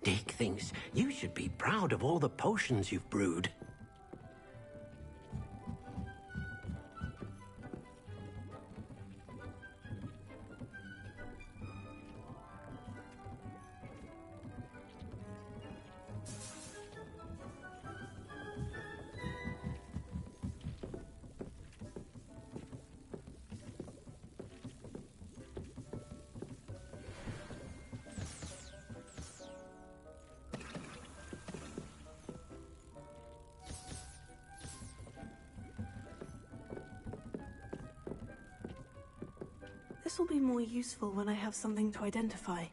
Dick thinks you should be proud of all the potions you've brewed. This will be more useful when I have something to identify.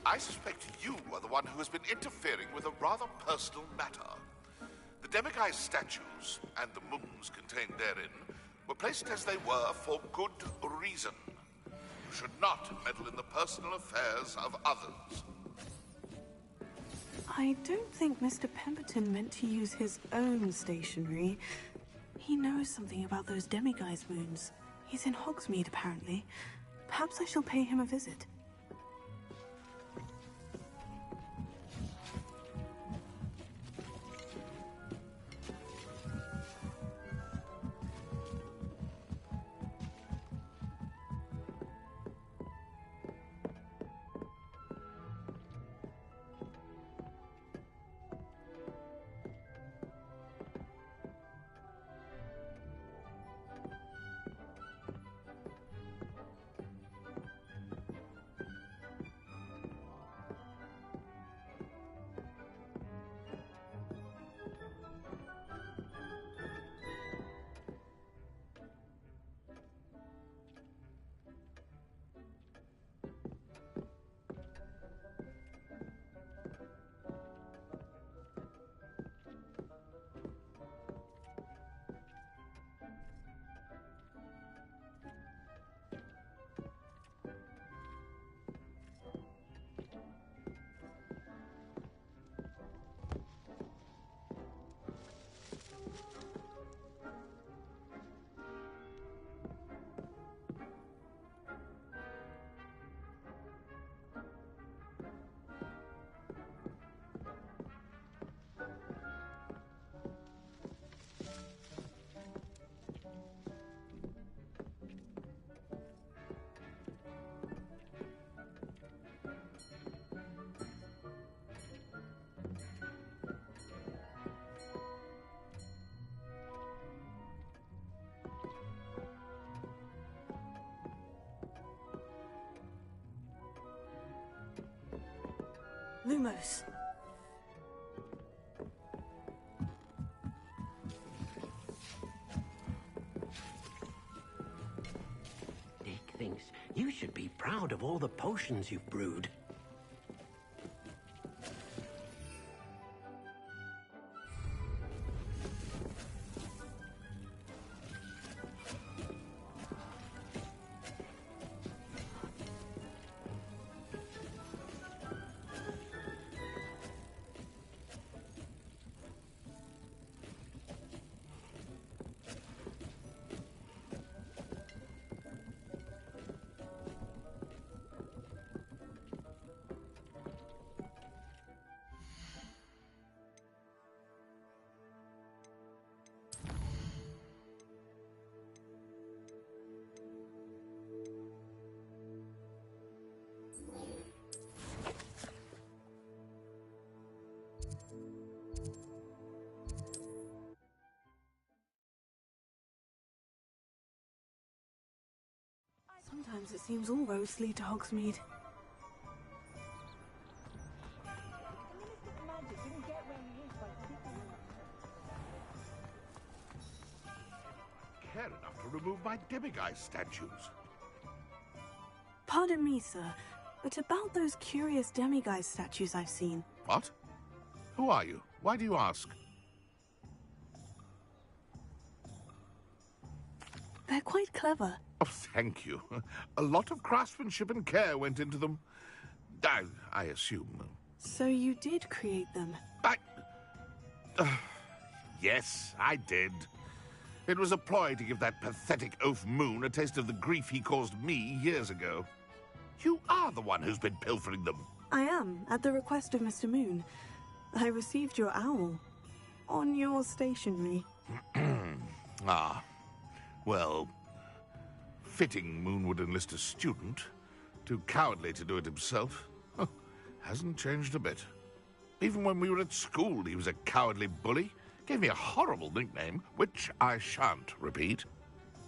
I suspect you are the one who has been interfering with a rather personal matter. The Demiguise statues and the moons contained therein were placed as they were for good reason. You should not meddle in the personal affairs of others. I don't think Mr. Pemberton meant to use his own stationery. He knows something about those Demiguise moons. He's in Hogsmeade, apparently. Perhaps I shall pay him a visit. Lumos. Dick thinks you should be proud of all the potions you've brewed. Sometimes it seems all roads lead to Hogsmeade. Care enough to remove my Demiguise statues. Pardon me, sir, but about those curious Demiguise statues I've seen. What? Who are you? Why do you ask? They're quite clever. Oh, thank you. A lot of craftsmanship and care went into them. I assume. So you did create them? Yes, I did. It was a ploy to give that pathetic oaf Moon a taste of the grief he caused me years ago. You are the one who's been pilfering them. I am, at the request of Mr. Moon. I received your owl on your stationery. Ah, well, fitting Moon would enlist a student. Too cowardly to do it himself. Huh, hasn't changed a bit. Even when we were at school, he was a cowardly bully. Gave me a horrible nickname, which I shan't repeat.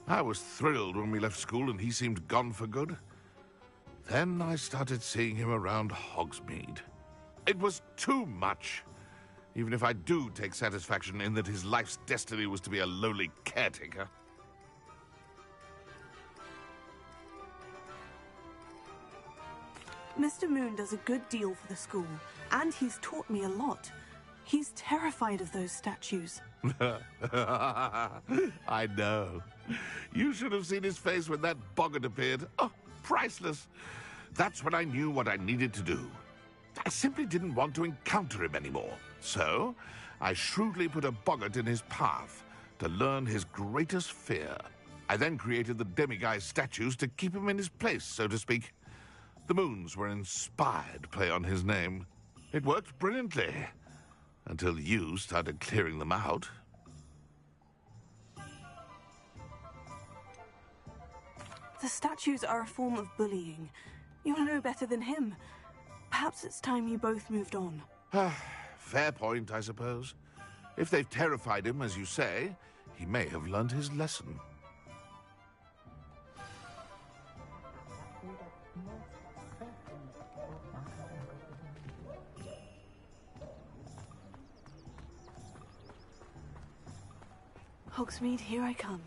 I was thrilled when we left school and he seemed gone for good. Then I started seeing him around Hogsmeade. It was too much. Even if I do take satisfaction in that his life's destiny was to be a lowly caretaker. Mr. Moon does a good deal for the school, and he's taught me a lot. He's terrified of those statues. I know. You should have seen his face when that boggart appeared. Oh, priceless. That's when I knew what I needed to do. I simply didn't want to encounter him anymore. So, I shrewdly put a boggart in his path to learn his greatest fear. I then created the demiguise statues to keep him in his place, so to speak. The Moons were an inspired play on his name. It worked brilliantly. Until you started clearing them out. The statues are a form of bullying. You'll know better than him. Perhaps it's time you both moved on. Fair point, I suppose. If they've terrified him, as you say, he may have learned his lesson. Hogsmeade, here I come.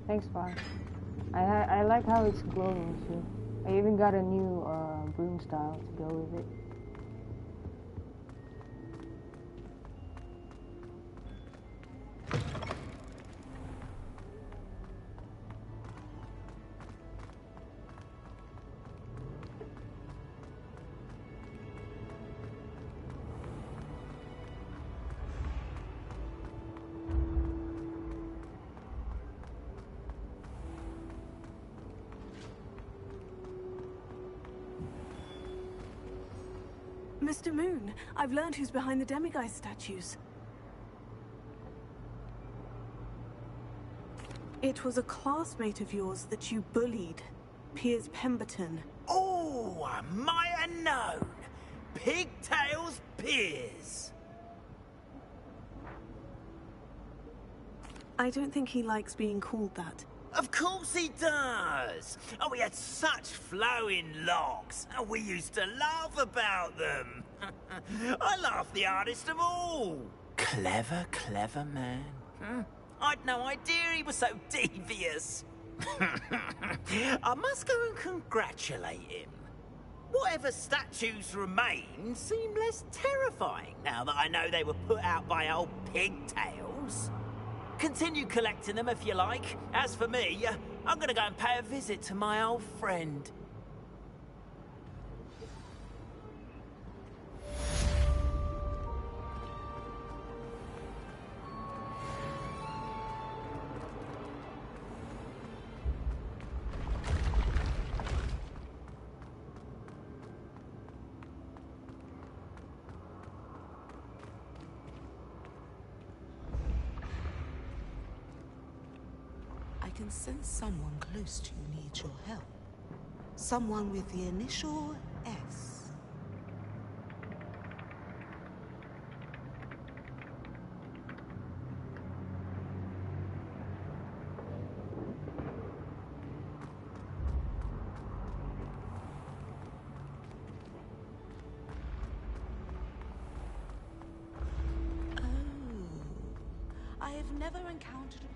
Thanks, Far. I like how it's glowing too. I even got a new broom style to go with it. Mr. Moon, I've learned who's behind the demiguise statues. It was a classmate of yours that you bullied. Piers Pemberton. Oh, I might have known. Pigtails Piers. I don't think he likes being called that. Of course he does. Oh, he had such flowing locks, and we used to laugh about them. I laughed the hardest of all. Clever, clever man. I'd no idea he was so devious. I must go and congratulate him. Whatever statues remain seem less terrifying now that I know they were put out by old pigtails. Continue collecting them if you like. As for me, I'm gonna go and pay a visit to my old friend. I can sense someone close to you needs your help. Someone with the initial S. Oh, I have never encountered a...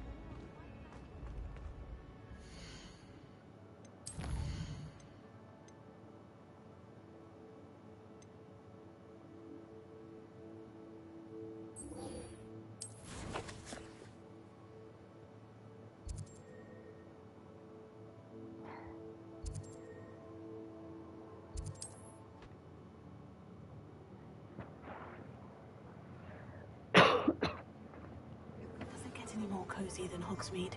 Doesn't get any more cozy than Hogsmeade.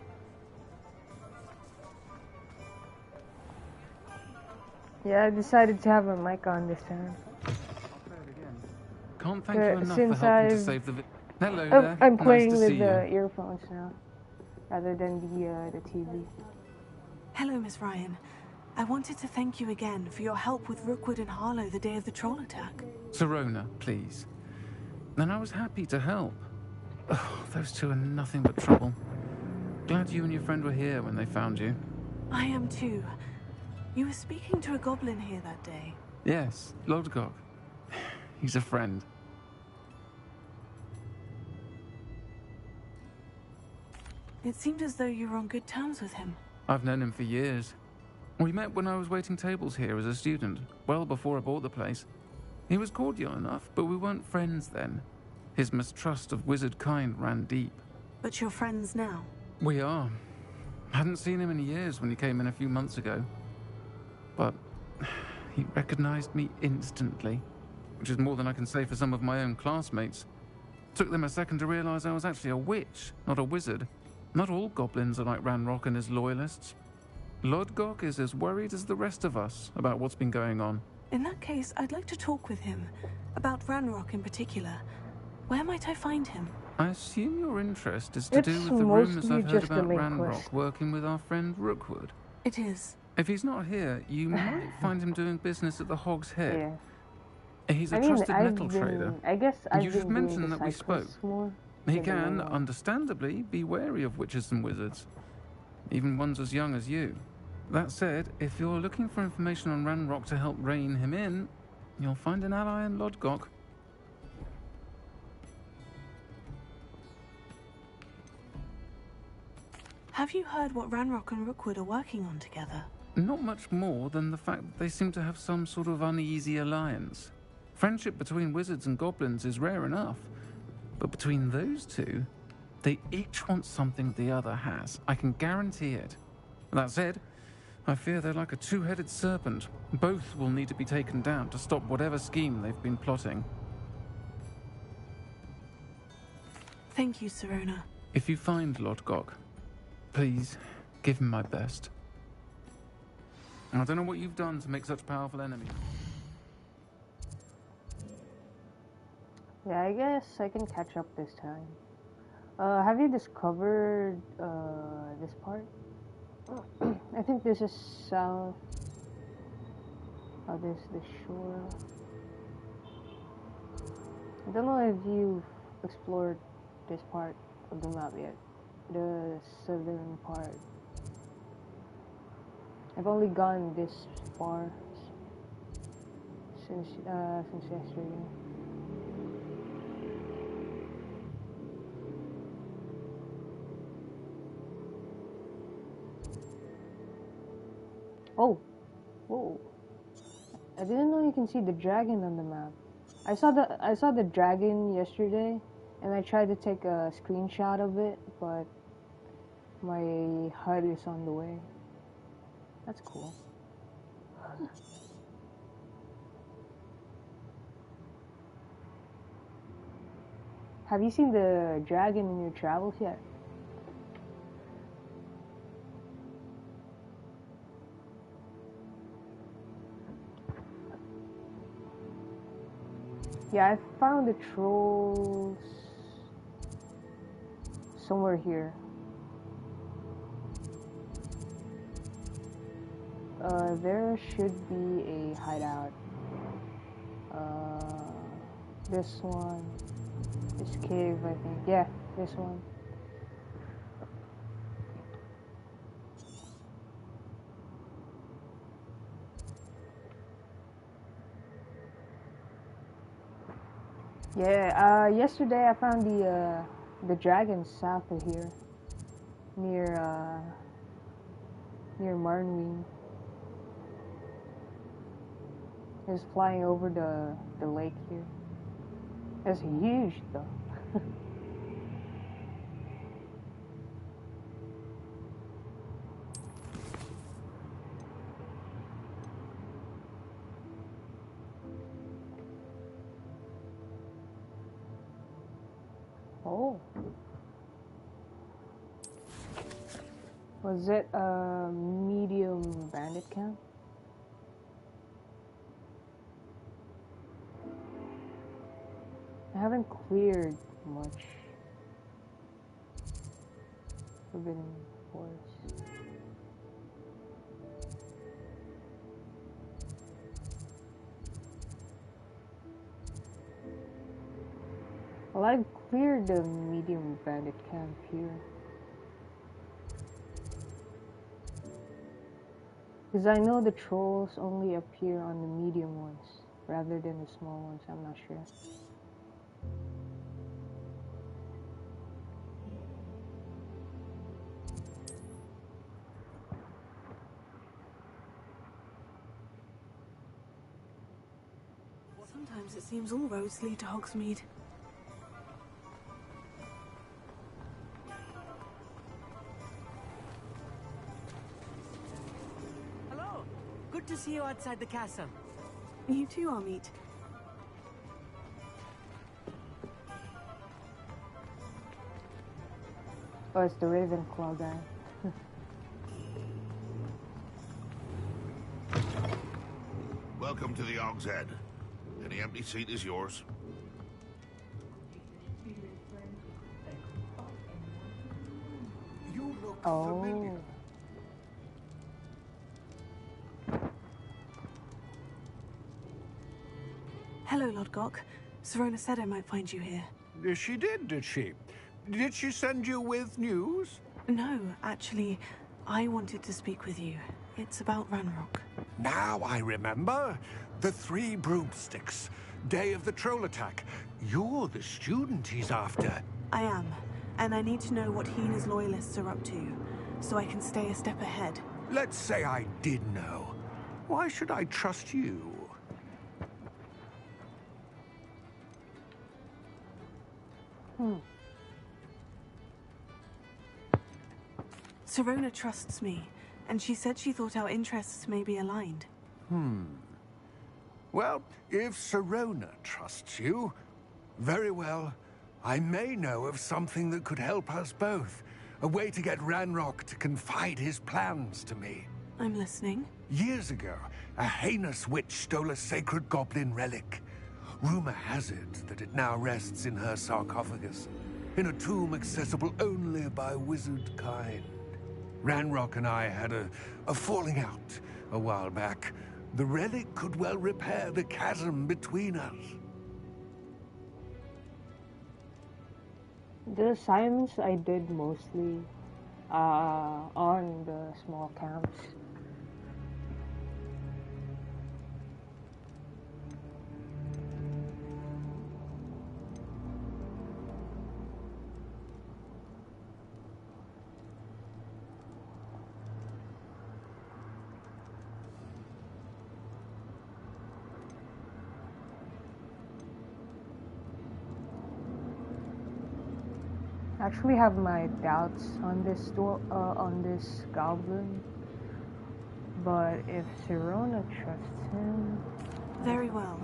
Yeah, I decided to have a mic on this time. Can't thank you enough for Since helping to I've... save the Hello there. I'm playing nice to with see the you. earphones now, rather than the TV. Hello, Miss Ryan. I wanted to thank you again for your help with Rookwood and Harlow the day of the troll attack. Sirona, please. And I was happy to help. Oh, those two are nothing but trouble. Glad you and your friend were here when they found you. I am too. You were speaking to a goblin here that day. Yes, Lodgok. He's a friend. It seemed as though you were on good terms with him. I've known him for years. We met when I was waiting tables here as a student, well before I bought the place. He was cordial enough, but we weren't friends then. His mistrust of wizard kind ran deep. But you're friends now. We are. Hadn't seen him in years when he came in a few months ago. But he recognized me instantly, which is more than I can say for some of my own classmates. Took them a second to realize I was actually a witch, not a wizard. Not all goblins are like Ranrock and his loyalists. Lodgok is as worried as the rest of us about what's been going on. In that case, I'd like to talk with him. About Ranrock in particular. Where might I find him? I assume your interest is to do It's with the rumors mostly I've heard just a about main Ranrock quest. working with our friend Rookwood. It is. If he's not here, you might find him doing business at the Hog's Head. Yeah. He's a I mean, trusted I've metal been, trader. I guess I've You been should doing mention the that we side spoke. quests more He than the can, main one. understandably, be wary of witches and wizards. Even ones as young as you. That said, if you're looking for information on Ranrock to help rein him in, you'll find an ally in Lodgok. Have you heard what Ranrock and Rookwood are working on together? Not much more than the fact that they seem to have some sort of uneasy alliance. Friendship between wizards and goblins is rare enough, but between those two, they each want something the other has. I can guarantee it. That said, I fear they're like a two-headed serpent. Both will need to be taken down to stop whatever scheme they've been plotting. Thank you, Sirona. If you find Lodgok, please give him my best. I don't know what you've done to make such powerful enemies. Yeah, I guess I can catch up this time. Have you discovered this part? I think this is south. Oh, this is the shore. I don't know if you've explored this part of the map yet. The southern part. I've only gone this far since yesterday. Oh, whoa! I didn't know you can see the dragon on the map. I saw the dragon yesterday, and I tried to take a screenshot of it, but my HUD is on the way. That's cool. Have you seen the dragon in your travels yet? Yeah, I found the trolls somewhere here. There should be a hideout. This one. This cave, I think. Yeah, this one. Yeah, yesterday I found the dragon south of here. Near Marnween. It's flying over the lake here. It's huge though. Oh. Was it a medium bandit camp? I haven't cleared much Forbidden Forest. Well, I've cleared the medium bandit camp here. Because I know the trolls only appear on the medium ones rather than the small ones, I'm not sure. Sometimes it seems all roads lead to Hogsmeade. Hello! Good to see you outside the castle. You too, Amit. Oh, it's the Ravenclaw guy. Welcome to the Og's Head. Any empty seat is yours. You look familiar. Hello, Lodgok. Sirona said I might find you here. She did she? Did she send you with news? No, actually, I wanted to speak with you. It's about Ranrock. Now I remember. The 3 broomsticks. Day of the troll attack. You're the student he's after. I am, and I need to know what he and his loyalists are up to, so I can stay a step ahead. Let's say I did know. Why should I trust you? Sirona trusts me, and she said she thought our interests may be aligned. Well, if Sirona trusts you, very well. I may know of something that could help us both. A way to get Ranrock to confide his plans to me. I'm listening. Years ago, a heinous witch stole a sacred goblin relic. Rumor has it that it now rests in her sarcophagus, in a tomb accessible only by wizard kind. Ranrock and I had a falling out a while back. The relic could well repair the chasm between us. The assignments I did mostly on the small camps. Actually have my doubts on this goblin, but if Sirona trusts him... Very well.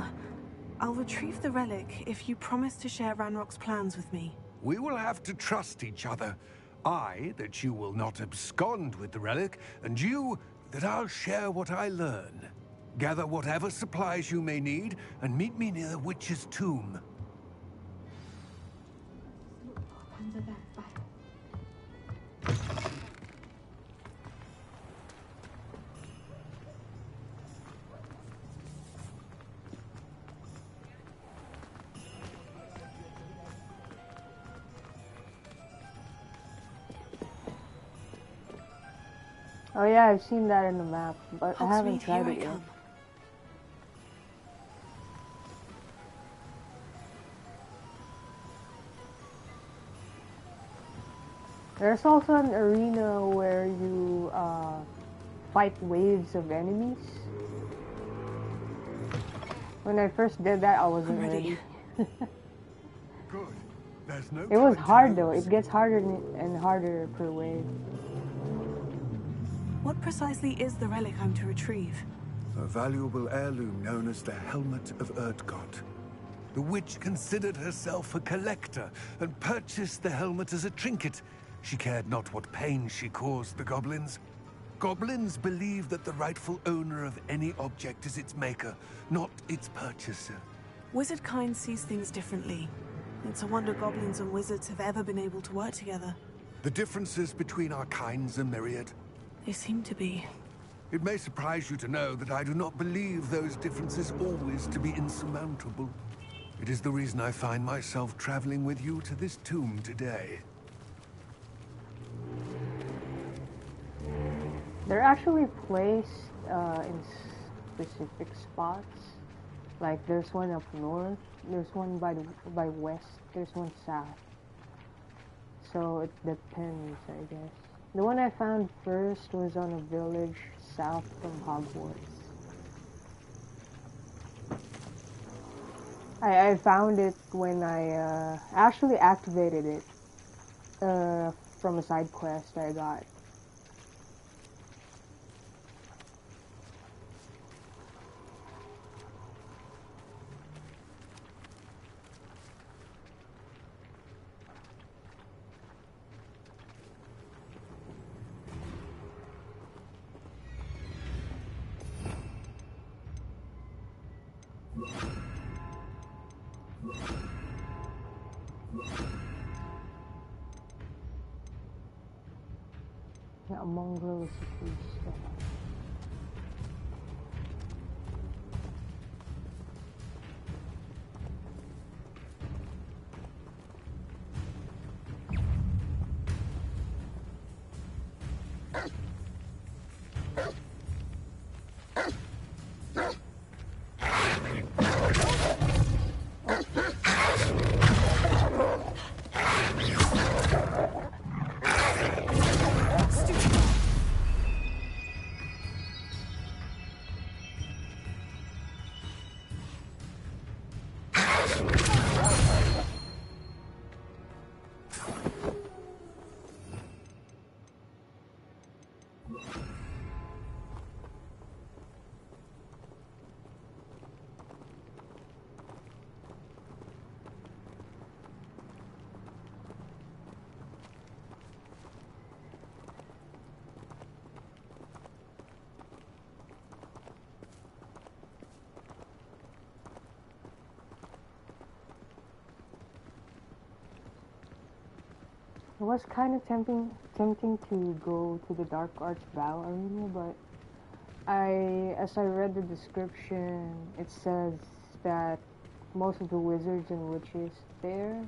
I'll retrieve the relic if you promise to share Ranrock's plans with me. We will have to trust each other. I, that you will not abscond with the relic, and you, that I'll share what I learn. Gather whatever supplies you may need, and meet me near the witch's tomb. Oh yeah, I've seen that in the map, but I haven't tried it yet. There's also an arena where you fight waves of enemies. When I first did that, I wasn't ready. Good. There's no It was hard though. It gets harder and harder per wave. What precisely is the relic I'm to retrieve? A valuable heirloom known as the Helmet of Erdgott. The witch considered herself a collector and purchased the helmet as a trinket. She cared not what pain she caused the goblins. Goblins believe that the rightful owner of any object is its maker, not its purchaser. Wizard kind sees things differently. It's a wonder goblins and wizards have ever been able to work together. The differences between our kinds are myriad. They seem to be. It may surprise you to know that I do not believe those differences always to be insurmountable. It is the reason I find myself traveling with you to this tomb today. They're actually placed in specific spots. Like there's one up north, there's one by west, there's one south. So it depends, I guess. The one I found first was on a village south from Hogwarts. I found it when I actually activated it from a side quest I got. Yeah, a mongrel is a beast. It was kind of tempting to go to the Dark Arts Battle Arena, but as I read the description, it says that most of the wizards and witches there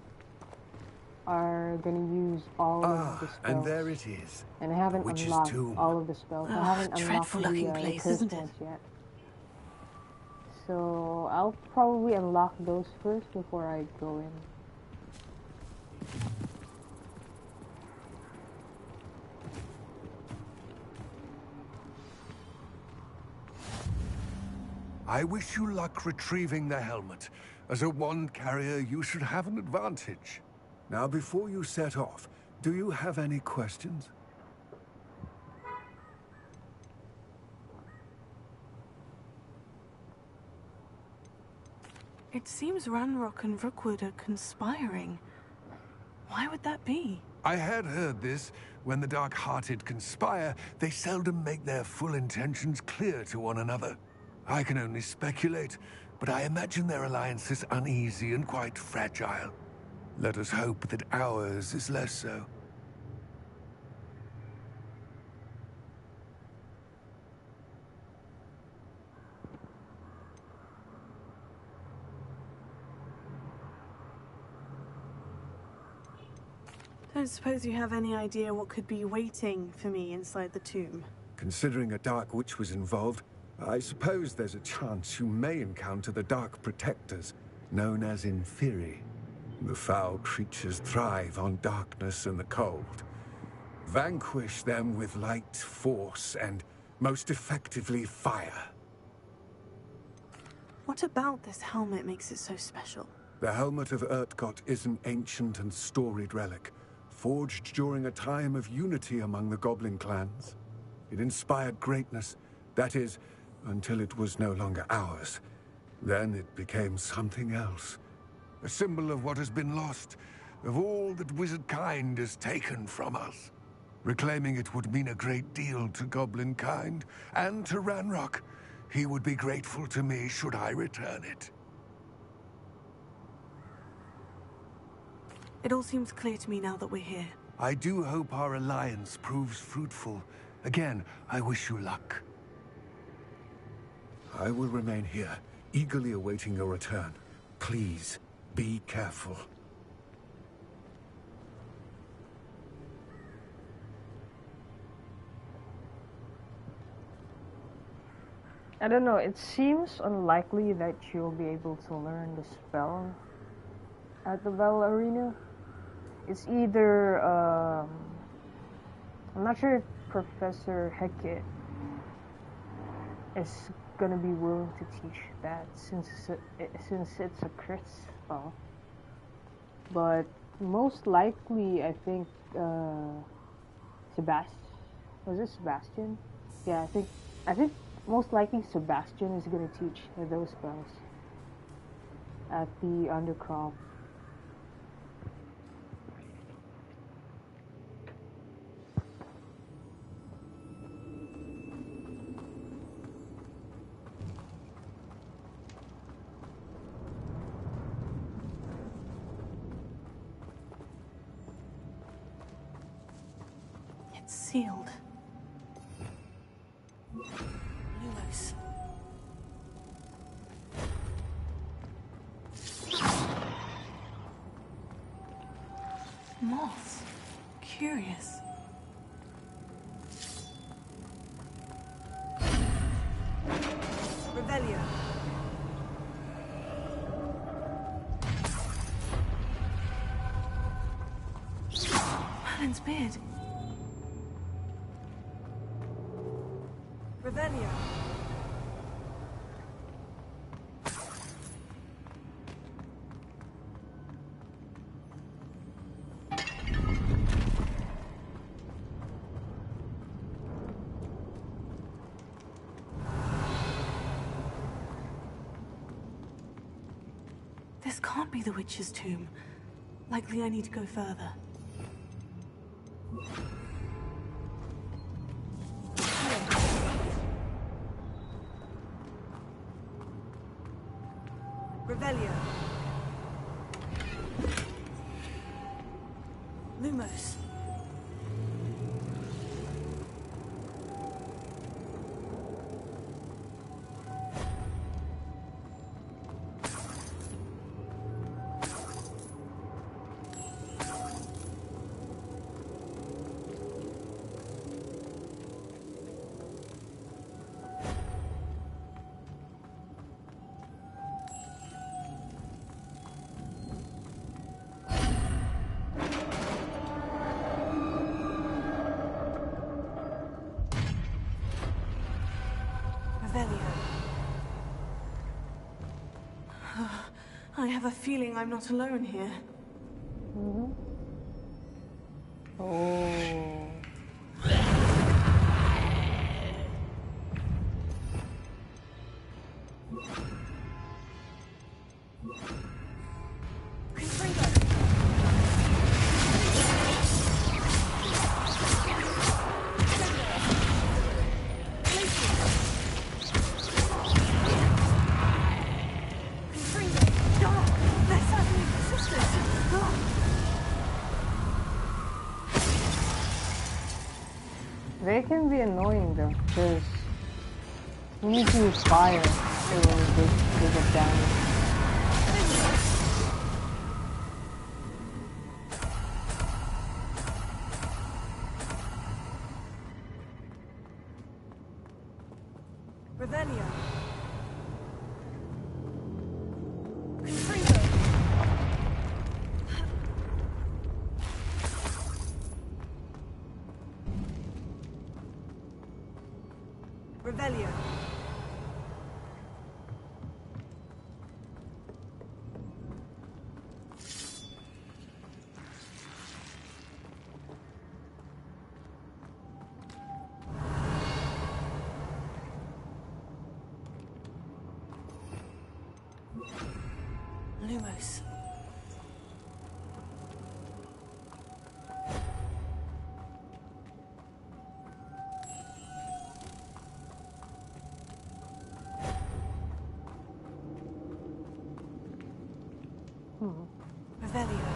are gonna use all of the spells. And there it is. And I haven't unlocked tomb. all of the spells. I haven't unlocked dreadful looking the place, cursed isn't it? ones yet. So I'll probably unlock those first before I go in. I wish you luck retrieving the helmet. As a wand carrier, you should have an advantage. Now, before you set off, do you have any questions? It seems Ranrock and Rookwood are conspiring. Why would that be? I had heard this. When the dark-hearted conspire, they seldom make their full intentions clear to one another. I can only speculate, but I imagine their alliance is uneasy and quite fragile. Let us hope that ours is less so. Don't suppose you have any idea what could be waiting for me inside the tomb? Considering a Dark Witch was involved, I suppose there's a chance you may encounter the Dark Protectors, known as Inferi. The foul creatures thrive on darkness and the cold. Vanquish them with light, force, and, most effectively, fire. What about this helmet makes it so special? The Helmet of Urtkot is an ancient and storied relic, forged during a time of unity among the Goblin clans. It inspired greatness, that is, until it was no longer ours. Then it became something else. A symbol of what has been lost, of all that wizard kind has taken from us. Reclaiming it would mean a great deal to Goblin kind, and to Ranrock. He would be grateful to me should I return it. It all seems clear to me now that we're here. I do hope our alliance proves fruitful. Again, I wish you luck. I will remain here, eagerly awaiting your return. Please, be careful. I don't know, it seems unlikely that you'll be able to learn the spell at the Battle Arena. It's either, I'm not sure if Professor Hecat is gonna be willing to teach that since it's a crit spell. But most likely, I think, was it Sebastian? Yeah, I think most likely Sebastian is gonna teach those spells at the Undercroft. It's sealed. Lumos. Moths. Curious. Revelio. Merlin's beard. Revelio. This can't be the witch's tomb. Likely I need to go further. Revelio. Lumos. I have a feeling I'm not alone here. Mm-hmm. Oh. They can be annoying though, because you need to use fire to get damage. Revelio. Revelio. Lumos. Revelio.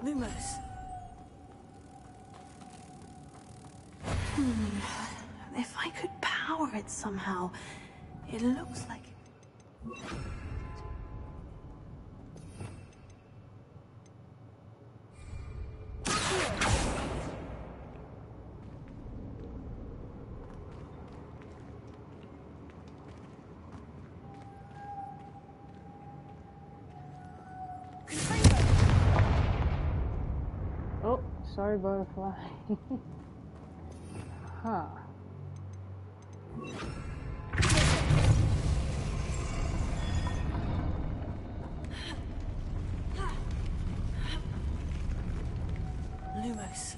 Lumos. If I could power it somehow, it looks like... Oh, sorry, butterfly. Huh. Lumos.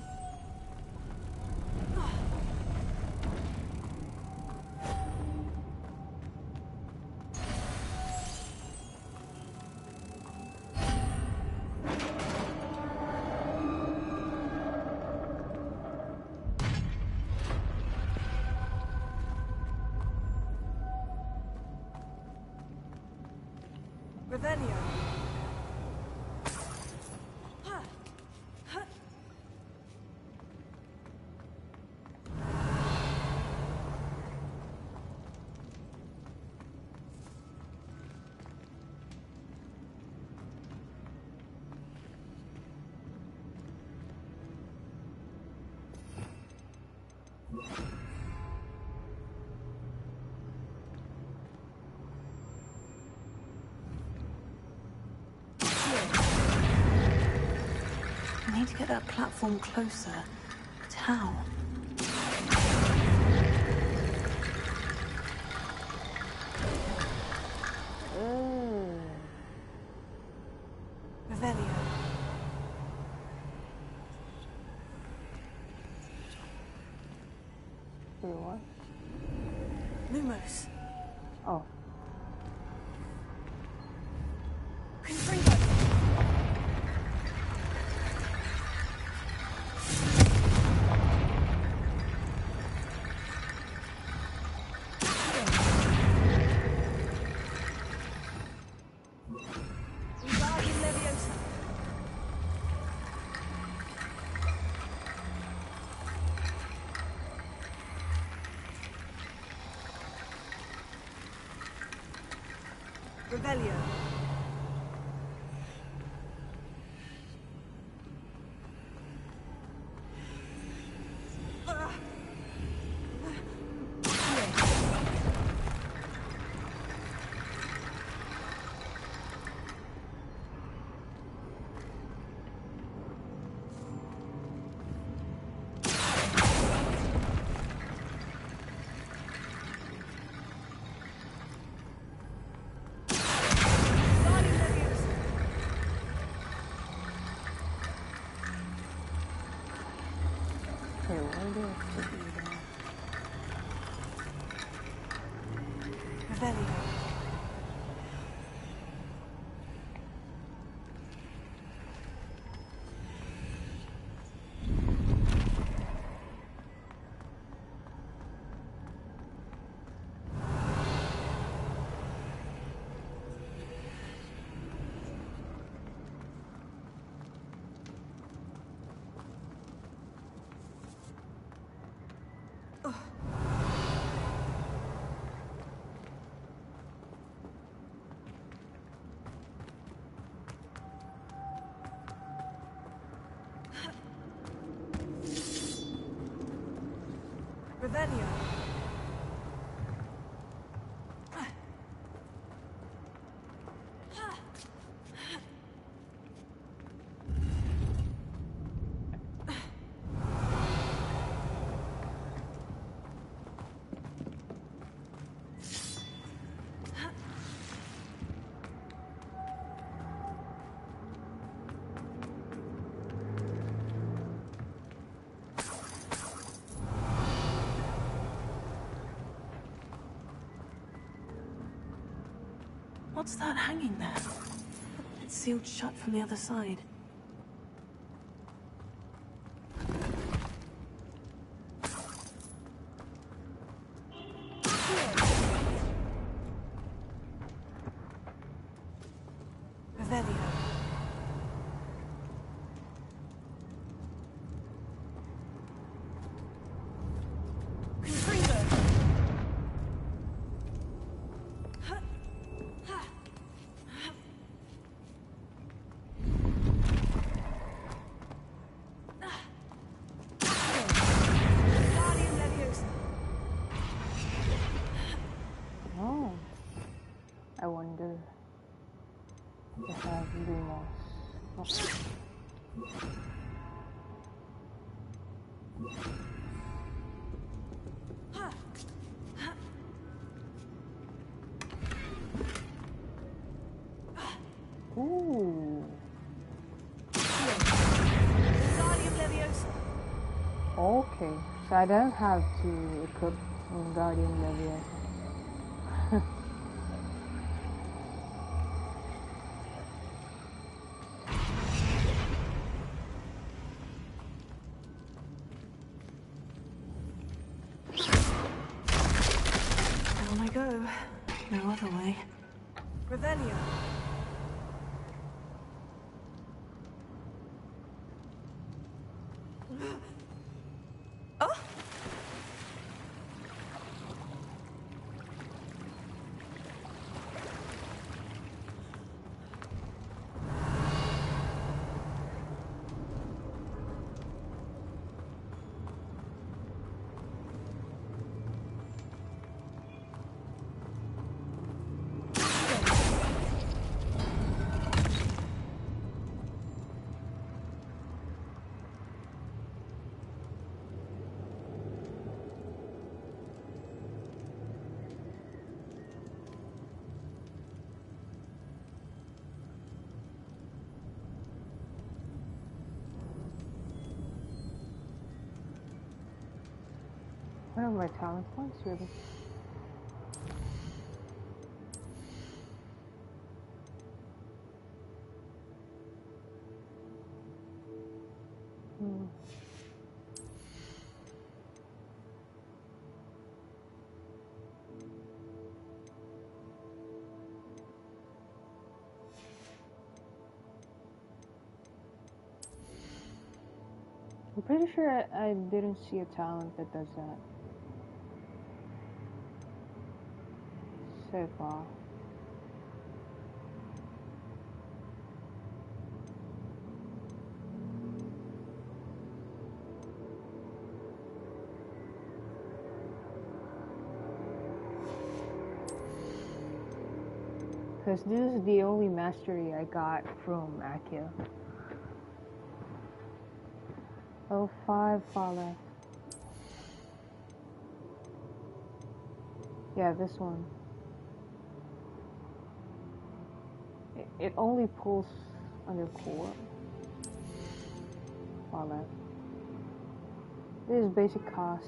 Revelio. I need to get that platform closer. But how? Revelio. Wait, what? Lumos. Oh. Revelio. Revelio. What's that hanging there? It's sealed shut from the other side. Revelio. I wonder if I have Lumos. Ooh. Okay, so I don't have to equip Wingardium Leviosa. Down I go. No other way. Revelio. What are my talent points, really? I'm pretty sure I didn't see a talent that does that. So far. Because this is the only mastery I got from Accio. Oh, 5 far left. Yeah, this one. It only pulls under core. Far left. This is basic cost.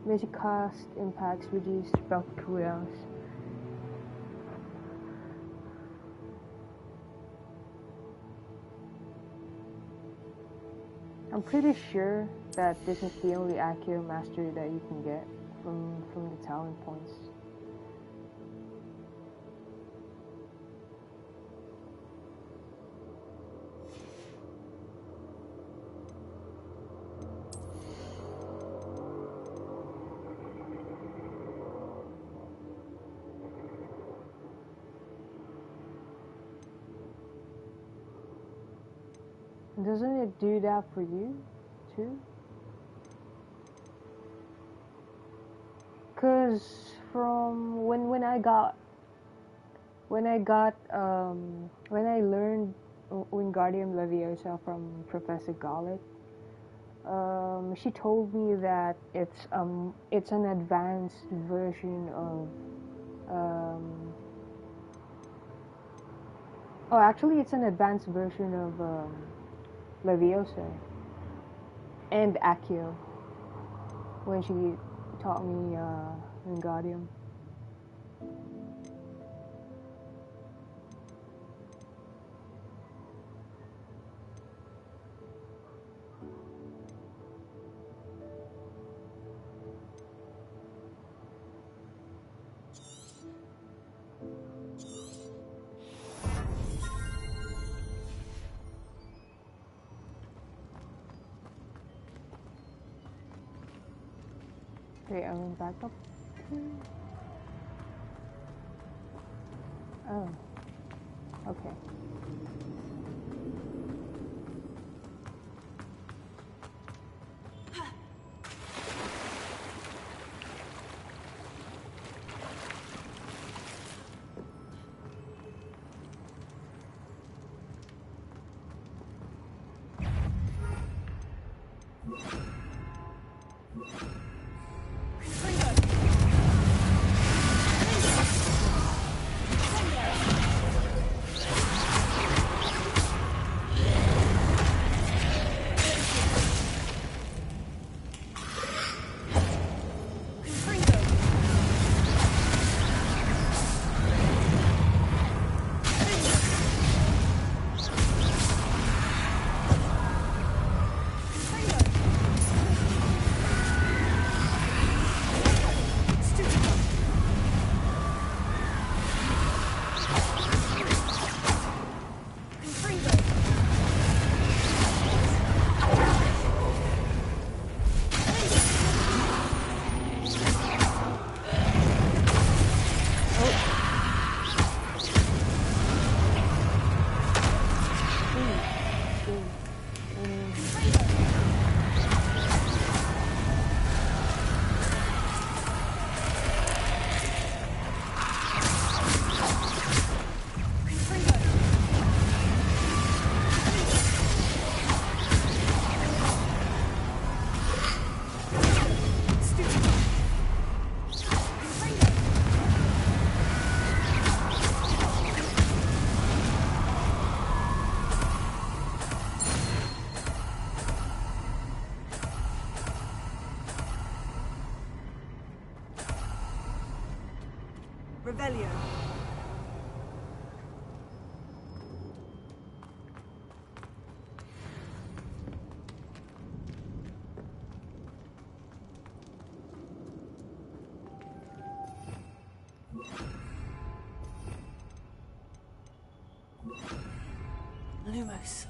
Basic cost impacts reduced spell cooldowns. I'm pretty sure that this is the only Accio mastery that you can get from the talent points. Doesn't it do that for you, too? Cause from when I learned Wingardium Leviosa from Professor Garlic, she told me that it's an advanced version of oh, actually it's an advanced version of Leviosa and Accio when she taught me Wingardium. Okay, I went back up. Oh. Okay. Revelio. Lumos.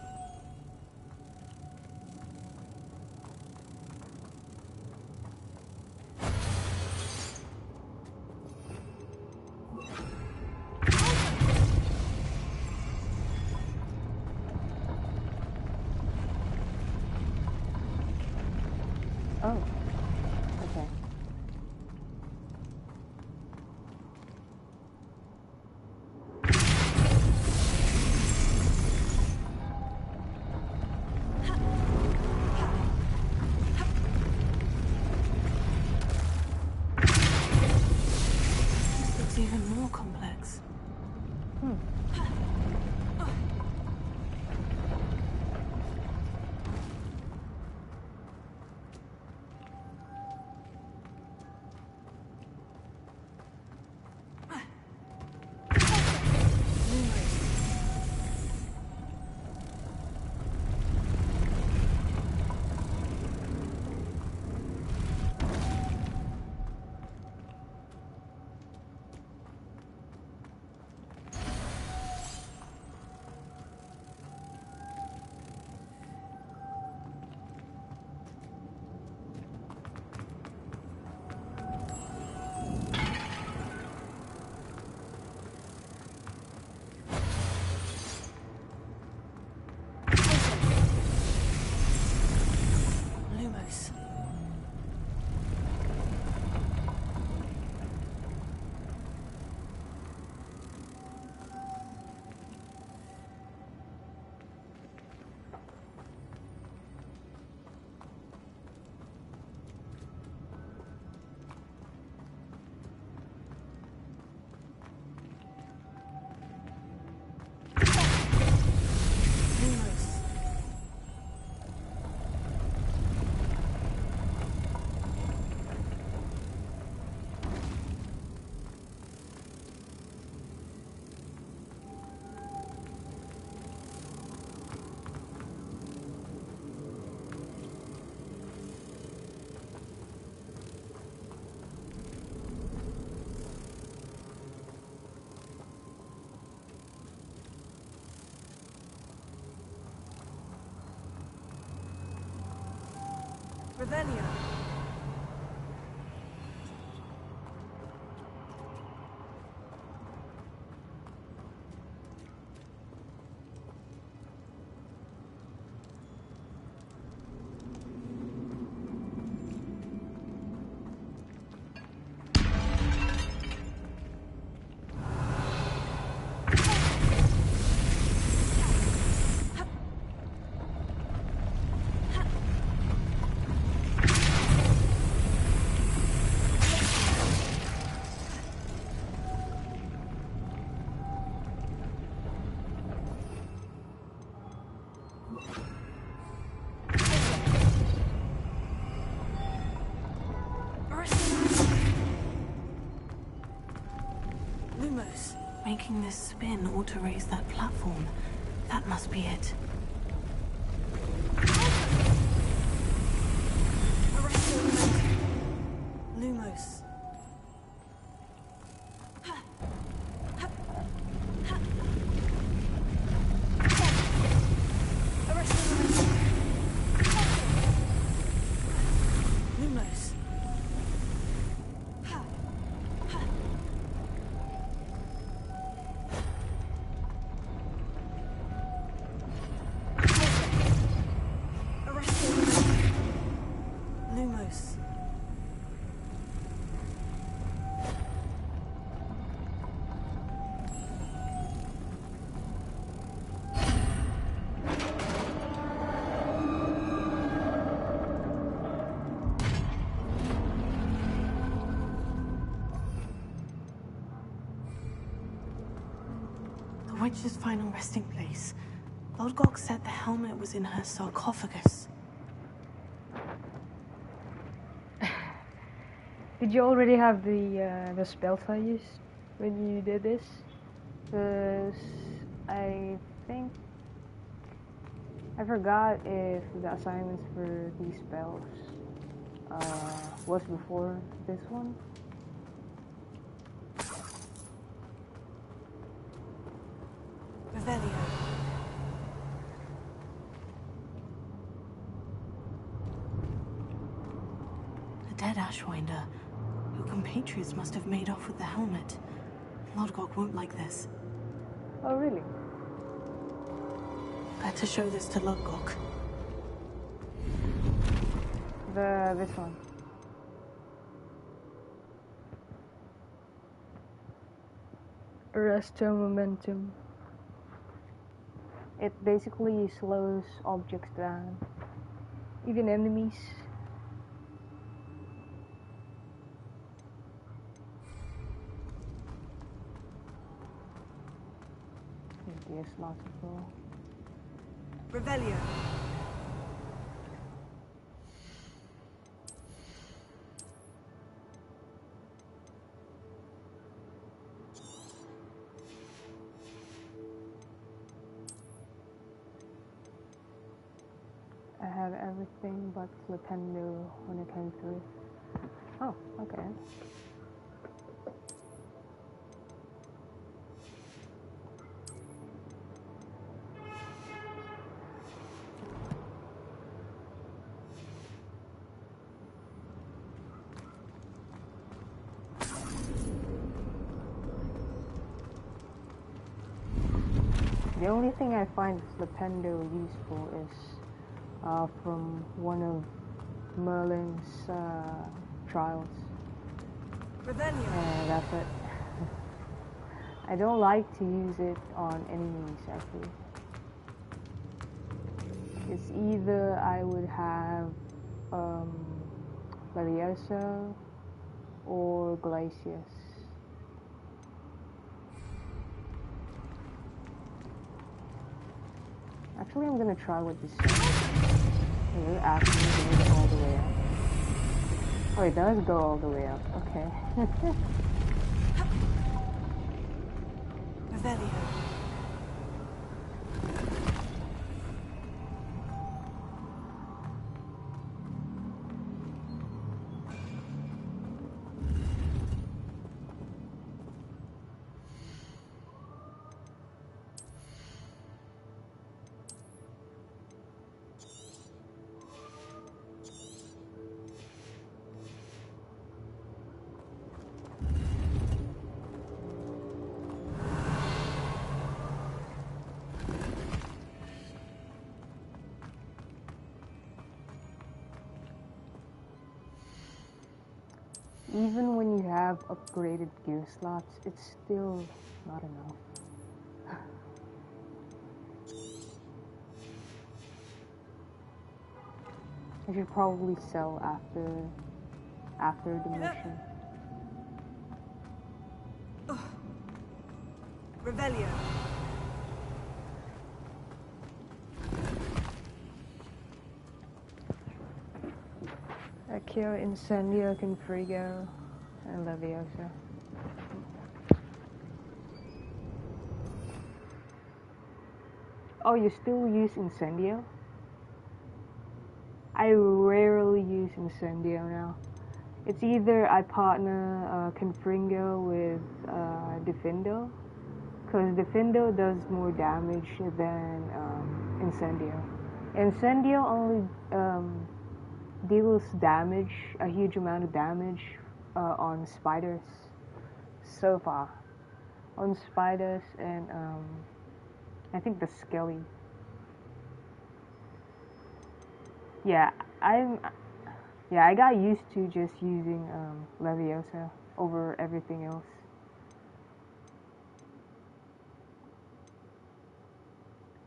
Oh. Okay. complex. Lumos. Revelio. Lumos. Making this spin ought to raise that platform. That must be it. Lumos. Lumos. Lumos. The witch's final resting place. Lodgok said the helmet was in her sarcophagus. Did you already have the spells I used when you did this? Because I think I forgot if the assignments for these spells was before this one. Revelio. A dead Ashwinder. Your compatriots must have made off with the helmet. Lodgok won't like this. Oh, really? Better show this to Lodgok. This one. Arresto momentum. It basically slows objects down, even enemies. Yes, lots of go. Revelio. I have everything but Flipendo when it came through. Oh, okay. The only thing I find Flipendo useful is from one of Merlin's trials. And that's it. I don't like to use it on enemies actually. It's either I would have Leviosa or Glacius. Actually, I'm gonna try with this. It actually goes all the way up. Oh, it does go all the way up. Okay. Revelio. Even when you have upgraded gear slots, it's still not enough. I should probably sell after the mission. Revelio. Accio, Incendio, Confrigo, and Leviosa. Oh, you still use Incendio? I rarely use Incendio now. It's either I partner Confringo with Defendo, because Defendo does more damage than Incendio. Incendio only deals damage, a huge amount of damage on spiders so far. On spiders and I think the Skelly. Yeah, I got used to just using Leviosa over everything else.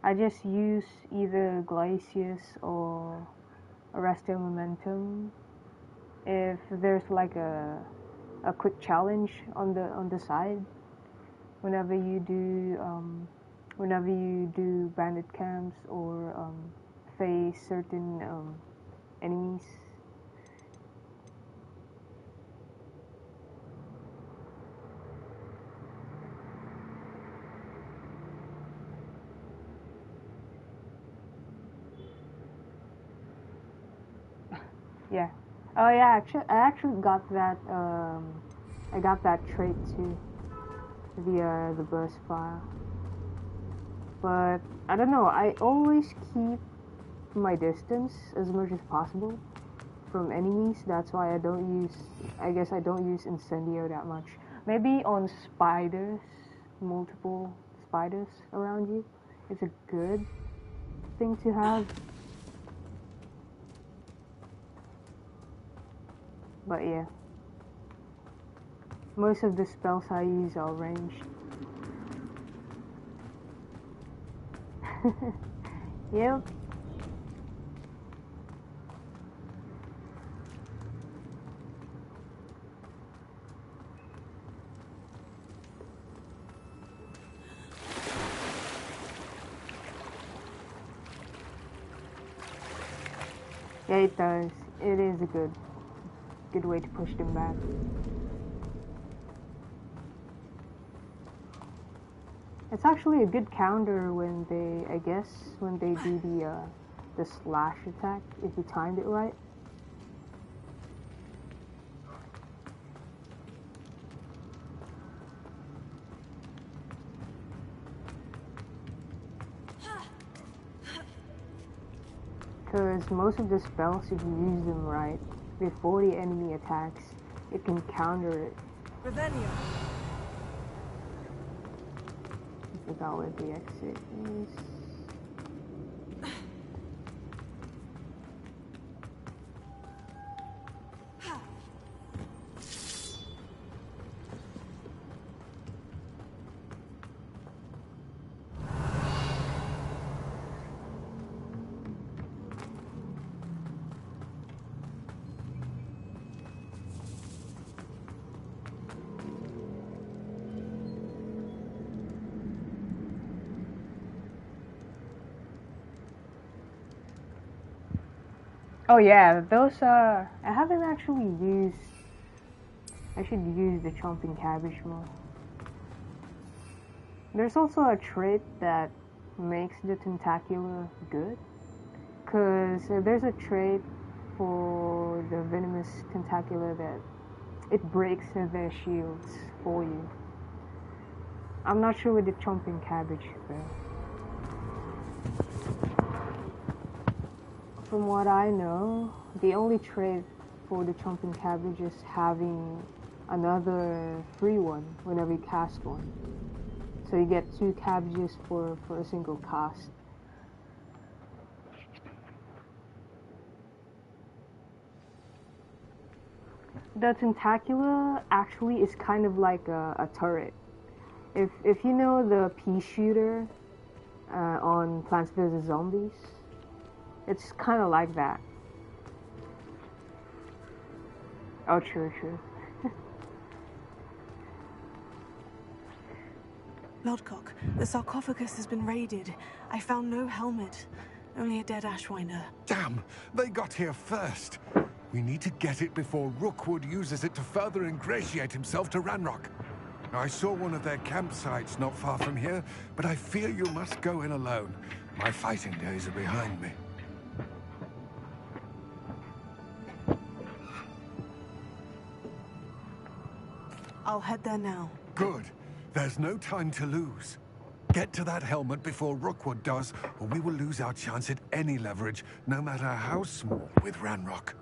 I just use either Glacius or Arrestio Momentum if there's like a quick challenge on the side. Whenever you do bandit camps or face certain enemies. Yeah. Oh yeah. I actually got that. I got that trait too. The burst fire. But I don't know. I always keep my distance as much as possible from enemies. That's why I guess I don't use Incendio that much. Maybe on spiders, multiple spiders around you, it's a good thing to have. But yeah, most of the spells I use are ranged. Yep. Yeah, it does. It is a good way to push them back. It's actually a good counter when they, I guess, when they do the slash attack, if you timed it right. Because most of the spells, if you use them right, before the enemy attacks, it can counter it. Revelio. I forgot where the exit is. Oh yeah, those I haven't actually used. I should use the chomping cabbage more. There's also a trait that makes the tentacular good. Cause there's a trait for the venomous tentacular that it breaks their shields for you. I'm not sure with the chomping cabbage though. From what I know, the only trait for the chomping cabbage is having another free one whenever you cast one. So you get 2 cabbages for a single cast. The tentacular actually is kind of like a turret. If you know the pea shooter on Plants vs. Zombies, it's kind of like that. Oh, true. Lodcock, the sarcophagus has been raided. I found no helmet, only a dead Ashwinder. Damn, they got here first. We need to get it before Rookwood uses it to further ingratiate himself to Ranrock. I saw one of their campsites not far from here, but I fear you must go in alone. My fighting days are behind me. I'll head there now. Good. There's no time to lose. Get to that helmet before Rookwood does, or we will lose our chance at any leverage, no matter how small, with Ranrock.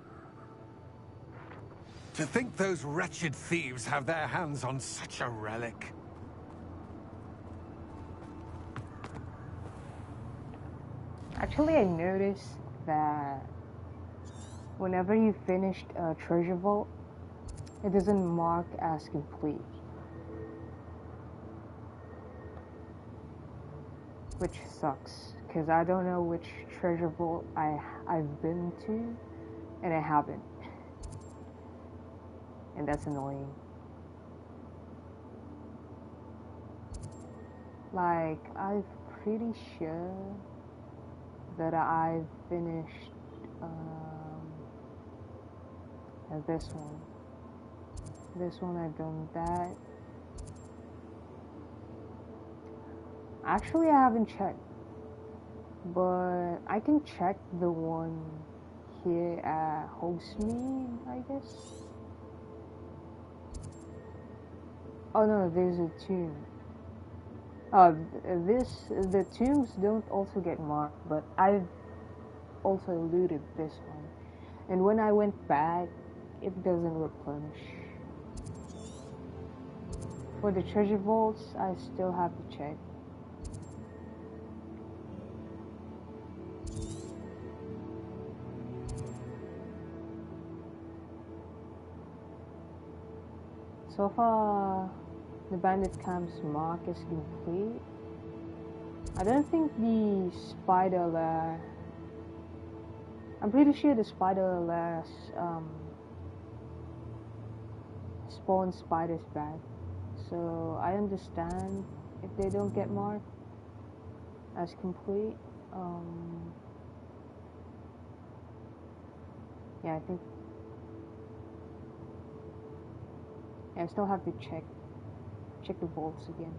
To think those wretched thieves have their hands on such a relic. Actually, I noticed that whenever you finished a treasure vault, it doesn't mark as complete. Which sucks, because I don't know which treasure vault I've been to, and I haven't. And that's annoying. Like, I'm pretty sure that I've finished this one. This one I've done that. Actually, I haven't checked, but I can check the one here at Hogsmeade, I guess. Oh no, there's a tomb. The tombs don't also get marked, but I've also looted this one. And when I went back, it doesn't replenish. For the treasure vaults, I still have to check. So far, the bandit camp's mark is complete. I don't think the spider lair... I'm pretty sure the spider lair spawns spiders back. So I understand if they don't get marked as complete. Yeah, I think. Yeah, I still have to check the vaults again.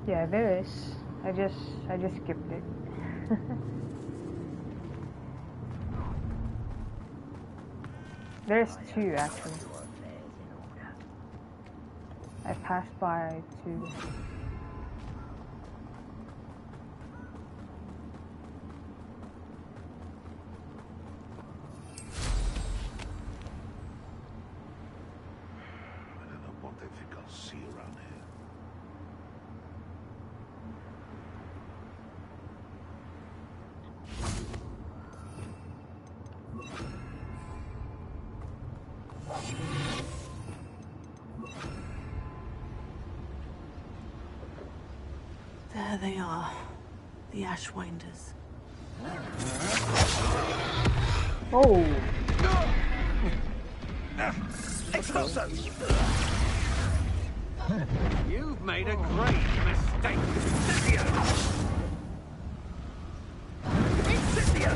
Yeah, there is. I just skipped it. There's two actually. I passed by two. I don't know what they think I'll see around here. There they are, the Ashwinders. Oh! Expulso! You've made a great mistake. Incendio!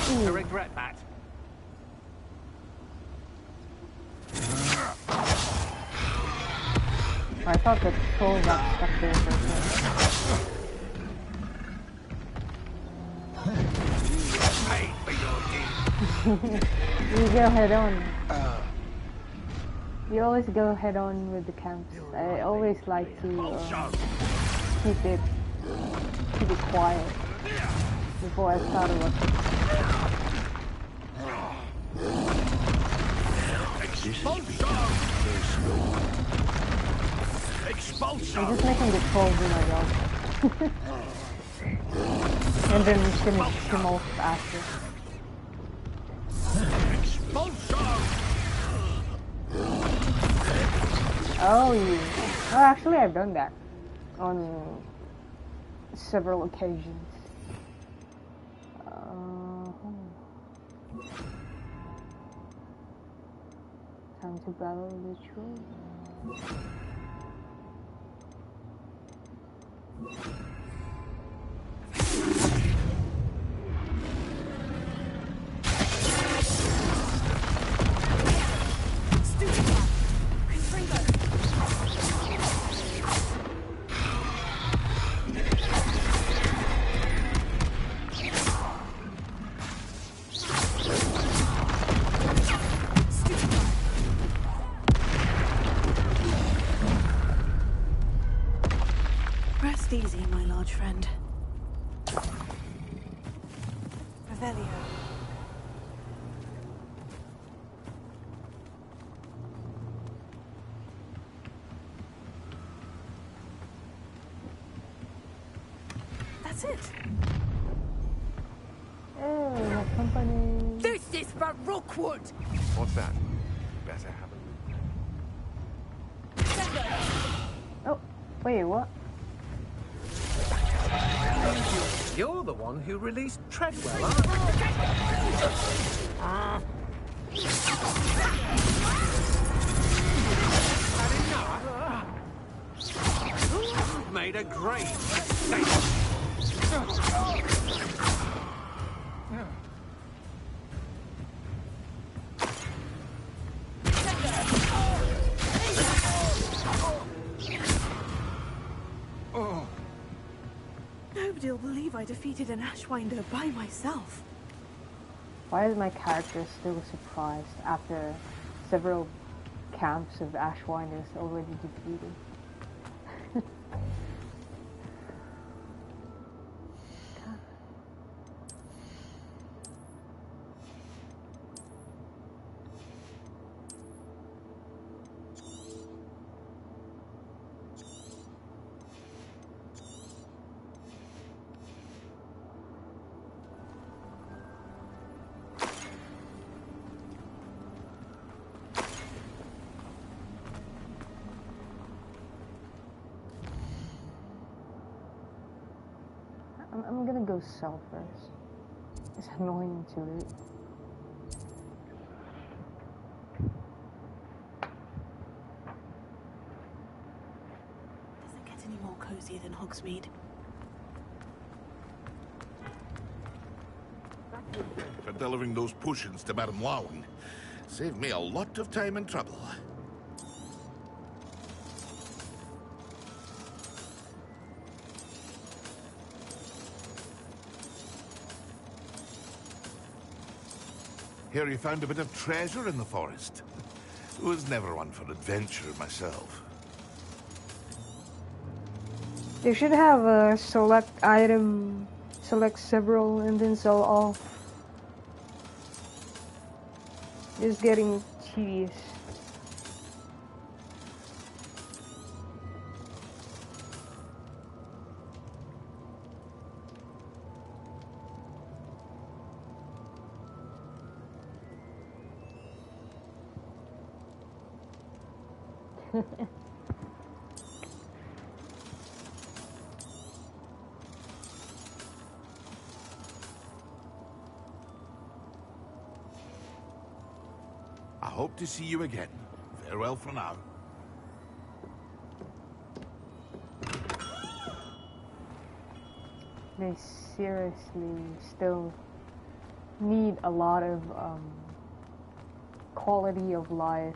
I regret that. I thought the troll got stuck there for a second. You go head on. You always go head on with the camps. I always like to keep it quiet before I start a rush. I'm just making the trolls do my job. And then finish them off after. Oh, yeah. Oh, actually, I've done that on several occasions. Time to battle the troll. Rest easy, my large friend. Revelio. That's it. Oh, my company. This is for Rookwood! What's that? Better have a look. Oh, wait, what? You're the one who released Treadwell, aren't you? You've made a great mistake. Nobody'll believe I defeated an Ashwinder by myself. Why is my character still surprised after several camps of Ashwinders already defeated? I'm gonna go south first. It's annoying to loot. Doesn't get any more cozy than Hogsmeade. For delivering those potions to Madame Lawing. Saved me a lot of time and trouble. Hear you found a bit of treasure in the forest. Was never one for adventure myself. They should have a select item, select several, and then sell all. It's getting tedious. I hope to see you again. Farewell for now. They seriously still need a lot of quality of life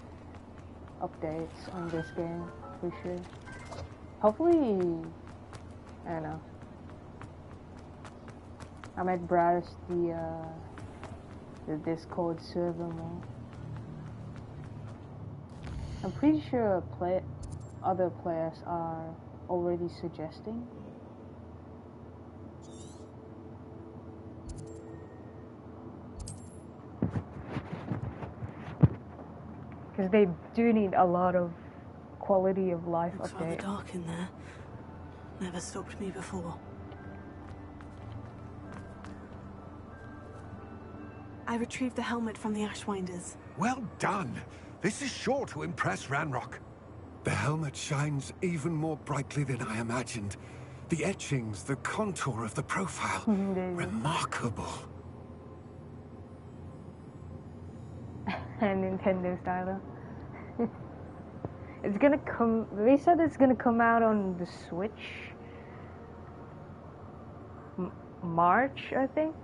updates on this game, for sure. Hopefully, I don't know. I might browse the Discord server more. I'm pretty sure other players are already suggesting. Because they do need a lot of quality of life Looks rather update. dark in there. Never stopped me before. I retrieved the helmet from the Ashwinders. Well done. This is sure to impress Ranrock. The helmet shines even more brightly than I imagined. The etchings, the contour of the profile. Remarkable. Nintendo style. It's gonna come. They said it's gonna come out on the Switch. March, I think.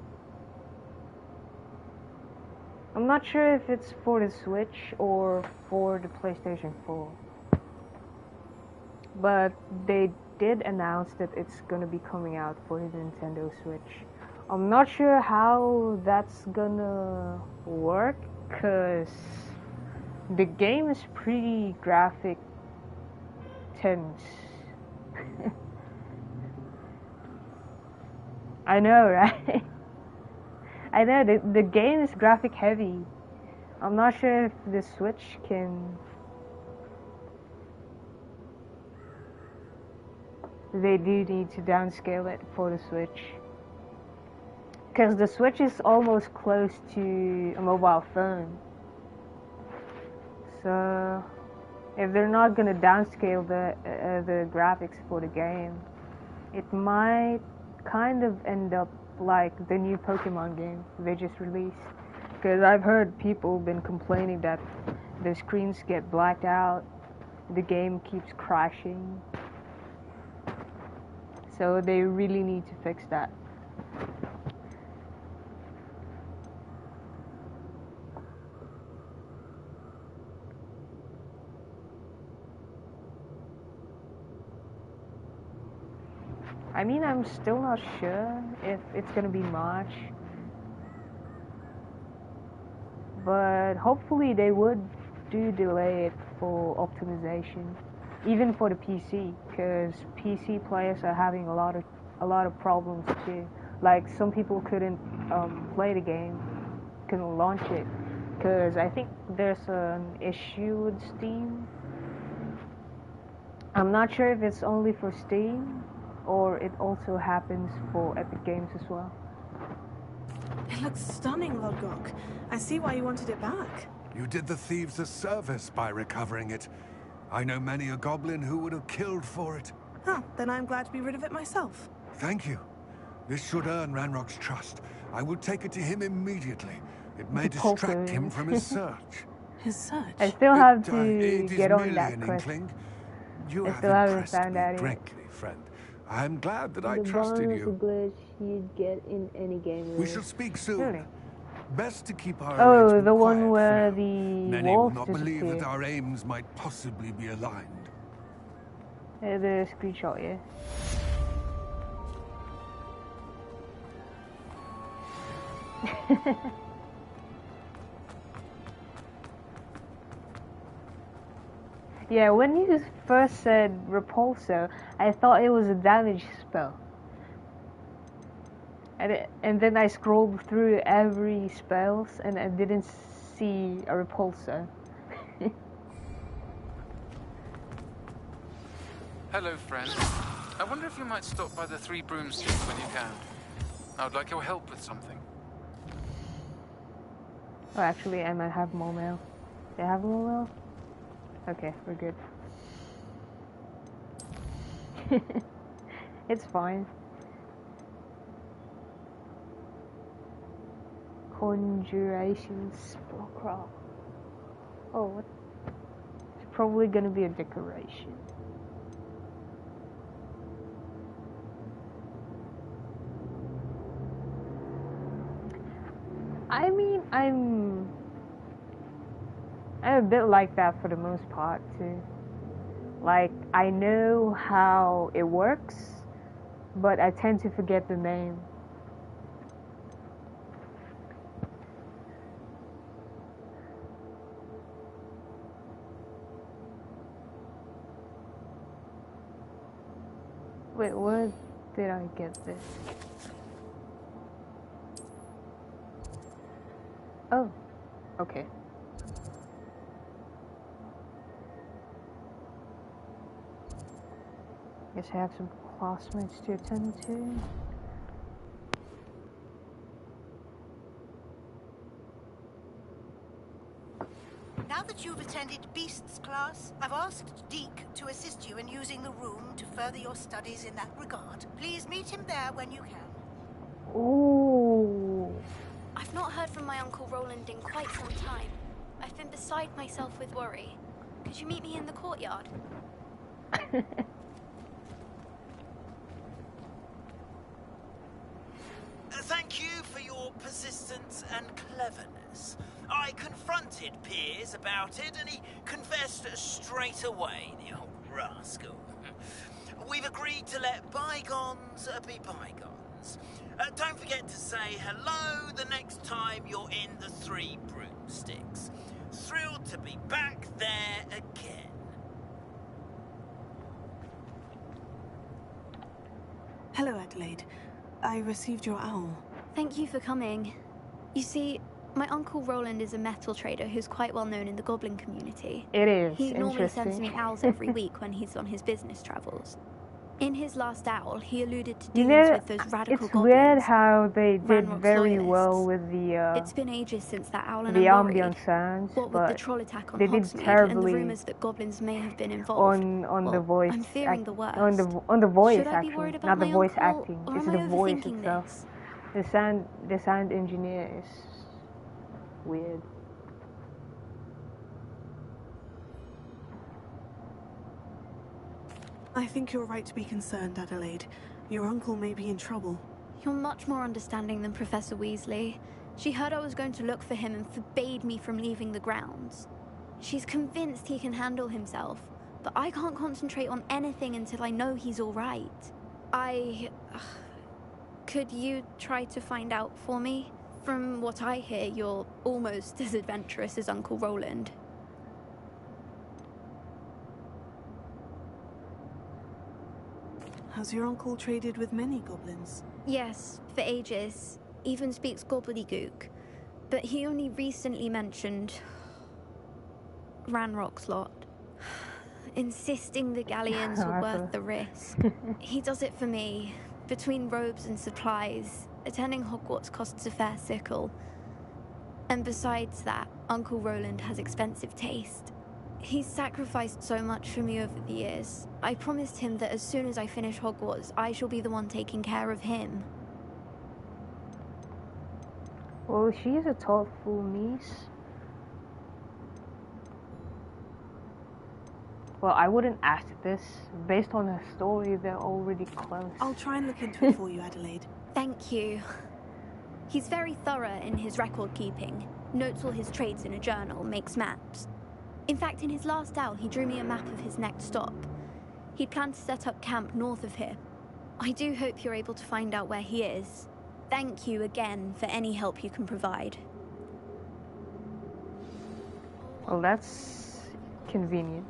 I'm not sure if it's for the Switch or for the PlayStation 4. But they did announce that it's gonna be coming out for the Nintendo Switch. I'm not sure how that's gonna work, cause the game is pretty graphic tense. I know, right? I know, the game is graphic heavy. I'm not sure if the Switch can... They do need to downscale it for the Switch. Because the Switch is almost close to a mobile phone. So, if they're not gonna downscale the graphics for the game, it might kind of end up like the new Pokemon game they just released. Because I've heard people been complaining that the screens get blacked out, the game keeps crashing. So they really need to fix that. I mean, I'm still not sure if it's gonna be March, but hopefully they would delay it for optimization, even for the PC, because PC players are having a lot of problems too. Like some people couldn't play the game, couldn't launch it, because I think there's an issue with Steam. I'm not sure if it's only for Steam, or it also happens for Epic Games as well. It looks stunning, Lodgok. I see why you wanted it back. You did the thieves a service by recovering it. I know many a goblin who would have killed for it. Huh, then I'm glad to be rid of it myself. Thank you. This should earn Ranrock's trust. I will take it to him immediately. It may Repulsor. distract him from his search. His search? I still have It to is get on merely that an quest. inkling. You I have still haven't impressed found me out yet. greatly, friend. I am glad that I The trusted bonus you. glitch you'd get in any game. We shall speak soon. Really? Best to keep our Oh, arrangement the one quiet for where now. the Many will wolves not believe that disappear. our aims might possibly be aligned. The screenshot, yeah. Yeah, when you first said Repulsor, I thought it was a damage spell. And then I scrolled through every spells and I didn't see a Repulsor. Hello, friend. I wonder if you might stop by the Three Broomsticks when you can. I would like your help with something. Oh, actually, I might have more mail. They have more mail? Okay, we're good. It's fine. Conjuration Spellcraft. Oh, what? It's probably gonna be a decoration. I mean, I'm a bit like that for the most part too. Like, I know how it works, but I tend to forget the name. Wait, where did I get this? Oh, okay. Guess I have some classmates to attend to. Now that you've attended Beasts class, I've asked Deke to assist you in using the room to further your studies in that regard. Please meet him there when you can. Ooh. I've not heard from my Uncle Roland in quite some time. I've been beside myself with worry. Could you meet me in the courtyard? Thank you for your persistence and cleverness. I confronted Piers about it, and he confessed straight away, the old rascal. We've agreed to let bygones be bygones. Don't forget to say hello the next time you're in the Three Broomsticks. Thrilled to be back there again. Hello, Adelaide. I received your owl. Thank you for coming. You see, my Uncle Roland is a metal trader who's quite well known in the goblin community. It is. He normally sends interesting. me owls every week when he's on his business travels. In his last owl, he alluded to You dealings know, with those radical it's goblins. weird how they did Ranrock's very loyalists. well with the It's been ages since that owl and the I'm worried. ambient sounds, What with the but troll attack on they did Hogsmeade and the terribly rumors that goblins may have been involved. on the Well, voice. I'm fearing the worst. On the voice Should I be actually, worried about not the my voice uncle, acting. or It's am I the voice overthinking itself. this? The sound engineer is weird. I think you're right to be concerned, Adelaide. Your uncle may be in trouble. You're much more understanding than Professor Weasley. She heard I was going to look for him and forbade me from leaving the grounds. She's convinced he can handle himself, but I can't concentrate on anything until I know he's all right. Could you try to find out for me? From what I hear, you're almost as adventurous as Uncle Roland. Has your uncle traded with many goblins? Yes, for ages. Even speaks gobbledygook. But he only recently mentioned Ranrock's lot. Insisting the galleons were worth the risk. He does it for me. Between robes and supplies, attending Hogwarts costs a fair sickle. And besides that, Uncle Roland has expensive taste. He's sacrificed so much for me over the years. I promised him that as soon as I finish Hogwarts, I shall be the one taking care of him. Well, she is a thoughtful niece. Well, I wouldn't ask this. Based on her story, they're already close. I'll try and look into it for you, Adelaide. Thank you. He's very thorough in his record keeping. Notes all his trades in a journal, makes maps. In fact, in his last owl, he drew me a map of his next stop. He'd planned to set up camp north of here. I do hope you're able to find out where he is. Thank you again for any help you can provide. Well, that's convenient.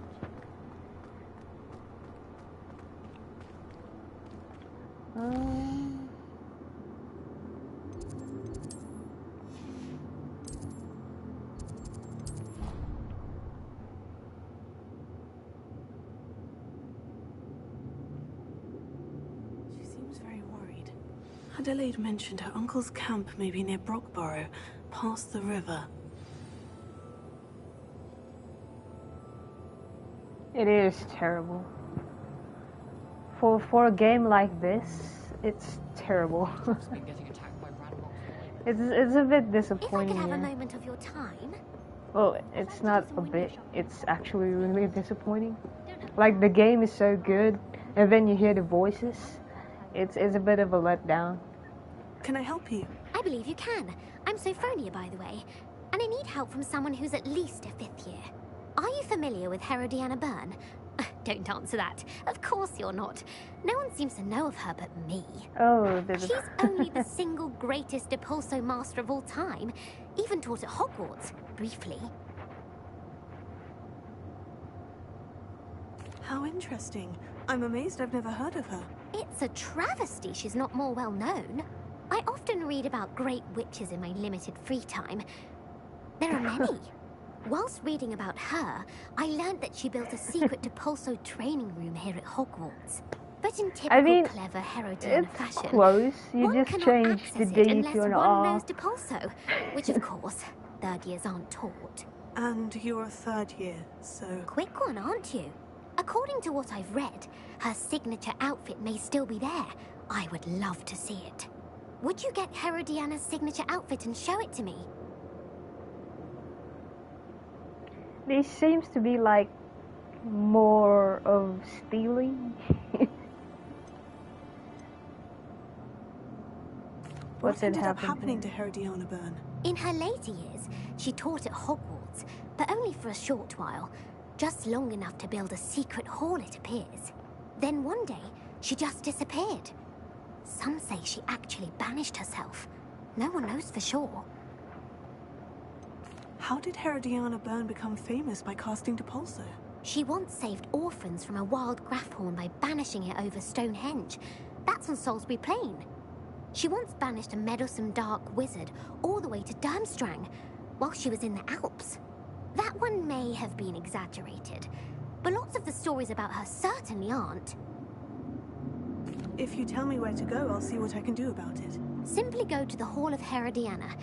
She seems very worried. Adelaide mentioned her uncle's camp may be near Brockborough, past the river. It is terrible. For a game like this, it's terrible. It's a bit disappointing. If I could have a moment of your time. Well, it's not a bit. It's actually really disappointing. Like, the game is so good, and then you hear the voices. It's a bit of a letdown. Can I help you? I believe you can. I'm Sophronia, by the way, and I need help from someone who's at least a 5th year. Are you familiar with Herodiana Byrne? Don't answer that. Of course you're not. No one seems to know of her but me. Oh, she's only the single greatest Depulso master of all time. Even taught at Hogwarts, briefly. How interesting. I'm amazed I've never heard of her. It's a travesty she's not more well known. I often read about great witches in my limited free time. There are many. Whilst reading about her, I learned that she built a secret Depulso training room here at Hogwarts. But in typical clever Herodiana fashion, close. You just change the D to an R. One knows Depulso, which of course, 3rd years aren't taught. And you're a 3rd year, so... Quick one, aren't you? According to what I've read, her signature outfit may still be there. I would love to see it. Would you get Herodiana's signature outfit and show it to me? This seems to be like more of stealing. What ended up happening to Herodiana Byrne? In her later years, she taught at Hogwarts, but only for a short while. Just long enough to build a secret hall, it appears. Then one day, she just disappeared. Some say she actually banished herself. No one knows for sure. How did Herodiana Byrne become famous by casting Depulso? She once saved orphans from a wild Grafhorn by banishing it over Stonehenge. That's on Salisbury Plain. She once banished a meddlesome dark wizard all the way to Durmstrang, while she was in the Alps. That one may have been exaggerated, but lots of the stories about her certainly aren't. If you tell me where to go, I'll see what I can do about it. Simply go to the Hall of Herodiana.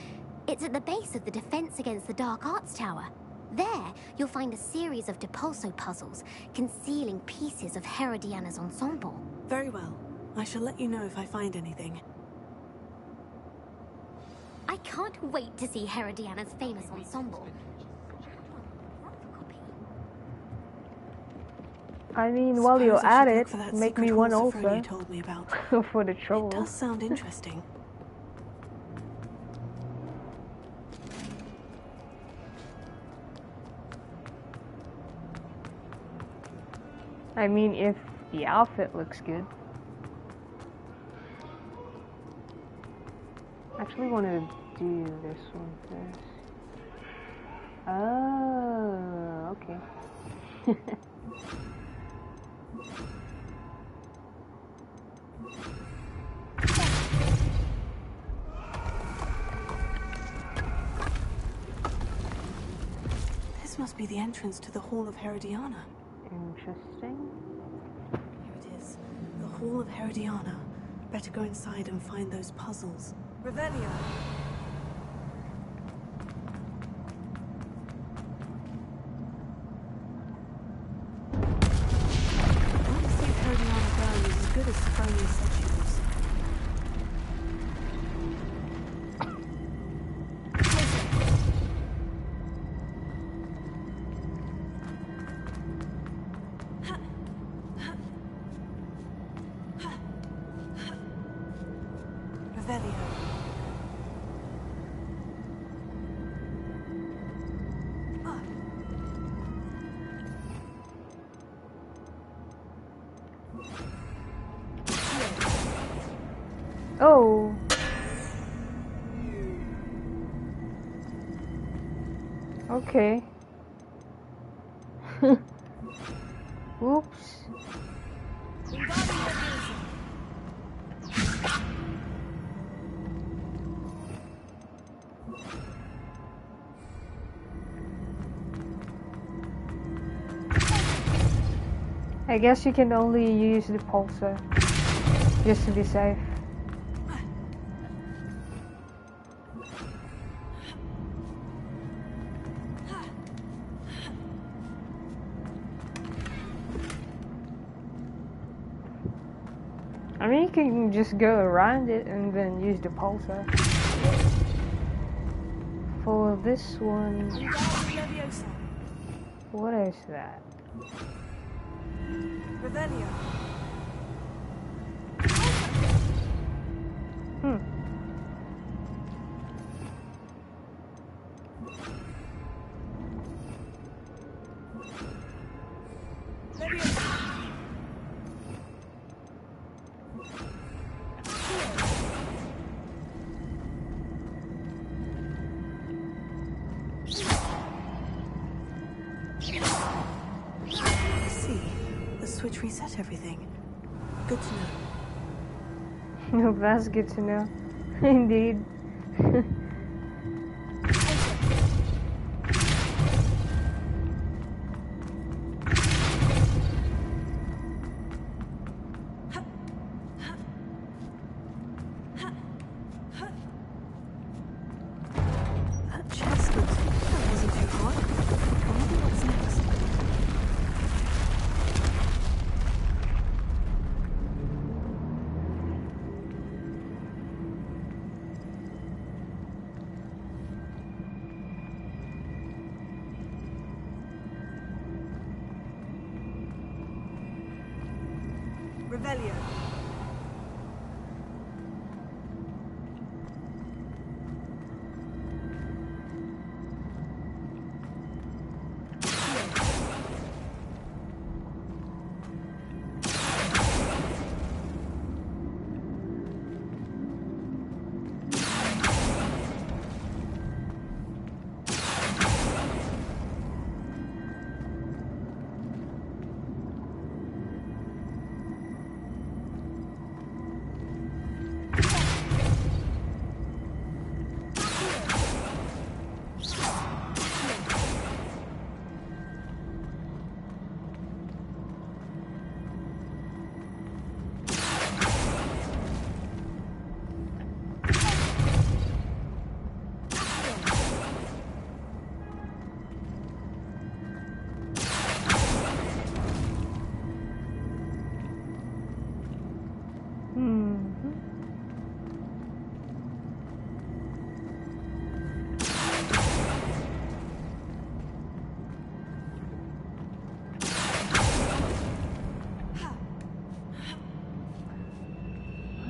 It's at the base of the Defense Against the Dark Arts Tower. There, you'll find a series of Depulso puzzles concealing pieces of Herodiana's ensemble. Very well. I shall let you know if I find anything. I can't wait to see Herodiana's famous ensemble. I mean, while you're at it, make me one also. You told me about. For the trouble. It does sound interesting. I mean, if the outfit looks good. I actually want to do this one first. Oh, okay. This must be the entrance to the Hall of Herodiana. Interesting. Here it is. The Hall of Herodiana. Better go inside and find those puzzles. Revelio. I want to see if Herodiana Byrne is as good as Sophronia said she was. Revelio. Oh. Okay. Oops. I guess you can only use the pulsar just to be safe. I mean, you can just go around it and then use the pulsar. For this one, what is that? Revelio. I see. The switch reset everything. Good to know. That's good to know. Indeed. That chest looks... That wasn't too hard. I wonder what's next. Revelio.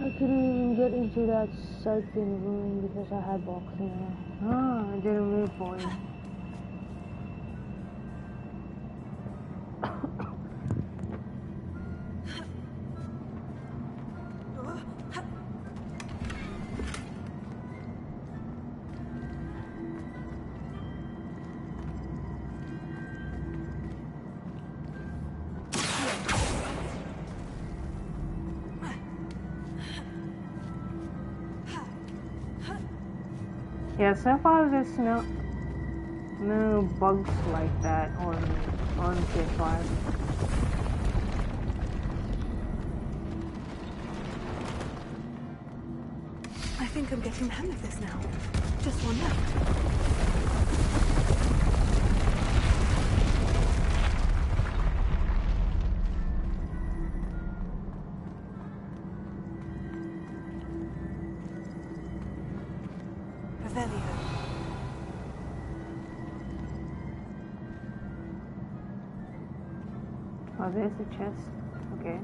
I couldn't even get into that certain room because I had boxing there. Ah, I didn't move for you. Yeah, so far there's no bugs like that on PS5. I think I'm getting the hang of this now. Just one left. Revelio. Oh, there's the chest. Okay.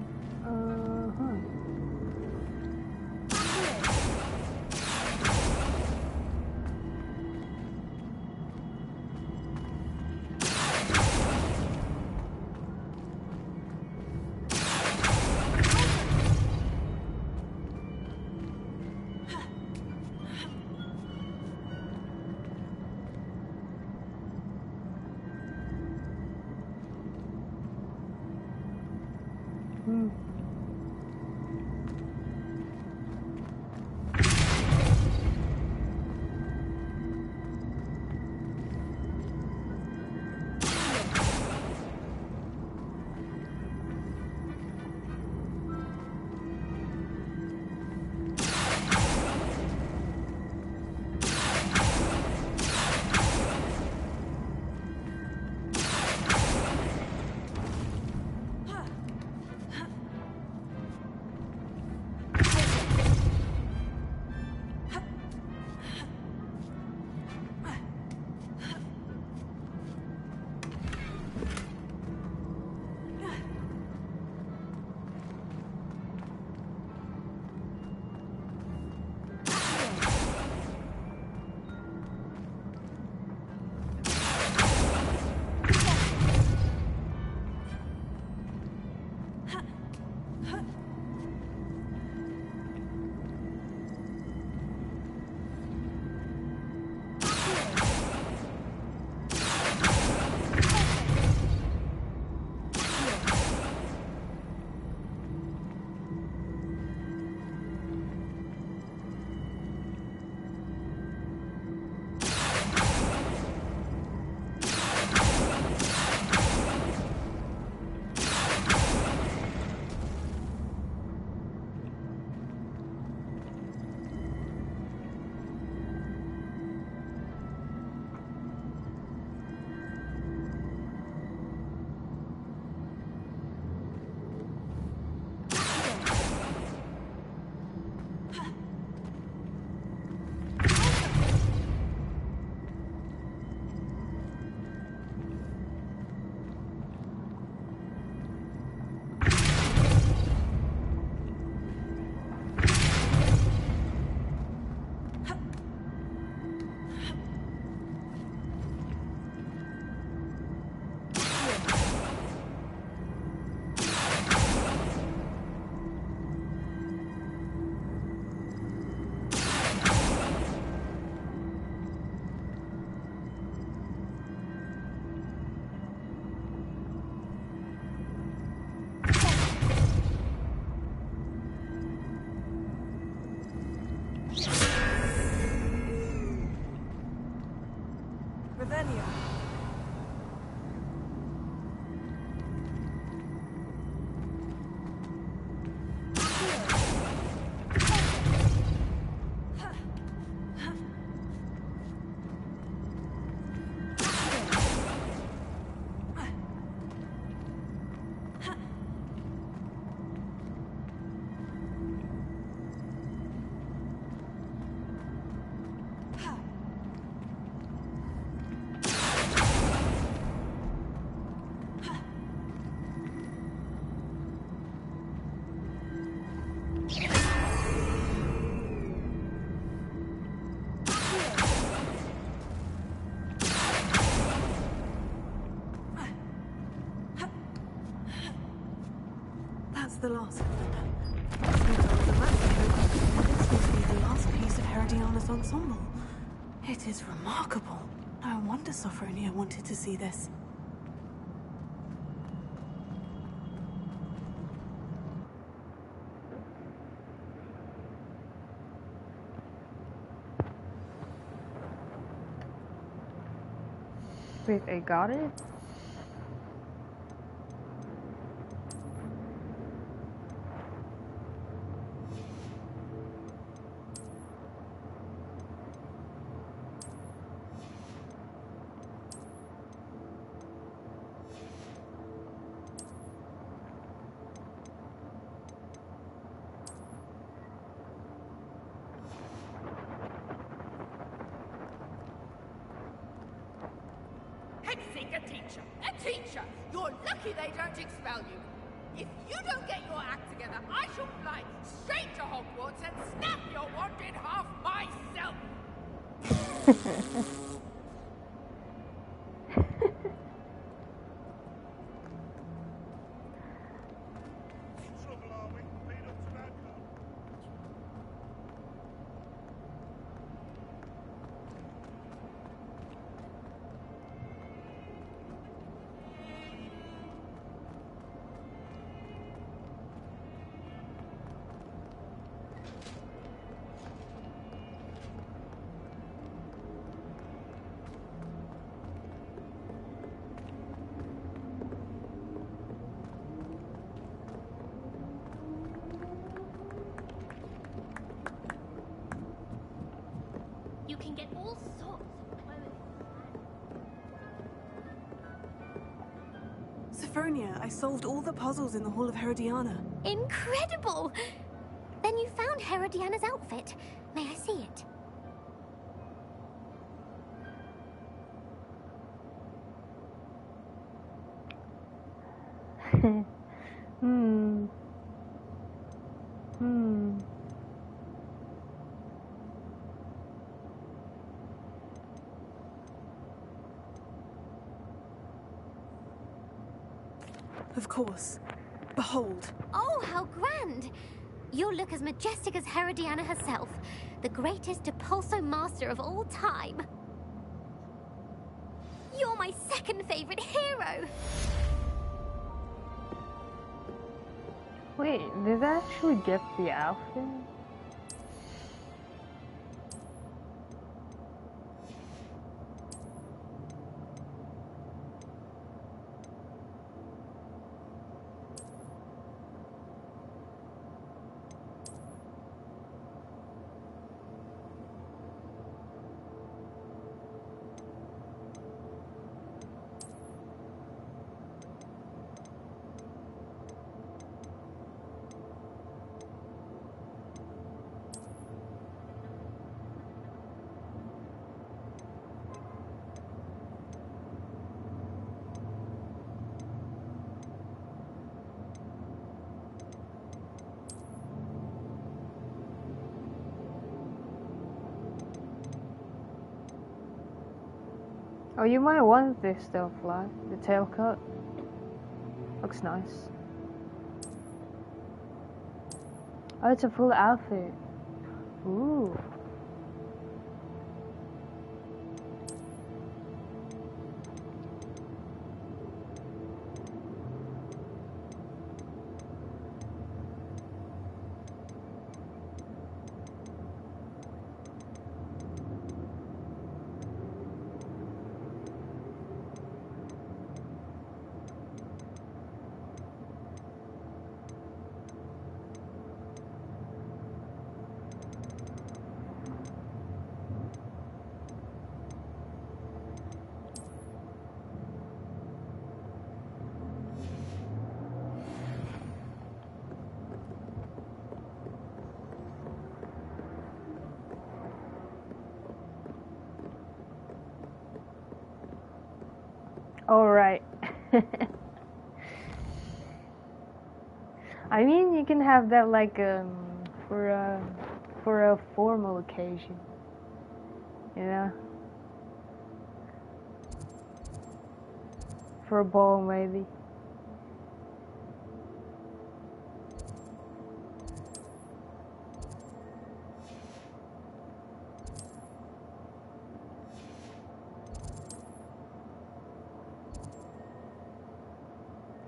The last of them. This must be the last piece of Herodiana's ensemble. It is remarkable. No wonder Sophronia wanted to see this. Wait, I got it? A teacher! You're lucky they don't expel you. If you don't get your act together, I shall fly straight to Hogwarts and snap your wand in half myself! You can get all sorts of clothes. Sophronia, I solved all the puzzles in the Hall of Herodiana. Incredible! Then you found Herodiana's outfit. May I see it? Of course. Behold. Oh, how grand! You'll look as majestic as Herodiana herself, the greatest Depulso master of all time. You're my second favorite hero! Wait, did I actually get the outfit? Oh, you might want this though, Fly. The tail cut. Looks nice. Oh, it's a full outfit. Ooh. Alright. I mean, you can have that like for a formal occasion, you know, for a ball maybe.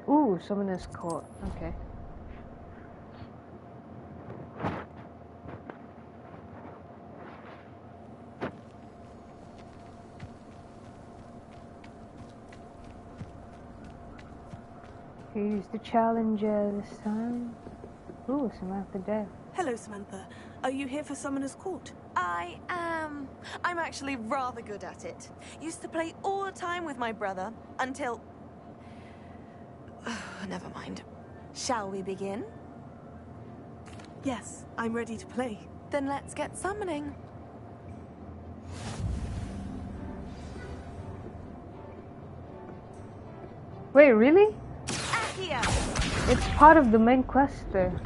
Ooh, Summoner's Court. Okay. Who's the challenger this time? Ooh, Samantha Dale. Hello, Samantha. Are you here for Summoner's Court? I am. I'm actually rather good at it. Used to play all the time with my brother until... Never mind. Shall we begin? Yes, I'm ready to play. Then let's get summoning. Wait, really? Accio! It's part of the main quest there.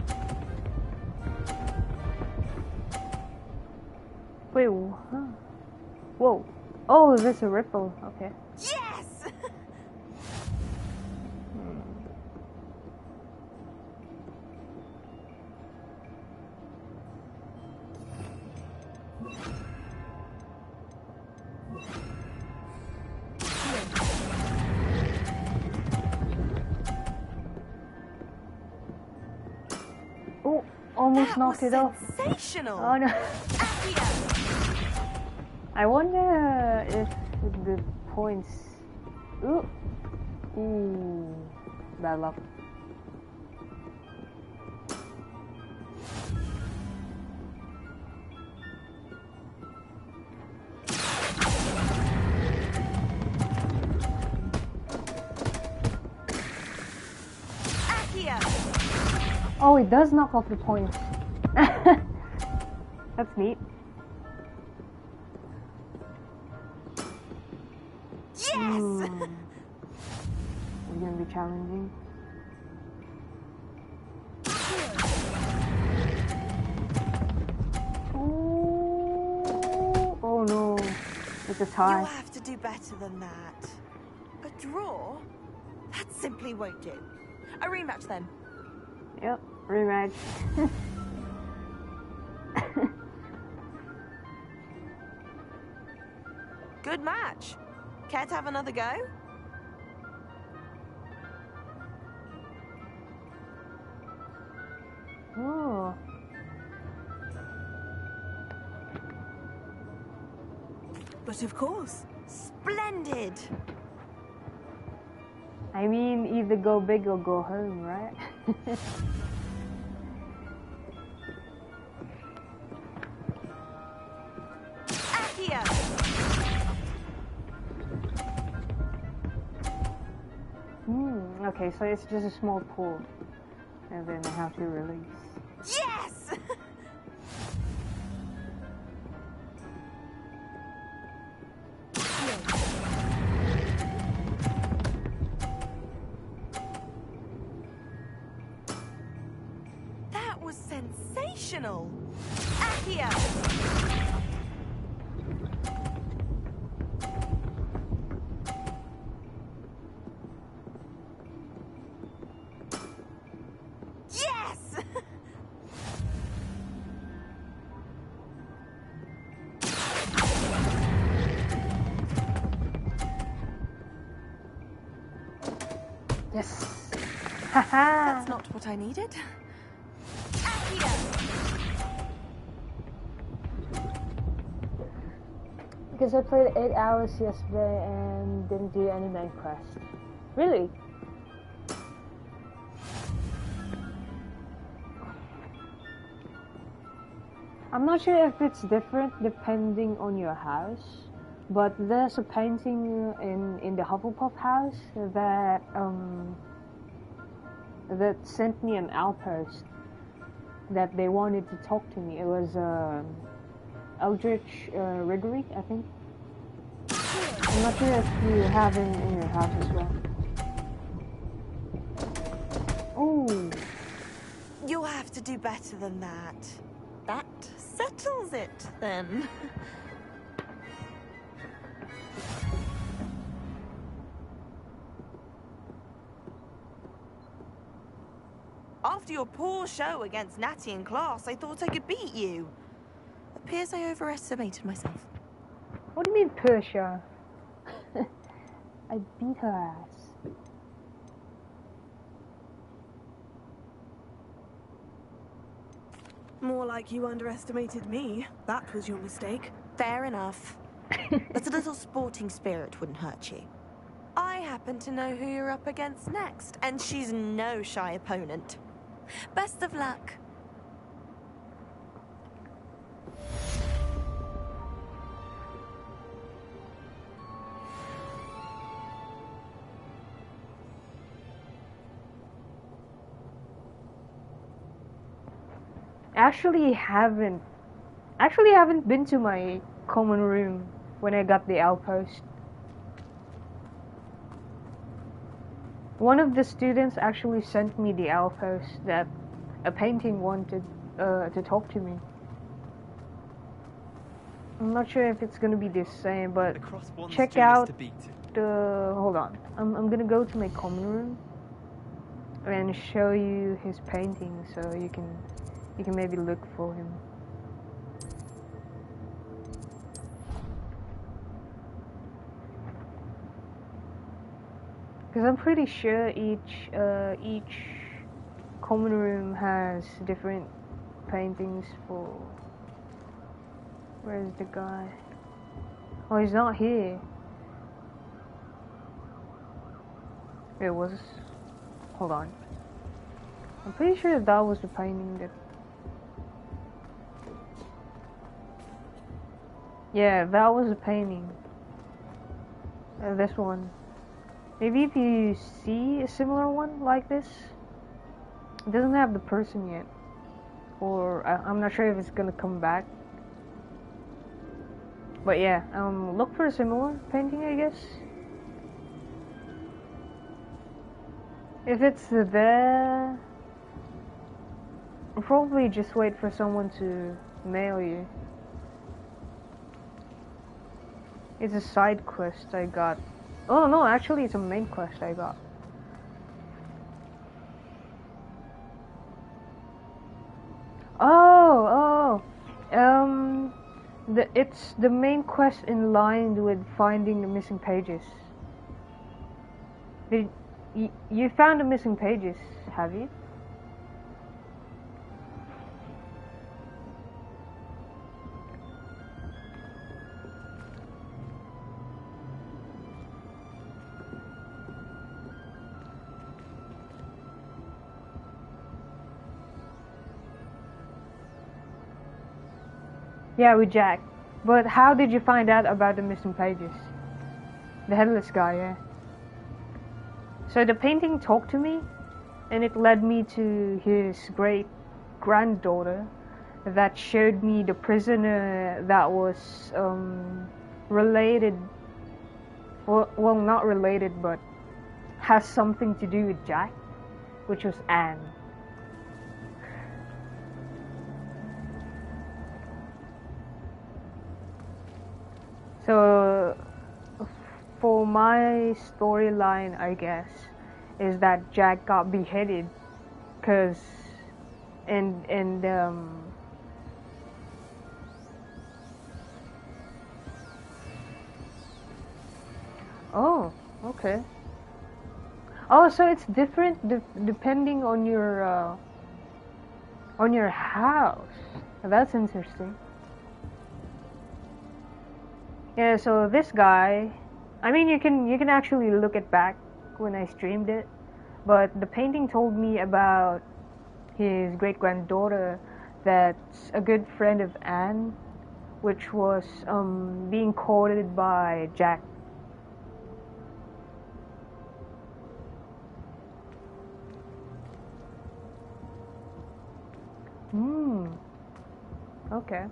Wait, huh? Whoa. Oh, there's a ripple. Okay. Yes! Oh, almost knocked it off. Sensational! Oh no. I wonder if the points... Ooh. Ooh. Bad luck. Oh, it does knock off the points. That's neat. Yes! It's gonna be challenging. Oh no, it's a tie. You'll have to do better than that. A draw? That simply won't do. A rematch then. Yep, rematch. Good match. Care to have another go? Oh. But of course. Splendid. I mean, either go big or go home, right? Accio. Okay, so it's just a small pull, and then I have to release. Yes! That was sensational. Accio. Yes! Yes! Haha! That's not what I needed. Because I played 8 hours yesterday and didn't do any main quest. Really? I'm not sure if it's different depending on your house, but there's a painting in the Hufflepuff house that that sent me an outpost that they wanted to talk to me. It was Eldritch Riggory, I think. I'm not sure if you have him in your house as well. Oh, You'll have to do better than that. That settles it, then. After your poor show against Natty in class, I thought I could beat you. Appears I overestimated myself. what do you mean Persia? I beat her ass. More like you underestimated me. That was your mistake. Fair enough. But a little sporting spirit wouldn't hurt you. I happen to know who you're up against next, and she's no shy opponent. Best of luck. Actually haven't been to my common room when I got the outpost. One of the students actually sent me the outpost that a painting wanted to talk to me. I'm not sure if it's gonna be the same, but check out the. Hold on, I'm gonna go to my common room and show you his painting, so you can maybe look for him. Because I'm pretty sure each common room has different paintings for. Where's the guy? Oh, he's not here. It was. Hold on. I'm pretty sure that was the painting that. Yeah, that was the painting. This one. Maybe if you see a similar one like this, It doesn't have the person yet. Or I'm not sure if it's gonna come back. But yeah, look for a similar painting, I guess. If it's there, I'll probably just wait for someone to mail you. It's a side quest I got. Oh no, actually it's a main quest I got. It's the main quest in line with finding the missing pages. You found the missing pages, have you? Yeah, with Jack. But how did you find out about the missing pages? The headless guy, yeah. So the painting talked to me, and it led me to his great-granddaughter that showed me the prisoner that was related, well, not related, but has something to do with Jack, which was Anne. So, for my storyline, I guess, is that Jack got beheaded, cause, oh, okay. Oh, so it's different depending on your house. That's interesting. Yeah, so this guy, I mean, you can actually look it back when I streamed it, but the painting told me about his great-granddaughter that's a good friend of Anne, which was being courted by Jack. Okay.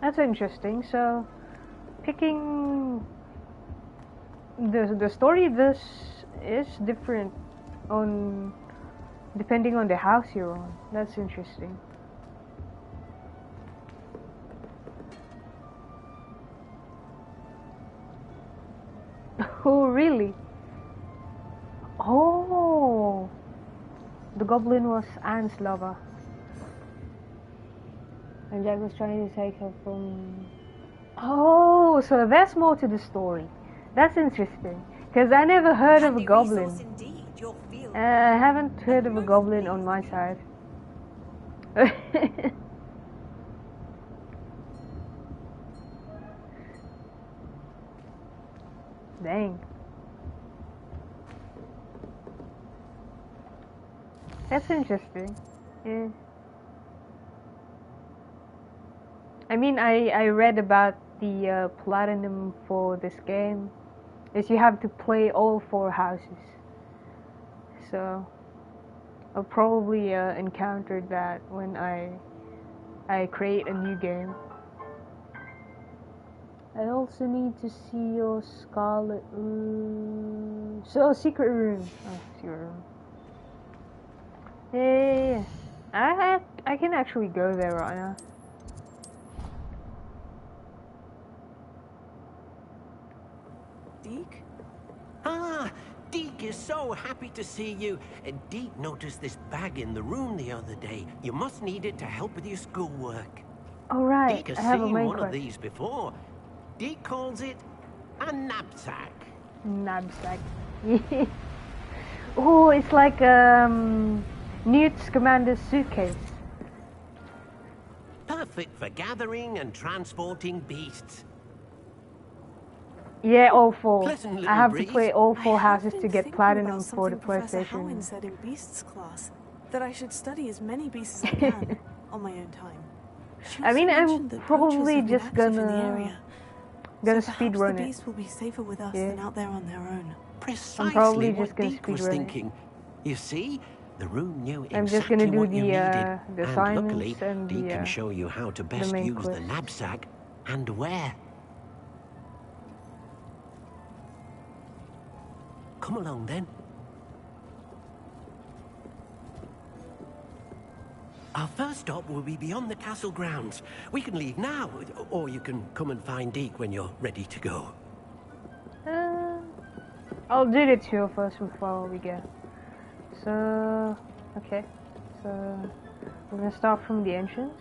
That's interesting. So, picking the story, this is different on depending on the house you're on. That's interesting. Oh, really? Oh, the goblin was Anne's lover. And Jack was trying to take her from... Oh, so there's more to the story. That's interesting. Because I never heard of a goblin. I haven't heard of a goblin on my side. Dang. That's interesting. Yeah. I mean, I read about the platinum for this game is you have to play all 4 houses. So I'll probably encounter that when I create a new game. I also need to see your Scarlet Room. So, Secret Room. Oh, Secret Room. Yeah. I can actually go there right now. Deek? Ah, Deek is so happy to see you. Deek noticed this bag in the room the other day. You must need it to help with your schoolwork. All right, Deek has I have a seen main one quest. of these before. Deek calls it a knapsack. Knapsack. Oh, it's like Newt Scamander's suitcase. Perfect for gathering and transporting beasts. Yeah, all 4. Pleasant little I have breeze. to play all 4 houses to get platinum for the Professor PlayStation. Howin said in Beast's class. that I should study as many beasts as I can on my own time. She I mean, also I'm mentioned that probably poachers have been just active in the gonna area. gonna So speed perhaps run the it. beasts will be safer with us Yeah. than out there on their own. Precisely probably what just gonna Deke was speedrun it. thinking. You see, the room knew I'm just exactly gonna do what you needed, the and assignments luckily, and Deke the can show you how to best main use the quest. knapsack and where. Come along then. Our first stop will be beyond the castle grounds. We can leave now, or you can come and find Deke when you're ready to go. I'll do the two of us before we go. So, okay. So, we're gonna start from the entrance.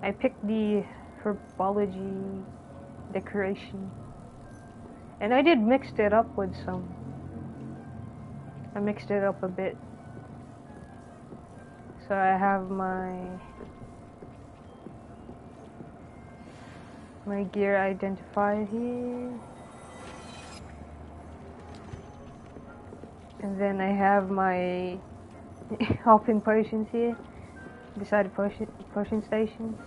I picked the herbology decoration. And I did mix it up with some. I mixed it up a bit. So I have my gear identified here. And then I have my hopping potions here beside the potion station.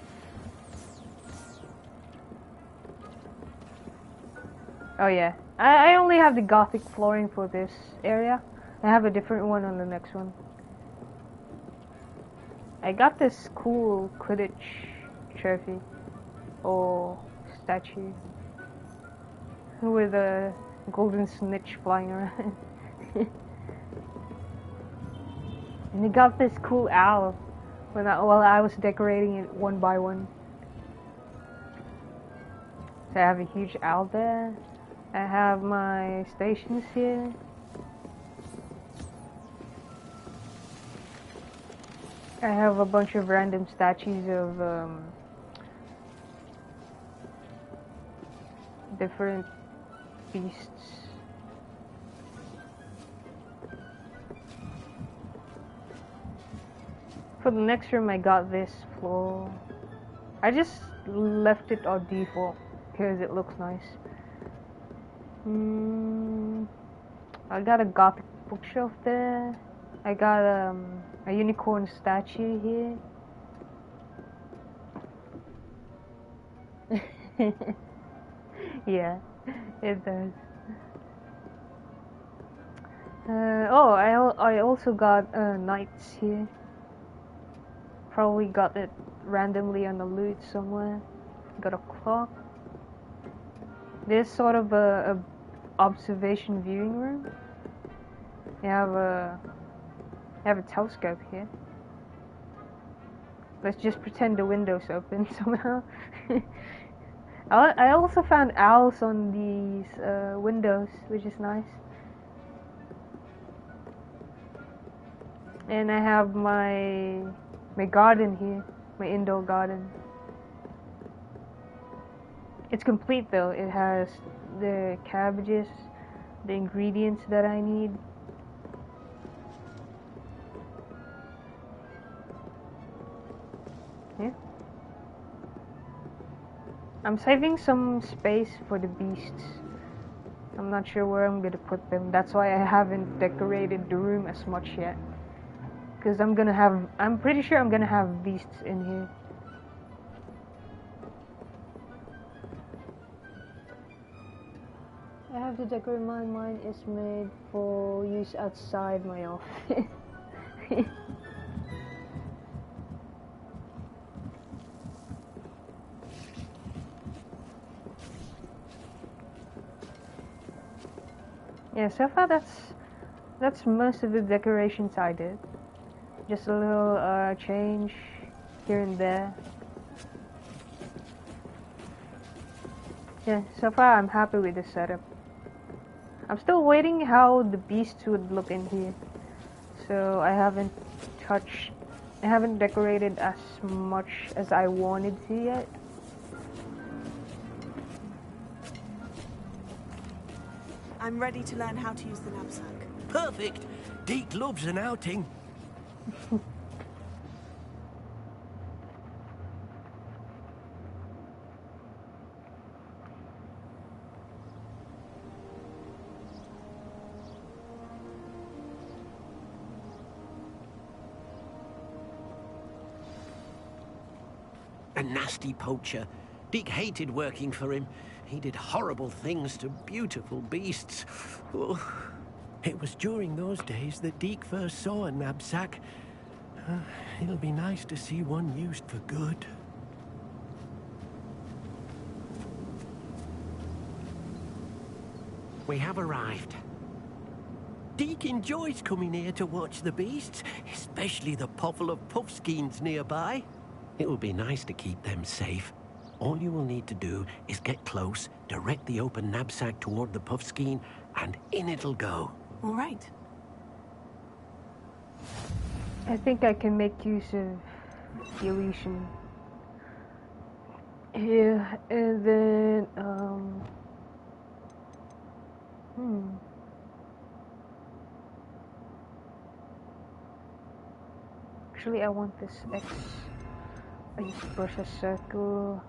Oh yeah, I only have the gothic flooring for this area. I have a different one on the next one. I got this cool Quidditch trophy or statue with a golden snitch flying around. And I got this cool owl while I was decorating it one by one. So I have a huge owl there. I have my stations here. I have a bunch of random statues of different beasts. For the next room I got this floor. I just left it on default because it looks nice. I got a gothic bookshelf there. I got a unicorn statue here. Yeah, it does. Oh, I also got knights here. Probably got it randomly on the loot somewhere. Got a clock. There's sort of a observation viewing room. You have a telescope here. Let's just pretend the window's open somehow. I also found owls on these windows, which is nice. And I have my garden here, my indoor garden. It's complete though. It has the cabbages, the ingredients that I need. Yeah. I'm saving some space for the beasts. I'm not sure where I'm gonna put them. That's why I haven't decorated the room as much yet. Because I'm pretty sure I'm gonna have beasts in here. I have to decorate mine. Mine is made for use outside my office. Yeah, so far that's most of the decorations I did. Just a little change here and there. Yeah, so far I'm happy with the setup. I'm still waiting how the beasts would look in here. So I haven't decorated as much as I wanted to yet. I'm ready to learn how to use the knapsack. Perfect. Deke loves an outing. A nasty poacher. Deke hated working for him. He did horrible things to beautiful beasts. Oh. It was during those days that Deke first saw a knapsack. It'll be nice to see one used for good. We have arrived. Deke enjoys coming here to watch the beasts, especially the potful of puffskeins nearby. It will be nice to keep them safe. All you will need to do is get close, direct the open knapsack toward the puffskein, and in it'll go. All right. I think I can make use of the illusion. Here, and then, Actually, I want this X. I just brush a circle.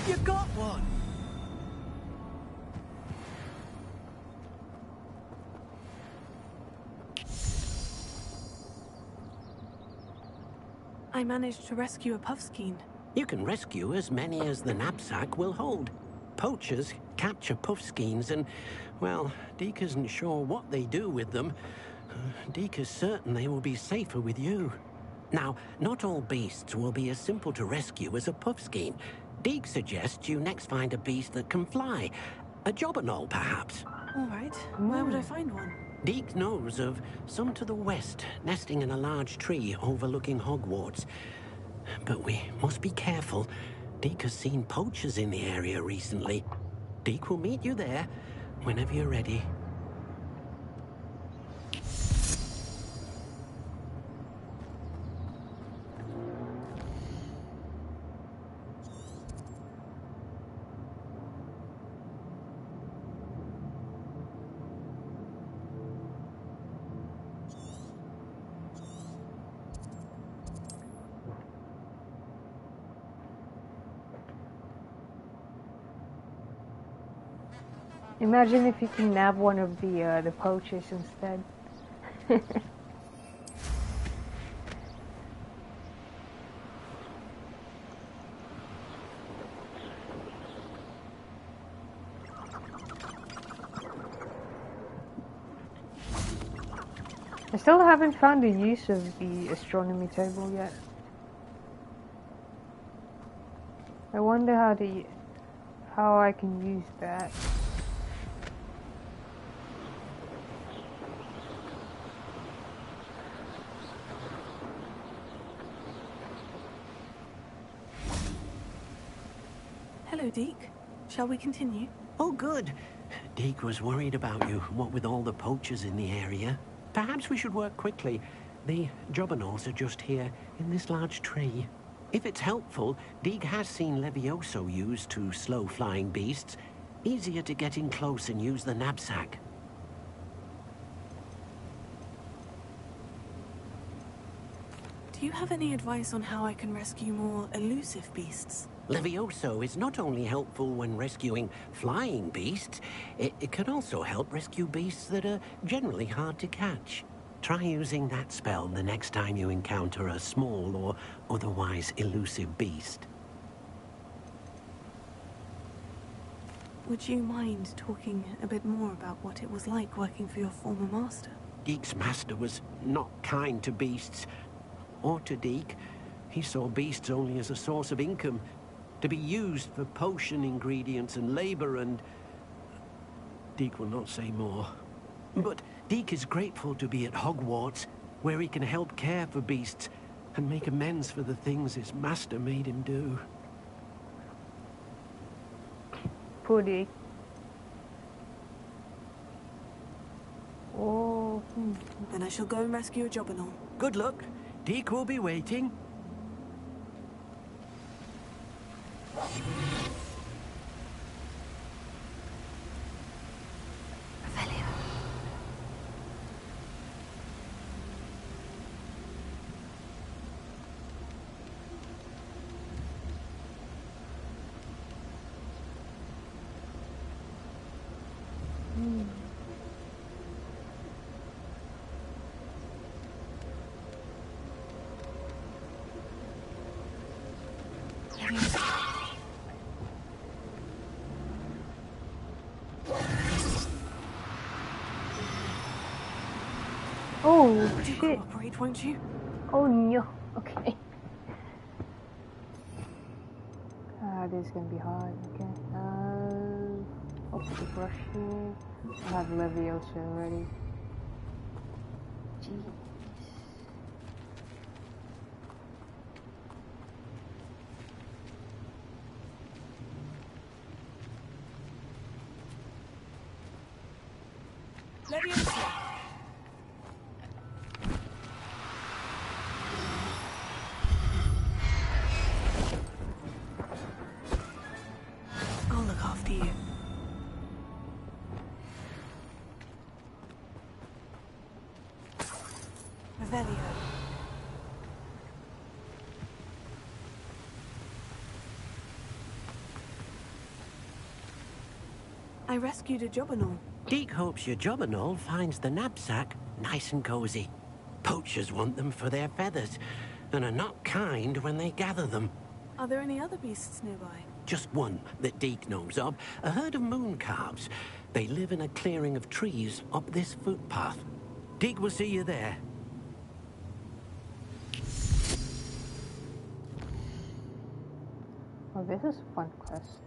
You got one! I managed to rescue a puffskein. You can rescue as many as the knapsack will hold. Poachers capture puffskeins and, well, Deke isn't sure what they do with them. Deke is certain they will be safer with you. Now, not all beasts will be as simple to rescue as a puffskein. Deke suggests you next find a beast that can fly. A jobberknoll, perhaps. All right. Where would I find one? Deke knows of some to the west, nesting in a large tree overlooking Hogwarts. But we must be careful. Deke has seen poachers in the area recently. Deke will meet you there whenever you're ready. Imagine if you can nab one of the poachers instead. I still haven't found the use of the astronomy table yet. I wonder how I can use that. Hello, Deke. Shall we continue? Oh, good. Deke was worried about you, what with all the poachers in the area. Perhaps we should work quickly. The jobberknolls are just here, in this large tree. If it's helpful, Deke has seen Levioso used to slow flying beasts. Easier to get in close and use the knapsack. Do you have any advice on how I can rescue more elusive beasts? Levioso is not only helpful when rescuing flying beasts, it can also help rescue beasts that are generally hard to catch. Try using that spell the next time you encounter a small or otherwise elusive beast. Would you mind talking a bit more about what it was like working for your former master? Deke's master was not kind to beasts, or to Deke. He saw beasts only as a source of income, to be used for potion ingredients and labor, and Deke will not say more. But Deke is grateful to be at Hogwarts, where he can help care for beasts and make amends for the things his master made him do. Poor Deke. Oh. Then I shall go and rescue a jobberknoll. Good luck. Deke will be waiting. Oh Do shit! cooperate, won't you? Oh no. Okay. This is gonna be hard. Okay. Hopefully brushing. I have Leviosa already. Jeez. Leviosa. I'll look after you. Revelio. I rescued a Jobberknoll. Deek hopes your Jobberknoll finds the knapsack nice and cozy. Poachers want them for their feathers, and are not kind when they gather them. Are there any other beasts nearby? Just one that Deek knows of, a herd of moon calves. They live in a clearing of trees up this footpath. Deek will see you there. Oh, this is a fun quest.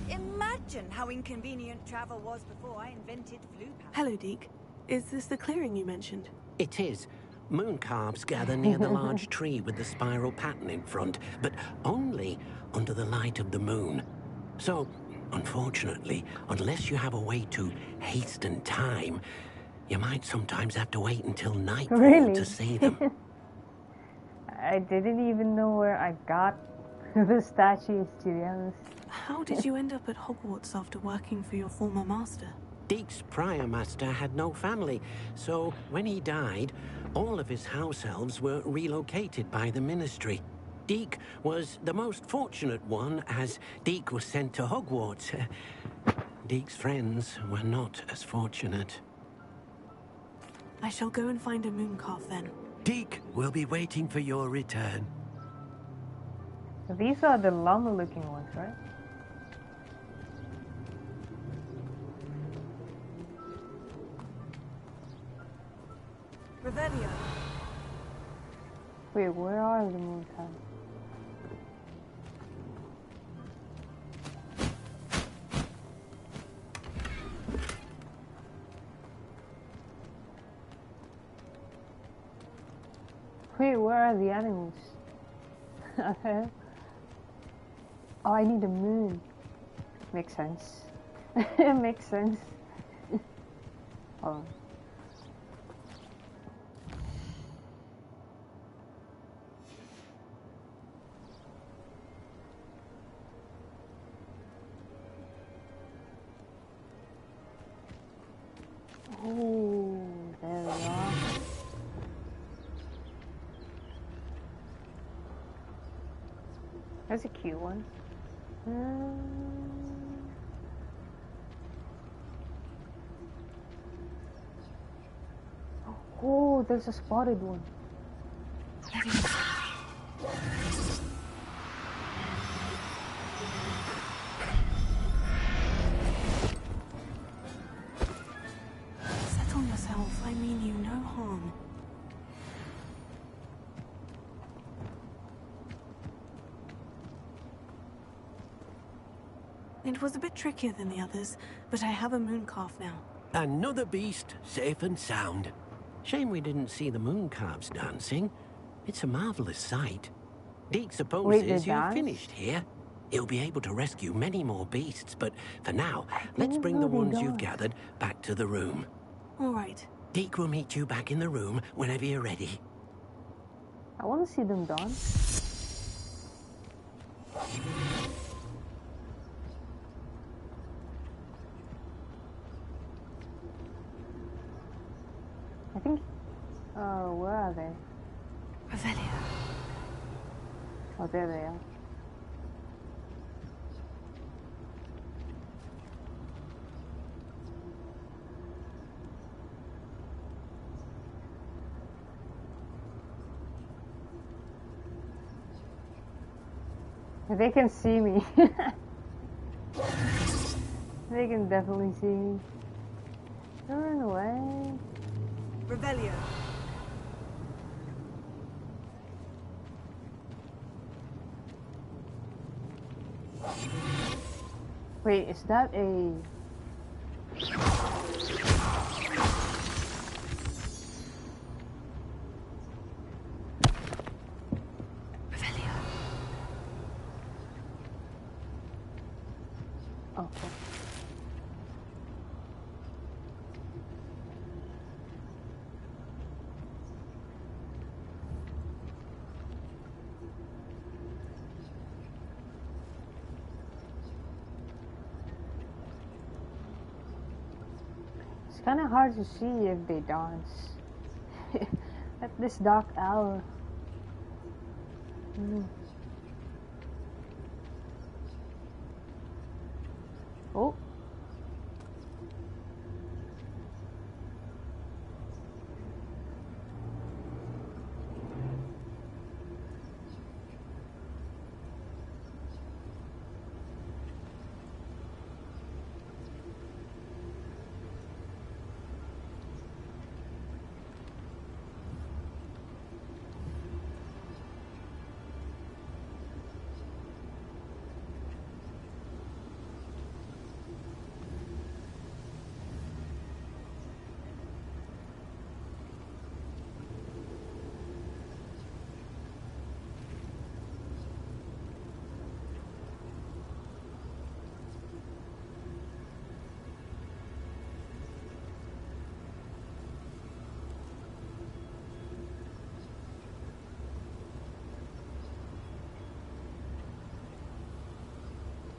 Imagine how inconvenient travel was before I invented flue power. Hello, Deek. Is this the clearing you mentioned? It is. Moon calves gather near the large tree with the spiral pattern in front, but only under the light of the moon. So, unfortunately, unless you have a way to hasten time, you might sometimes have to wait until nightfall to see them. I didn't even know where I got the statues, to be honest. How did you end up at Hogwarts after working for your former master? Deek's prior master had no family, so when he died, all of his house elves were relocated by the ministry. Deek was the most fortunate one, as Deek was sent to Hogwarts. Deek's friends were not as fortunate. I shall go and find a mooncalf then. Deek will be waiting for your return. So these are the llama-looking ones, right? Revelio. Wait, where are the moon calves? Wait, where are the animals? Oh, I need a moon. Makes sense. It makes sense. Oh. Oh, there we are. That's a cute one. Oh, there's a spotted one. Settle yourself. I mean you no harm. It was a bit trickier than the others, but I have a mooncalf now. Another beast, safe and sound. Shame we didn't see the moon calves dancing. It's a marvelous sight. Deke Wait, supposes they you've dance? finished here. He'll be able to rescue many more beasts, but for now, let's didn't bring know the they ones you've danced. gathered back to the room. All right. Deke will meet you back in the room whenever you're ready. I want to see them dance. I think. Where are they? Revelio. Oh, there they are. They can see me. They can definitely see me. Don't run away. Revelio. Wait, is that a... Revelio. Okay. It's kind of hard to see if they dance at this dark hour. Oh.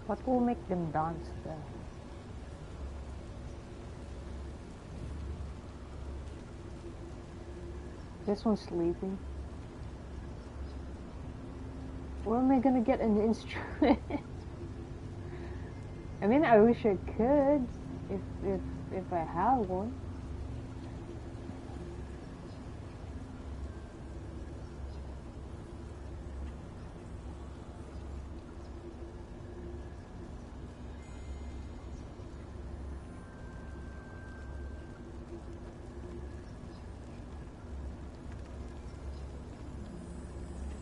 What will make them dance then? This one's sleeping. Where am I gonna get an instrument? I mean, I wish I could, if I had one.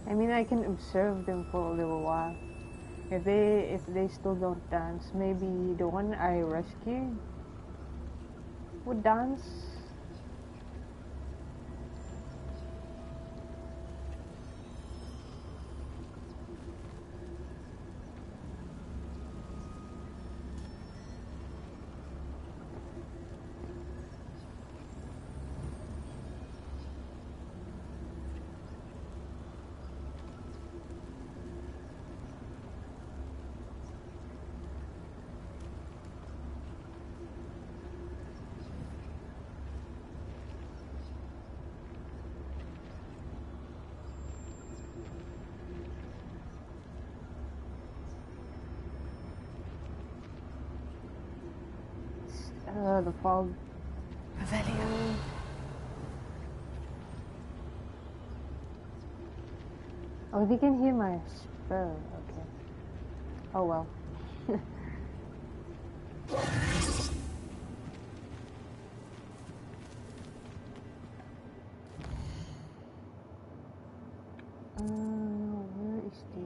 I mean, I can observe them for a little while. If they still don't dance, maybe the one I rescued would dance. The fog. Revelio. Oh, they can hear my spell. Okay. Oh well. Where is the...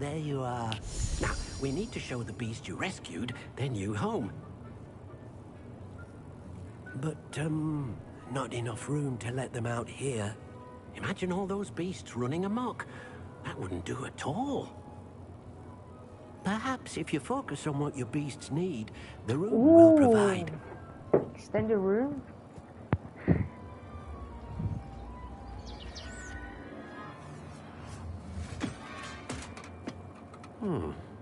there you are. Now, we need to show the beast you rescued their new home. But, not enough room to let them out here. Imagine all those beasts running amok. That wouldn't do at all. Perhaps if you focus on what your beasts need, the room will provide. Extended room?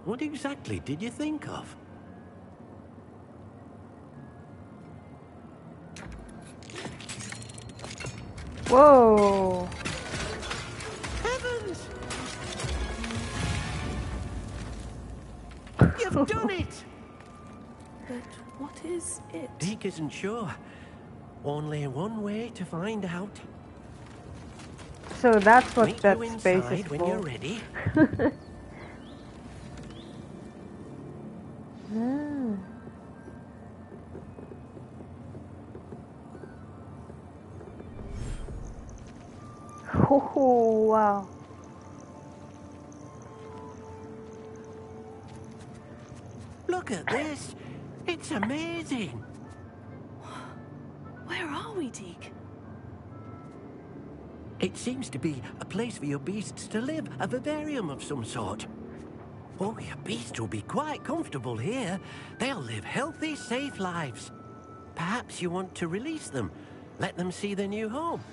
What exactly did you think of? Whoa! Heavens! You've done it! But what is it? Deke isn't sure. Only one way to find out. So that's what Meet that you space is inside when for. you're ready. Oh, wow. Look at this. It's amazing. Where are we, Deke? It seems to be a place for your beasts to live, a vivarium of some sort. Oh, your beasts will be quite comfortable here. They'll live healthy, safe lives. Perhaps you want to release them, let them see their new home.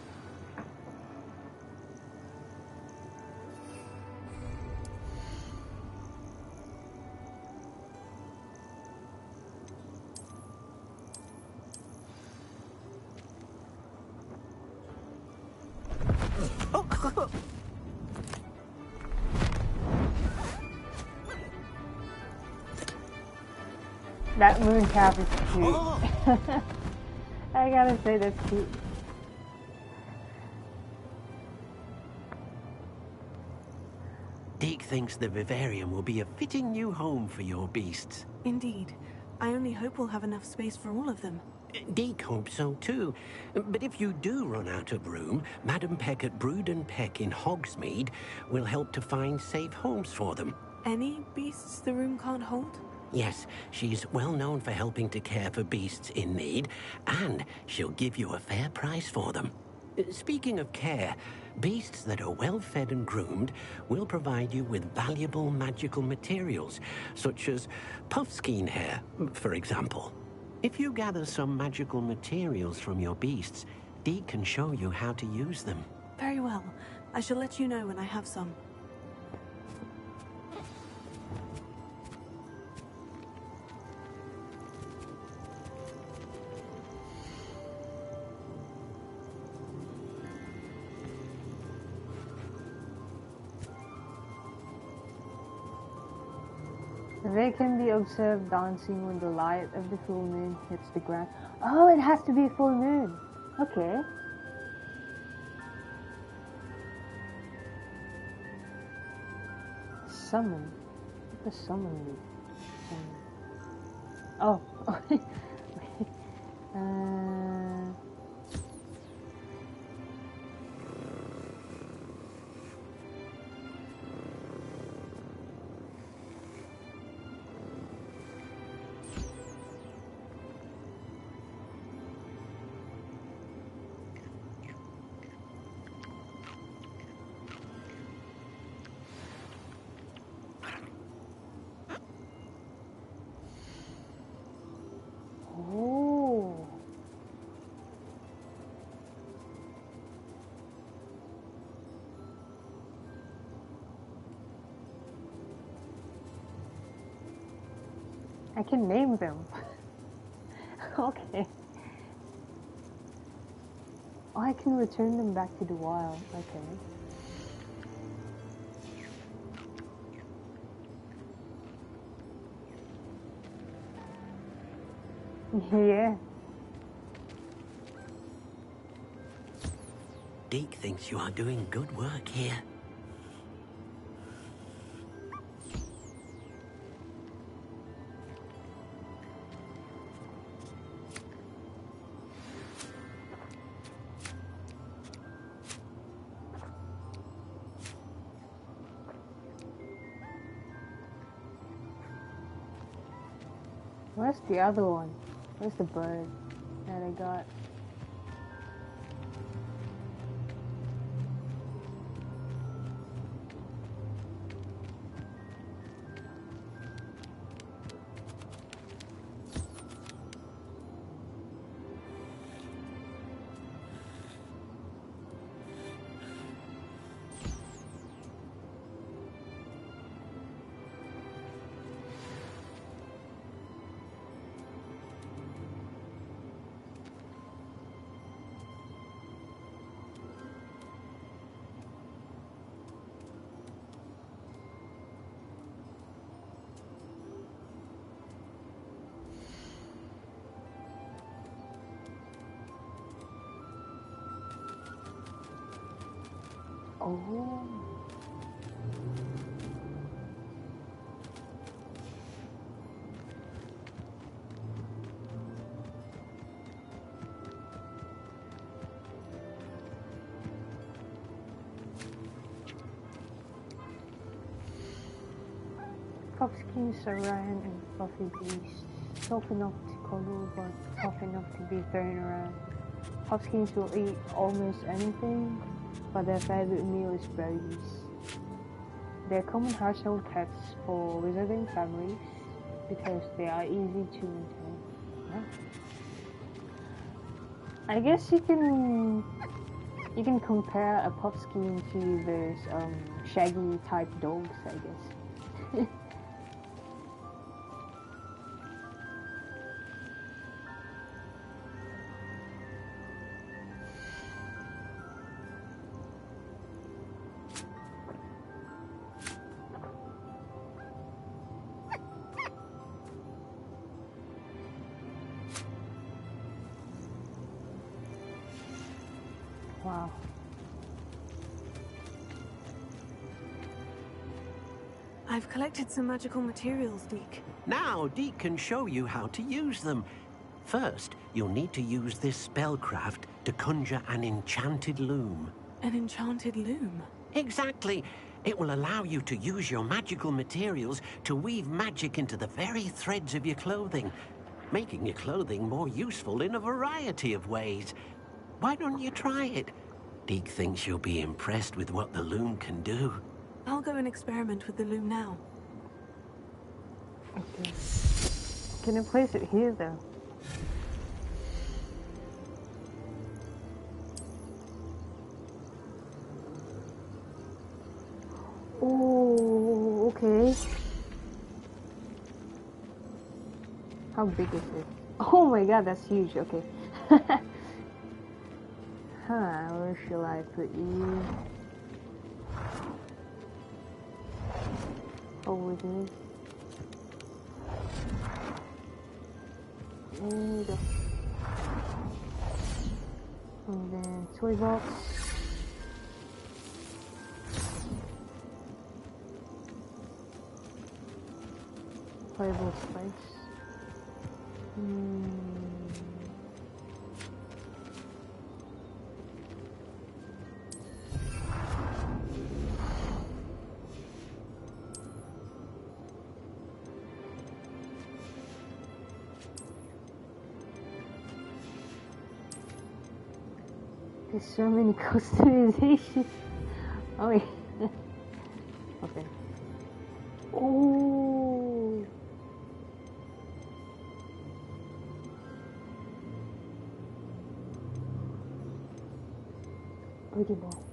That moon calf is cute. I gotta say, that's cute. Deke thinks the vivarium will be a fitting new home for your beasts. Indeed. I only hope we'll have enough space for all of them. Deke hopes so too. But if you do run out of room, Madam Peck at Brood and Peck in Hogsmeade will help to find safe homes for them. Any beasts the room can't hold? Yes, she's well known for helping to care for beasts in need, and she'll give you a fair price for them. Speaking of care, beasts that are well fed and groomed will provide you with valuable magical materials, such as puffskein hair, for example. If you gather some magical materials from your beasts, Deke can show you how to use them. Very well. I shall let you know when I have some. They can be observed dancing when the light of the full moon hits the ground. Oh, it has to be full moon. Okay. Summon. What does summon mean? Oh. Oh. I can name them. Okay. Oh, I can return them back to the wild. Okay. Yeah. Deke thinks you are doing good work here. Where's the other one? Where's the bird that I got? Oh. Puffskein, Saran, and Fluffy Beast. Soft enough to cuddle, but tough enough to be thrown around. Puffskeins will eat almost anything, but their favorite meal is berries. They're common household pets for wizarding families because they are easy to maintain. Huh? I guess you can compare a Puffskein to those shaggy type dogs, I guess. Wow. I've collected some magical materials, Deke. Now, Deke can show you how to use them. First, you'll need to use this spellcraft to conjure an enchanted loom. An enchanted loom? Exactly. It will allow you to use your magical materials to weave magic into the very threads of your clothing, making your clothing more useful in a variety of ways. Why don't you try it? Deke thinks you'll be impressed with what the loom can do. I'll go and experiment with the loom now. Okay. Can I place it here, though? Oh, okay. How big is it? Oh my god, that's huge. Okay. Where shall I put you? Over this. There you go. And then toy box. Playable space. There's so many customizations. Oh yeah. Okay. Oh. Ball.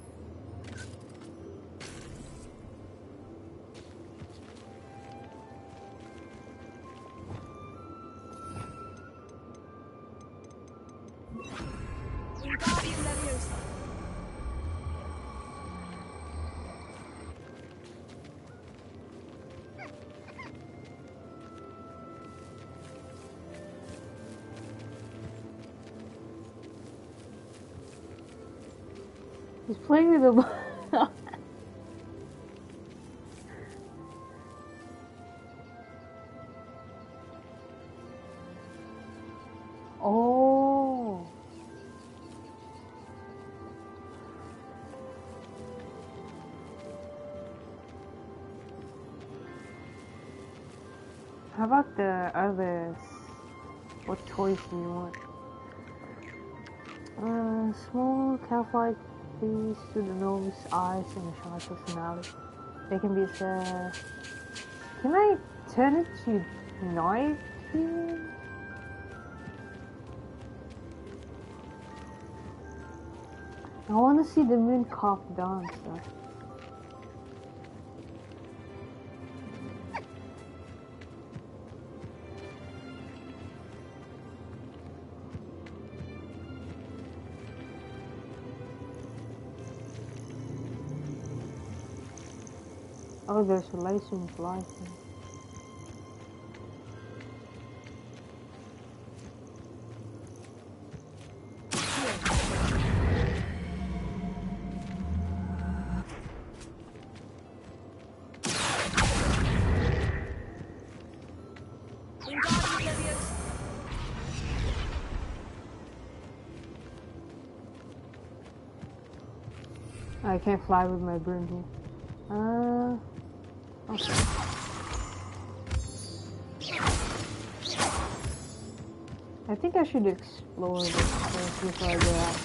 He's playing with the ball. Oh. How about the others? What choice do you want? Small calcified beast with enormous eyes and a shy personality. They can be can I turn it to night here? I want to see the moon calf dance though. Oh, there's a licensed license. I can't fly with my broom here. Okay. I think I should explore this first before I go out.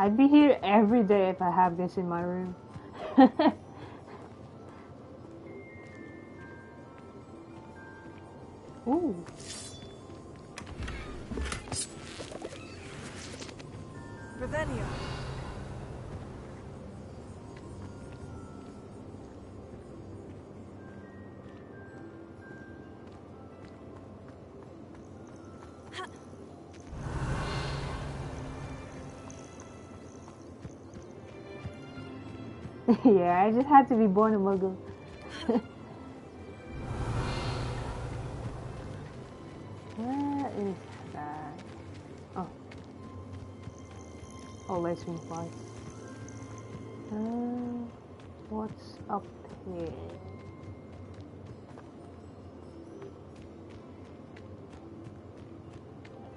I'd be here every day if I have this in my room. Ooh. Revelio. Yeah, I just had to be born a Muggle. Where is that? Oh. Oh, let's me fly. What's up here?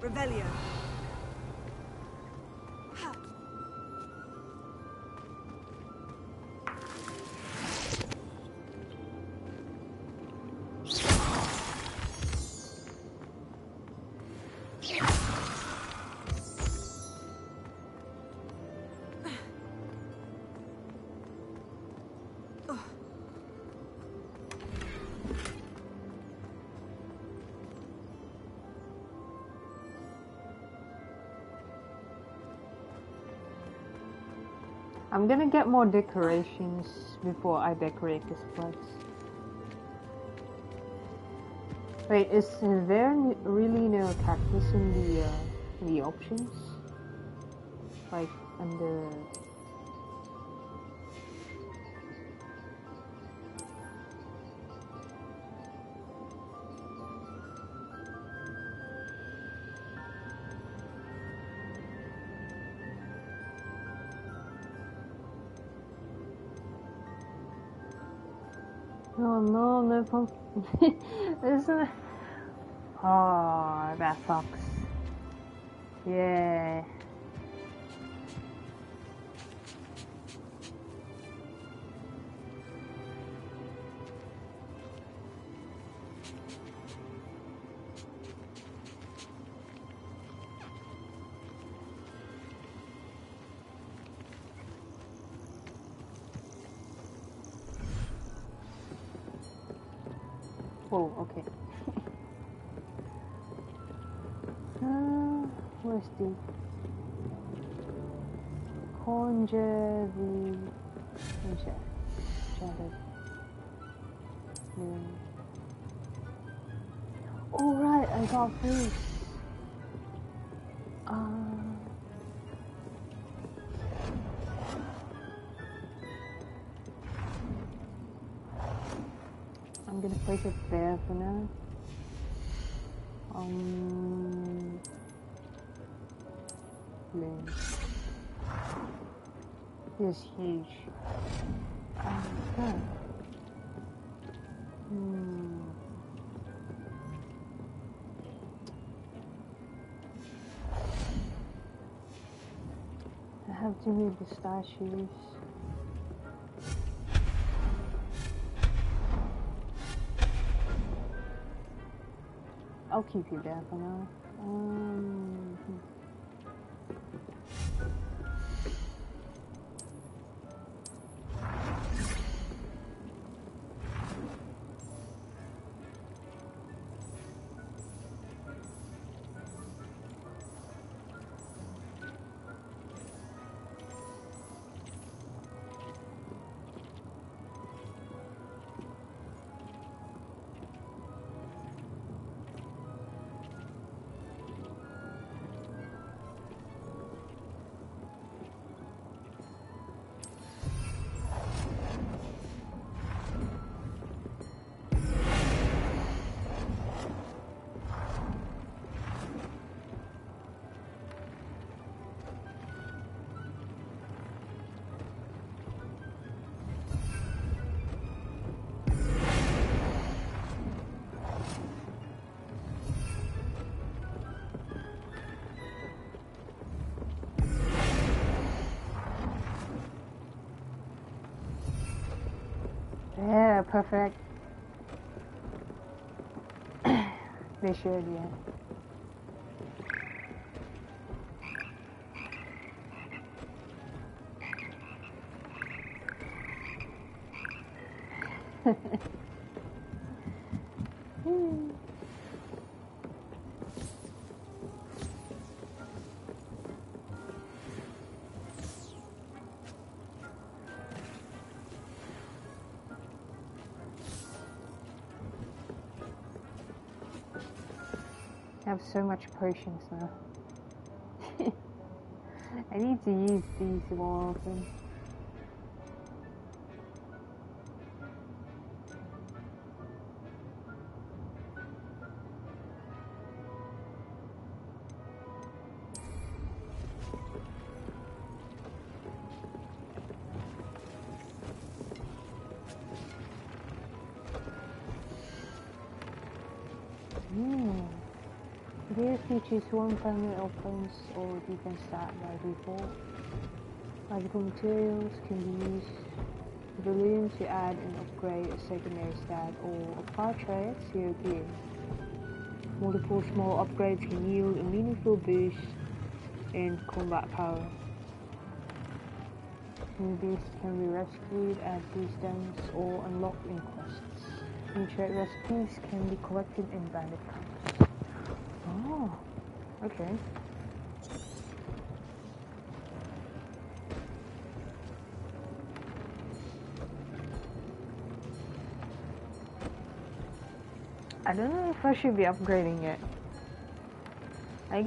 Revelio. I'm gonna get more decorations before I decorate this place. Wait, is there really no cactus in the options? Like under. Oh no, no pumpkin. Isn't. Oh, that sucks. Yeah. Oh, okay. Where's the conjure the oh right, I got food. I'm gonna place it there for now. It's huge. Time to meet the statues. I'll keep you there for now. Yeah, perfect. They should, yeah. I have so much potions now. I need to use these more often. Here features one permanent offense or defense stat by default. Magical materials can be used balloons to add and upgrade a secondary stat or apply traits to your gear. Multiple small upgrades can yield a meaningful boost in combat power. New beasts can be rescued at these dens or unlocked in quests. New trait recipes can be collected in bandit camps. Oh, okay. I don't know if I should be upgrading it. I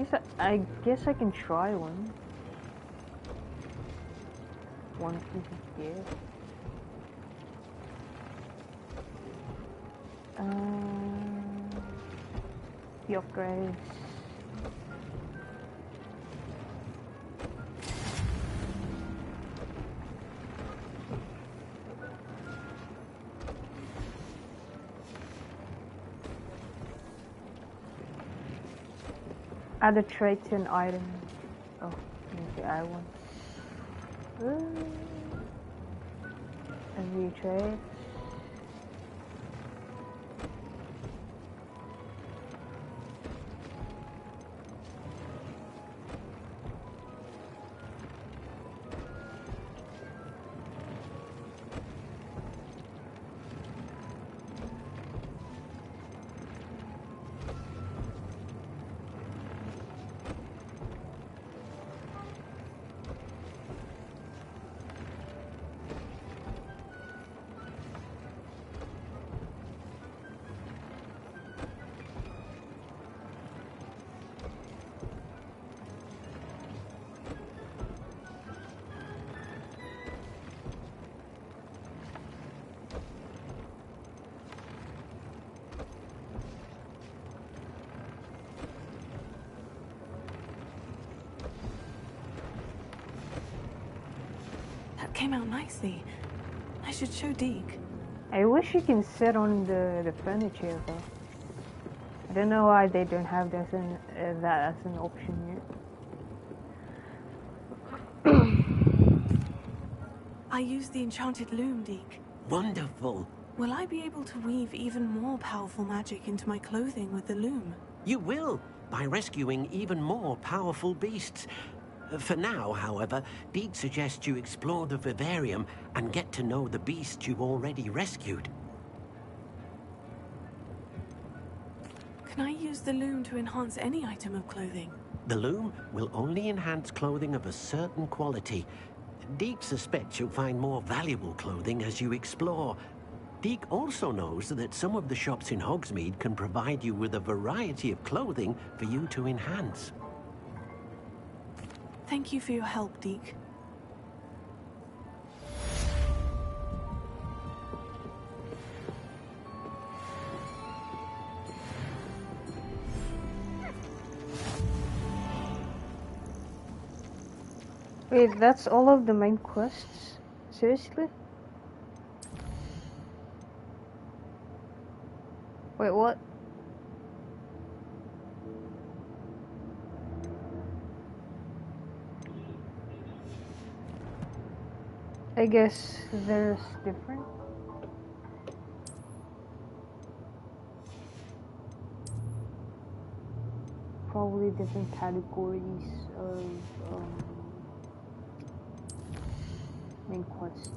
guess I can try one. One piece of gear. The upgrades. Add a trait to an item. Oh, need to add one. A new trait. Came out nicely. I should show Deke. I wish you can sit on the furniture though. I don't know why they don't have that as an option yet. I used the enchanted loom, Deke. Wonderful. Will I be able to weave even more powerful magic into my clothing with the loom? You will, by rescuing even more powerful beasts. For now, however, Deke suggests you explore the vivarium and get to know the beasts you've already rescued. Can I use the loom to enhance any item of clothing? The loom will only enhance clothing of a certain quality. Deke suspects you'll find more valuable clothing as you explore. Deke also knows that some of the shops in Hogsmeade can provide you with a variety of clothing for you to enhance. Thank you for your help, Deke. Wait, that's all of the main quests? Seriously? Wait, what? I guess there's different. Probably different categories of main quests.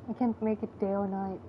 I can't make it day or night.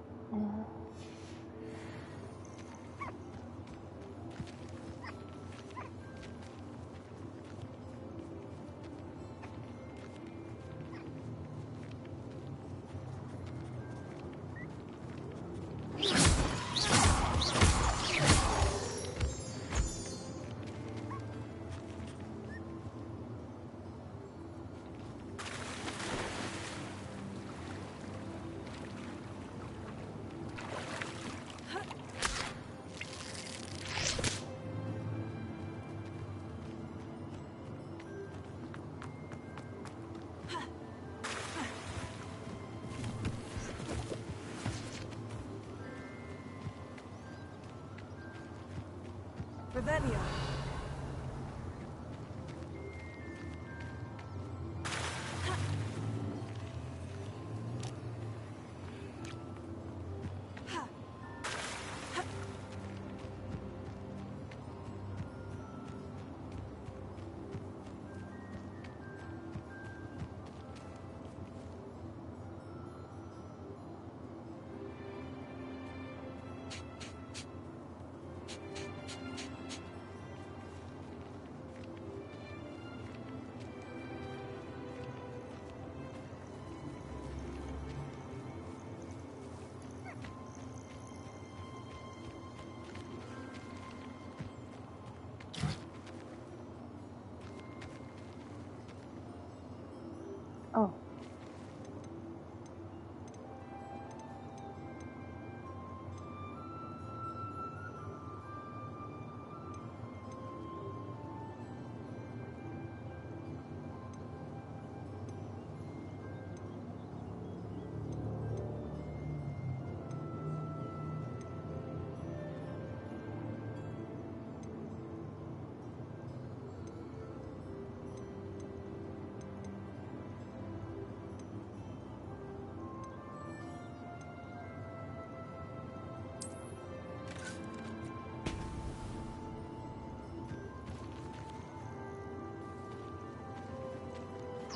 Revelio. Oh.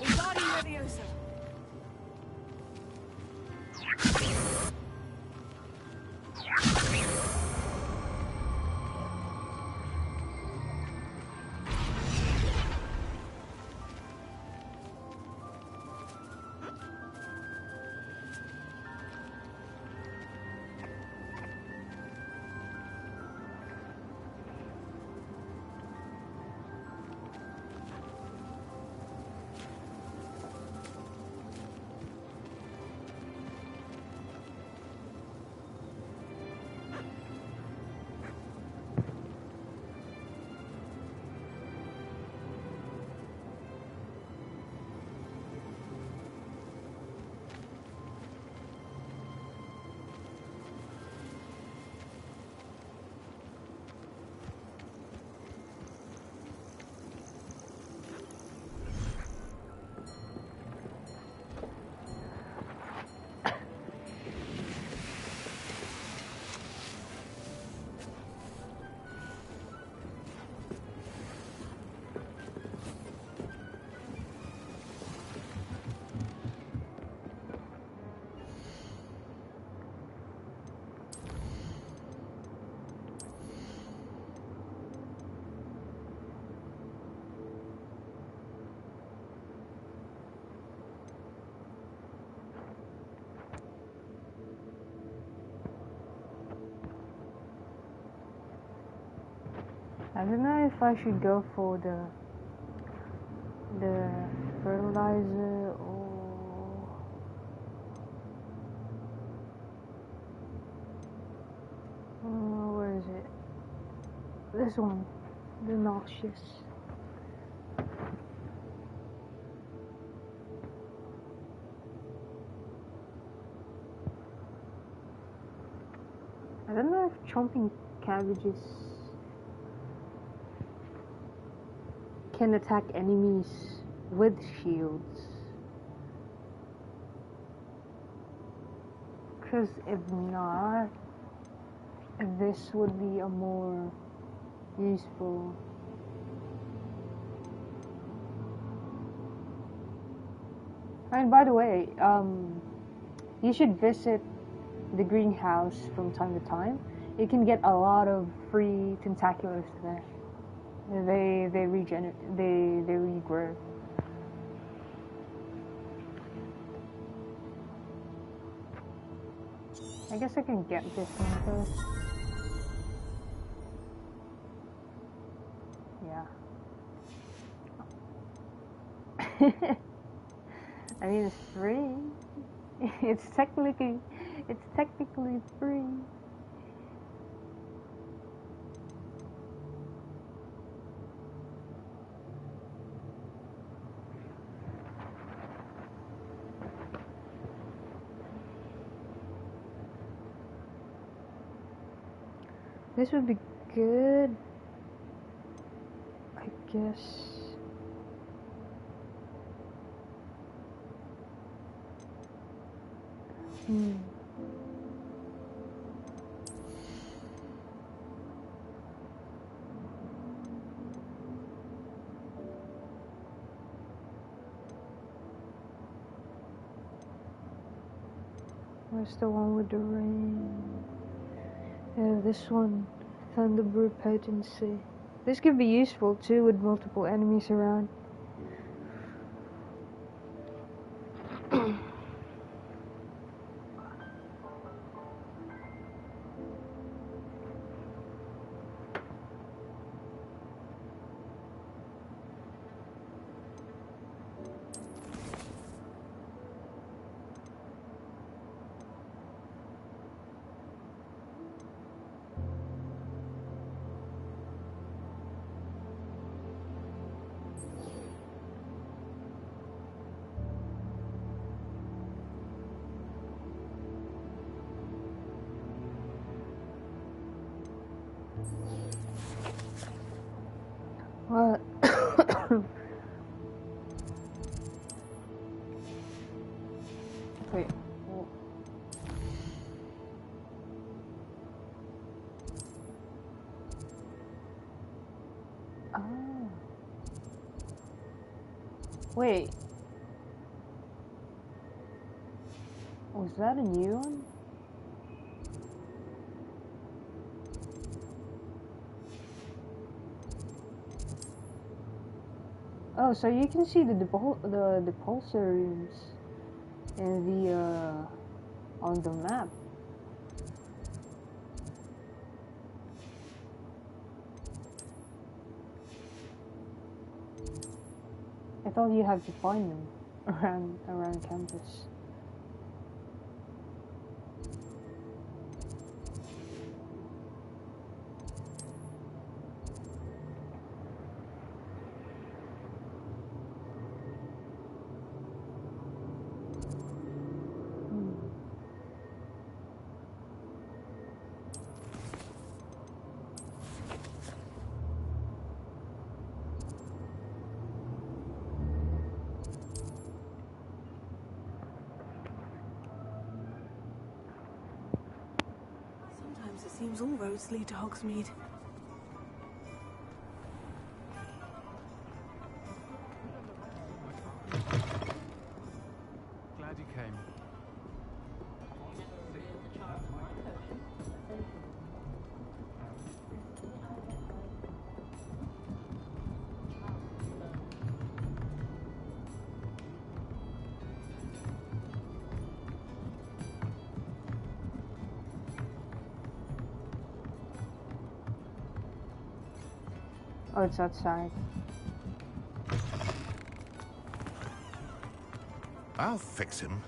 Wingardium Leviosa. I don't know if I should go for the fertilizer or where is it? This one, the noxious. I don't know if chomping cabbages can attack enemies with shields. Because if not, this would be a more useful. And by the way, you should visit the greenhouse from time to time. You can get a lot of free tentaculars there. They regrow. I guess I can get this one first. Yeah. I mean, it's free. It's technically free. This would be good, I guess. Where's the one with the rain? Yeah, this one, Thunderbird Potency. This could be useful too with multiple enemies around. What? Wait. Oh. Wait. Was that a new one? Oh, so you can see the repulsor rooms in the on the map. I thought you had to find them around campus. Sometimes it seems all roads lead to Hogsmeade. Glad you came. Oh, it's outside. I'll fix him.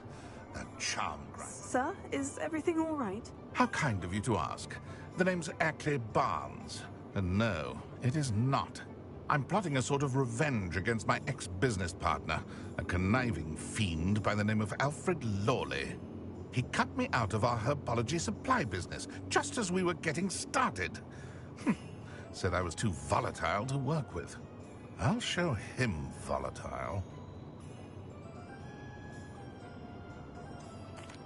That charm grinder. Sir, is everything all right? How kind of you to ask. The name's Ackley Barnes. And no, it is not. I'm plotting a sort of revenge against my ex-business partner, a conniving fiend by the name of Alfred Lawley. He cut me out of our herbology supply business, just as we were getting started. Said I was too volatile to work with. I'll show him volatile.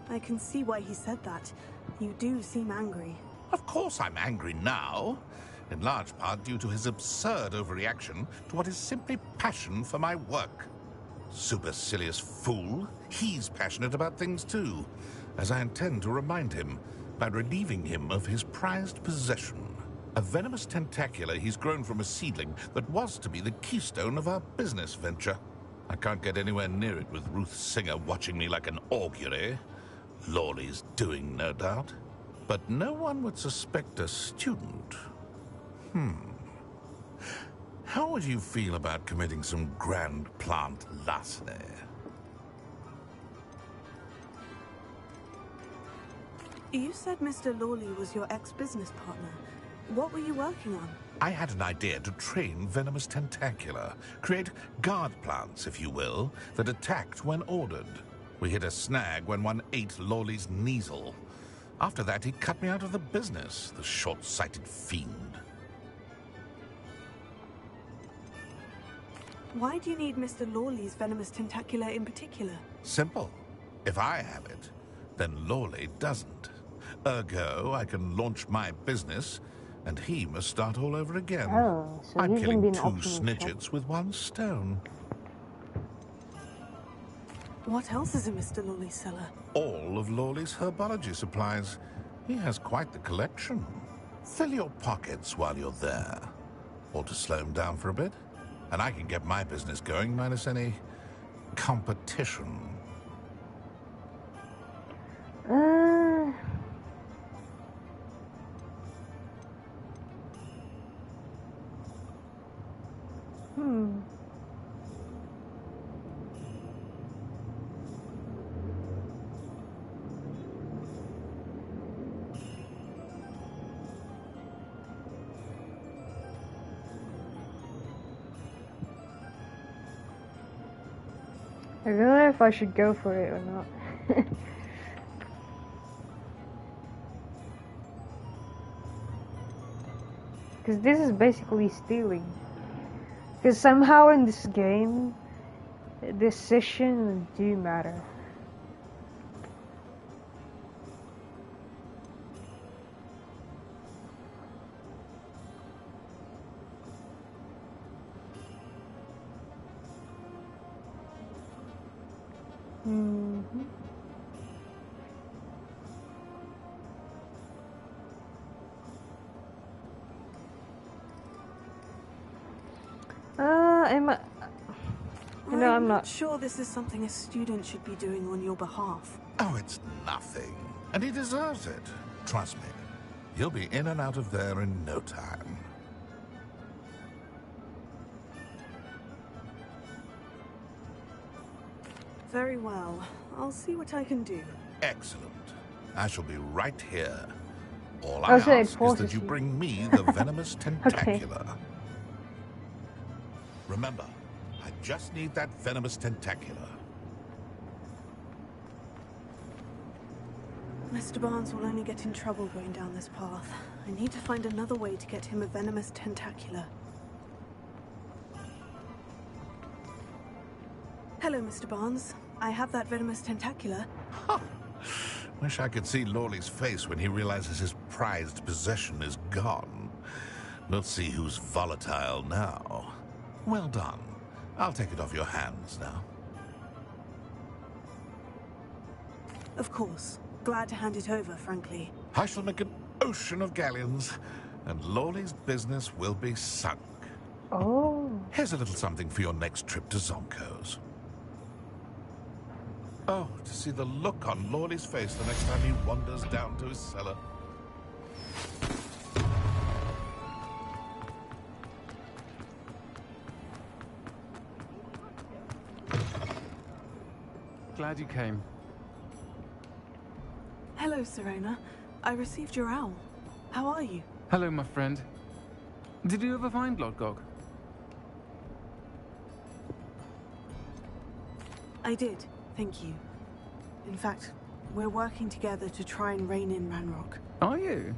I can see why he said that. You do seem angry. Of course I'm angry now. In large part due to his absurd overreaction to what is simply passion for my work. Supercilious fool. He's passionate about things too, as I intend to remind him by relieving him of his prized possession. A venomous tentacula he's grown from a seedling that was to be the keystone of our business venture. I can't get anywhere near it with Ruth Singer watching me like an augury. Lawley's doing, no doubt. But no one would suspect a student. How would you feel about committing some grand plant larceny? You said Mr. Lawley was your ex-business partner. What were you working on? I had an idea to train venomous tentacula, create guard plants, if you will, that attacked when ordered. We hit a snag when one ate Lawley's Kneasel. After that, he cut me out of the business, the short-sighted fiend. Why do you need Mr. Lawley's venomous tentacula in particular? Simple. If I have it, then Lawley doesn't. Ergo, I can launch my business, and he must start all over again. Oh, so I'm he's gonna killing be an two ultimate snitchets with one stone. What else is in Mr. Lawley's cellar? All of Lawley's herbology supplies. He has quite the collection. Fill your pockets while you're there. Or to slow him down for a bit. And I can get my business going minus any competition. I don't know if I should go for it or not. Because this is basically stealing. Because somehow in this game, decisions do matter. I'm not sure this is something a student should be doing on your behalf. Oh, it's nothing. And he deserves it. Trust me. He'll be in and out of there in no time. Very well. I'll see what I can do. Excellent. I shall be right here. All I ask is that you bring me the venomous tentacula. Okay. Remember, I just need that venomous tentacula. Mr. Barnes will only get in trouble going down this path. I need to find another way to get him a venomous tentacula. Hello, Mr. Barnes. I have that venomous tentacula. Huh. Wish I could see Lawley's face when he realizes his prized possession is gone. We'll see who's volatile now. Well done. I'll take it off your hands now. Of course. Glad to hand it over, frankly. I shall make an ocean of galleons, and Lawley's business will be sunk. Oh. Here's a little something for your next trip to Zonko's. Oh, to see the look on Lawley's face the next time he wanders down to his cellar. glad you came. Hello, Sirona. I received your owl. How are you? Hello, my friend. Did you ever find Lodgok? I did, thank you. In fact, we're working together to try and rein in Ranrock. Are you?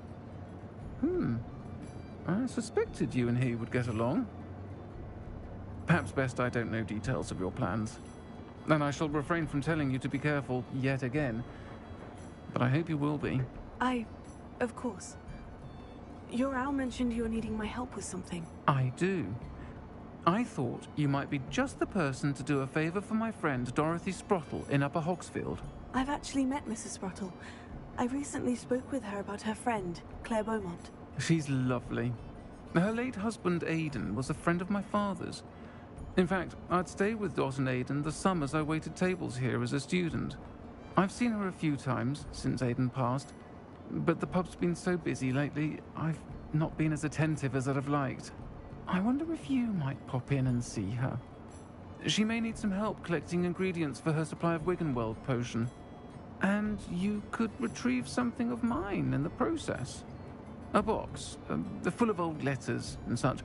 I suspected you and he would get along. Perhaps best I don't know details of your plans. And I shall refrain from telling you to be careful yet again. But I hope you will be. Of course. Your owl mentioned you were needing my help with something. I do. I thought you might be just the person to do a favor for my friend Dorothy Sprottle in Upper Hogsfield. I've actually met Mrs. Sprottle. I recently spoke with her about her friend, Claire Beaumont. She's lovely. Her late husband, Aidan, was a friend of my father's. In fact, I'd stay with Dot and Aidan the summers I waited tables here as a student. I've seen her a few times since Aidan passed, but the pub's been so busy lately, I've not been as attentive as I'd have liked. I wonder if you might pop in and see her. She may need some help collecting ingredients for her supply of Wiggenweld potion. And you could retrieve something of mine in the process. A box, full of old letters and such.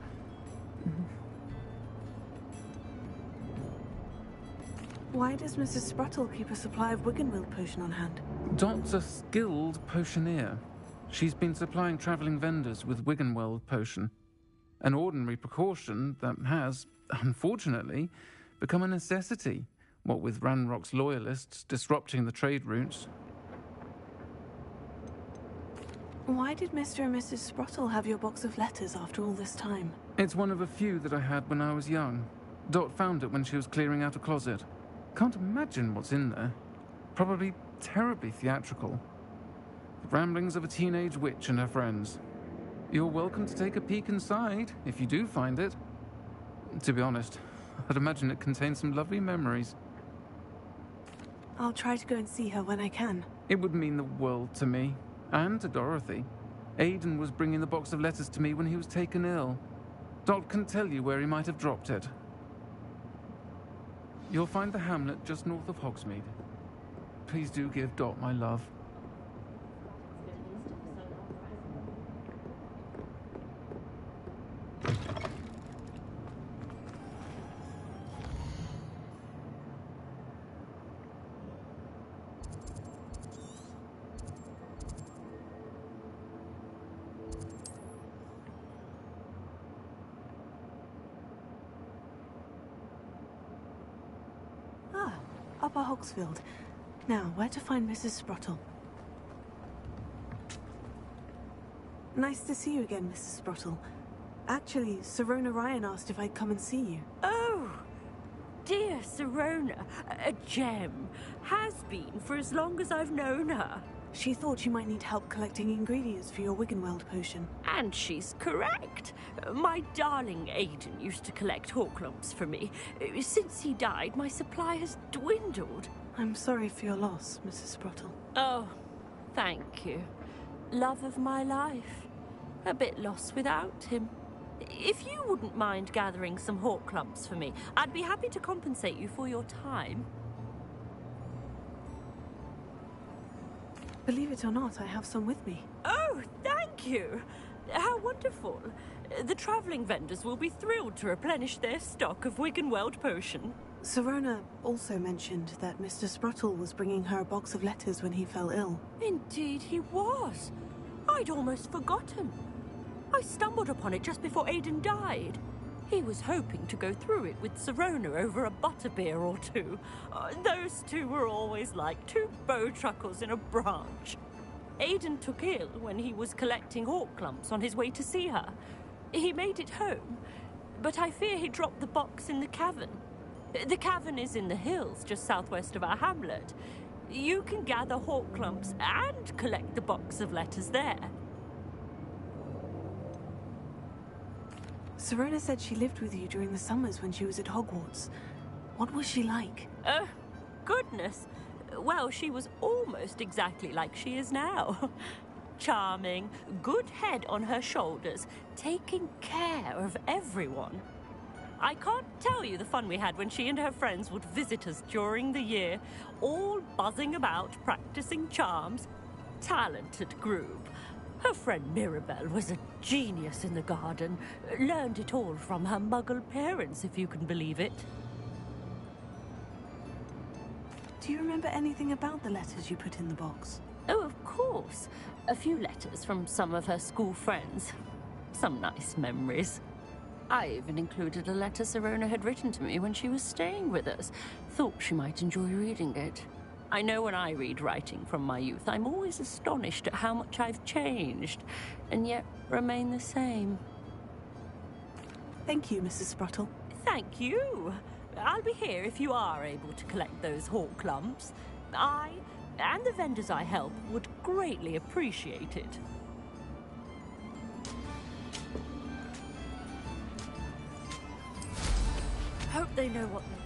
Why does Mrs. Sprottle keep a supply of Wiggenweld potion on hand? Dot's a skilled potioneer. She's been supplying travelling vendors with Wiggenweld potion. An ordinary precaution that has, unfortunately, become a necessity, what with Ranrock's loyalists disrupting the trade routes. Why did Mr. and Mrs. Sprottle have your box of letters after all this time? It's one of a few that I had when I was young. Dot found it when she was clearing out a closet. Can't imagine what's in there. Probably terribly theatrical. The ramblings of a teenage witch and her friends. You're welcome to take a peek inside, if you do find it. To be honest, I'd imagine it contains some lovely memories. I'll try to go and see her when I can. It would mean the world to me, and to Dorothy. Aidan was bringing the box of letters to me when he was taken ill. Dot can tell you where he might have dropped it. You'll find the hamlet just north of Hogsmeade. Please do give Dot my love. Upper Hogsfield. Now, where to find Mrs. Sprottle? Nice to see you again, Mrs. Sprottle. Actually, Sirona Ryan asked if I'd come and see you. Oh, dear Sirona. A gem. Has been for as long as I've known her. She thought you might need help collecting ingredients for your Wiggenweld potion. And she's correct. My darling Aidan used to collect Horklumps for me. Since he died, my supply has dwindled. I'm sorry for your loss, Mrs. Sprottle. Oh, thank you. Love of my life. A bit lost without him. If you wouldn't mind gathering some Horklumps for me, I'd be happy to compensate you for your time. Believe it or not, I have some with me. Oh, thank you! How wonderful. The travelling vendors will be thrilled to replenish their stock of Wiggenweld potion. Sirona also mentioned that Mr. Sprottle was bringing her a box of letters when he fell ill. Indeed he was. I'd almost forgotten. I stumbled upon it just before Aidan died. He was hoping to go through it with Sirona over a butterbeer or two. Those two were always like two bowtruckles in a branch. Aidan took ill when he was collecting Horklumps on his way to see her. He made it home, but I fear he dropped the box in the cavern. The cavern is in the hills just southwest of our hamlet. You can gather Horklumps and collect the box of letters there. Sirona said she lived with you during the summers when she was at Hogwarts. What was she like? Oh, goodness. Well, she was almost exactly like she is now. Charming, good head on her shoulders, taking care of everyone. I can't tell you the fun we had when she and her friends would visit us during the year, all buzzing about, practicing charms. Talented group. Her friend Mirabelle was a genius in the garden. Learned it all from her muggle parents, if you can believe it. Do you remember anything about the letters you put in the box? Oh, of course. A few letters from some of her school friends. Some nice memories. I even included a letter Sirona had written to me when she was staying with us. Thought she might enjoy reading it. I know when I read writing from my youth, I'm always astonished at how much I've changed, and yet remain the same. Thank you, Mrs. Sprottle. Thank you. I'll be here if you are able to collect those hawk lumps. I, and the vendors I help, would greatly appreciate it. Hope they know what they're doing.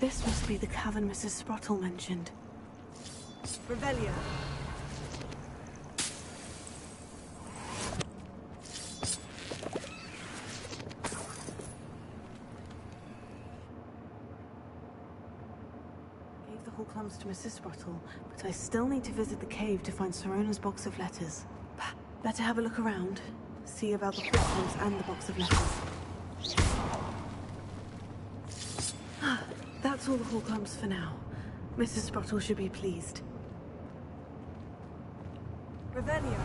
This must be the cavern Mrs. Sprottle mentioned. Revelio. Gave the Hawklums to Mrs. Sprottle, but I still need to visit the cave to find Sirona's box of letters. Better have a look around. See about the Hawklums and the box of letters. That's all the Hawklums for now. Mrs. Sprottle should be pleased. Revelio.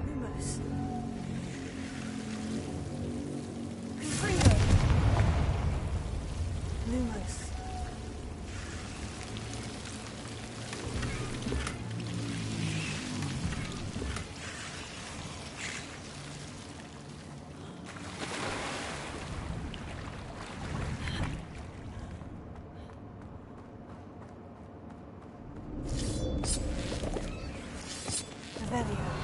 Lumos. Lumos. Revelio.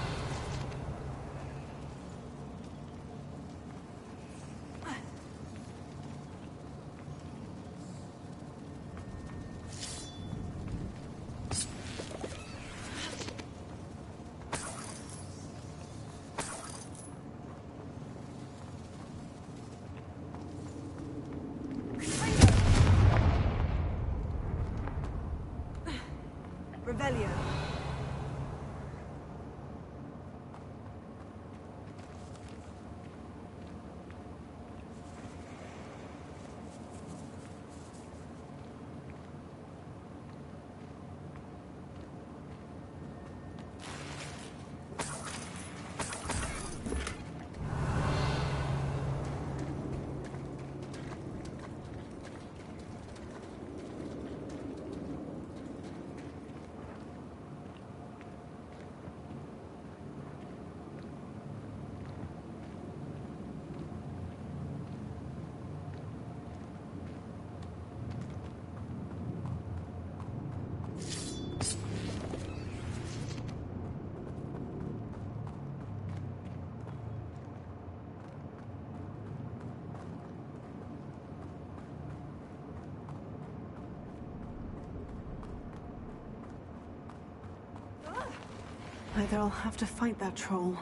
Revelio. Either I'll have to fight that troll.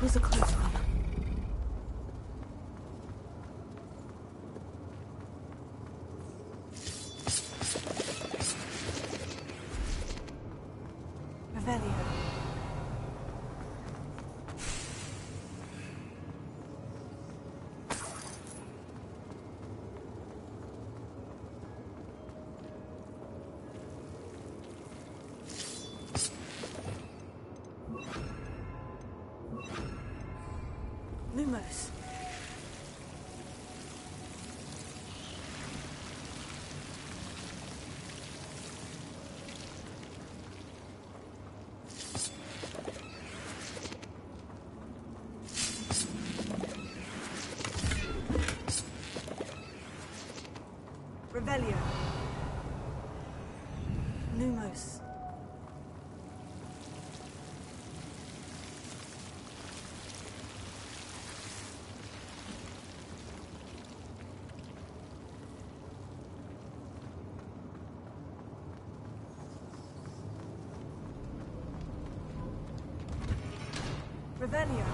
was a close one. Revelio. Lumos. Revelio. Lumos. Revelio.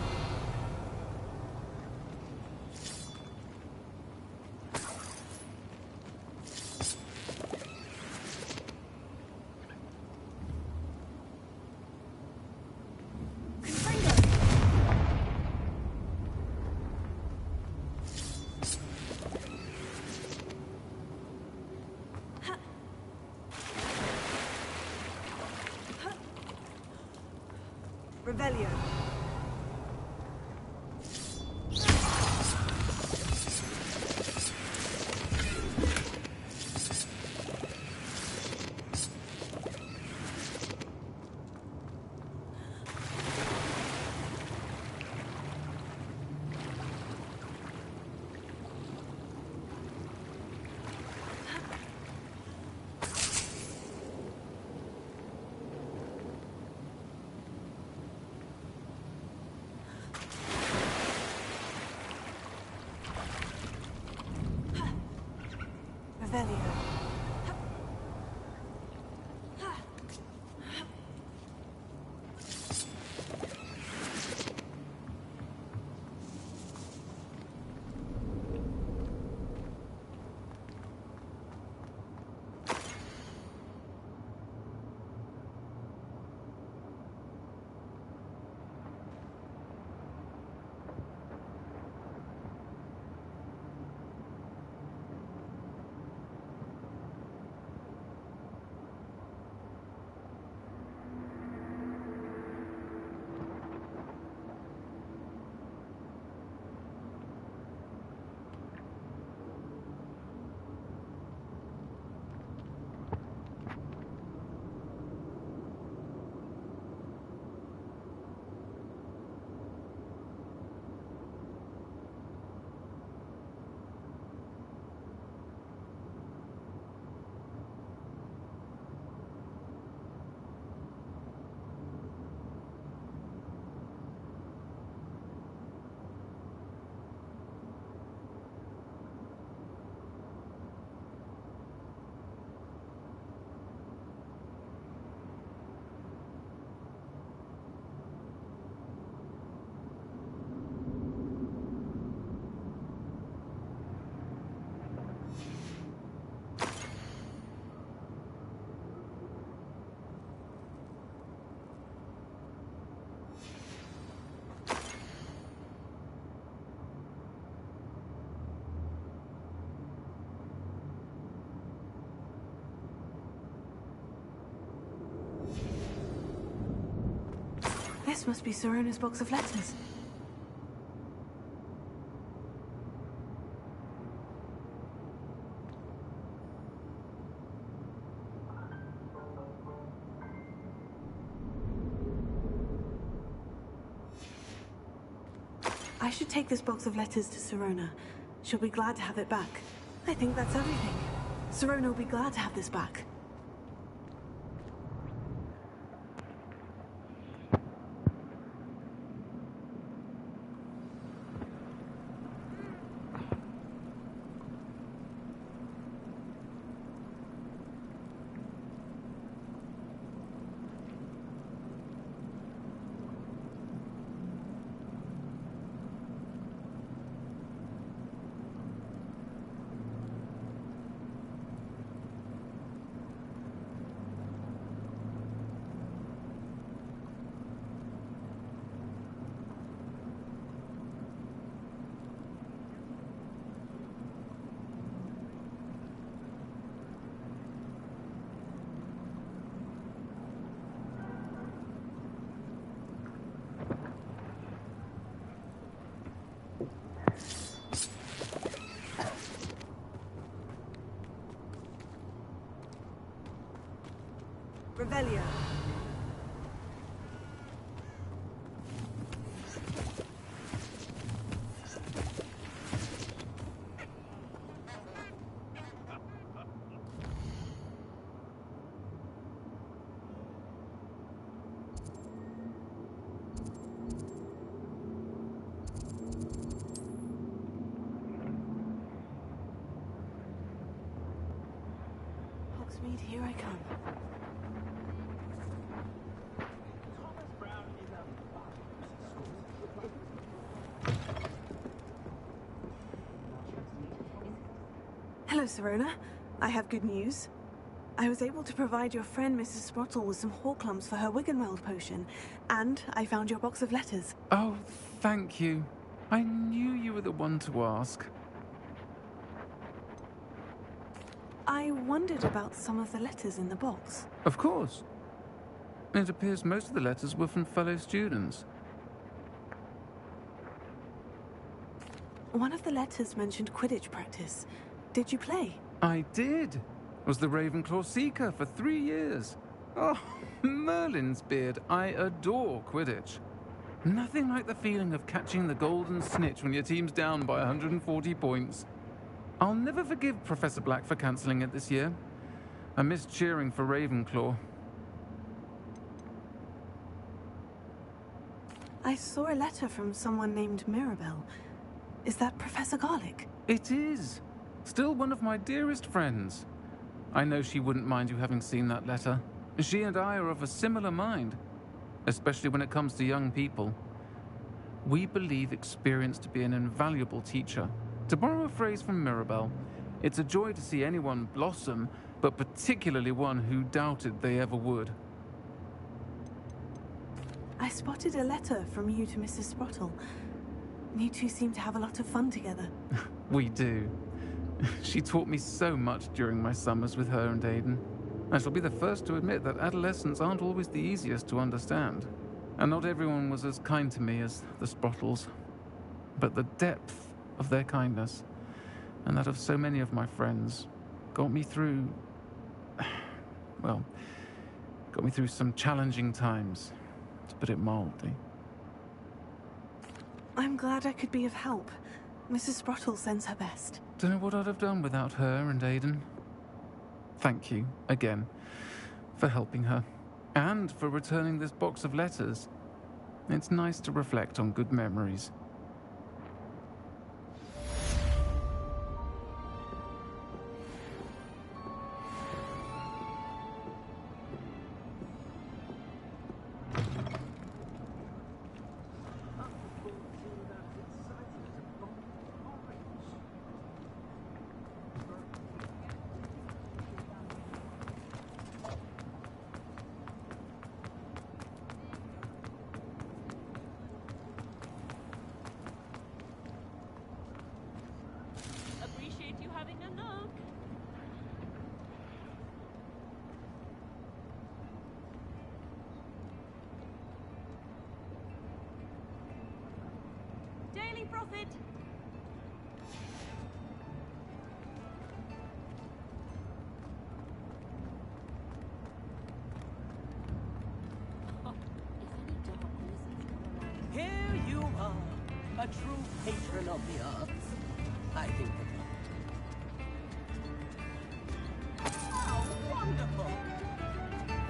Revelio. Revelio. This must be Sirona's box of letters. I should take this box of letters to Sirona. She'll be glad to have it back. I think that's everything. Sirona will be glad to have this back. Revelio. Hogsmeade, here I come. Hello, Sirona. I have good news. I was able to provide your friend Mrs. Sprottle with some Horklums for her Wiggenweld potion, and I found your box of letters. Oh, thank you. I knew you were the one to ask. I wondered about some of the letters in the box. Of course. It appears most of the letters were from fellow students. One of the letters mentioned Quidditch practice. Did you play? I did. Was the Ravenclaw Seeker for 3 years. Oh, Merlin's beard. I adore Quidditch. Nothing like the feeling of catching the golden snitch when your team's down by 140 points. I'll never forgive Professor Black for cancelling it this year. I missed cheering for Ravenclaw. I saw a letter from someone named Mirabelle. Is that Professor Garlick? It is. Still one of my dearest friends. I know she wouldn't mind you having seen that letter. She and I are of a similar mind, especially when it comes to young people. We believe experience to be an invaluable teacher. To borrow a phrase from Mirabelle, it's a joy to see anyone blossom, but particularly one who doubted they ever would. I spotted a letter from you to Mrs. Sprottle. You two seem to have a lot of fun together. We do. She taught me so much during my summers with her and Aiden. I shall be the first to admit that adolescents aren't always the easiest to understand. And not everyone was as kind to me as the Sprottles. But the depth of their kindness, and that of so many of my friends, got me through... well, got me through some challenging times, to put it mildly. I'm glad I could be of help. Mrs. Sprottle sends her best. Don't know what I'd have done without her and Aiden. Thank you, again, for helping her, and for returning this box of letters. It's nice to reflect on good memories. Profit. Here you are, a true patron of the arts. I think that... How wonderful!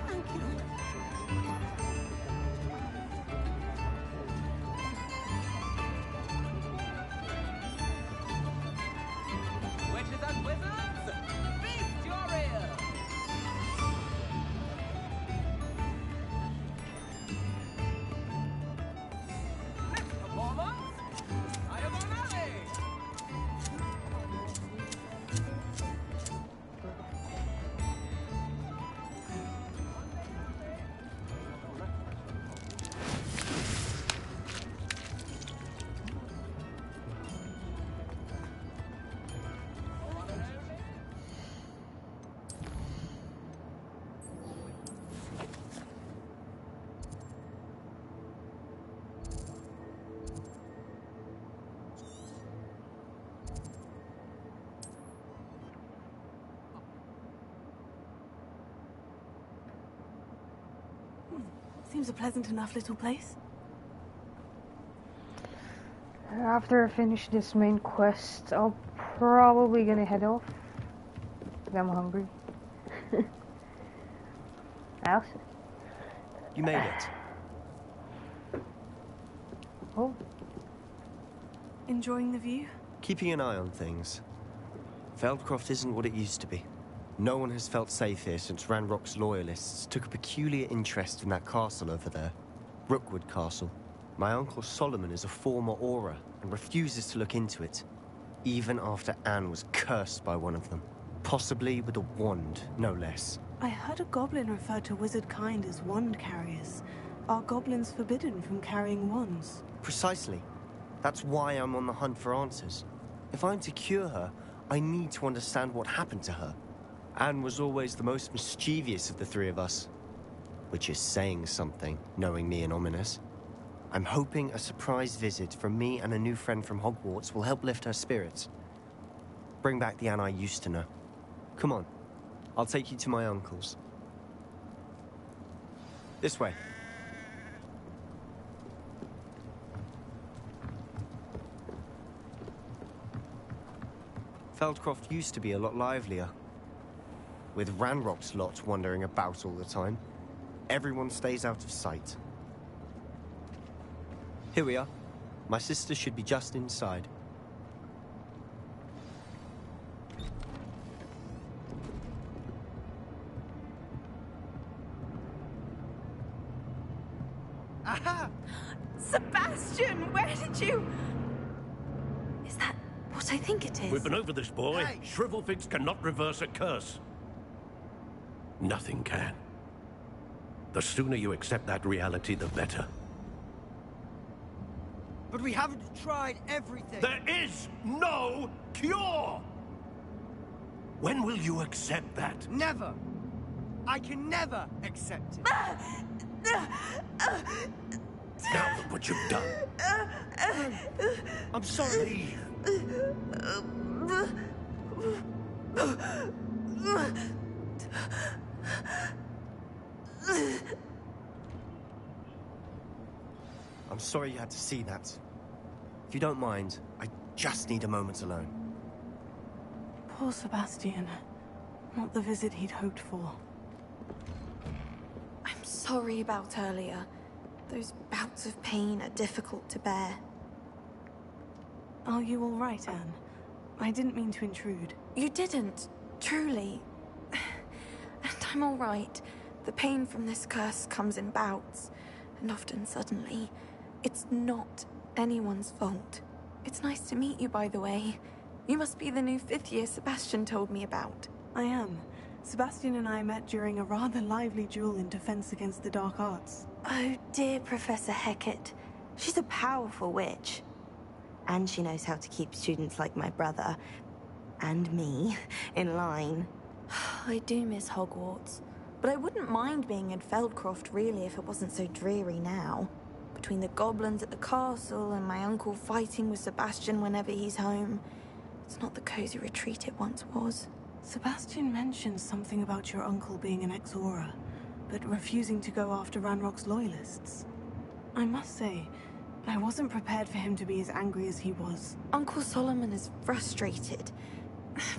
Thank you. Seems a pleasant enough little place. After I finish this main quest, I'll probably gonna head off. 'Cause I'm hungry. Alice? You made it. Oh. Enjoying the view? Keeping an eye on things. Feldcroft isn't what it used to be. No one has felt safe here since Ranrock's loyalists took a peculiar interest in that castle over there. Rookwood Castle. My uncle Solomon is a former Auror and refuses to look into it, even after Anne was cursed by one of them. Possibly with a wand, no less. I heard a goblin refer to wizard kind as wand carriers. Are goblins forbidden from carrying wands? Precisely. That's why I'm on the hunt for answers. If I'm to cure her, I need to understand what happened to her. Anne was always the most mischievous of the three of us. Which is saying something, knowing me and Ominis. I'm hoping a surprise visit from me and a new friend from Hogwarts will help lift her spirits. Bring back the Anne I used to know. Come on, I'll take you to my uncle's. This way. Feldcroft used to be a lot livelier. With Ranrock's lot wandering about all the time, everyone stays out of sight. Here we are. My sister should be just inside. Aha! Sebastian, where did you... Is that what I think it is? We've been over this, boy. Hey. Shrivelfigs cannot reverse a curse. Nothing can. The sooner you accept that reality, the better. But we haven't tried everything. There is no cure! When will you accept that? Never! I can never accept it. Now look what you've done. I'm sorry. I'm sorry you had to see that. If you don't mind, I just need a moment alone. Poor Sebastian. Not the visit he'd hoped for. I'm sorry about earlier. Those bouts of pain are difficult to bear. Are you all right, Anne? I didn't mean to intrude. You didn't, truly. And I'm all right. The pain from this curse comes in bouts, and often suddenly. It's not anyone's fault. It's nice to meet you, by the way. You must be the new 5th year Sebastian told me about. I am. Sebastian and I met during a rather lively duel in Defense Against the Dark Arts. Oh, dear Professor Hecat. She's a powerful witch. And she knows how to keep students like my brother, and me, in line. I do miss Hogwarts, but I wouldn't mind being in Feldcroft, really, if it wasn't so dreary now. Between the goblins at the castle and my uncle fighting with Sebastian whenever he's home, it's not the cozy retreat it once was. Sebastian mentioned something about your uncle being an ex-Auror, but refusing to go after Ranrock's loyalists. I must say, I wasn't prepared for him to be as angry as he was. Uncle Solomon is frustrated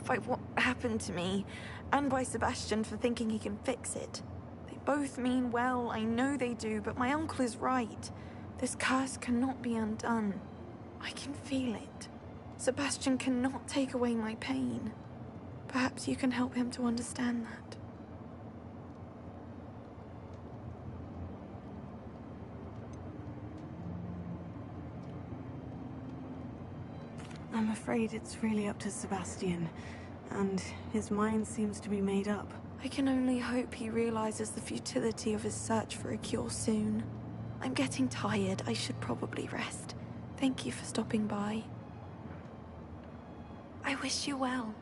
by what happened to me, and by Sebastian for thinking he can fix it. They both mean well, I know they do, but my uncle is right. This curse cannot be undone. I can feel it. Sebastian cannot take away my pain. Perhaps you can help him to understand that. I'm afraid it's really up to Sebastian, and his mind seems to be made up. I can only hope he realizes the futility of his search for a cure soon. I'm getting tired. I should probably rest. Thank you for stopping by. I wish you well.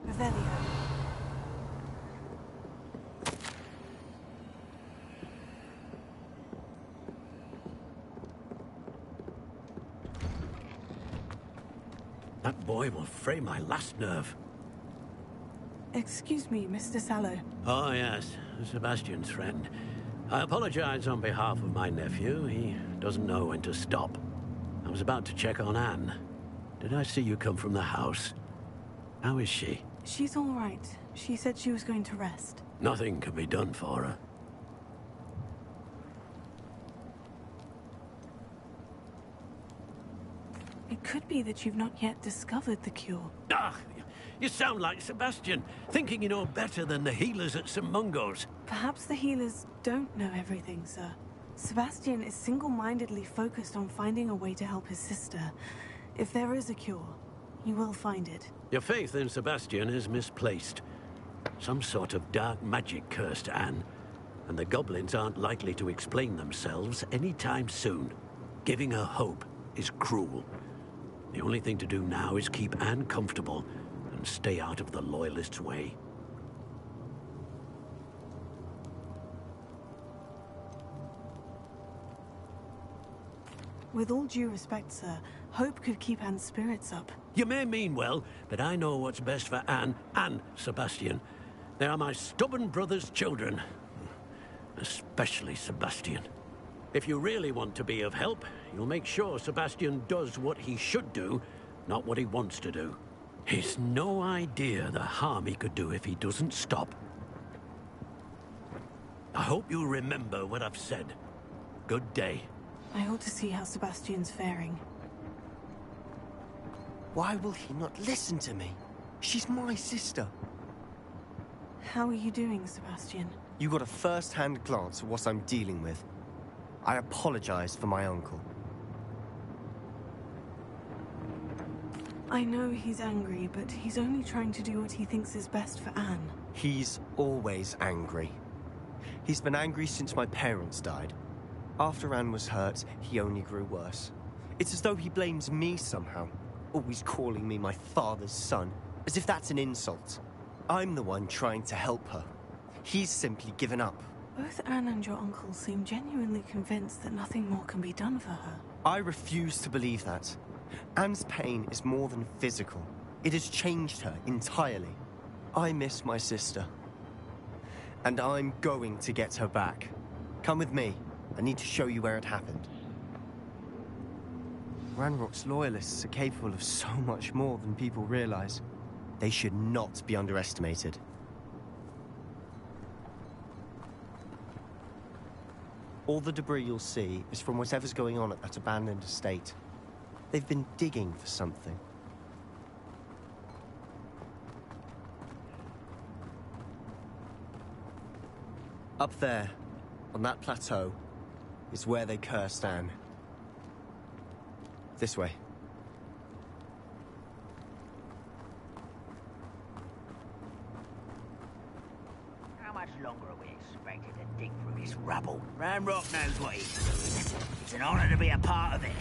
Revelio. That boy will fray my last nerve. Excuse me, Mr. Sallow. Oh, yes. Sebastian's friend. I apologize on behalf of my nephew. He doesn't know when to stop. I was about to check on Anne. Did I see you come from the house? How is she? She's all right. She said she was going to rest. Nothing can be done for her. It could be that you've not yet discovered the cure. Ah, you sound like Sebastian, thinking you know better than the healers at St. Mungo's. Perhaps the healers don't know everything, sir. Sebastian is single-mindedly focused on finding a way to help his sister. If there is a cure, he will find it. Your faith in Sebastian is misplaced. Some sort of dark magic cursed Anne, and the goblins aren't likely to explain themselves anytime soon. Giving her hope is cruel. The only thing to do now is keep Anne comfortable and stay out of the Loyalists' way. With all due respect, sir, hope could keep Anne's spirits up. You may mean well, but I know what's best for Anne and Sebastian. They are my stubborn brother's children. Especially Sebastian. If you really want to be of help, you'll make sure Sebastian does what he should do, not what he wants to do. He's no idea the harm he could do if he doesn't stop. I hope you'll remember what I've said. Good day. I ought to see how Sebastian's faring. Why will he not listen to me? She's my sister. How are you doing, Sebastian? You got a first-hand glance at what I'm dealing with. I apologize for my uncle. I know he's angry, but he's only trying to do what he thinks is best for Anne. He's always angry. He's been angry since my parents died. After Anne was hurt, he only grew worse. It's as though he blames me somehow, always calling me my father's son, as if that's an insult. I'm the one trying to help her. He's simply given up. Both Anne and your uncle seem genuinely convinced that nothing more can be done for her. I refuse to believe that. Anne's pain is more than physical. It has changed her entirely. I miss my sister. And I'm going to get her back. Come with me. I need to show you where it happened. Ranrock's loyalists are capable of so much more than people realize. They should not be underestimated. All the debris you'll see is from whatever's going on at that abandoned estate. They've been digging for something. Up there, on that plateau, is where they cursed Anne. This way. How much longer are we expected to dig through this rubble? Ranrock knows what he's doing. It's an honor to be a part of it.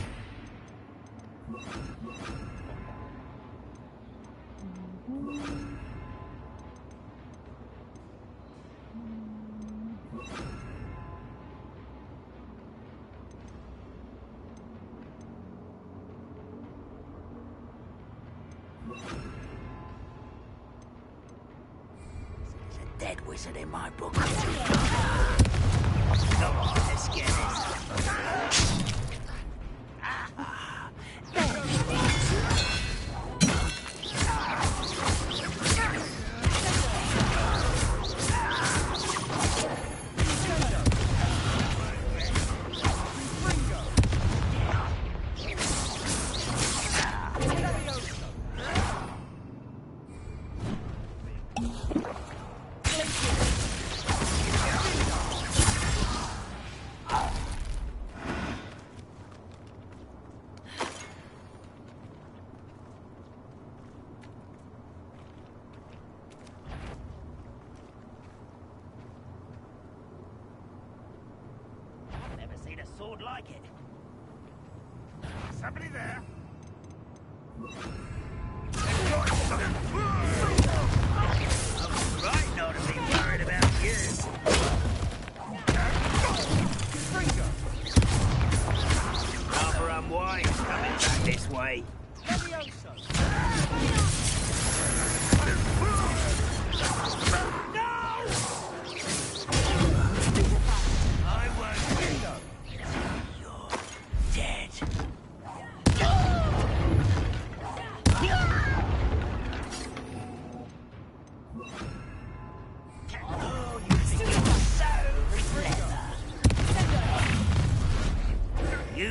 There's a dead wizard in my book. Come on, let's get this. Sword like it. Somebody there? Right, not to be worried about you. Rather unwise coming back this way.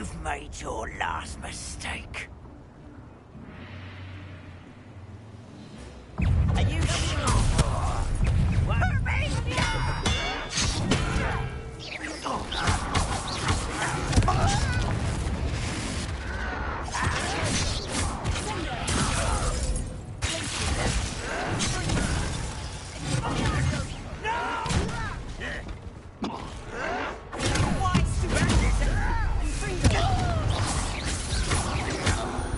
You've made your last mistake. Are you Hurt me!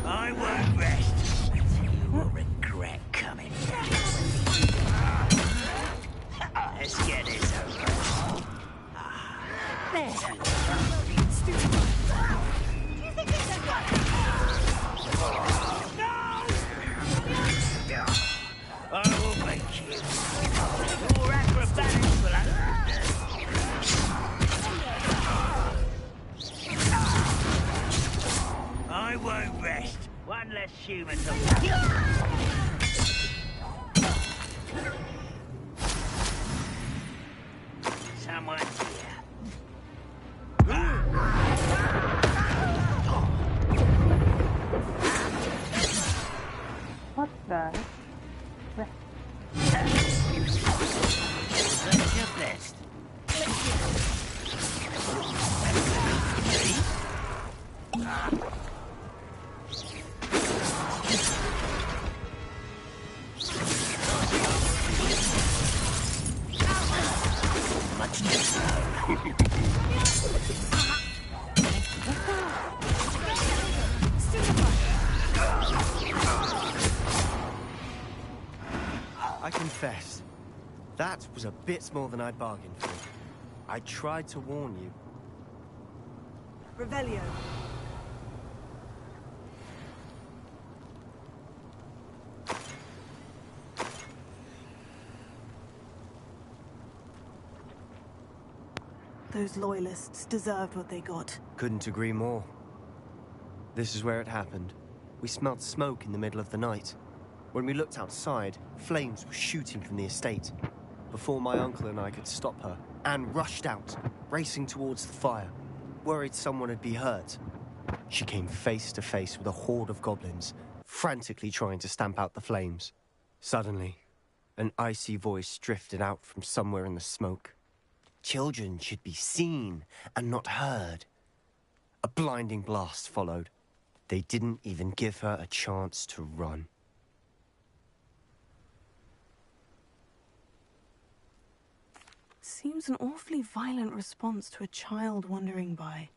I won't rest until you will regret coming down. Let's get this over. There. I will make you. Your acrobatics will I won't rest. One less human to Someone here. What the? That's your best. I confess, that was a bit more than I'd bargained for. I tried to warn you. Revelio. Those loyalists deserved what they got. Couldn't agree more. This is where it happened. We smelled smoke in the middle of the night. When we looked outside, flames were shooting from the estate. Before my uncle and I could stop her, Anne rushed out, racing towards the fire, worried someone would be hurt. She came face to face with a horde of goblins, frantically trying to stamp out the flames. Suddenly, an icy voice drifted out from somewhere in the smoke. Children should be seen and not heard. A blinding blast followed. They didn't even give her a chance to run. Seems an awfully violent response to a child wandering by.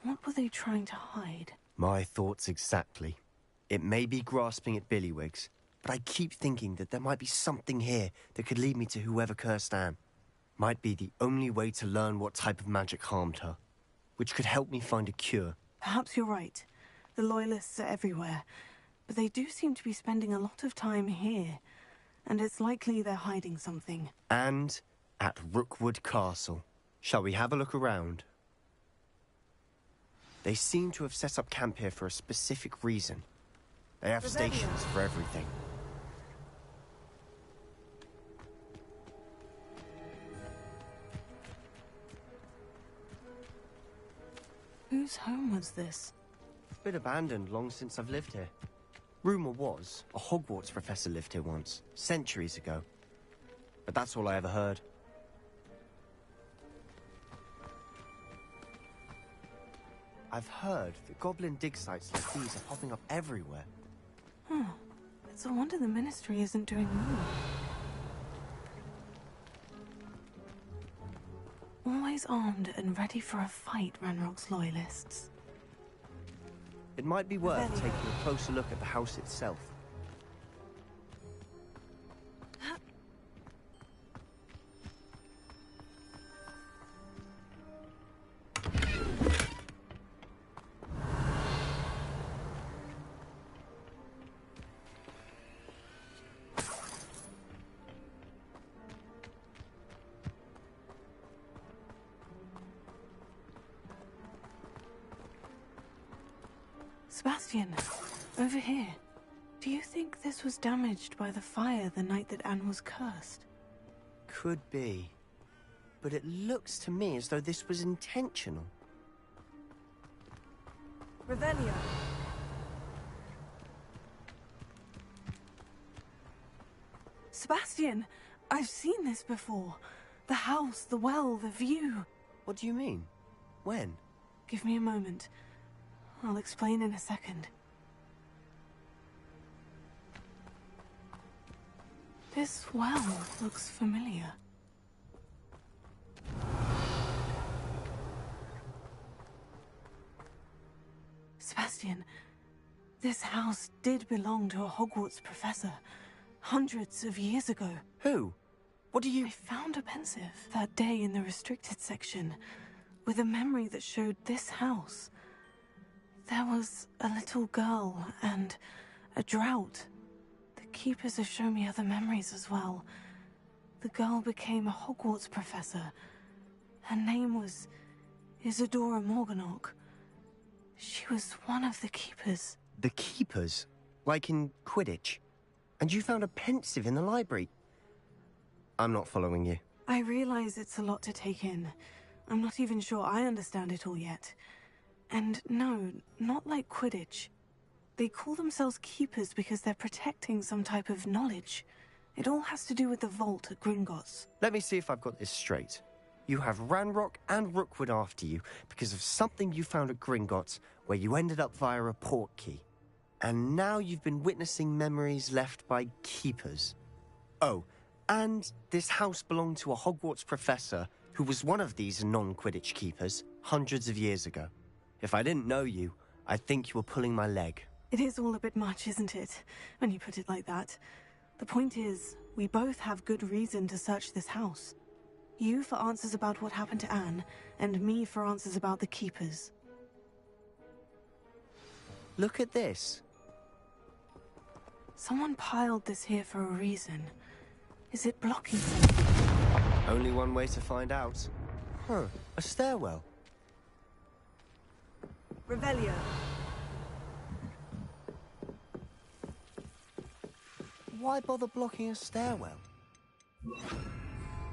What were they trying to hide? My thoughts exactly. It may be grasping at Billywigs, but I keep thinking that there might be something here that could lead me to whoever cursed Anne. Might be the only way to learn what type of magic harmed her, which could help me find a cure. Perhaps you're right. The Loyalists are everywhere, but they do seem to be spending a lot of time here, and it's likely they're hiding something. And at Rookwood Castle. Shall we have a look around? They seem to have set up camp here for a specific reason. They have stations for everything. Whose home was this? It's been abandoned long since I've lived here. Rumor was, a Hogwarts professor lived here once, centuries ago. But that's all I ever heard. I've heard that goblin dig sites like these are popping up everywhere. It's a wonder the Ministry isn't doing more. Always armed and ready for a fight, Ranrock's Loyalists. It might be worth taking a closer look at the house itself. Sebastian, over here. Do you think this was damaged by the fire the night that Anne was cursed? Could be. But it looks to me as though this was intentional. Revelio. Sebastian, I've seen this before. The house, the well, the view. What do you mean? When? Give me a moment. I'll explain in a second. This well looks familiar. Sebastian, this house did belong to a Hogwarts professor, hundreds of years ago. Who? What do you... I found a pensive that day in the restricted section, with a memory that showed this house. There was a little girl and a drought. The keepers have shown me other memories as well. The girl became a Hogwarts professor. Her name was Isadora Morganach. She was one of the keepers. The keepers? Like in Quidditch? And you found a pensive in the library? I'm not following you. I realize it's a lot to take in. I'm not even sure I understand it all yet. And no, not like Quidditch. They call themselves keepers because they're protecting some type of knowledge. It all has to do with the vault at Gringotts. Let me see if I've got this straight. You have Ranrock and Rookwood after you because of something you found at Gringotts where you ended up via a port key. And now you've been witnessing memories left by keepers. Oh, and this house belonged to a Hogwarts professor who was one of these non-Quidditch keepers hundreds of years ago. If I didn't know you, I'd think you were pulling my leg. It is all a bit much, isn't it, when you put it like that? The point is, we both have good reason to search this house. You for answers about what happened to Anne, and me for answers about the keepers. Look at this. Someone piled this here for a reason. Is it blocking something? Only one way to find out. Huh, a stairwell. Revelio. Why bother blocking a stairwell?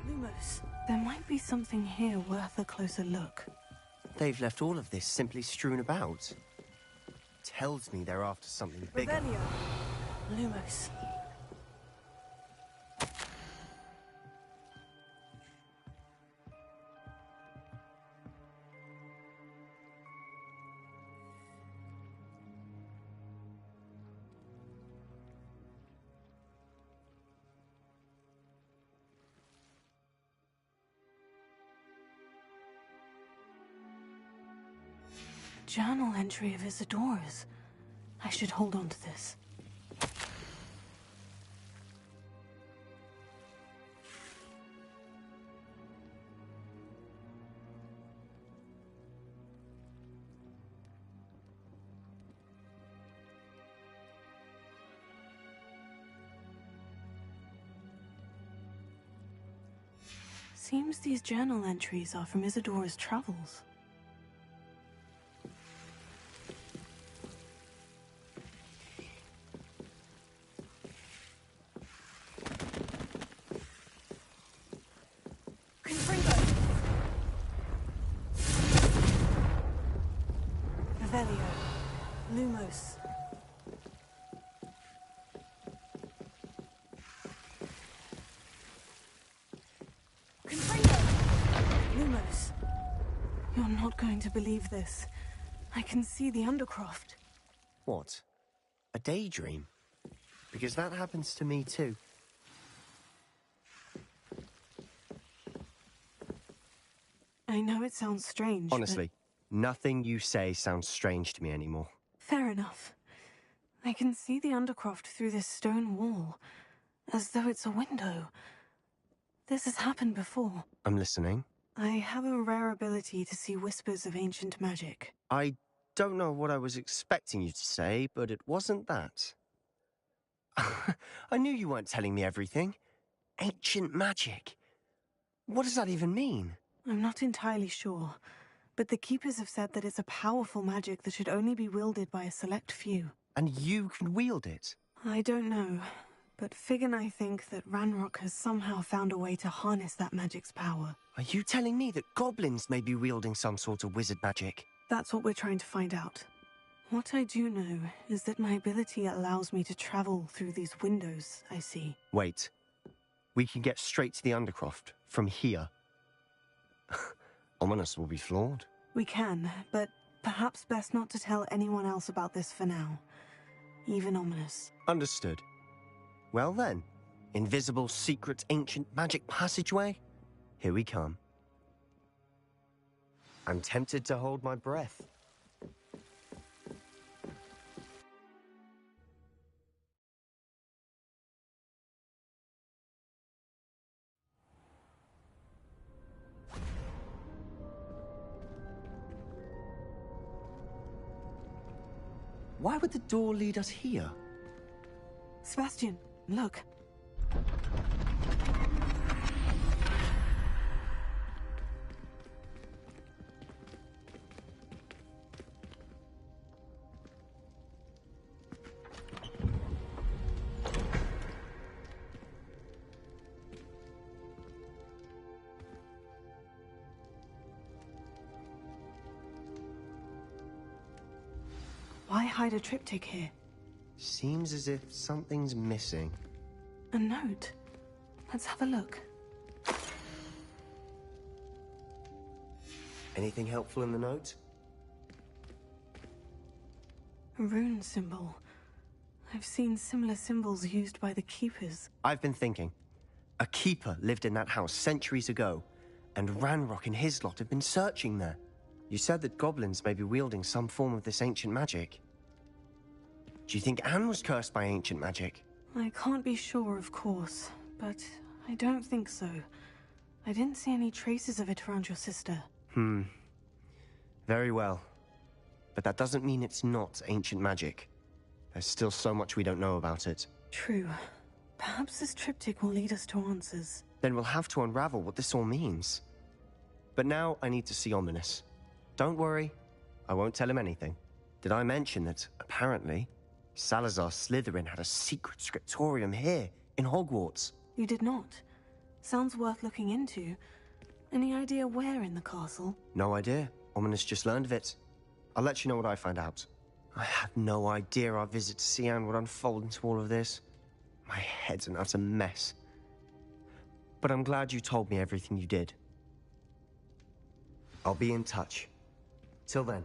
Lumos, there might be something here worth a closer look. They've left all of this simply strewn about. Tells me they're after something bigger. Revelio. Lumos. Journal entry of Isadora's. I should hold on to this. Seems these journal entries are from Isadora's travels. Revelio. Lumos. Lumos. You're not going to believe this. I can see the Undercroft. What? A daydream? Because that happens to me too. I know it sounds strange, Honestly, nothing you say sounds strange to me anymore. Fair enough. I can see the Undercroft through this stone wall, as though it's a window. This has happened before. I'm listening. I have a rare ability to see whispers of ancient magic. I don't know what I was expecting you to say, but it wasn't that. I knew you weren't telling me everything. Ancient magic. What does that even mean? I'm not entirely sure, but the Keepers have said that it's a powerful magic that should only be wielded by a select few. And you can wield it? I don't know, but Fig and I think that Ranrock has somehow found a way to harness that magic's power. Are you telling me that goblins may be wielding some sort of wizard magic? That's what we're trying to find out. What I do know is that my ability allows me to travel through these windows I see. Wait. We can get straight to the Undercroft from here. Ominis will be floored. We can, but perhaps best not to tell anyone else about this for now. Even Ominis. Understood. Well then, invisible, secret, ancient magic passageway? Here we come. I'm tempted to hold my breath. Why would the door lead us here? Sebastian, look. Why hide a triptych here? Seems as if something's missing. A note. Let's have a look. Anything helpful in the note? A rune symbol. I've seen similar symbols used by the Keepers. I've been thinking. A keeper lived in that house centuries ago, and Ranrock and his lot have been searching there. You said that goblins may be wielding some form of this ancient magic. Do you think Anne was cursed by ancient magic? I can't be sure, of course, but I don't think so. I didn't see any traces of it around your sister. Very well. But that doesn't mean it's not ancient magic. There's still so much we don't know about it. True. Perhaps this triptych will lead us to answers. Then we'll have to unravel what this all means. But now I need to see Ominis. Don't worry, I won't tell him anything. Did I mention that, apparently, Salazar Slytherin had a secret scriptorium here, in Hogwarts? You did not. Sounds worth looking into. Any idea where in the castle? No idea. Ominis just learned of it. I'll let you know what I find out. I had no idea our visit to Cian would unfold into all of this. My head's an utter mess. But I'm glad you told me everything you did. I'll be in touch. Till then.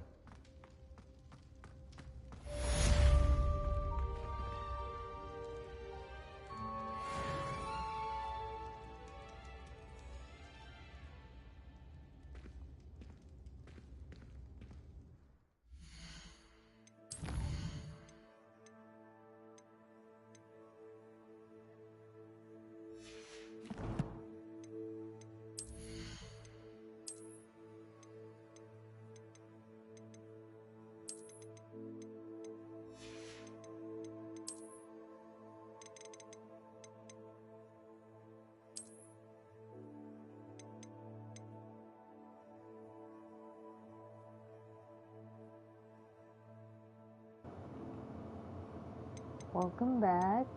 Welcome back.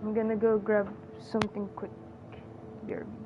I'm gonna go grab something quick. BRB.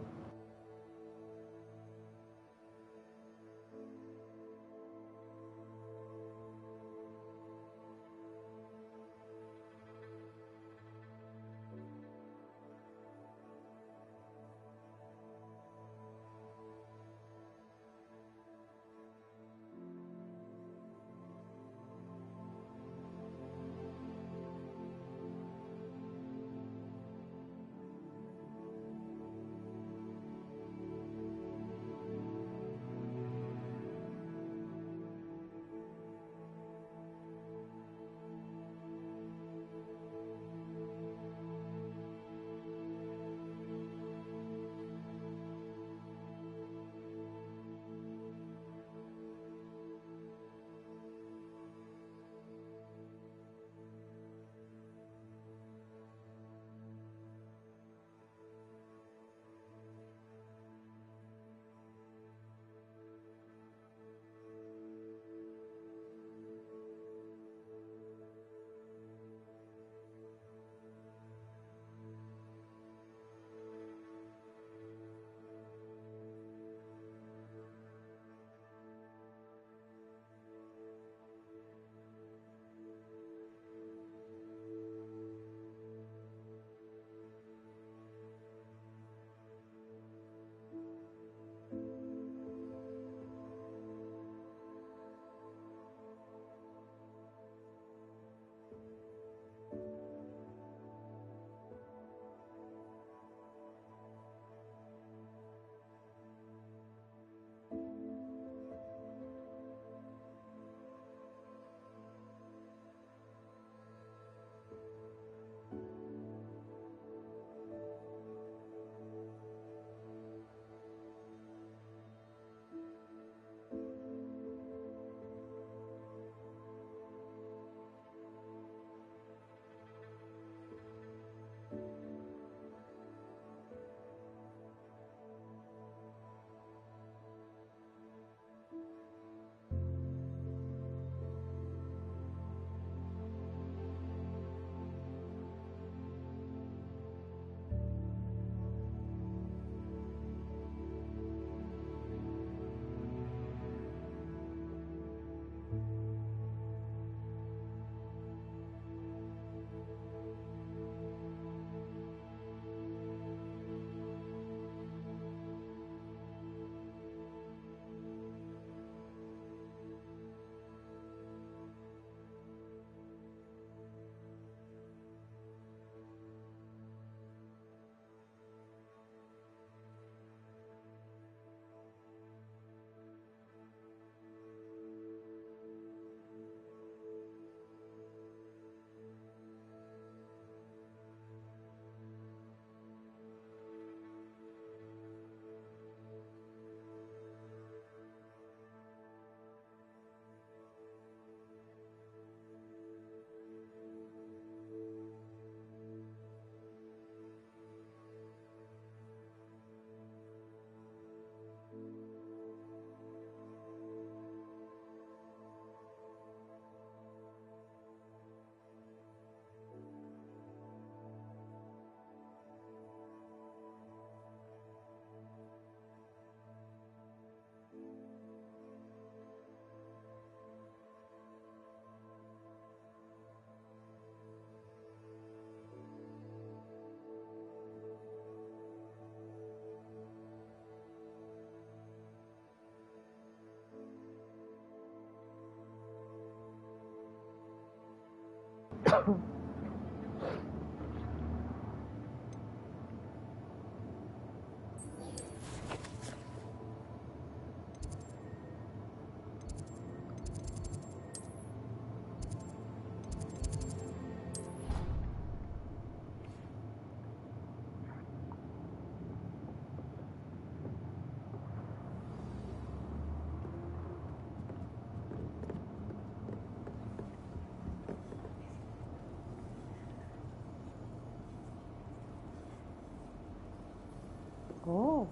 Oh.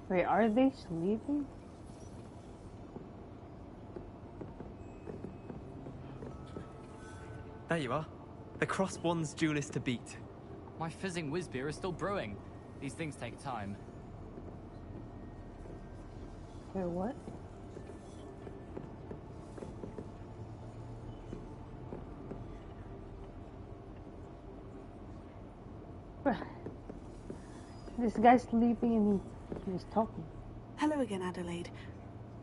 Wait, are they sleeping? There you are. The Cross Wands duelist to beat. My fizzing whiz beer is still brewing. These things take time. Wait, what? This guy's sleeping and he's talking. Hello again, Adelaide.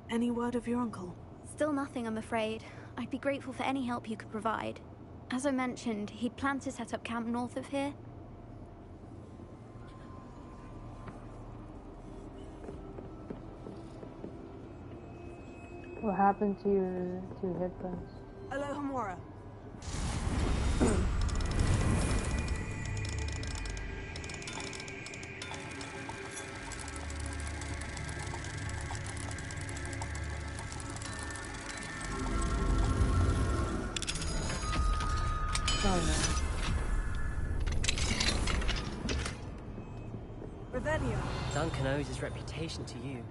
Any word of your uncle? Still nothing, I'm afraid. I'd be grateful for any help you could provide. As I mentioned, he'd planned to set up camp north of here. What happened to your headphones? Hello, Hamura. Revelio. Duncan owes his reputation to you.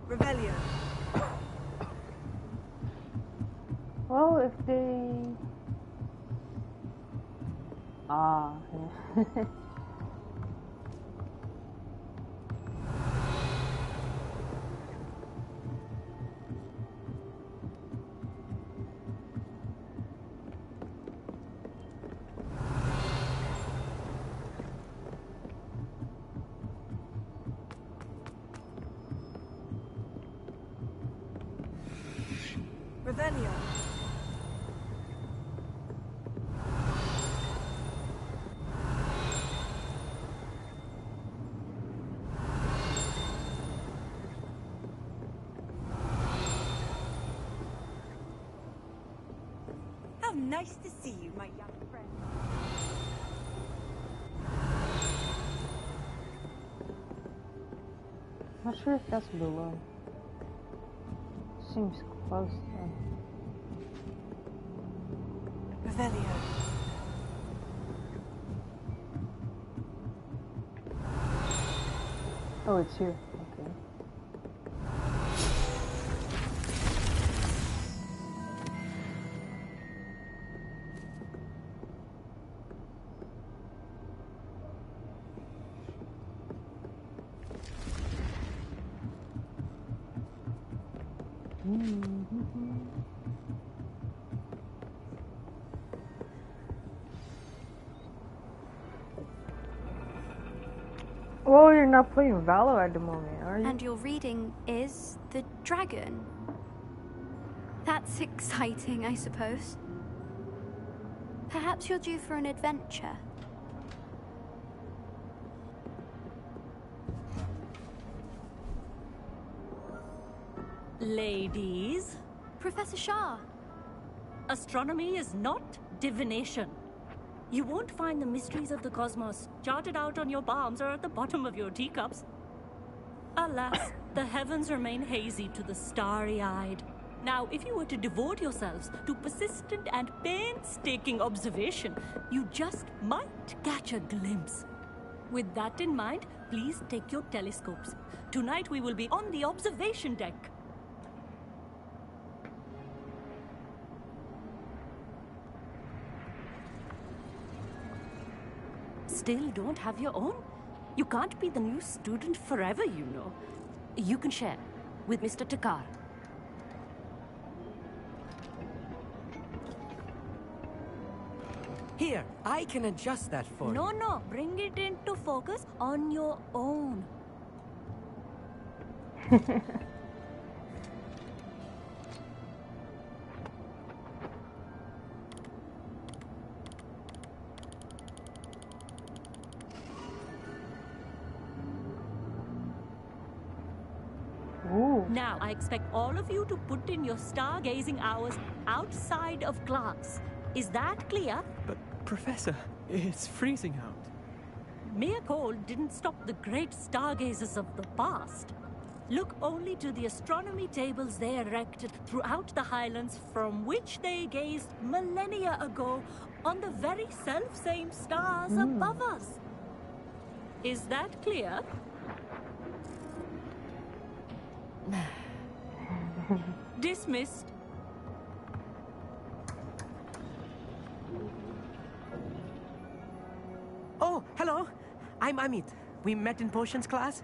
Revelio. Well, if they... Revelio. How nice to see you, my young friend. Not sure if that's below. Seems close though. Revelio. Oh, it's here. Okay. Oh, you're not playing Valor at the moment, are you? And your reading is the dragon. That's exciting, I suppose. Perhaps you're due for an adventure. Ladies. Professor Shah. Astronomy is not divination. You won't find the mysteries of the cosmos charted out on your palms or at the bottom of your teacups. Alas, the heavens remain hazy to the starry-eyed. Now, if you were to devote yourselves to persistent and painstaking observation, you just might catch a glimpse. With that in mind, please take your telescopes. Tonight we will be on the observation deck. Still don't have your own? You can't be the new student forever, you know. You can share with Mr. Takar. Here, I can adjust that for you. No, bring it into focus on your own. Now, I expect all of you to put in your stargazing hours outside of class. Is that clear? Professor, it's freezing out. Mere cold didn't stop the great stargazers of the past. Look only to the astronomy tables they erected throughout the Highlands from which they gazed millennia ago on the very self-same stars above us. Is that clear? Dismissed. Oh, hello. I'm Amit. We met in potions class.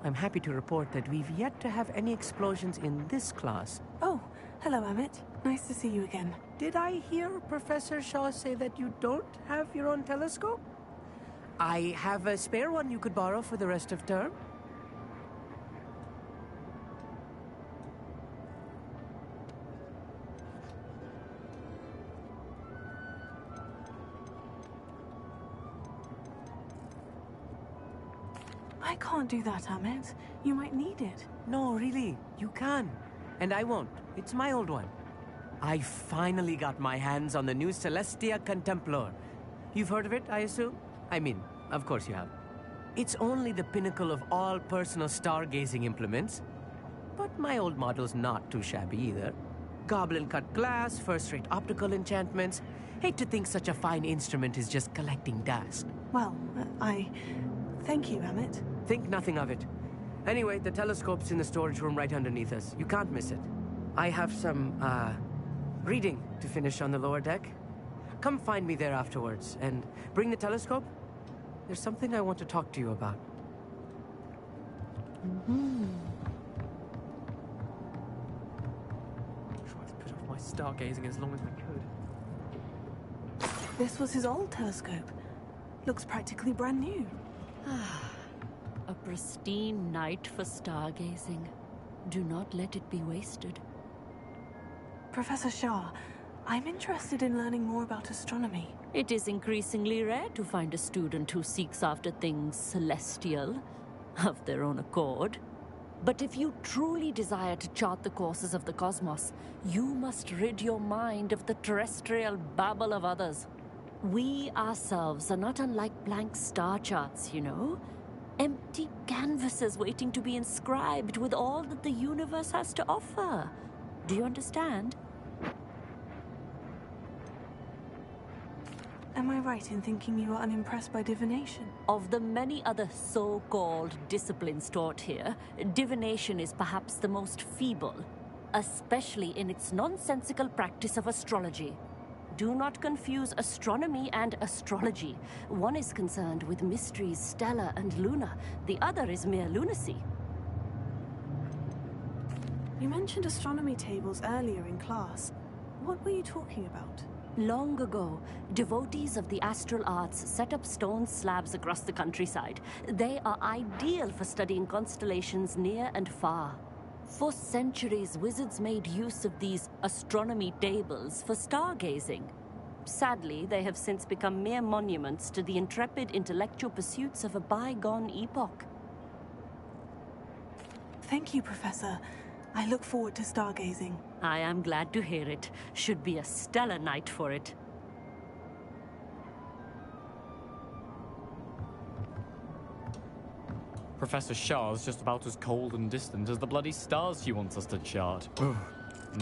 I'm happy to report that we've yet to have any explosions in this class. Oh, hello, Amit. Nice to see you again. Did I hear Professor Shaw say that you don't have your own telescope? I have a spare one you could borrow for the rest of term. I can't do that, Amit. You might need it. No, really, you can. And I won't. It's my old one. I finally got my hands on the new Celestia Contemplar. You've heard of it, I assume? I mean, of course you have. It's only the pinnacle of all personal stargazing implements. But my old model's not too shabby either. Goblin-cut glass, first-rate optical enchantments. Hate to think such a fine instrument is just collecting dust. Well, thank you, Amit. Think nothing of it. Anyway, the telescope's in the storage room right underneath us. You can't miss it. I have some, reading to finish on the lower deck. Come find me there afterwards, and bring the telescope. There's something I want to talk to you about. Tried to put off my stargazing as long as I could. This was his old telescope. Looks practically brand new. A pristine night for stargazing. Do not let it be wasted. Professor Shaw, I'm interested in learning more about astronomy. It is increasingly rare to find a student who seeks after things celestial, of their own accord. But if you truly desire to chart the courses of the cosmos, you must rid your mind of the terrestrial babble of others. We ourselves are not unlike blank star charts, you know? Empty canvases waiting to be inscribed with all that the universe has to offer. Do you understand? Am I right in thinking you are unimpressed by divination? Of the many other so-called disciplines taught here, divination is perhaps the most feeble, especially in its nonsensical practice of astrology. Do not confuse astronomy and astrology. One is concerned with mysteries stellar and lunar. The other is mere lunacy. You mentioned astronomy tables earlier in class. What were you talking about? Long ago, devotees of the astral arts set up stone slabs across the countryside. They are ideal for studying constellations near and far. For centuries, wizards made use of these astronomy tables for stargazing. Sadly, they have since become mere monuments to the intrepid intellectual pursuits of a bygone epoch. Thank you, Professor. I look forward to stargazing. I am glad to hear it. Should be a stellar night for it. Professor Shah's just about as cold and distant as the bloody stars she wants us to chart. Ugh,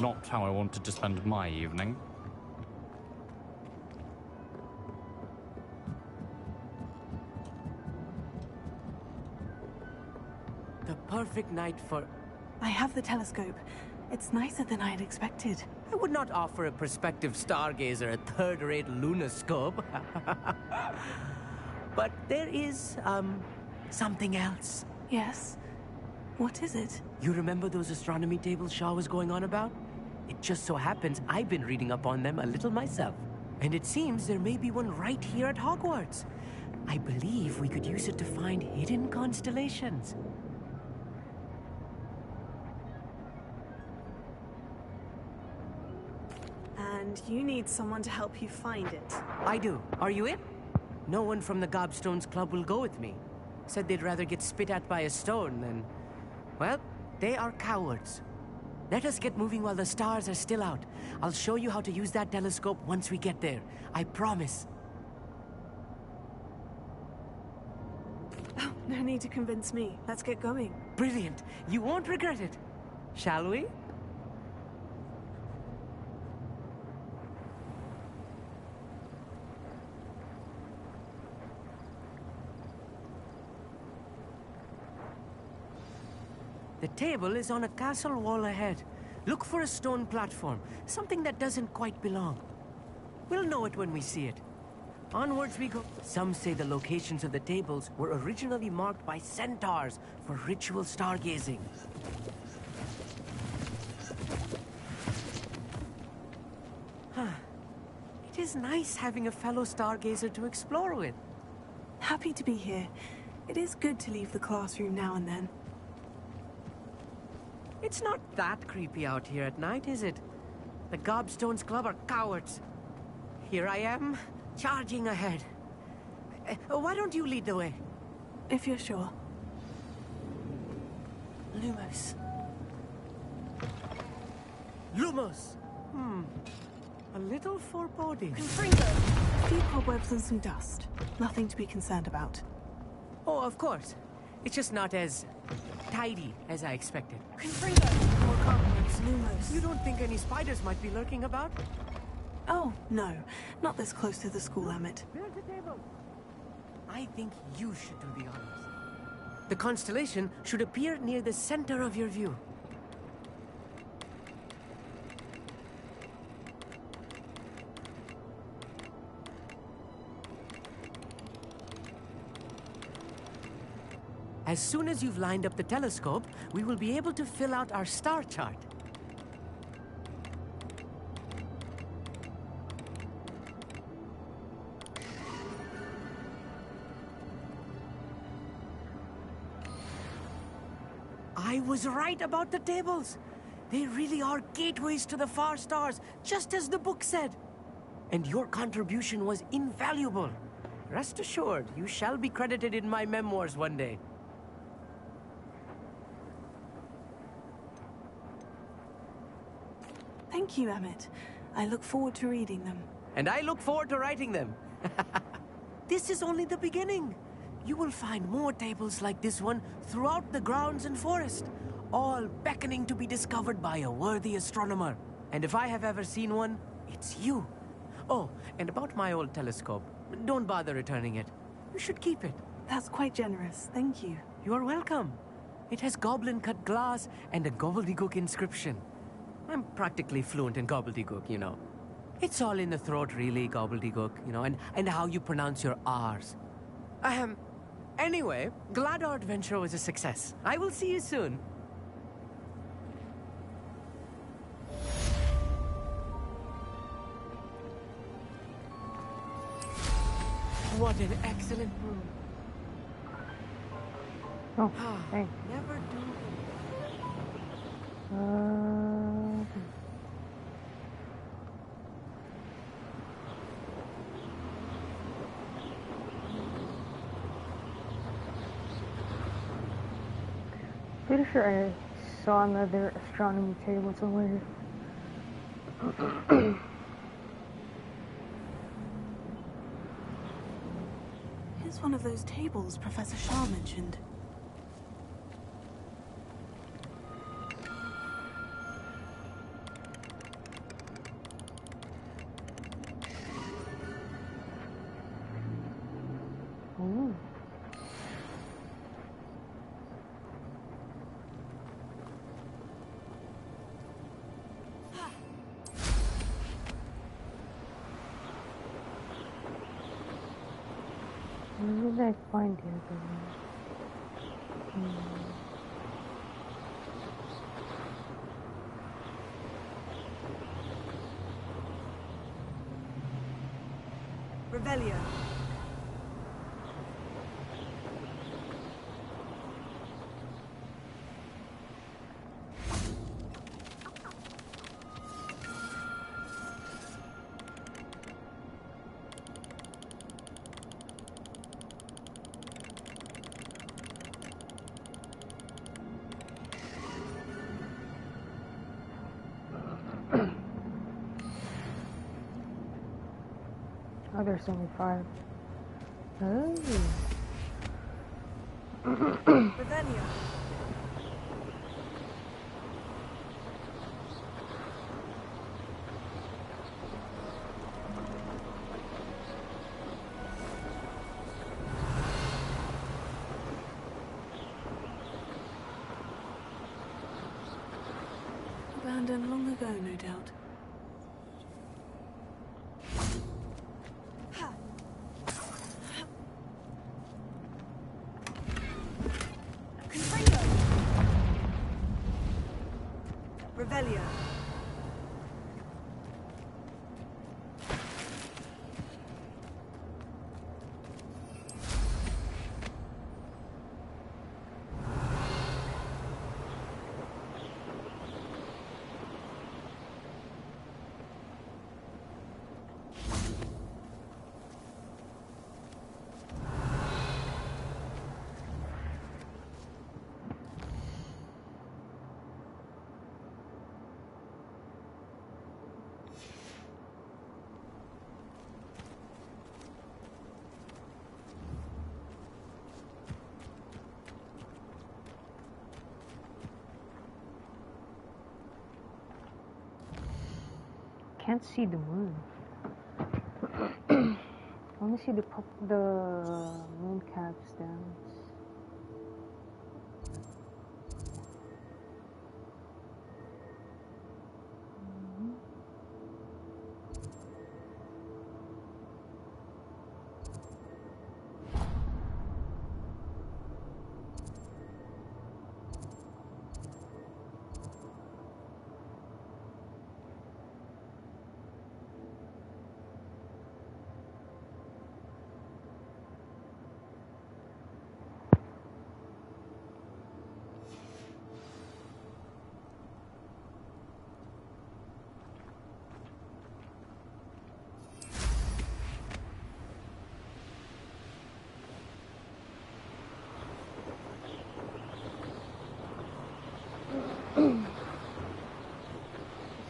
not how I wanted to spend my evening. The perfect night for... I have the telescope. It's nicer than I had expected. I would not offer a prospective stargazer a third-rate lunoscope. But there is, something else. Yes? What is it? You remember those astronomy tables Shaw was going on about? It just so happens I've been reading up on them a little myself. And it seems there may be one right here at Hogwarts. I believe we could use it to find hidden constellations. And you need someone to help you find it. I do. Are you in? No one from the Gobstones Club will go with me. Said they'd rather get spit at by a stone than... Well, they are cowards. Let us get moving while the stars are still out. I'll show you how to use that telescope once we get there. I promise. No need to convince me. Let's get going. Brilliant. You won't regret it. Shall we? The table is on a castle wall ahead. Look for a stone platform, something that doesn't quite belong. We'll know it when we see it. Onwards we go. Some say the locations of the tables were originally marked by centaurs for ritual stargazing. It is nice having a fellow stargazer to explore with. Happy to be here. It is good to leave the classroom now and then. It's not that creepy out here at night, is it? The Gobstones Club are cowards. Here I am, charging ahead. Why don't you lead the way? If you're sure. Lumos. Lumos! A little foreboding. A few cobwebs and some dust. Nothing to be concerned about. Oh, of course. It's just not as tidy as I expected. More cobwebs, Lumos. You don't think any spiders might be lurking about? Oh, no. Not this close to the school, Emmett. There's the table. I think you should do the honors. The constellation should appear near the center of your view. As soon as you've lined up the telescope, we will be able to fill out our star chart. I was right about the tables. They really are gateways to the far stars, just as the book said. And your contribution was invaluable. Rest assured, you shall be credited in my memoirs one day. Thank you, Emmett. I look forward to reading them. And I look forward to writing them. This is only the beginning. You will find more tables like this one throughout the grounds and forest, all beckoning to be discovered by a worthy astronomer. And if I have ever seen one, it's you. Oh, and about my old telescope, don't bother returning it. You should keep it. That's quite generous. Thank you. You're welcome. It has goblin-cut glass and a gobbledygook inscription. I'm practically fluent in gobbledygook, you know. It's all in the throat, really, gobbledygook, you know, and how you pronounce your R's. Anyway, glad our adventure was a success. I will see you soon. What an excellent room. Oh, thanks. Never do. Pretty sure I saw another astronomy table somewhere. Here's one of those tables Professor Shah mentioned. Ooh. Where did I find the other one? Revelio. Oh, there's only 5. Oh. Revelio. Abandoned long ago, no doubt. Revelio. Can't see the moon. Only see the moon caps down.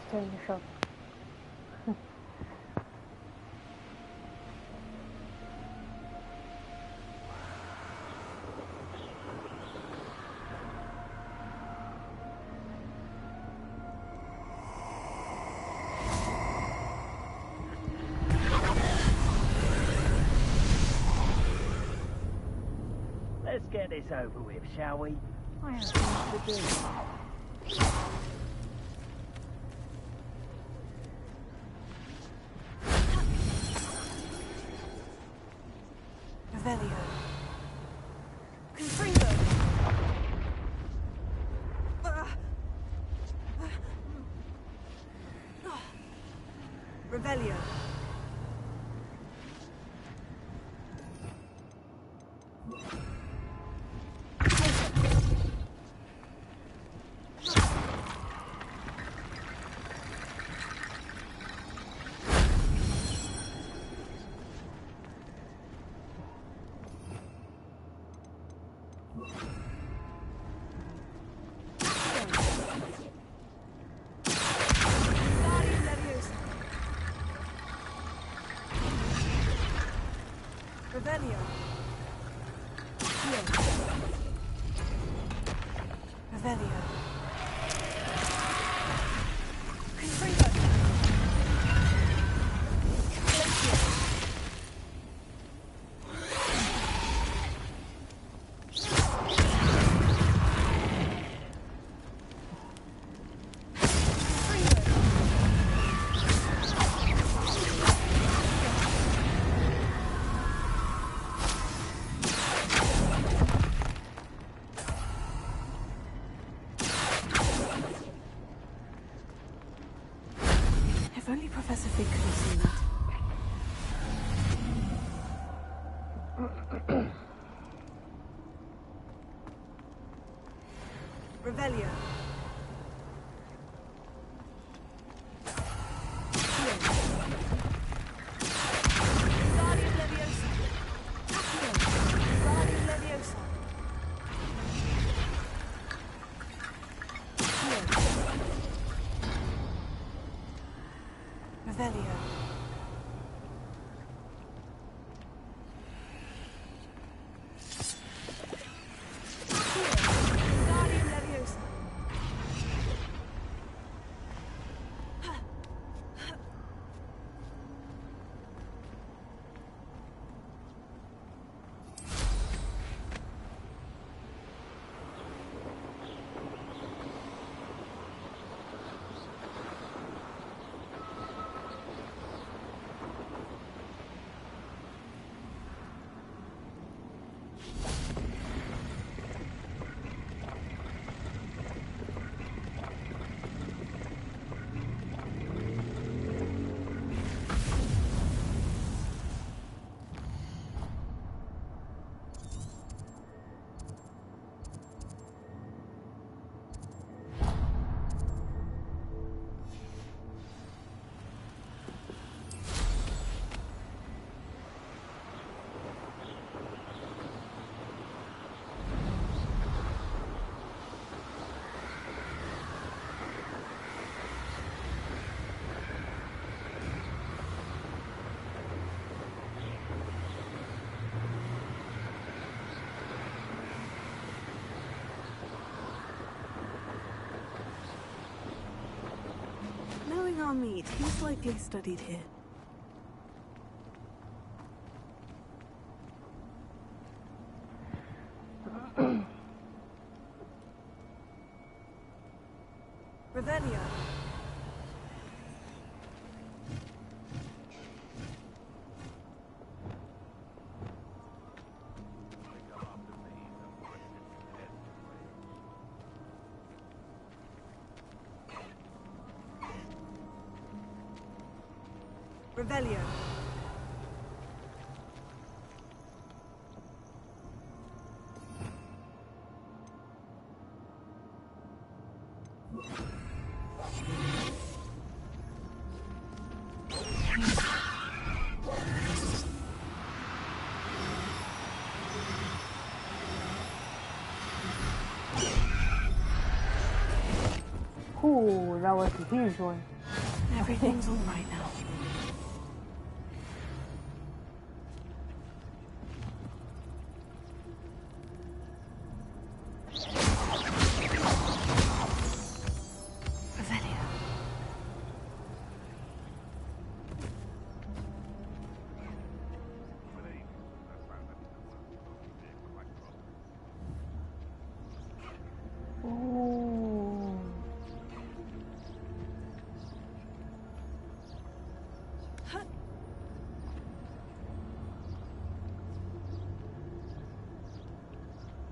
Stay in the shop. Let's get this over with, shall we? I have things to do. Revelio. Confringo. Revelio. Revelio. Revelio. Confringo. If only Professor Fig could have seen that. Revelio. Guardian Leviosa. Guardian Leviosa. Revelio. meet. He's likely studied here. Revelio. Revelio. Ooh, that was a huge one. Everything's all right now.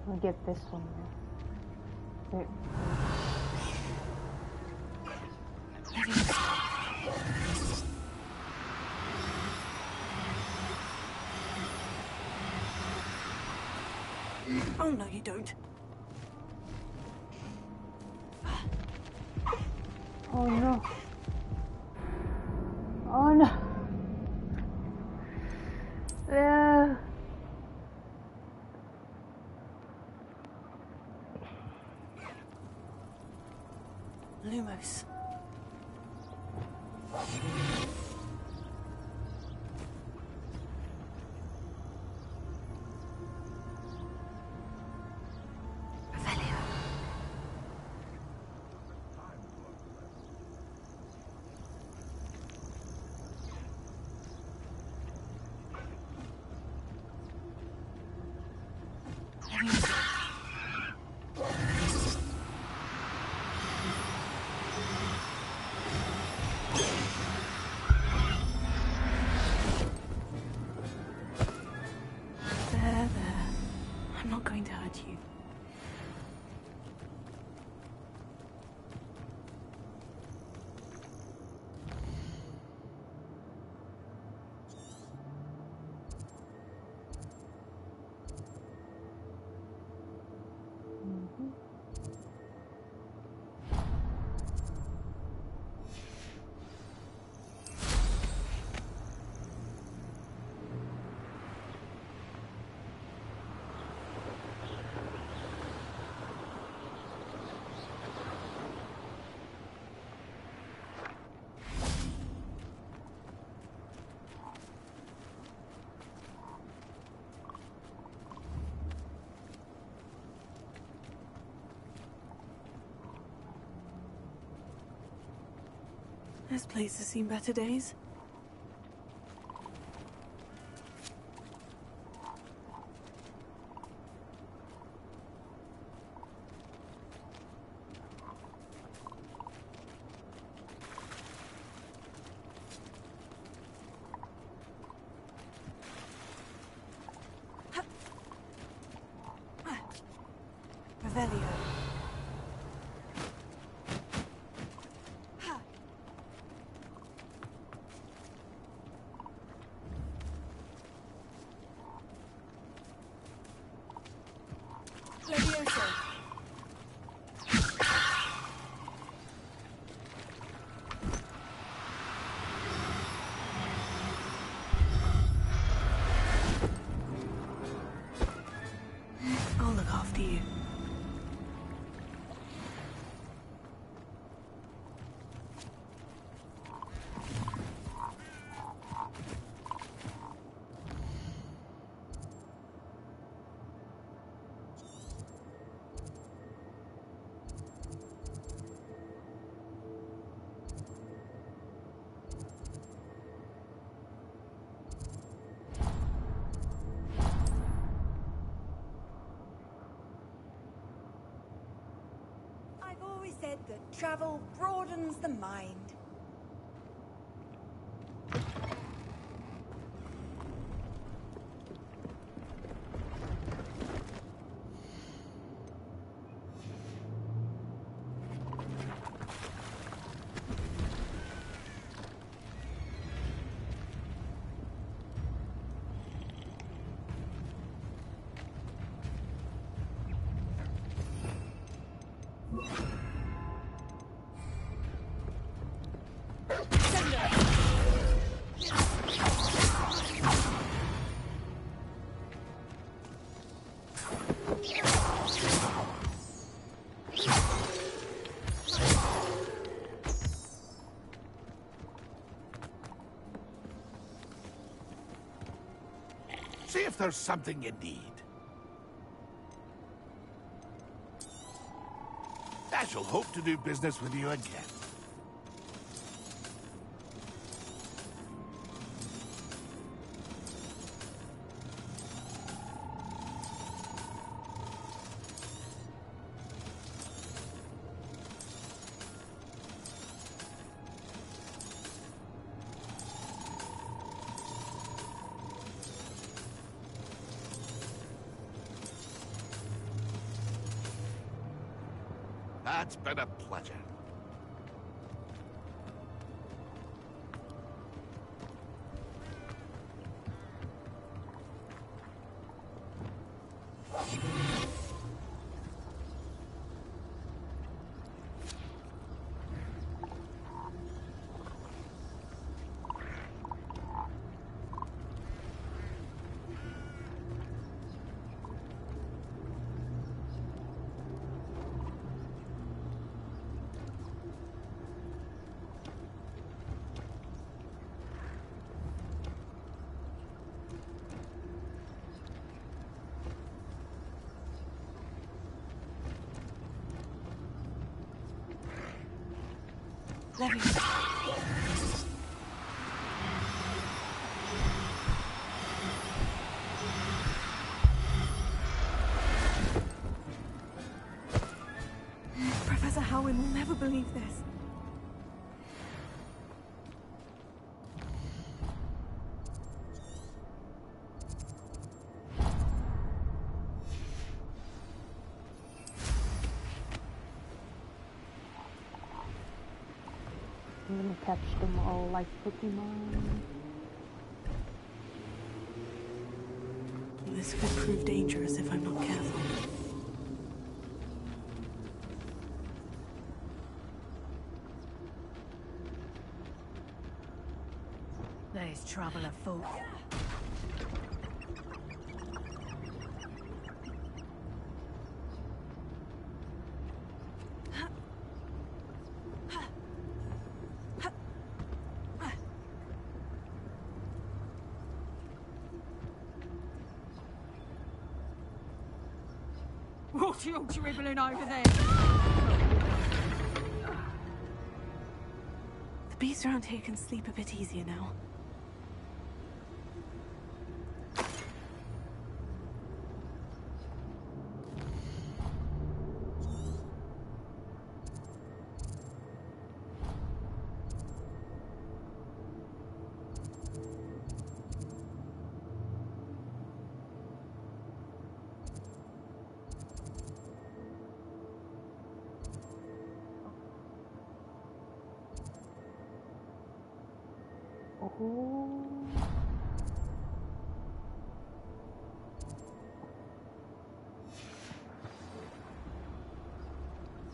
I'll get this one now. Wait. Oh no, you don't. Oh no. Oh no. Yeah. Lumos. There. I'm not going to hurt you. This place has seen better days. Revelio. always said that travel broadens the mind. See if there's something you need. I shall hope to do business with you again. It's been a pleasure. Professor Howin will never believe this. I'm gonna catch them all like Pokemon. This could prove dangerous if I'm not careful. There's trouble afoot. What are you dribbling over there? The beast around here can sleep a bit easier now.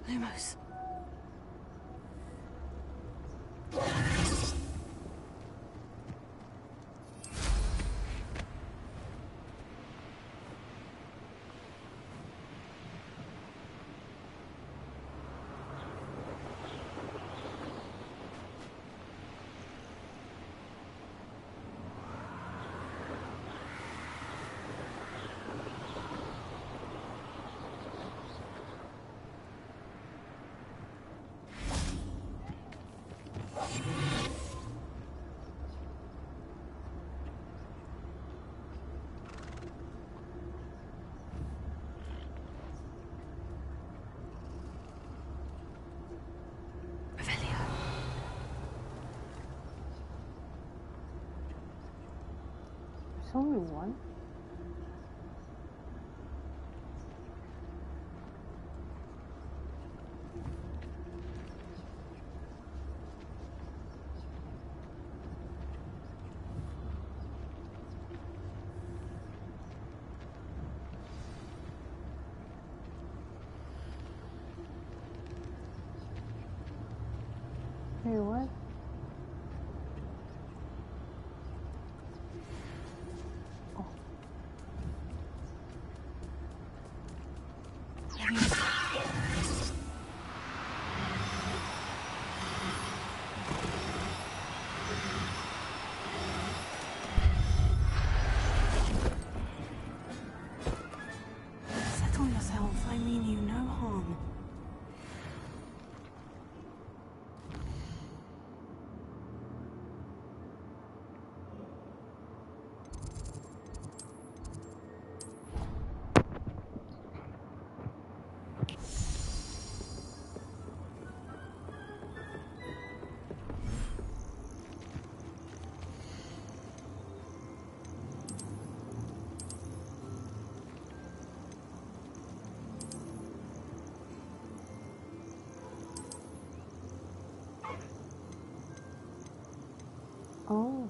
Lumos. There's only one. Hey, what? Settle yourself. I mean you no harm. Oh.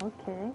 Okay.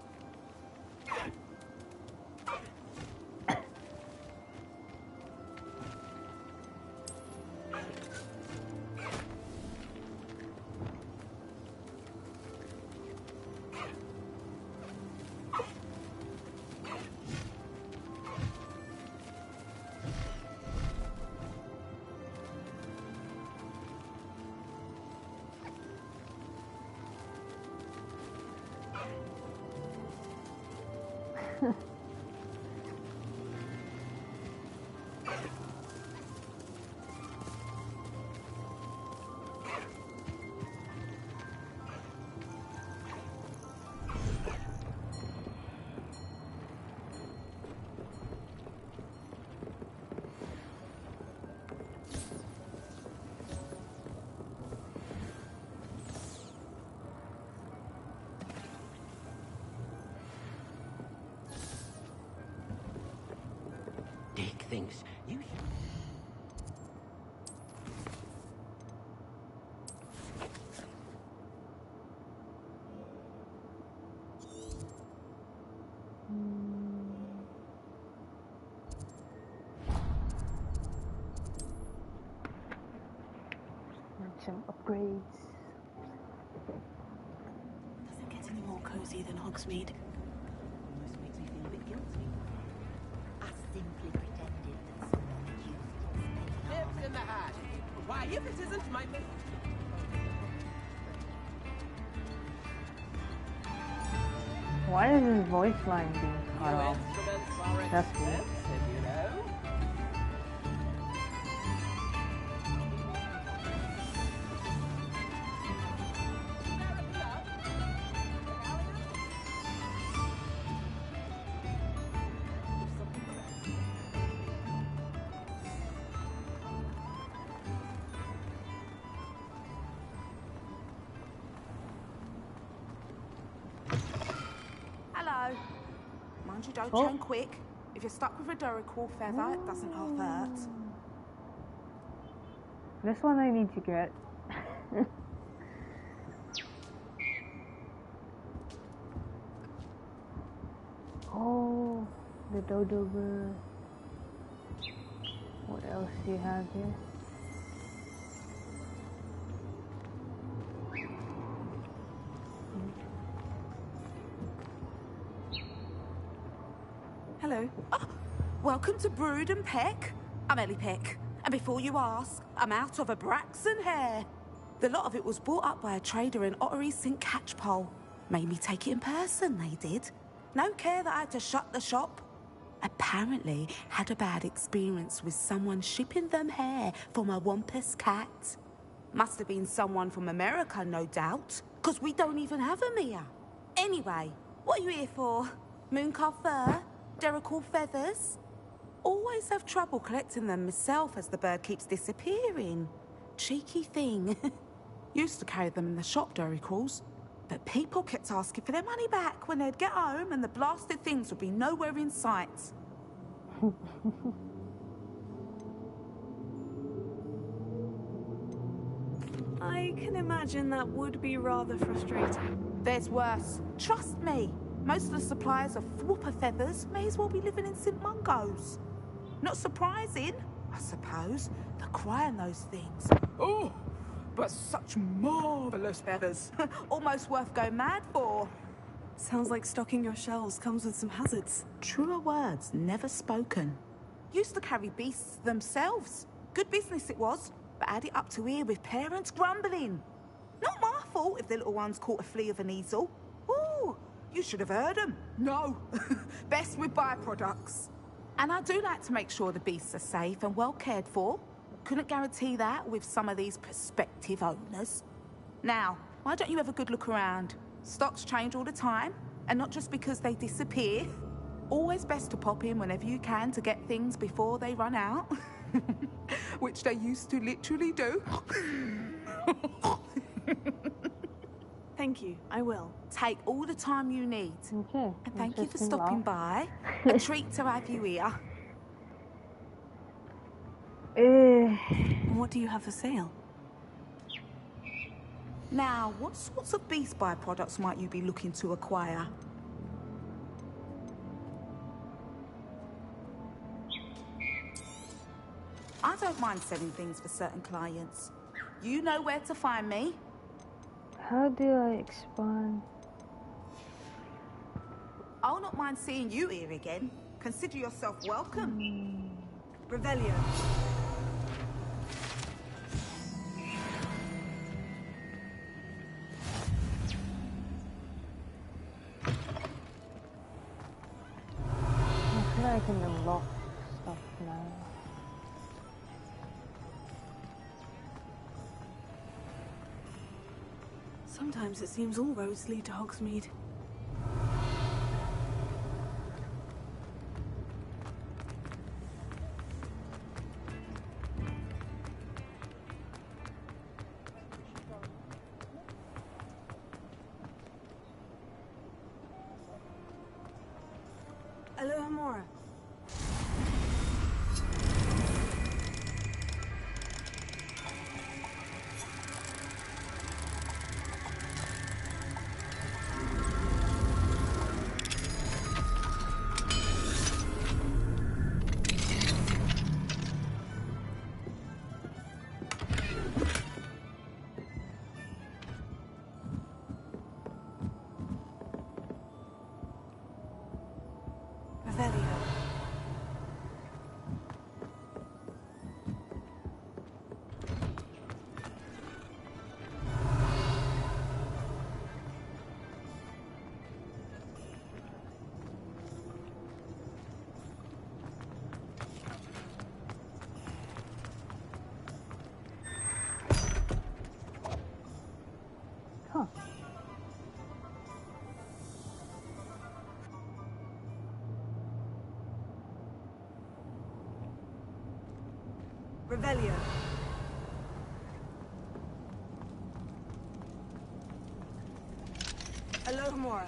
Dick thinks you some upgrades. Doesn't get any more cozy than Hogsmeade. Almost makes me feel a bit guilty. I simply pretended that someone had used it. Nips in the hat. Why, if it isn't my... Why is his voice line being cut off? Instruments are That's weird. expensive, you know. mind you, don't turn quick. If you're stuck with a Duracle feather, it doesn't half hurt. This one I need to get. Oh, the dodo bird. What else do you have here? Hello. Oh, welcome to Brood and Peck. I'm Ellie Peck. And before you ask, I'm out of a Braxton hair. The lot of it was bought up by a trader in Ottery St. Catchpole. Made me take it in person, they did. No care that I had to shut the shop. Apparently had a bad experience with someone shipping them hair for my Wampus cat. Must have been someone from America, no doubt, because we don't even have them here. Anyway, what are you here for? Mooncar fur? Duracle feathers? Always have trouble collecting them myself as the bird keeps disappearing. Cheeky thing. Used to carry them in the shop, Duracles. But people kept asking for their money back when they'd get home and the blasted things would be nowhere in sight. I can imagine that would be rather frustrating. There's worse. Trust me. Most of the suppliers of Thwopper feathers may as well be living in St. Mungo's. Not surprising, I suppose, the cry on those things. Oh, but such marvellous feathers. Almost worth going mad for. Sounds like stocking your shelves comes with some hazards. Truer words never spoken. Used to carry beasts themselves. Good business it was, but had it up to here with parents grumbling. Not my fault if the little ones caught a flea of an easel. Ooh, you should have heard them. No, best with byproducts. And I do like to make sure the beasts are safe and well cared for. Couldn't guarantee that with some of these prospective owners. Now, why don't you have a good look around? Stocks change all the time, and not just because they disappear. Always best to pop in whenever you can to get things before they run out. Which they used to literally do. Thank you, I will. Take all the time you need. Okay. And thank you for stopping by. A treat to have you here. What do you have for sale? Now, what sorts of beast byproducts might you be looking to acquire? I don't mind selling things for certain clients. You know where to find me. How do I expand? I'll not mind seeing you here again. Consider yourself welcome. Revelio. I feel like I can unlock stuff now. Sometimes it seems all roads lead to Hogsmeade. Alohomora. Revelio. Alohomora.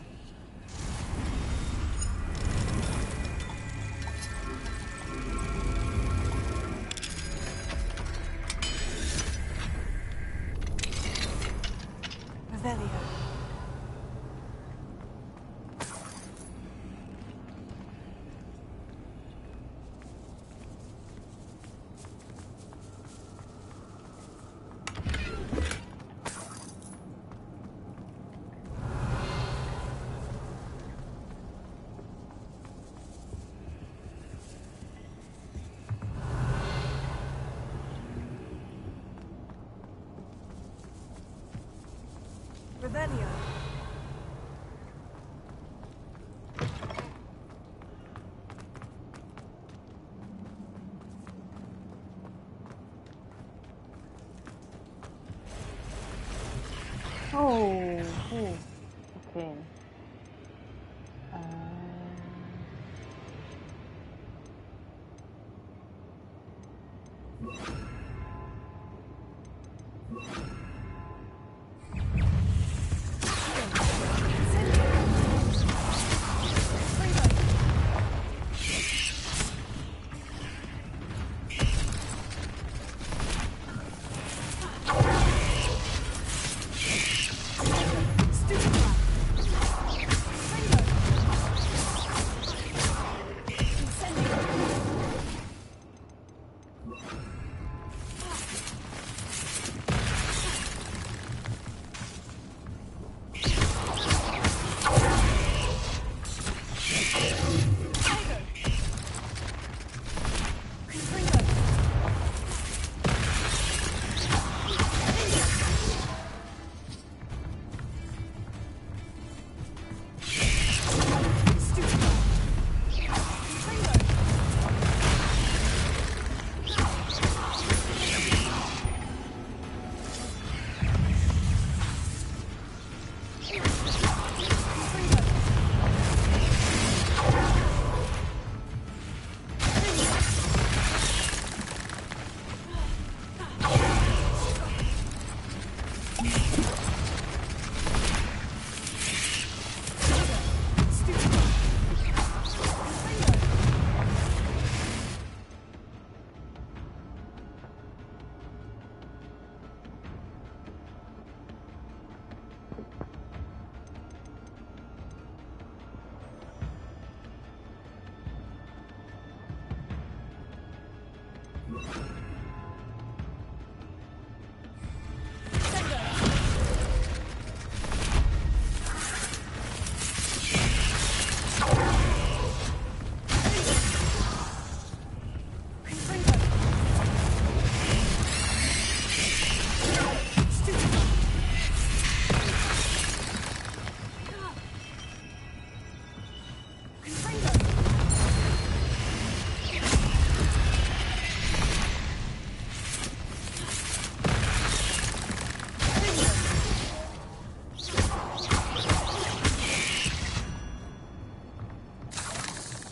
Revelio. Oh, okay.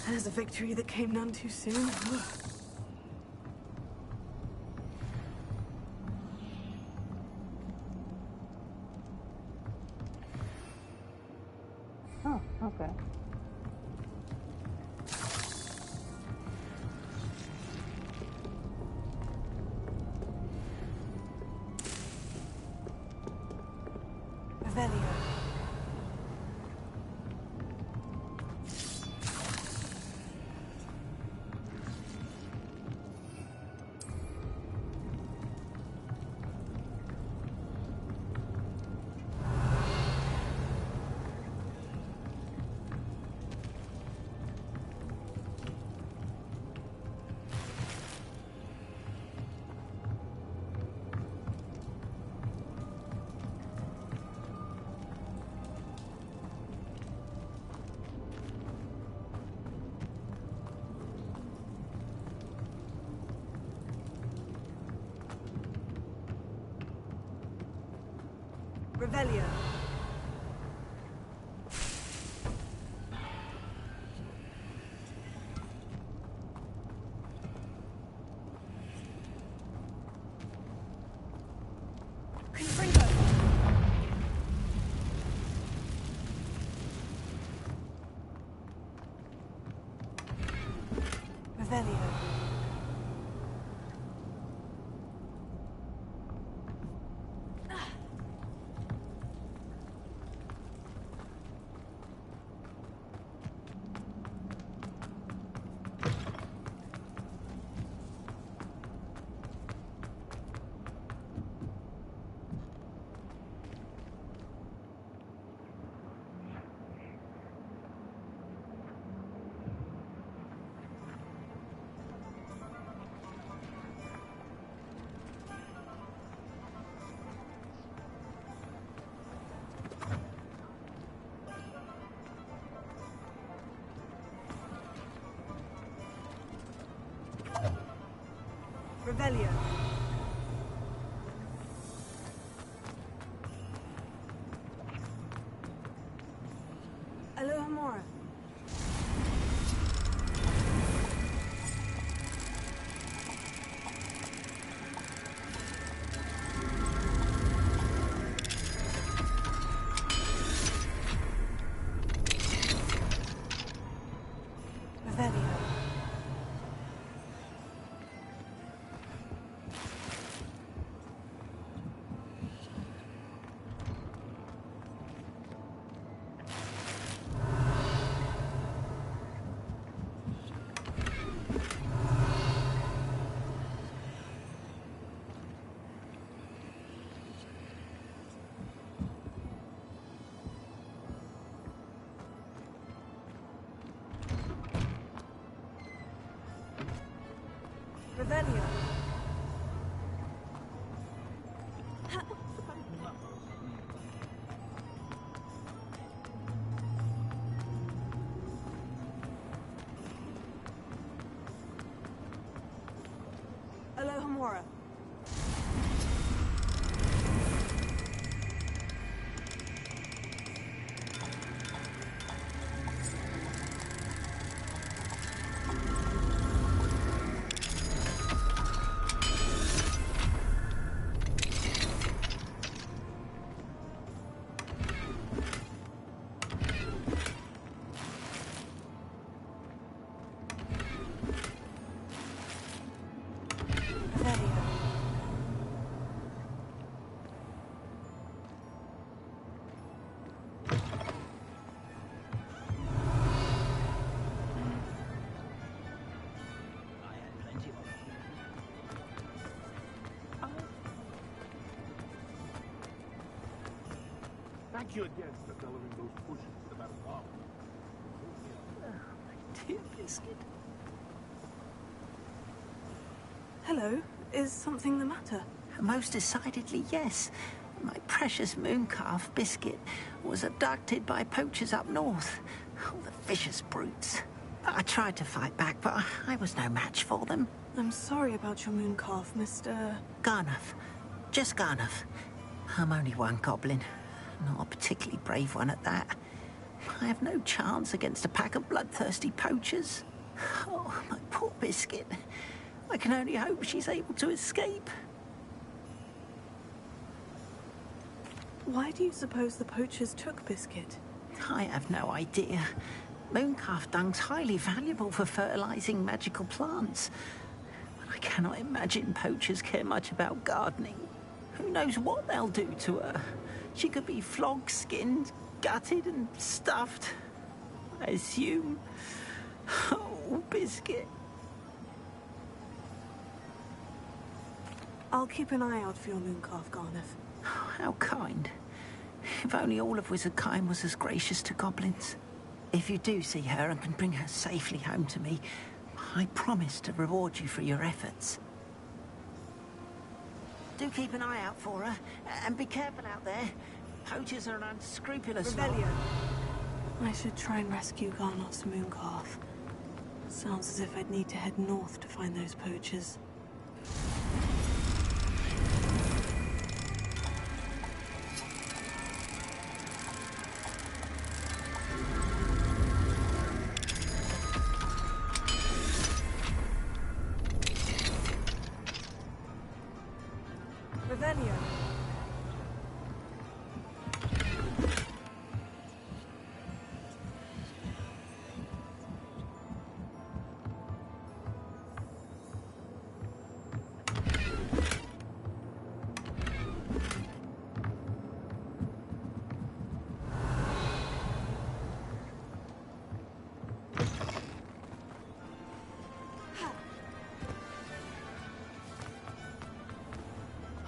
There's a victory that came none too soon. Oh, okay. Revelio. Revelio. Revelio. Revelio. Alohomora. Revelio. Revelio. Alohomora. Thank you again for delivering those pushes to the metal bar. Dear Biscuit. Hello. Is something the matter? Most decidedly, yes. My precious mooncalf, Biscuit, was abducted by poachers up north. Oh, the vicious brutes. I tried to fight back, but I was no match for them. I'm sorry about your mooncalf, Mr. Garnuff. Just Garnuff. I'm only one goblin. Not a particularly brave one at that. I have no chance against a pack of bloodthirsty poachers. Oh, my poor Biscuit. I can only hope she's able to escape. Why do you suppose the poachers took Biscuit? I have no idea. Mooncalf dung's highly valuable for fertilizing magical plants. But I cannot imagine poachers care much about gardening. Who knows what they'll do to her? She could be flogged, skinned, gutted and stuffed. I assume. Oh, Biscuit. I'll keep an eye out for your mooncalf, Garnuff. How kind. If only all of Wizardkind was as gracious to goblins. If you do see her and can bring her safely home to me, I promise to reward you for your efforts. Do keep an eye out for her, and be careful out there. Poachers are an unscrupulous lot. Revelio. I should try and rescue Garnoff's mooncalf. Sounds as if I'd need to head north to find those poachers. Revelio.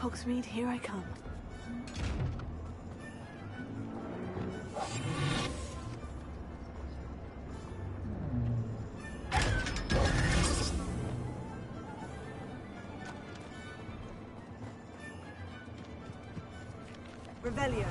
Hogsmeade, here I come. Revelio.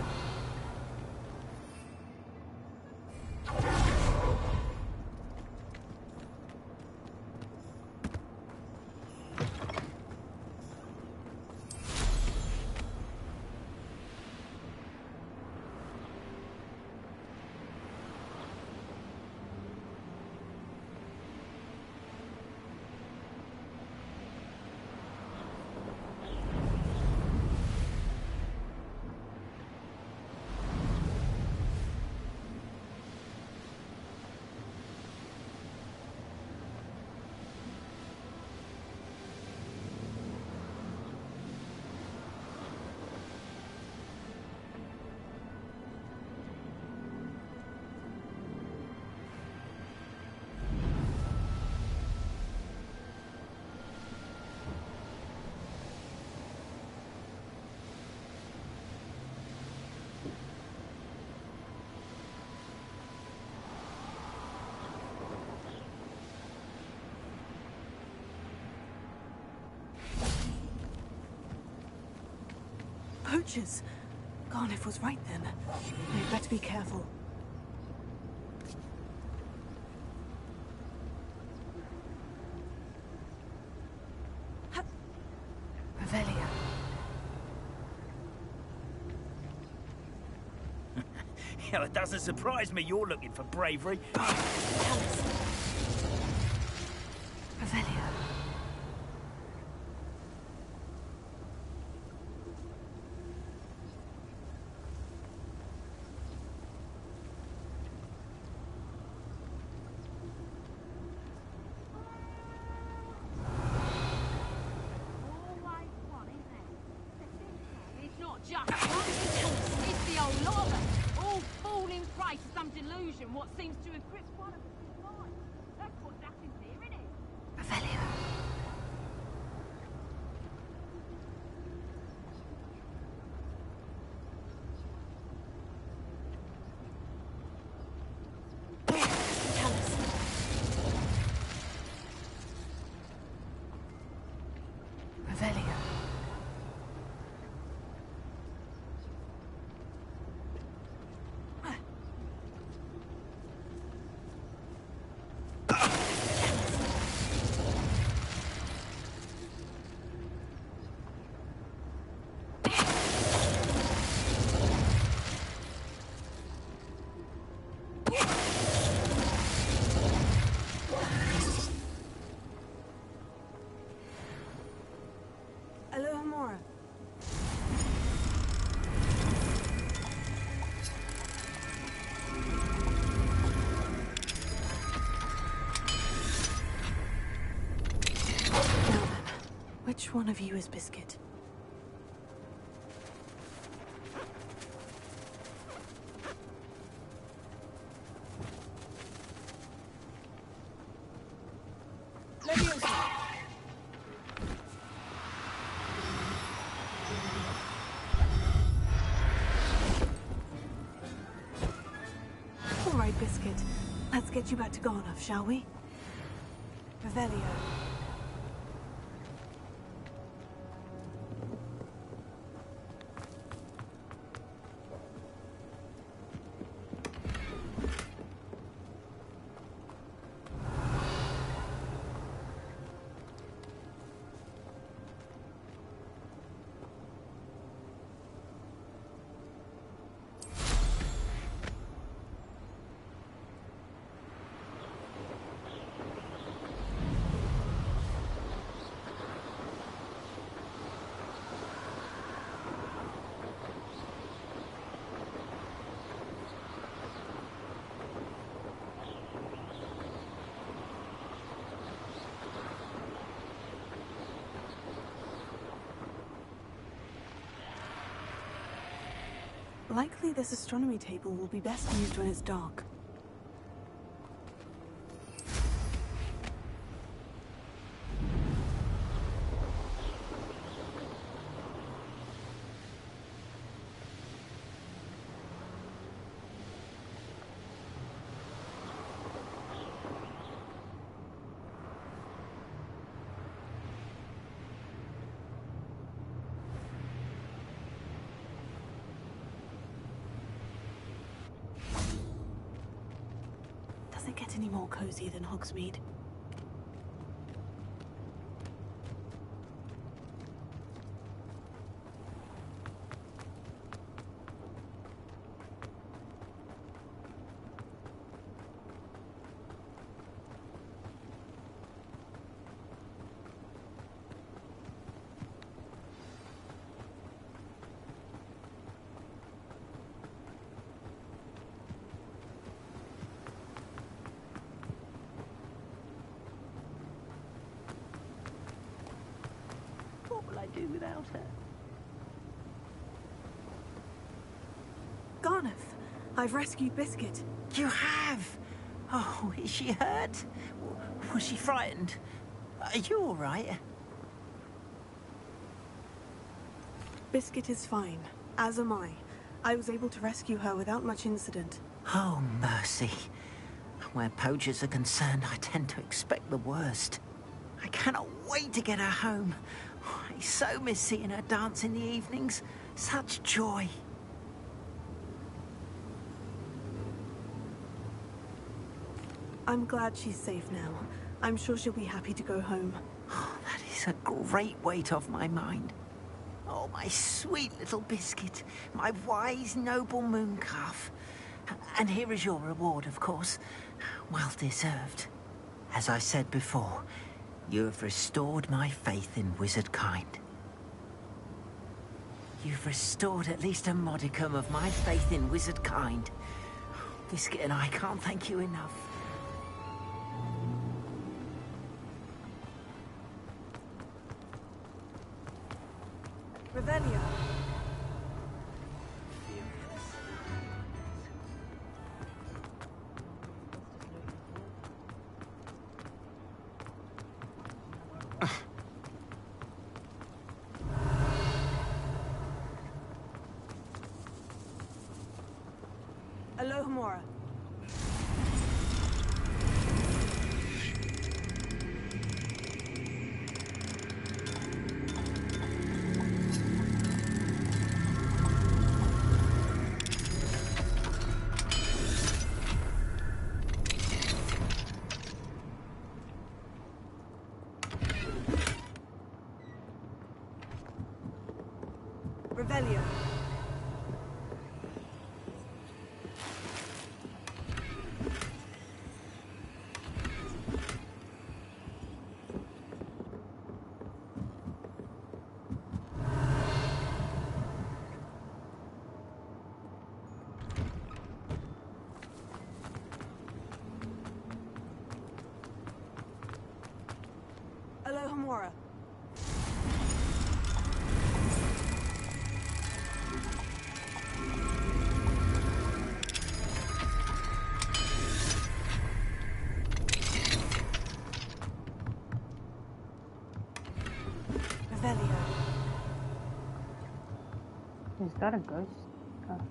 Poachers! Garniff was right then. We'd better be careful. Revelia. Yeah, it doesn't surprise me you're looking for bravery. Revelia. It's not just it's the old lot of us, all falling prey to some delusion what seems to eclipse one of us in mind. That's what's happened here, isn't it? Revelia. Revelia. Alohomora. Now then, which one of you is Biscuit? All right, Biscuit. Let's get you back to Garniff, shall we? Revelio. Likely this astronomy table will be best used when it's dark. Does it get any more cozy than Hogsmeade? What will I do without her? Garniff, I've rescued Biscuit. You have? Oh, is she hurt? Was she frightened? Are you all right? Biscuit is fine, as am I. I was able to rescue her without much incident. Oh, mercy. Where poachers are concerned, I tend to expect the worst. I cannot wait to get her home. I so miss seeing her dance in the evenings, Such joy. I'm glad she's safe now. I'm sure she'll be happy to go home. Oh, that is a great weight off my mind. Oh, my sweet little biscuit. My wise, noble moon calf. And here is your reward, of course. Well deserved. As I said before, you have restored my faith in wizard kind. You've restored at least a modicum of my faith in wizard kind. Biscuit and I can't thank you enough. Revelio. Alohomora. Revelio. Alohomora. Revelio. Is that a ghost? Oh.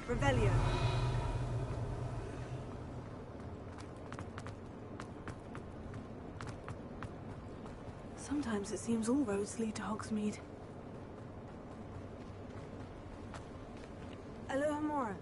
Revelio. Sometimes it seems all roads lead to Hogsmeade. Alohomora.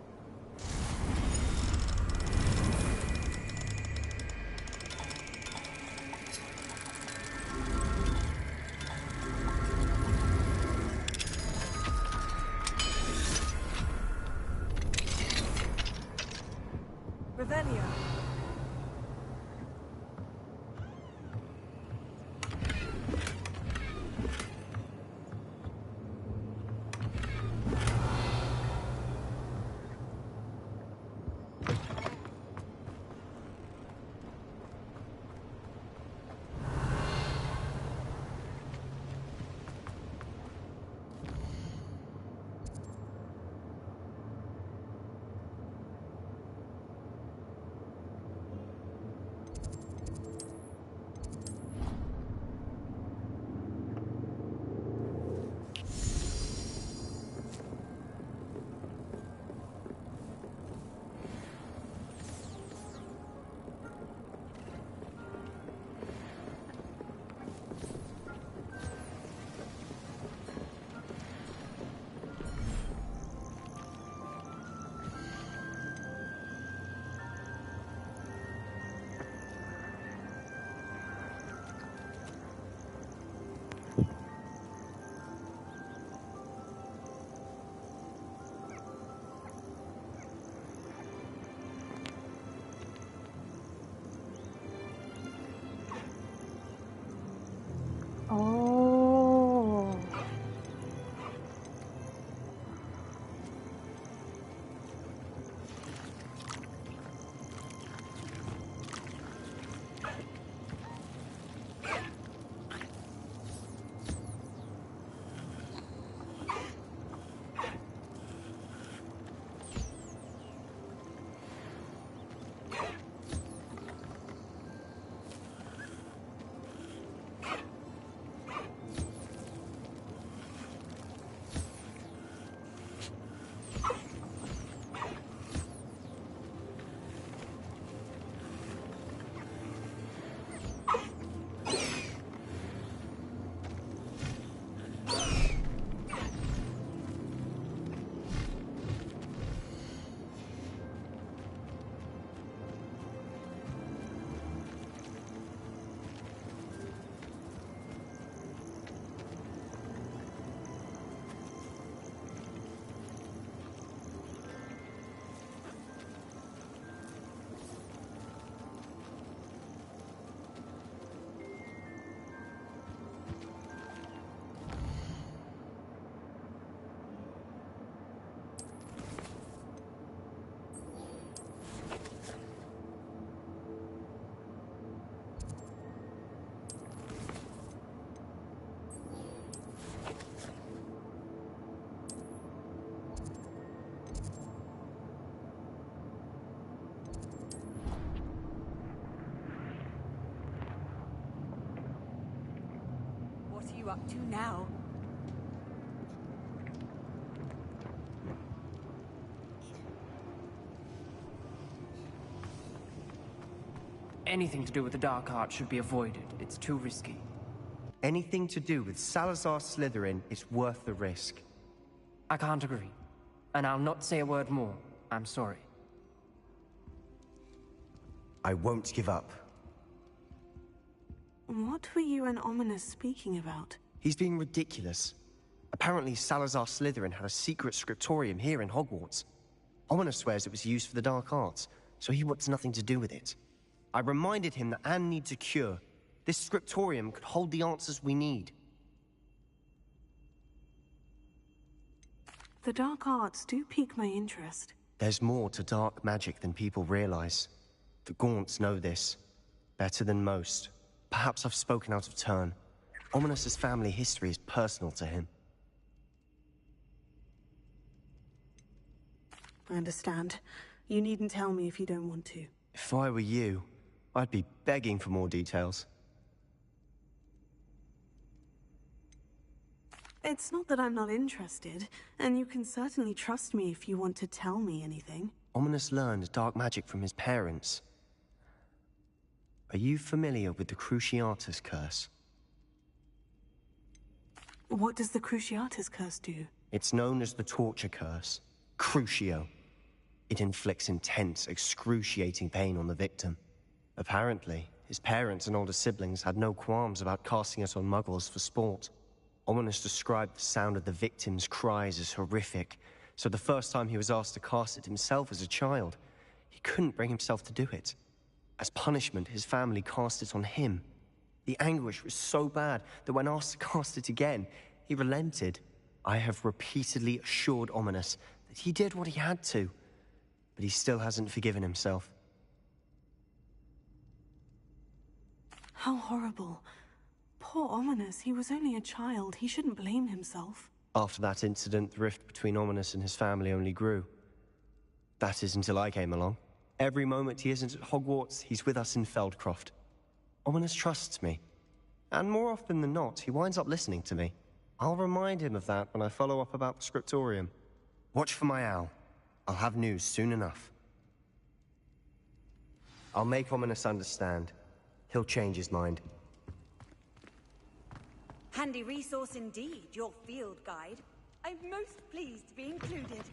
Revelio. you up to now? Anything to do with the dark art should be avoided. It's too risky. Anything to do with Salazar Slytherin is worth the risk. I can't agree. And I'll not say a word more. I'm sorry. I won't give up. What were you and Ominous speaking about? He's being ridiculous. Apparently Salazar Slytherin had a secret scriptorium here in Hogwarts. Ominous swears it was used for the dark arts, so he wants nothing to do with it. I reminded him that Anne needs a cure. This scriptorium could hold the answers we need. The dark arts do pique my interest. There's more to dark magic than people realize. The Gaunts know this. Better than most. Perhaps I've spoken out of turn. Ominous's family history is personal to him. I understand. You needn't tell me if you don't want to. If I were you, I'd be begging for more details. It's not that I'm not interested, and you can certainly trust me if you want to tell me anything. Ominous learned dark magic from his parents. Are you familiar with the Cruciatus Curse? What does the Cruciatus Curse do? It's known as the Torture Curse. Crucio. It inflicts intense, excruciating pain on the victim. Apparently, his parents and older siblings had no qualms about casting it on muggles for sport. Ominous described the sound of the victim's cries as horrific, so the first time he was asked to cast it himself as a child, he couldn't bring himself to do it. As punishment, his family cast it on him. The anguish was so bad that when asked to cast it again, he relented. I have repeatedly assured Ominous that he did what he had to, but he still hasn't forgiven himself. How horrible. Poor Ominous, he was only a child. He shouldn't blame himself. After that incident, the rift between Ominous and his family only grew. That is until I came along. Every moment he isn't at Hogwarts, he's with us in Feldcroft. Ominous trusts me. And more often than not, he winds up listening to me. I'll remind him of that when I follow up about the scriptorium. Watch for my owl. I'll have news soon enough. I'll make Ominous understand. He'll change his mind. Handy resource indeed, your field guide. I'm most pleased to be included.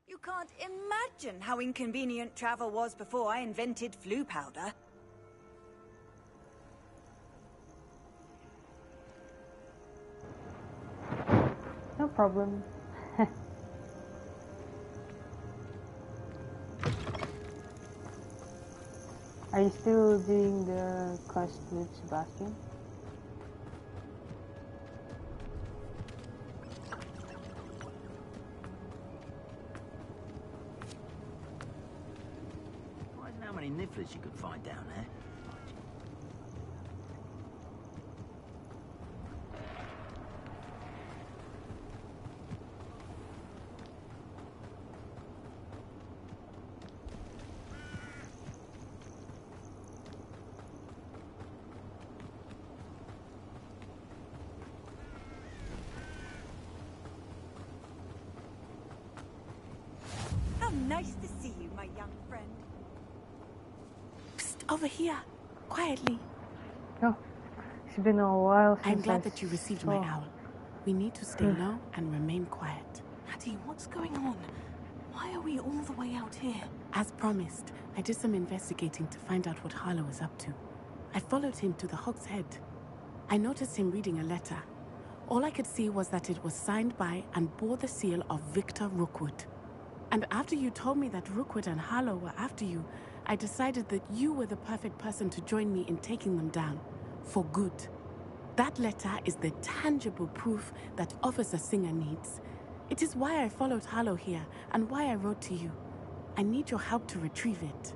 You can't imagine how inconvenient travel was before I invented flu powder. No problem. Are you still doing the quest with Sebastian? How many nifflers you could find down there? young friend. Psst, over here. Quietly. Oh, it's been a while since I'm glad that you received my owl. We need to stay low and remain quiet. Hattie, what's going on? Why are we all the way out here? As promised, I did some investigating to find out what Harlow was up to. I followed him to the Hog's Head. I noticed him reading a letter. All I could see was that it was signed by and bore the seal of Victor Rookwood. And after you told me that Rookwood and Harlow were after you, I decided that you were the perfect person to join me in taking them down. For good. That letter is the tangible proof that Officer Singer needs. It is why I followed Harlow here and why I wrote to you. I need your help to retrieve it.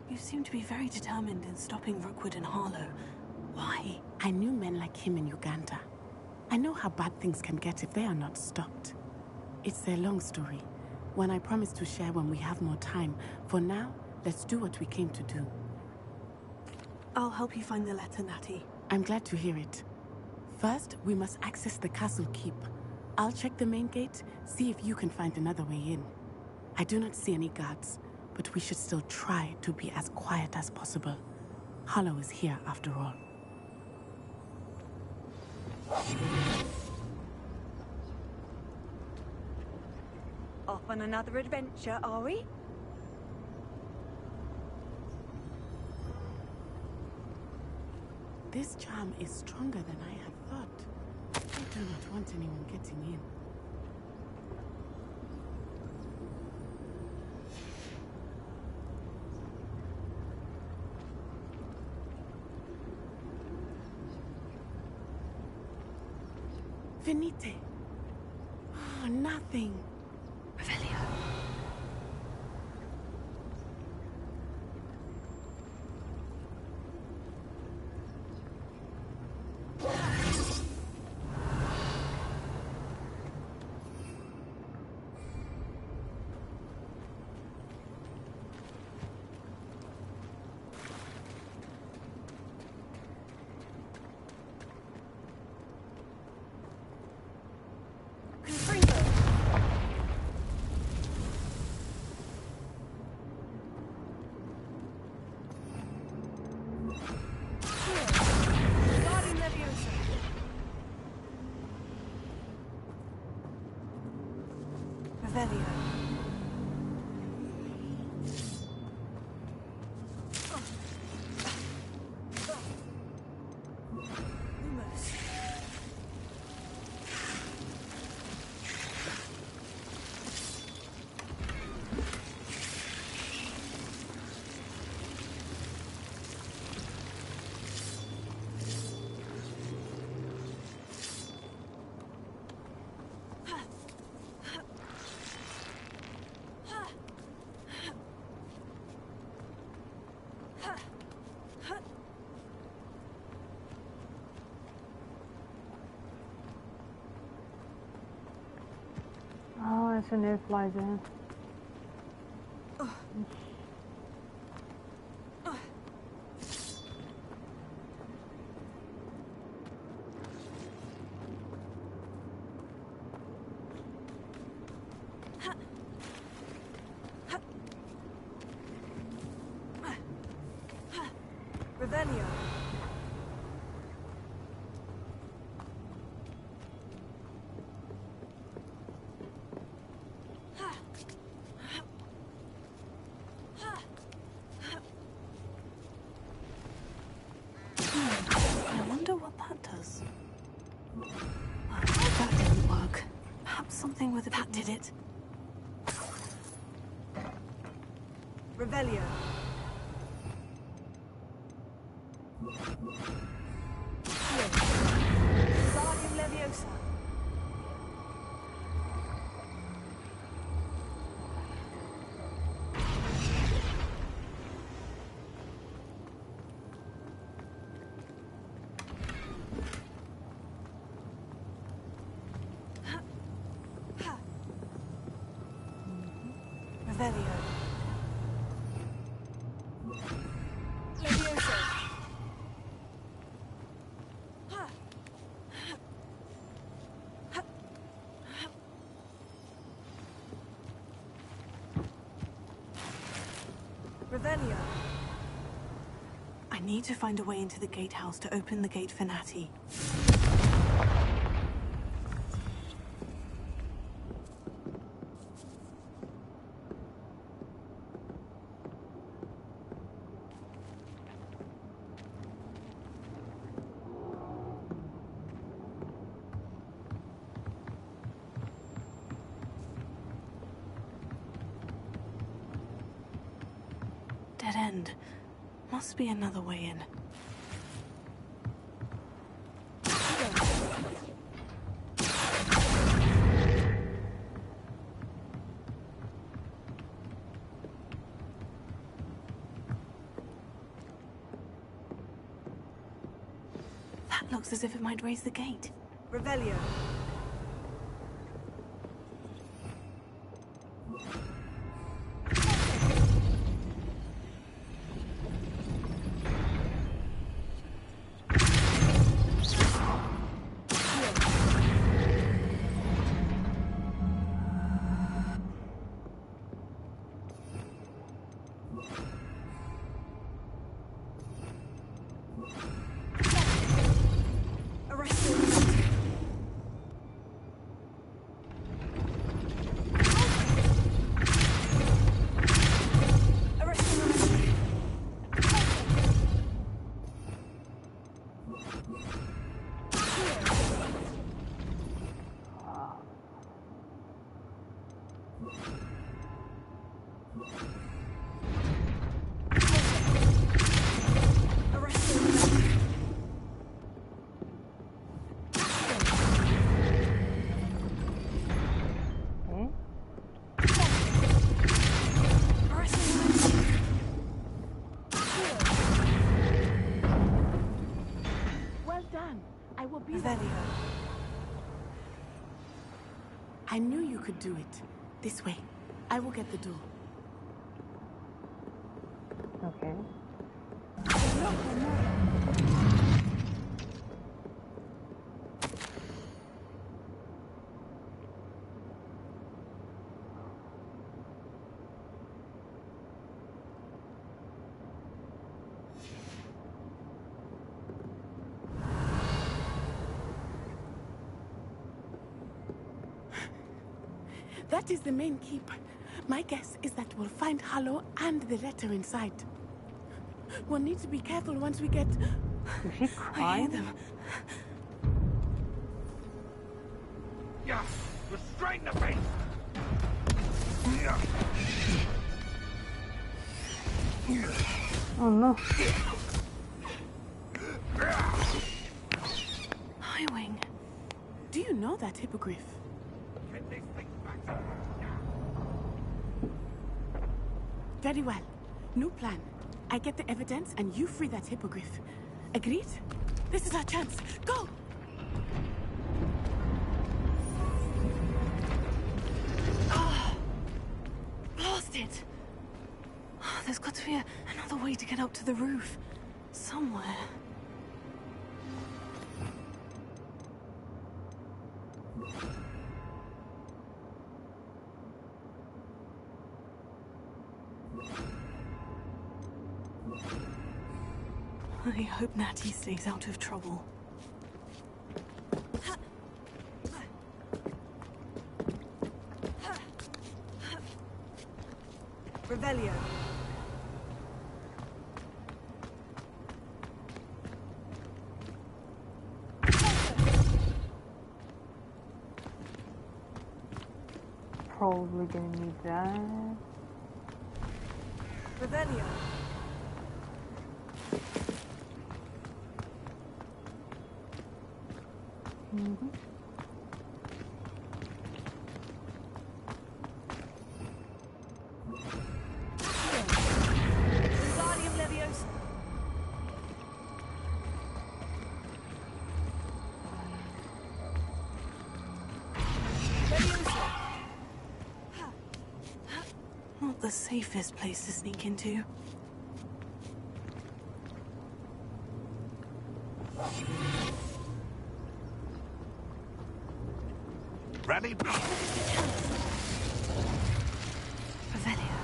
You seem to be very determined in stopping Rookwood and Harlow. Why? I knew men like him in Uganda. I know how bad things can get if they are not stopped. It's a long story, one I promise to share when we have more time. For now, let's do what we came to do. I'll help you find the letter, Natty. I'm glad to hear it. First, we must access the castle keep. I'll check the main gate, see if you can find another way in. I do not see any guards, but we should still try to be as quiet as possible. Harlow is here after all. Off on another adventure, are we? This charm is stronger than I had thought. I do not want anyone getting in. Venite. Oh, nothing. Revelio. Oh, it's an air flies in. Revelio. I wonder what that does. That didn't work. Perhaps something with a bit did it. Revelio. Guardian Leviosa. Revelio. Revelio. I need to find a way into the gatehouse to open the gate for Natty. Dead end. Must be another way in. That looks as if it might raise the gate. Revelio. I knew you could do it. This way. I will get the door. Okay. That is the main keep. My guess is that we'll find Harlow and the letter inside. We'll need to be careful once we get... Is she crying? I hear them. Yeah, restrain the beast! Oh no. Highwing. Do you know that hippogriff? Very well. New plan. I get the evidence and you free that hippogriff. Agreed? This is our chance. Go! Oh, blast it! Oh, there's got to be another way to get up to the roof. Somewhere. I hope Natty stays out of trouble. Revelio. Probably gonna need that. Revelio. Mm-hmm. Wingardium Leviosa. Not the safest place to sneak into. Ready? Revelio.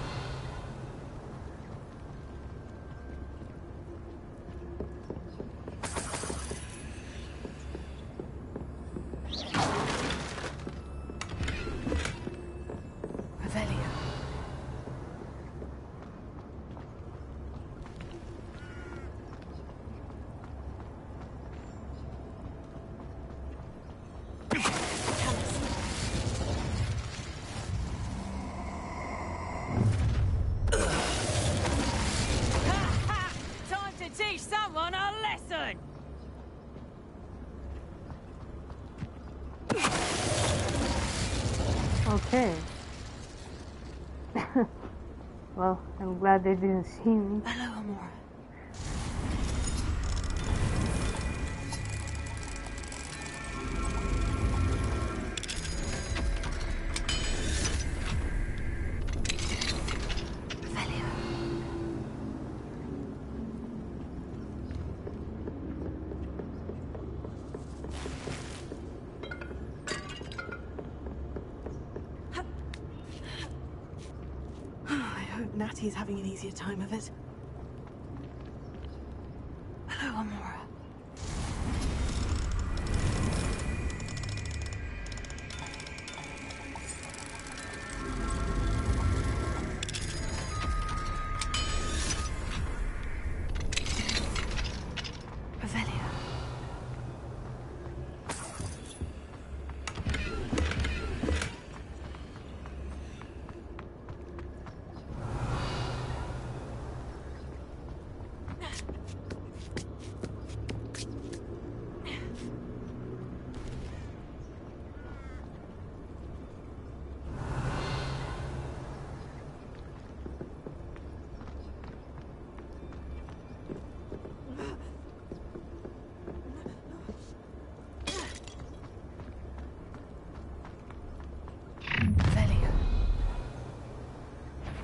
Okay. Well, I'm glad they didn't see me. Hello, Amora. Natty's having an easier time of it. Hello, Amora. Revelio.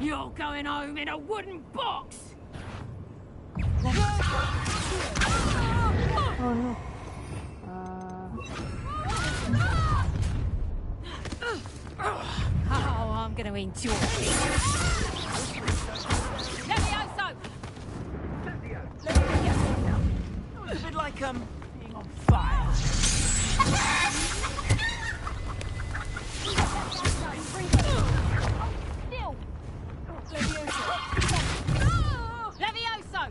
You're going home in a wooden box! Oh no. Oh, I'm going to enjoy it. Levioso! It's a bit like, being on fire. Still! Levioso!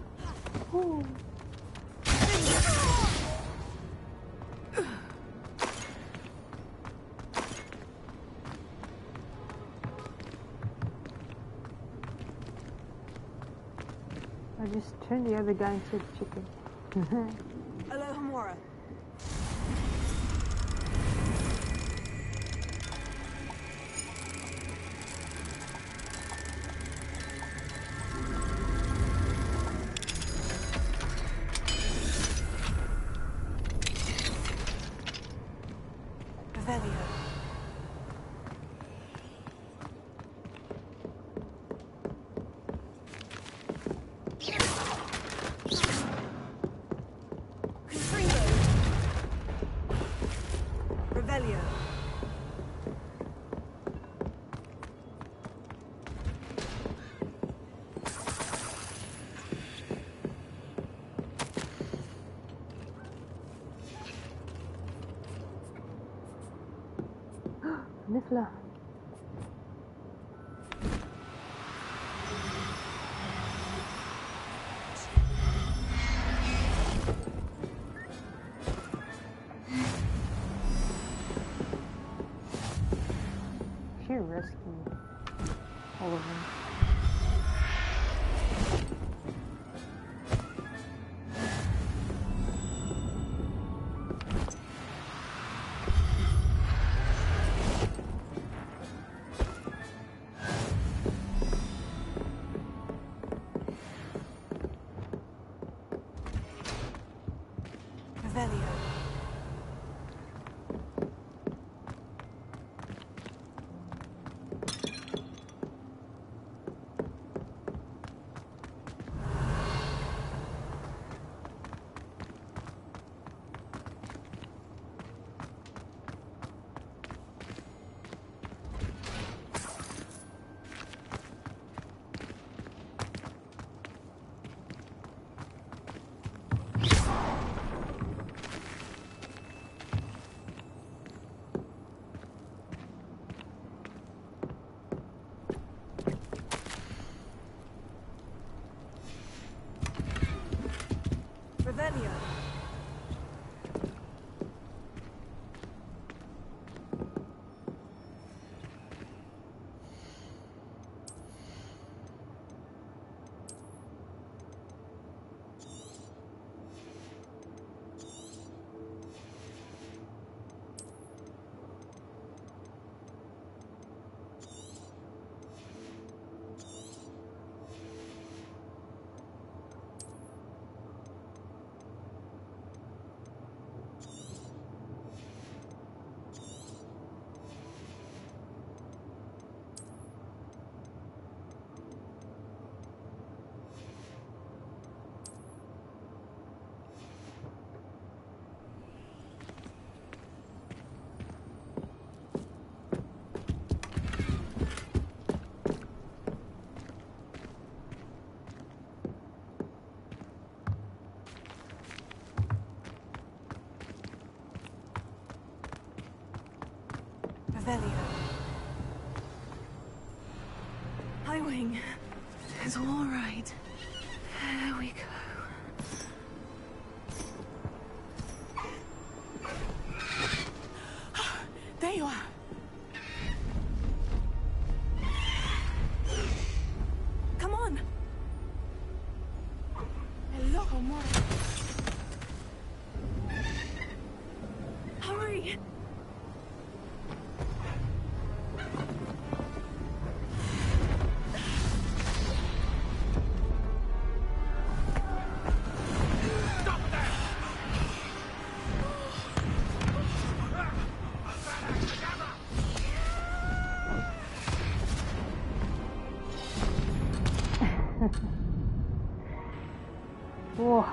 I just turned the other guy into a chicken. Hello, Amora. Revelio. Revelio. Nifla. She rescued all of them. Revelio. Revelio. Highwing. It's all right. There we go. There you are. Come on. Hello, amor. Hurry. Whoa.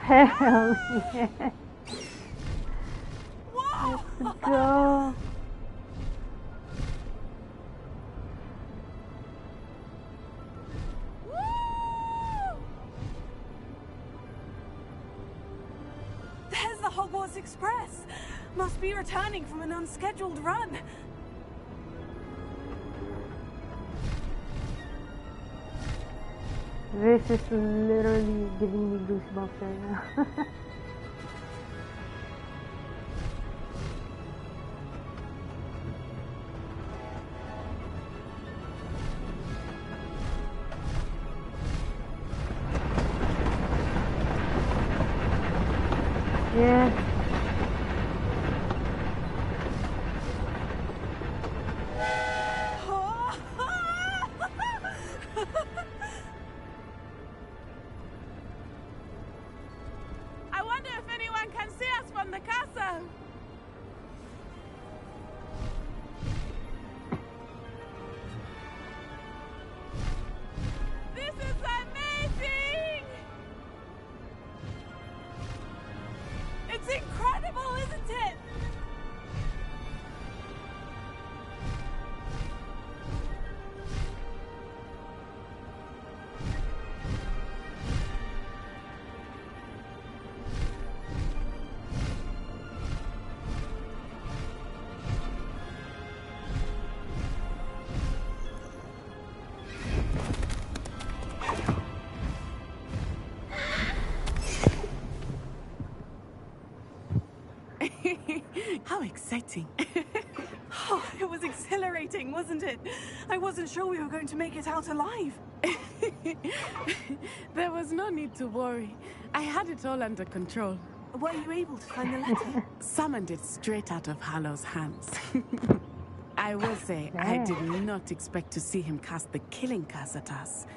Hell yeah. Let's go. There's the Hogwarts Express. Must be returning from an unscheduled run. This is literally giving me goosebumps right now. Yeah. I wonder if anyone can see us from the castle. This is amazing! It's incredible, isn't it? How exciting. Oh, it was exhilarating, wasn't it? I wasn't sure we were going to make it out alive. There was no need to worry. I had it all under control. Were you able to find the letter? Summoned it straight out of Hallow's hands. I will say, I did not expect to see him cast the killing curse at us.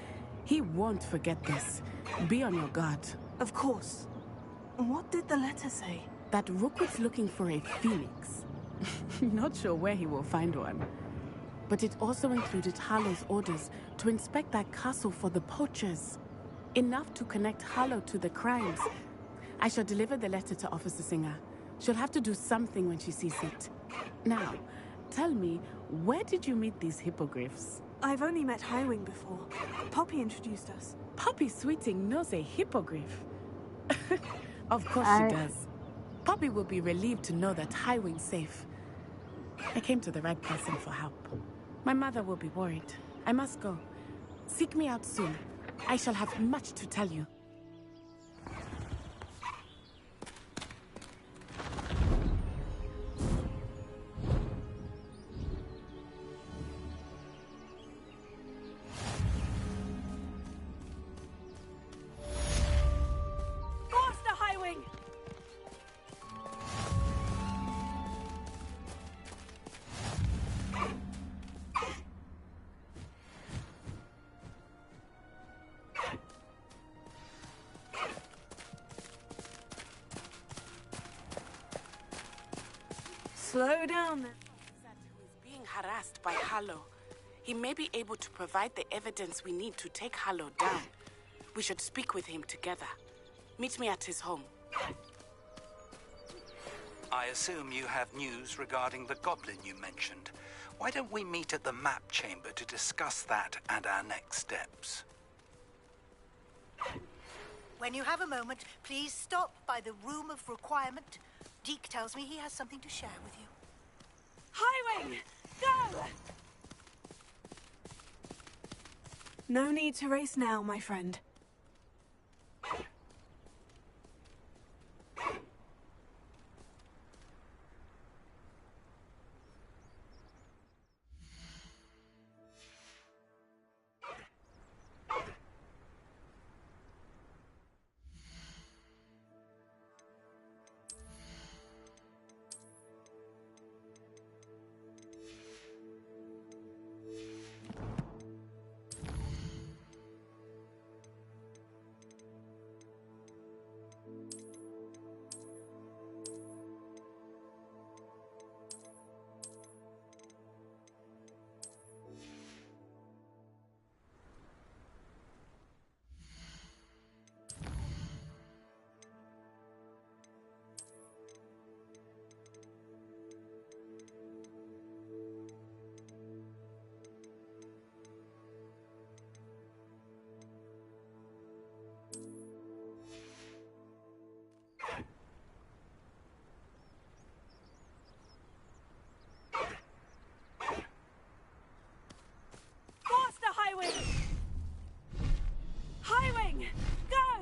He won't forget this. Be on your guard. Of course. What did the letter say? That Rookwood's looking for a phoenix. Not sure where he will find one. But it also included Hallow's orders to inspect that castle for the poachers. Enough to connect Hallow to the crimes. I shall deliver the letter to Officer Singer. She'll have to do something when she sees it. Now, tell me, where did you meet these hippogriffs? I've only met Highwing before. Poppy introduced us. Poppy Sweeting knows a hippogriff. Of course she does. Poppy will be relieved to know that Highwing's safe. I came to the right person for help. My mother will be worried. I must go. Seek me out soon. I shall have much to tell you. Faster, Highwing! Slow down then. Who is being harassed by Hallow. He may be able to provide the evidence we need to take Hallow down. We should speak with him together. Meet me at his home. I assume you have news regarding the goblin you mentioned. Why don't we meet at the map chamber to discuss that and our next steps? When you have a moment, please stop by the Room of Requirement. Deke tells me he has something to share with you. Highwing! Go! No need to race now, my friend. Highwing! Go!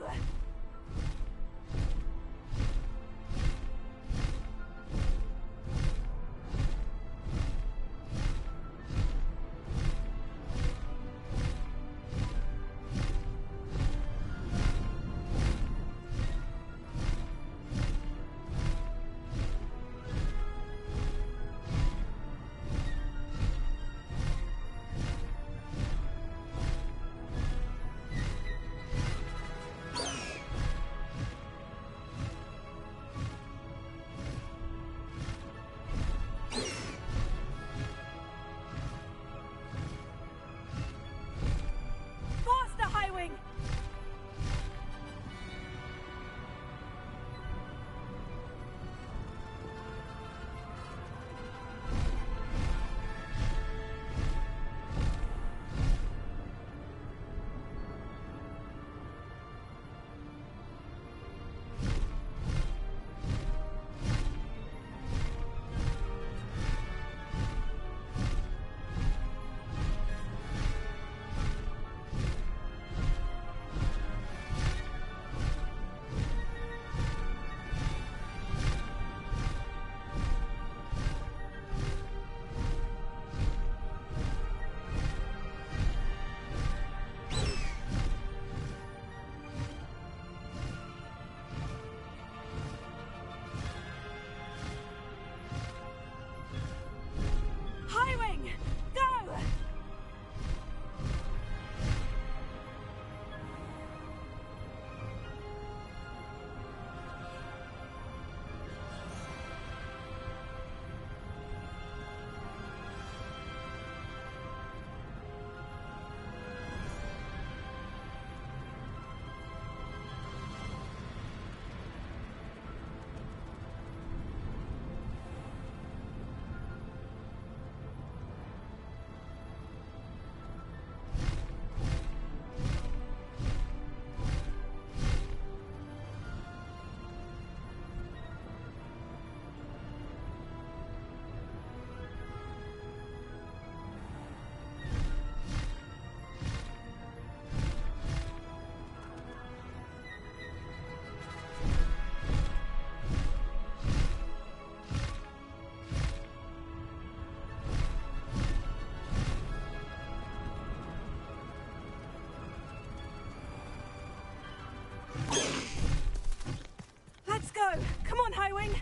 Come on, Highwing!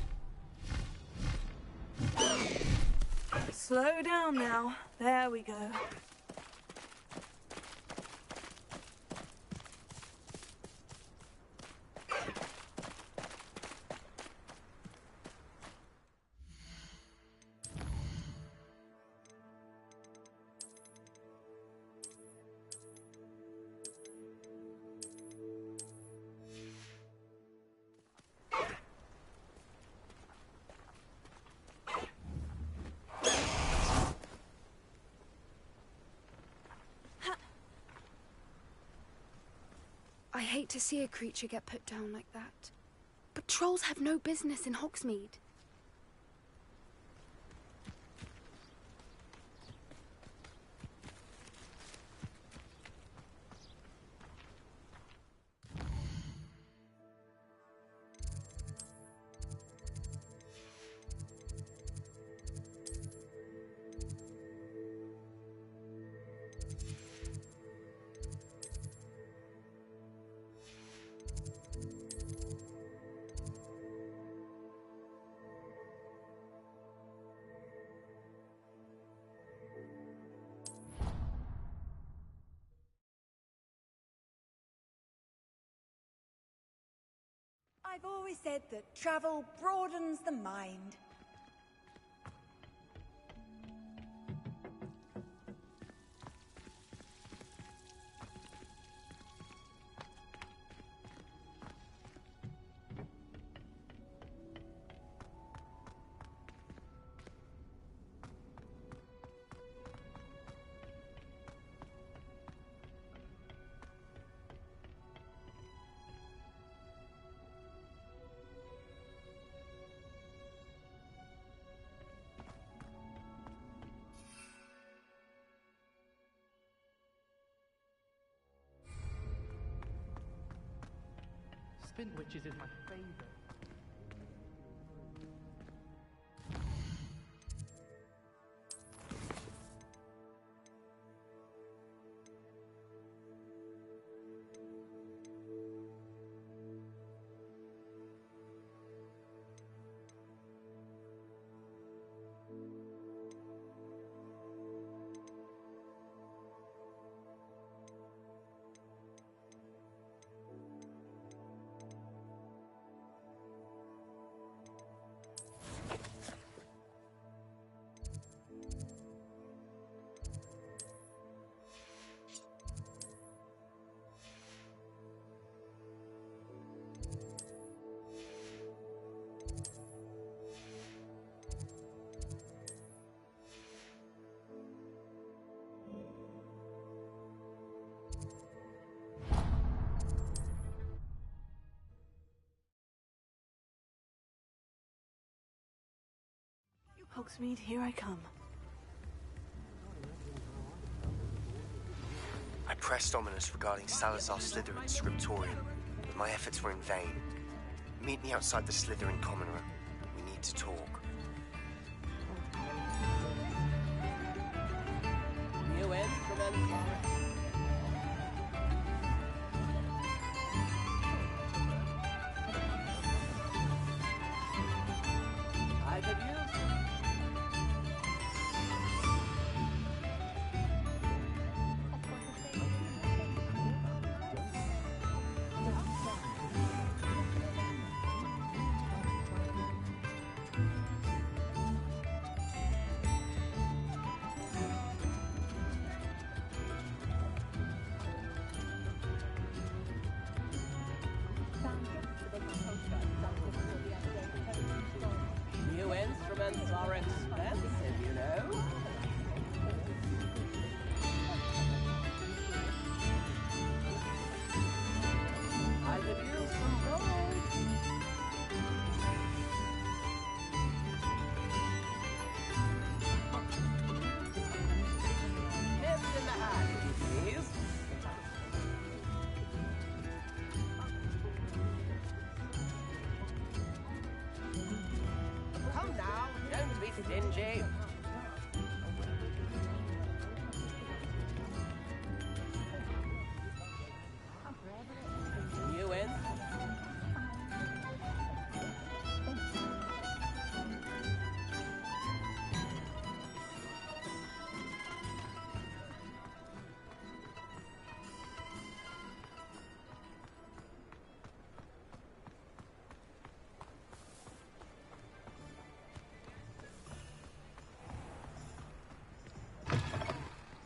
Slow down now. There we go. I hate to see a creature get put down like that. But trolls have no business in Hogsmeade. I've always said that travel broadens the mind. Spin Witches is my favourite. Hogsmeade, here I come. I pressed Ominous regarding Salazar Slytherin's scriptorium, but my efforts were in vain. Meet me outside the Slytherin common room. We need to talk. New instruments. I could use. New instruments are expensive, you know. I could use some gold. Tips in the hat, please. Come now, don't be stingy. You in?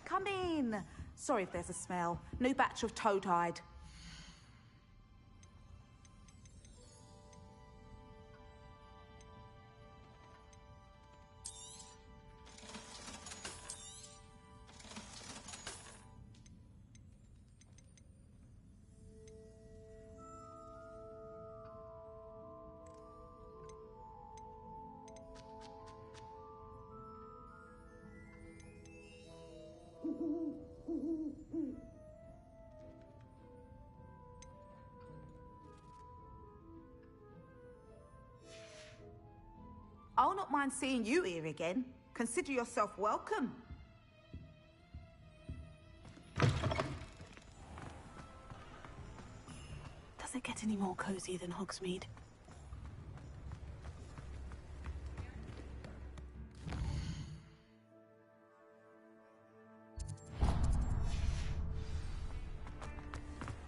Come in. Sorry if there's a smell. New batch of toad-hide. I'll not mind seeing you here again. Consider yourself welcome. Does it get any more cozy than Hogsmeade?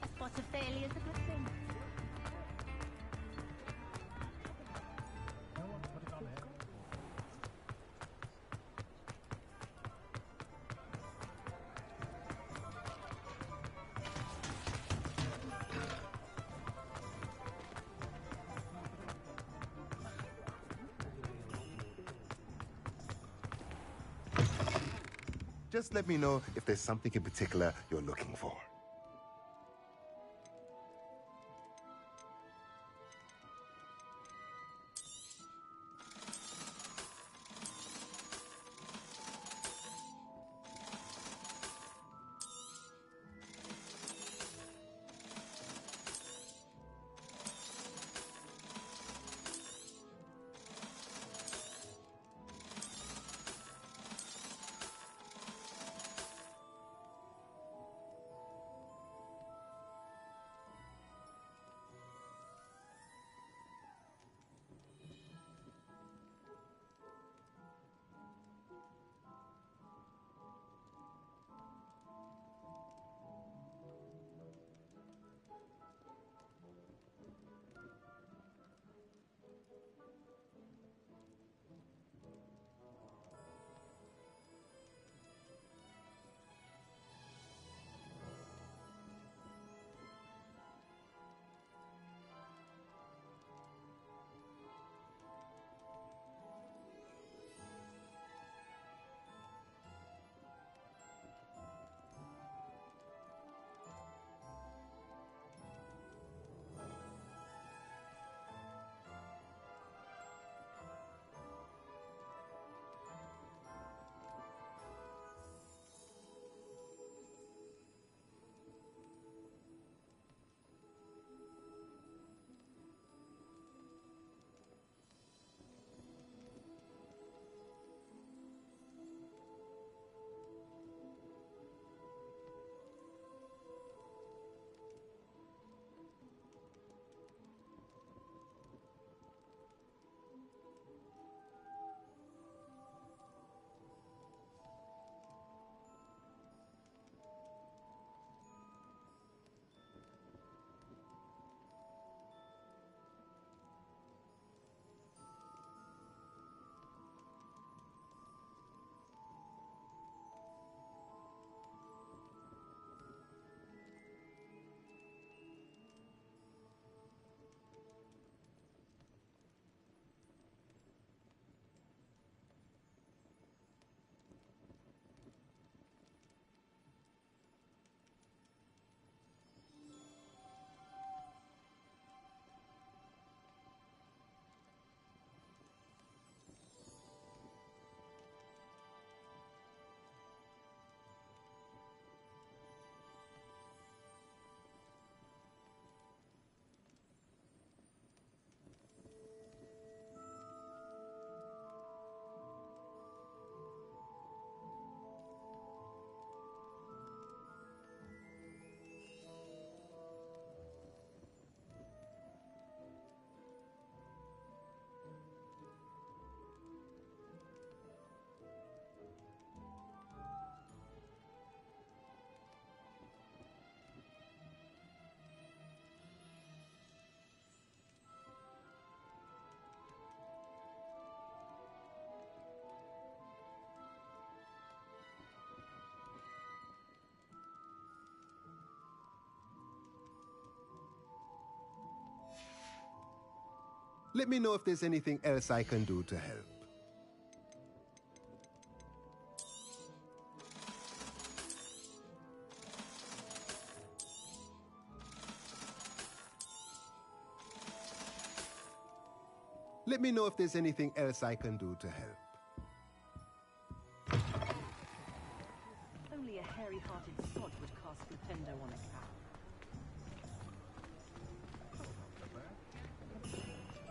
A spot of failure is a good thing. Just let me know if there's something in particular you're looking for. Let me know if there's anything else I can do to help. Let me know if there's anything else I can do to help. Only a hairy-hearted sod would cast Flipendo on a cow.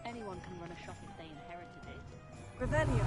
Anyone can run a shop if they inherited it. Revelio.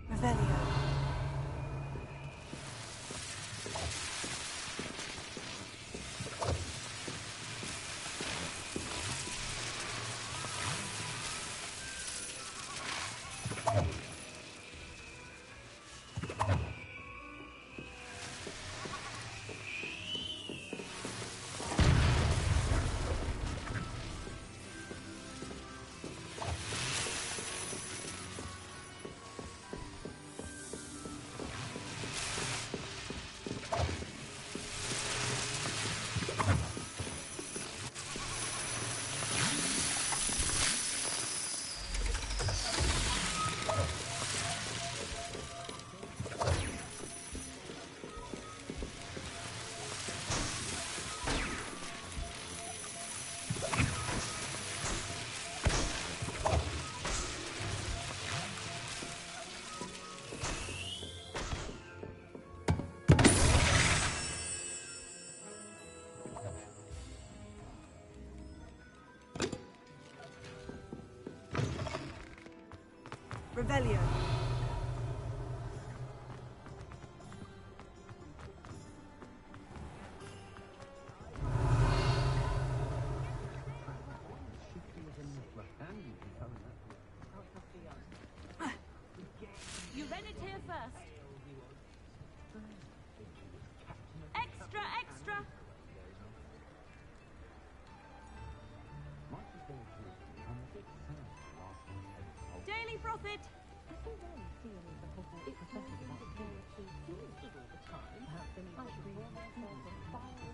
Revelio. Revelio. You read it here first. Extra, extra. Daily Prophet.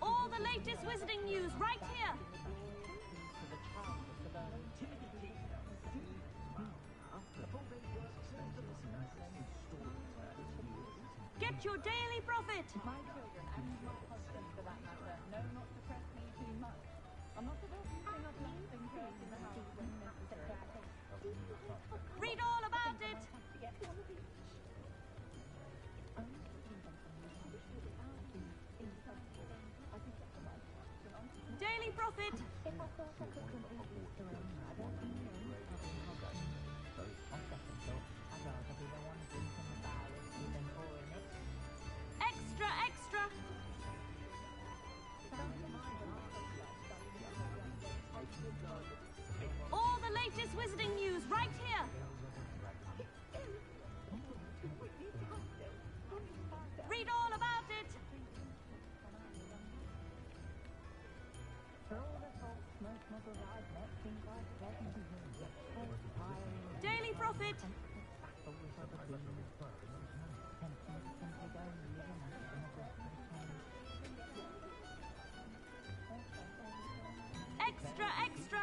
All the latest wizarding news right here. Get your Daily Prophet. My children and my husband, for that matter, know not to press me too much. I'm not supposed to bring up last things first in the house when necessary. Read all about it. Daily Prophet. Extra, extra. All the latest wizarding news right here. Read all about it. Daily Prophet. Extra, extra.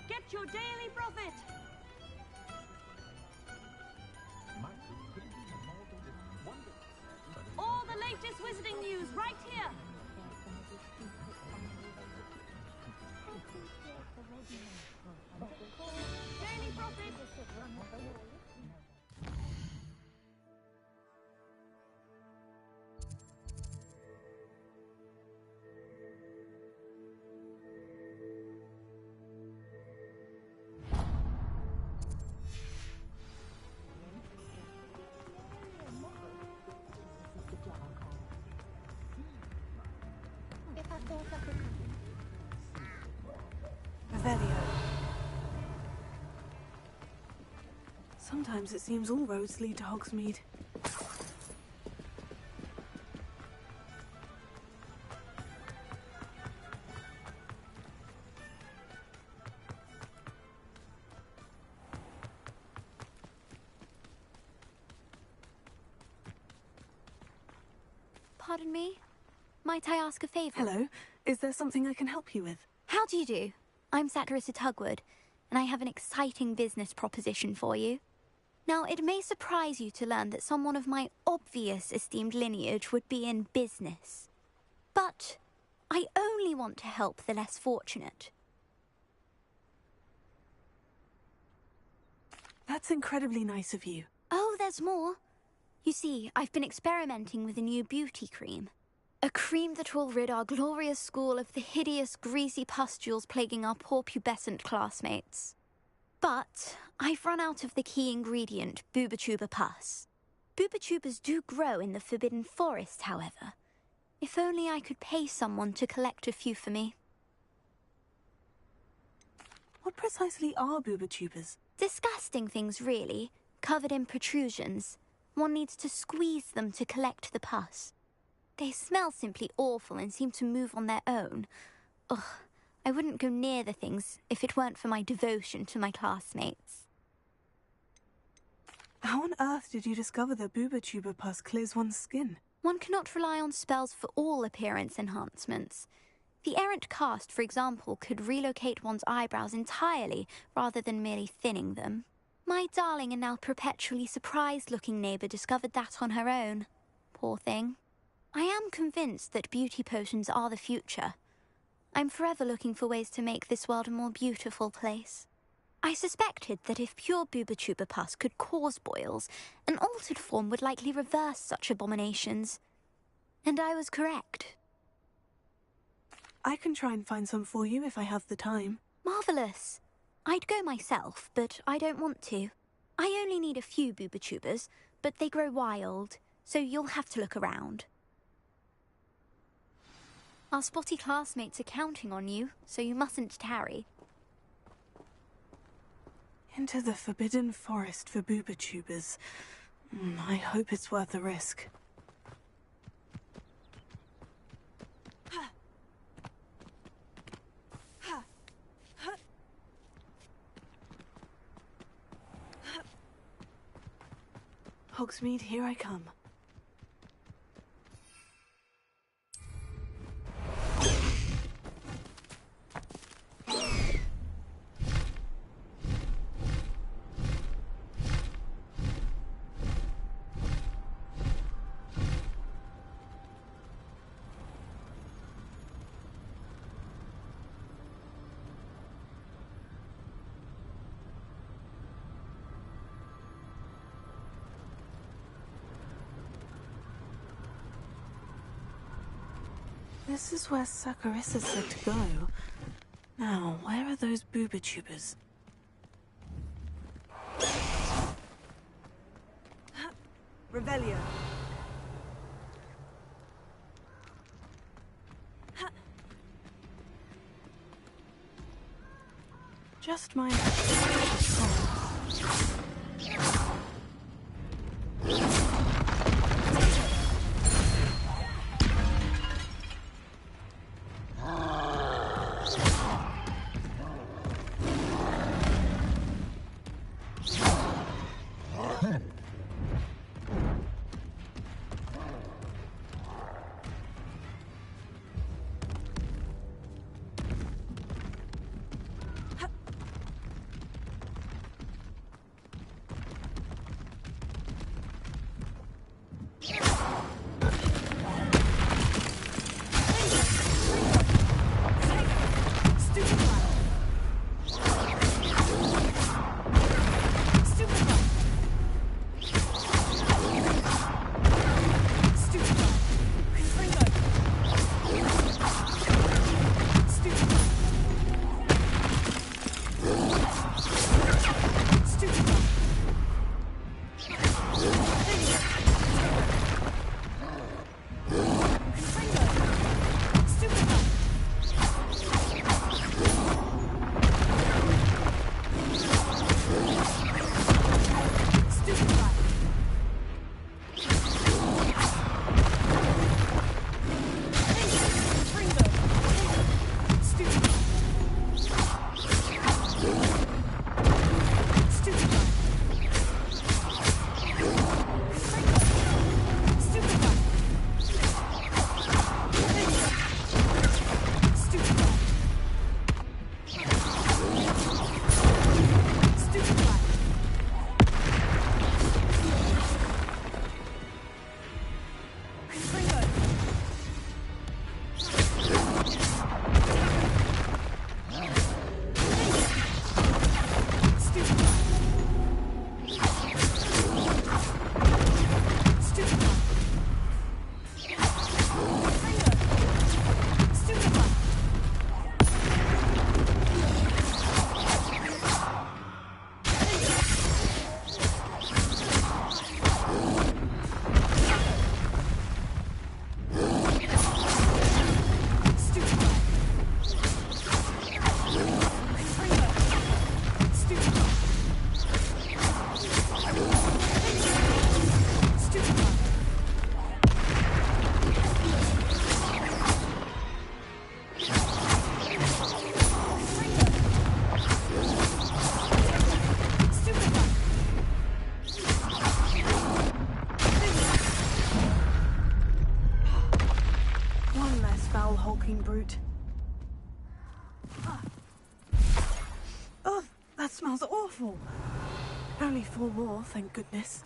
Get your Daily Prophet. All the latest wizarding news right here. Daily Prophet. Revelio. Sometimes it seems all roads lead to Hogsmeade. Pardon me? Might I ask a favour? Hello. Is there something I can help you with? How do you do? I'm Satirissa Tugwood, and I have an exciting business proposition for you. Now, it may surprise you to learn that someone of my obvious esteemed lineage would be in business. But I only want to help the less fortunate. That's incredibly nice of you. Oh, there's more. You see, I've been experimenting with a new beauty cream. A cream that will rid our glorious school of the hideous, greasy pustules plaguing our poor pubescent classmates. But I've run out of the key ingredient, Boobotuber pus. Boobotubers do grow in the Forbidden Forest, however. If only I could pay someone to collect a few for me. What precisely are Boobotubers? Disgusting things, really, covered in protrusions. One needs to squeeze them to collect the pus. They smell simply awful and seem to move on their own. Ugh, I wouldn't go near the things if it weren't for my devotion to my classmates. How on earth did you discover that Boobotuber pus clears one's skin? One cannot rely on spells for all appearance enhancements. The errant cast, for example, could relocate one's eyebrows entirely rather than merely thinning them. My darling and now perpetually surprised-looking neighbour discovered that on her own. Poor thing. I am convinced that beauty potions are the future. I'm forever looking for ways to make this world a more beautiful place. I suspected that if pure Boobotuber pus could cause boils, an altered form would likely reverse such abominations. And I was correct. I can try and find some for you if I have the time. Marvellous. I'd go myself, but I don't want to. I only need a few Boobotubers, but they grow wild, so you'll have to look around. Our spotty classmates are counting on you, so you mustn't tarry. Into the Forbidden Forest for Boobotubers. I hope it's worth the risk. Hogsmeade, here I come. This is where Saccharissa said to go. Now, where are those Boobotubers? Revelio. Just my... hulking brute. Oh, that smells awful. Only 4 more, thank goodness.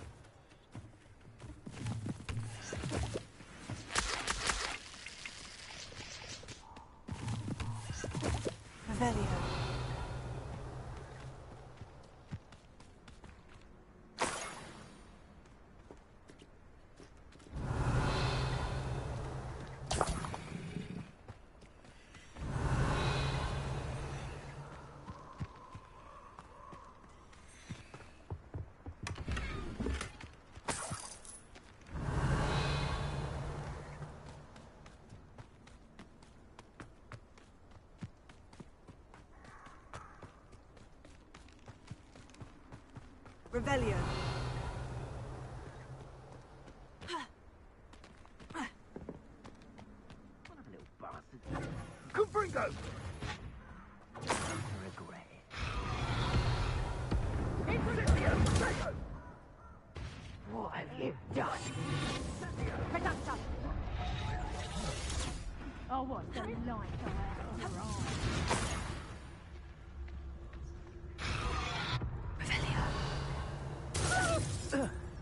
Revelio. Revelio. What a little bastard. Confringo! Regret. What have you done? Reductor! Oh, what's the light go out of your eyes?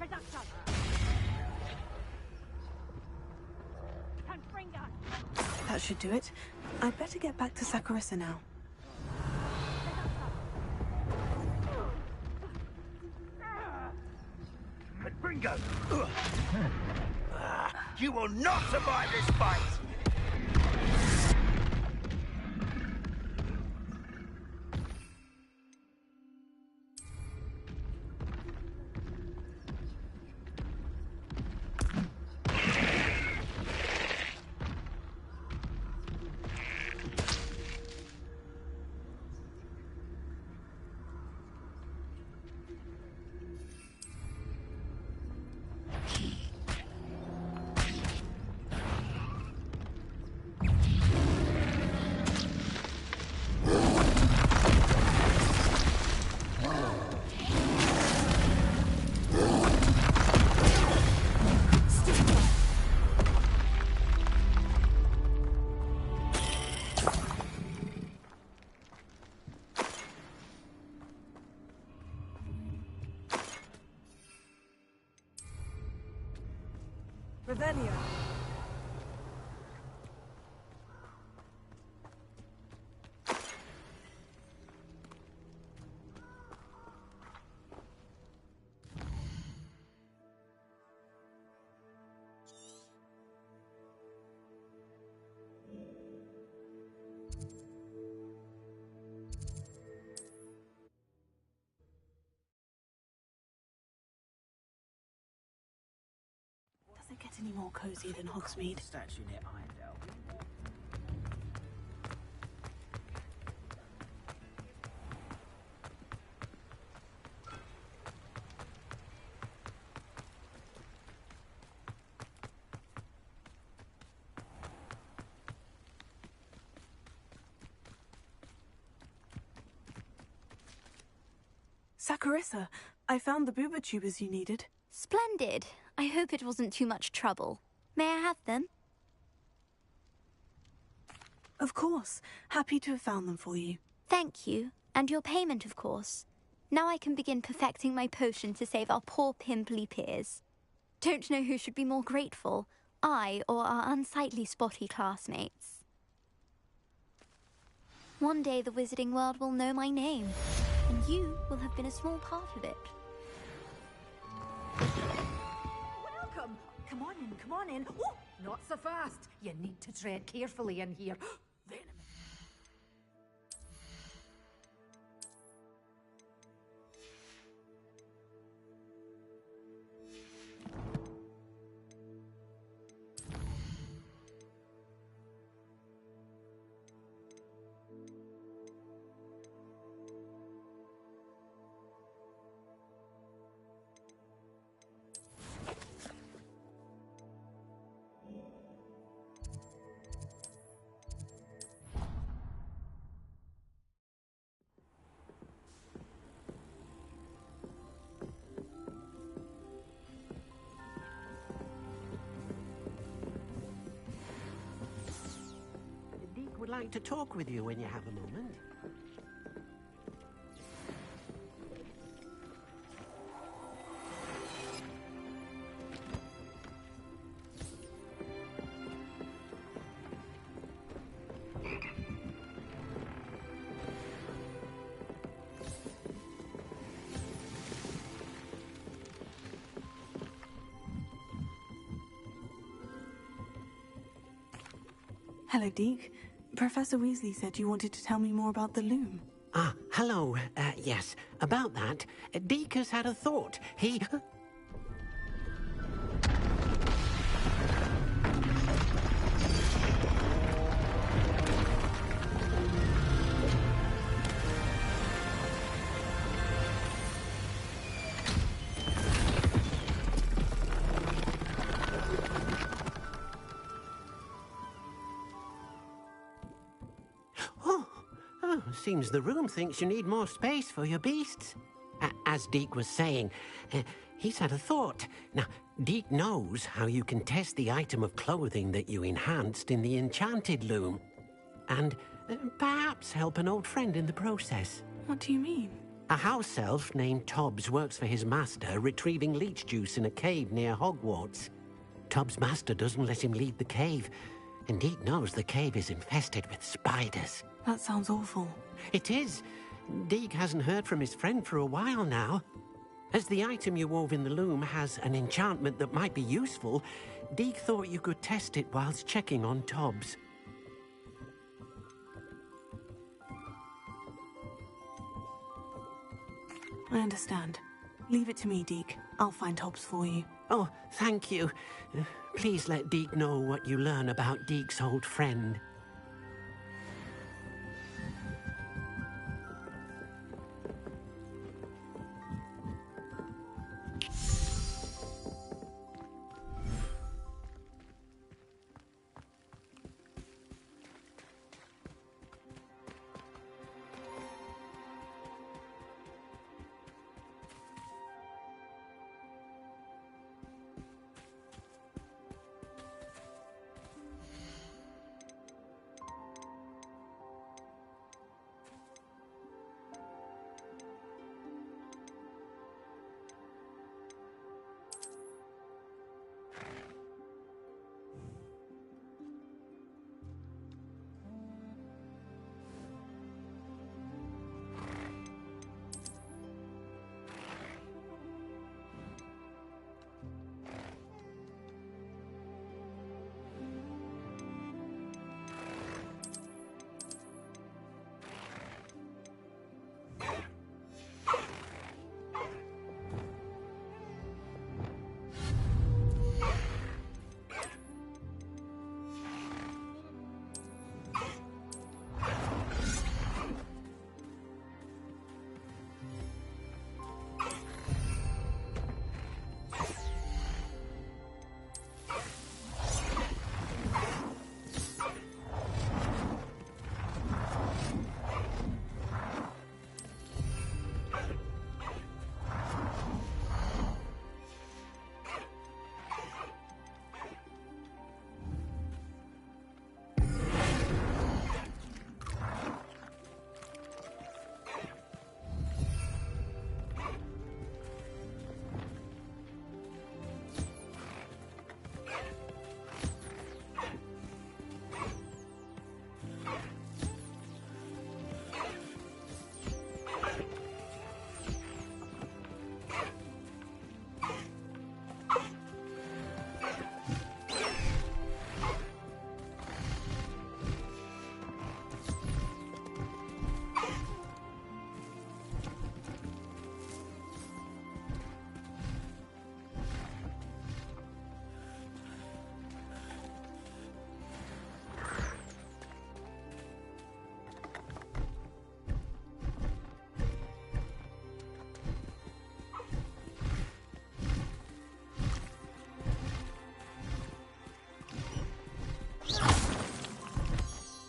Reductor! Confringo! That should do it. I'd better get back to Saccharissa now. Confringo! You will not survive this fight! Revelio. Does it get any more cozy than Hogsmeade? Statue near Irondale. Saccharissa, I found the booba tubers you needed. Splendid. I hope it wasn't too much trouble. May I have them? Of course. Happy to have found them for you. Thank you. And your payment, of course. Now I can begin perfecting my potion to save our poor pimply peers. Don't know who should be more grateful, I or our unsightly spotty classmates. One day the wizarding world will know my name, and you will have been a small part of it. Welcome! Come on in, come on in. Oh, not so fast. You need to tread carefully in here. Venom. like to talk with you when you have a moment. Hello, Deke. Professor Weasley said you wanted to tell me more about the loom. Ah, hello. Yes, about that. Deke has had a thought. He... Seems the room thinks you need more space for your beasts. As Deke was saying, he's had a thought. Now, Deke knows how you can test the item of clothing that you enhanced in the enchanted loom. And perhaps help an old friend in the process. What do you mean? A house elf named Tobbs works for his master, retrieving leech juice in a cave near Hogwarts. Tobbs' master doesn't let him leave the cave, and Deke knows the cave is infested with spiders. That sounds awful. It is. Deke hasn't heard from his friend for a while now. As the item you wove in the loom has an enchantment that might be useful, Deke thought you could test it whilst checking on Tobbs. I understand. Leave it to me, Deke. I'll find Tobbs for you. Oh, thank you. Please let Deke know what you learn about Deke's old friend.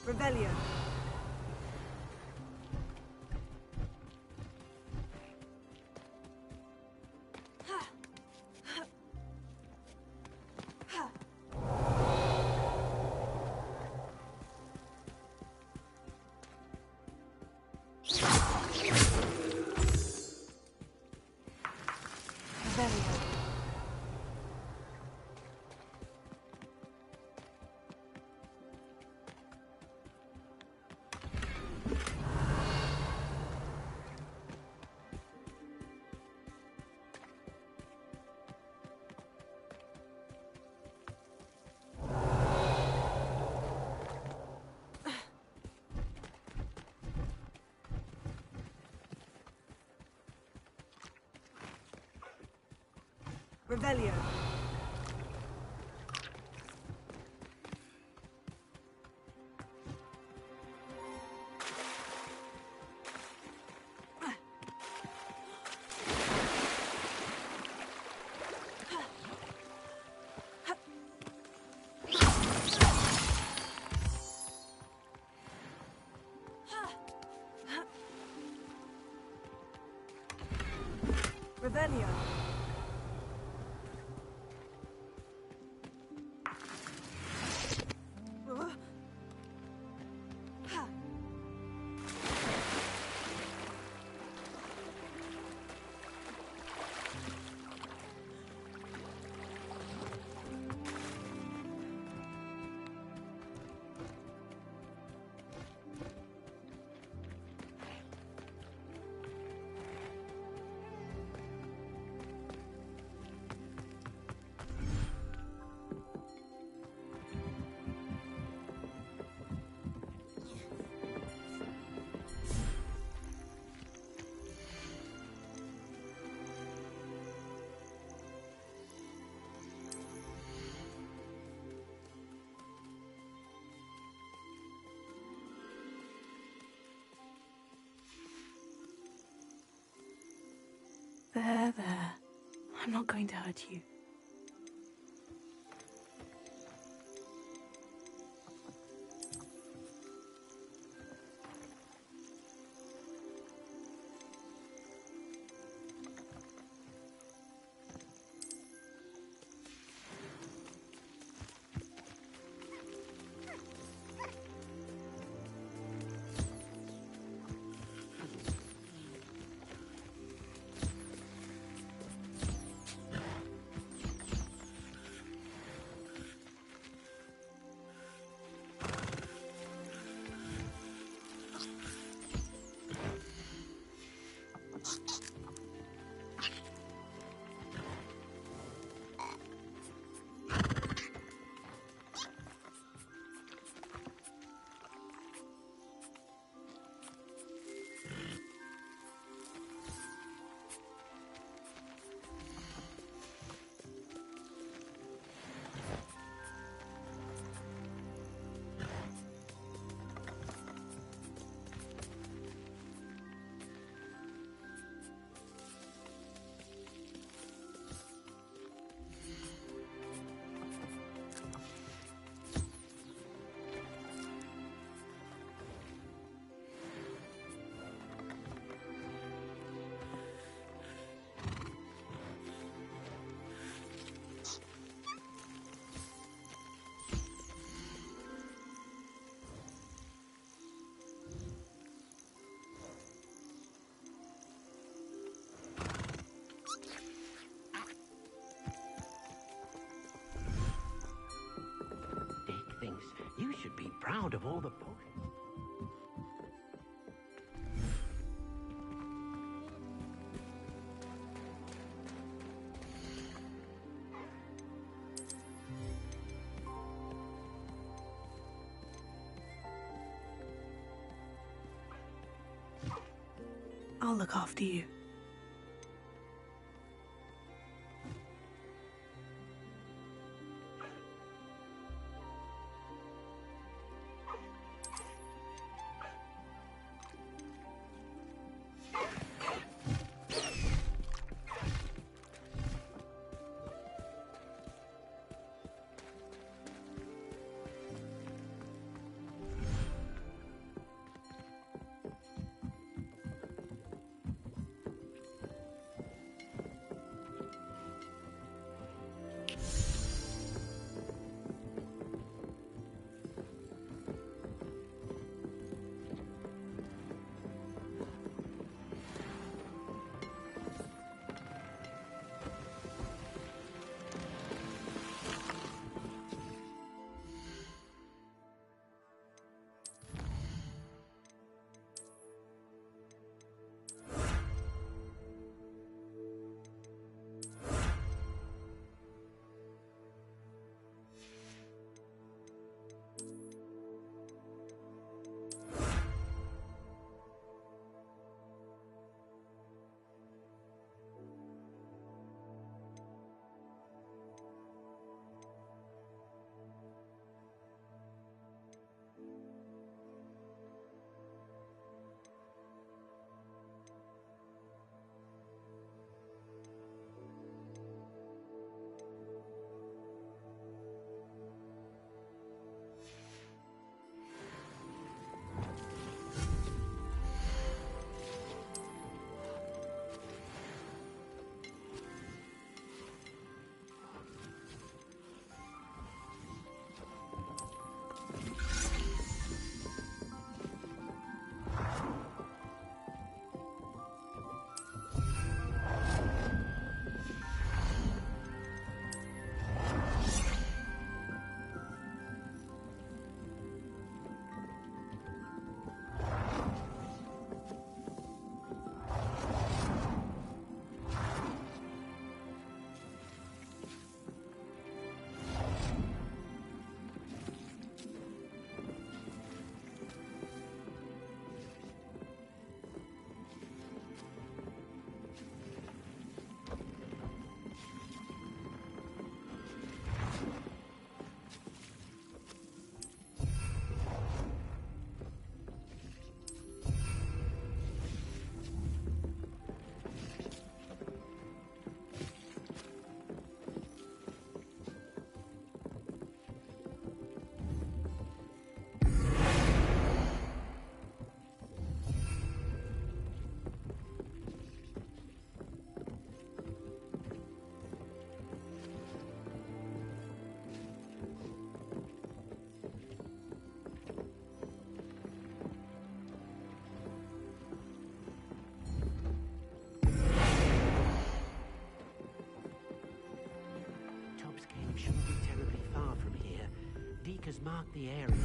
Revelio. Revelio. Revelio. There, there. I'm not going to hurt you. Thinks you should be proud of all the boys. I'll look after you. Deke has marked the area.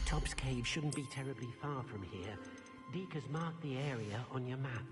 Tobbs Cave shouldn't be terribly far from here. Deke has marked the area on your map.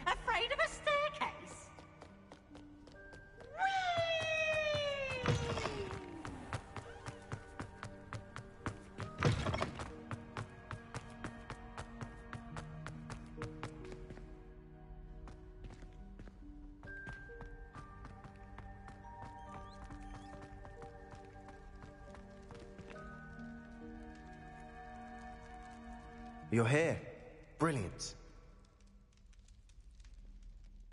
Afraid of a staircase? You're here. Brilliant.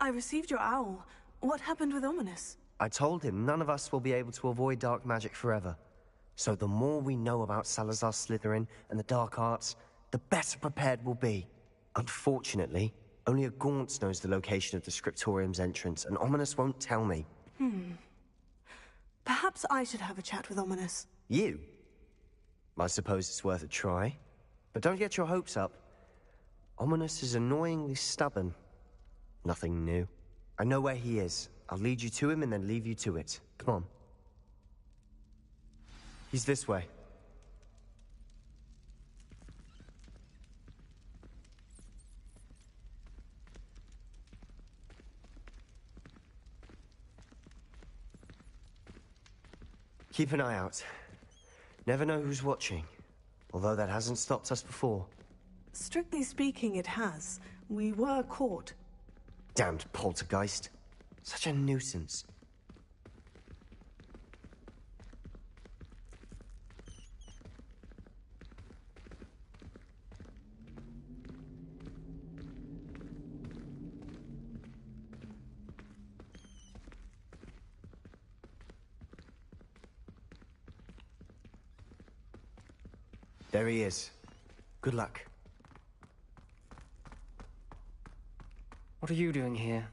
I received your owl. What happened with Ominous? I told him none of us will be able to avoid dark magic forever. So the more we know about Salazar Slytherin and the dark arts, the better prepared we'll be. Unfortunately, only a Gaunt knows the location of the Scriptorium's entrance, and Ominous won't tell me. Perhaps I should have a chat with Ominous. You? I suppose it's worth a try. But don't get your hopes up. Ominous is annoyingly stubborn. Nothing new. I know where he is. I'll lead you to him and then leave you to it. Come on. He's this way. Keep an eye out. Never know who's watching. Although that hasn't stopped us before. Strictly speaking, it has. We were caught. Damned poltergeist. Such a nuisance. There he is. Good luck. What are you doing here?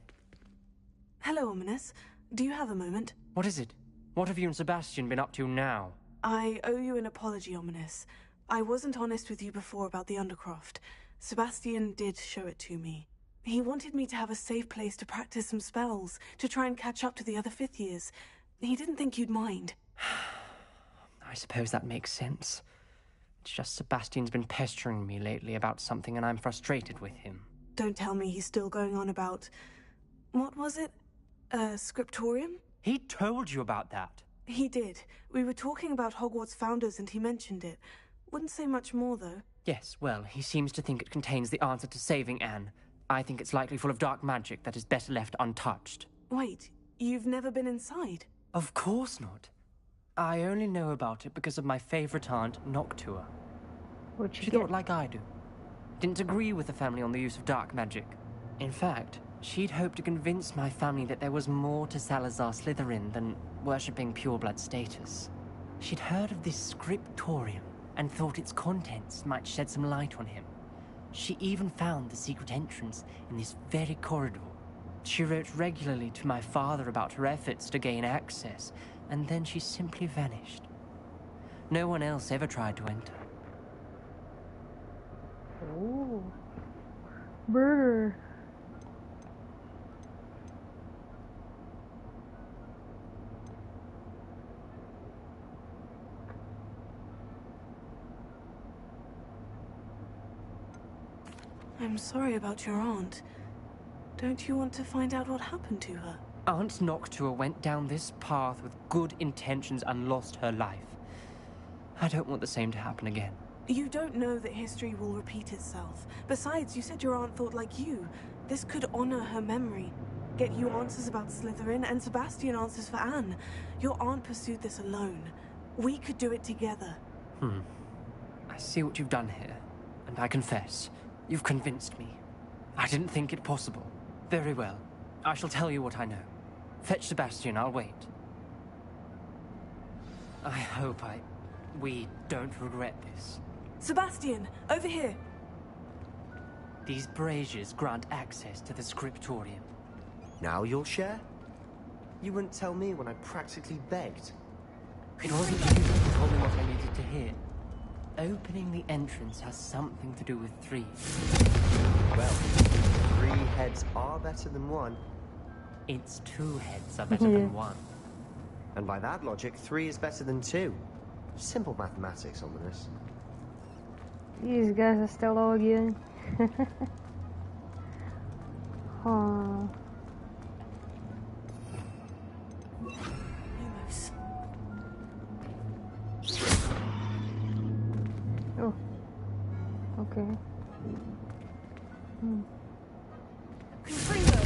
Hello, Ominous. Do you have a moment? What is it? What have you and Sebastian been up to now? I owe you an apology, Ominous. I wasn't honest with you before about the Undercroft. Sebastian did show it to me. He wanted me to have a safe place to practice some spells, to try and catch up to the other fifth years. He didn't think you'd mind. I suppose that makes sense. It's just Sebastian's been pestering me lately about something and I'm frustrated with him. Don't tell me he's still going on about... What was it? Scriptorium? He told you about that? He did. We were talking about Hogwarts founders and he mentioned it. Wouldn't say much more, though. Yes, well, he seems to think it contains the answer to saving Anne. I think it's likely full of dark magic that is better left untouched. Wait, you've never been inside? Of course not. I only know about it because of my favorite aunt, Noctua. She thought like I do. Didn't agree with the family on the use of dark magic. In fact, she'd hoped to convince my family that there was more to Salazar Slytherin than worshipping pureblood status. She'd heard of this scriptorium and thought its contents might shed some light on him. She even found the secret entrance in this very corridor. She wrote regularly to my father about her efforts to gain access, and then she simply vanished. No one else ever tried to enter. Ooh. Burger. I'm sorry about your aunt. Don't you want to find out what happened to her? Aunt Noctua went down this path with good intentions and lost her life. I don't want the same to happen again. You don't know that history will repeat itself. Besides, you said your aunt thought like you. This could honor her memory. Get you answers about Slytherin and Sebastian answers for Anne. Your aunt pursued this alone. We could do it together. I see what you've done here, and I confess, you've convinced me. I didn't think it possible. Very well. I shall tell you what I know. Fetch Sebastian, I'll wait. I hope we don't regret this. Sebastian, over here. These braziers grant access to the scriptorium. Now you'll share? You wouldn't tell me when I practically begged. It wasn't you who told me what I needed to hear. Opening the entrance has something to do with 3. Well, 3 heads are better than 1. It's 2 heads are better than 1. And by that logic, 3 is better than 2. Simple mathematics, Ominous. These guys are still all again. Huh. Lumos. Oh. Okay. Confringo.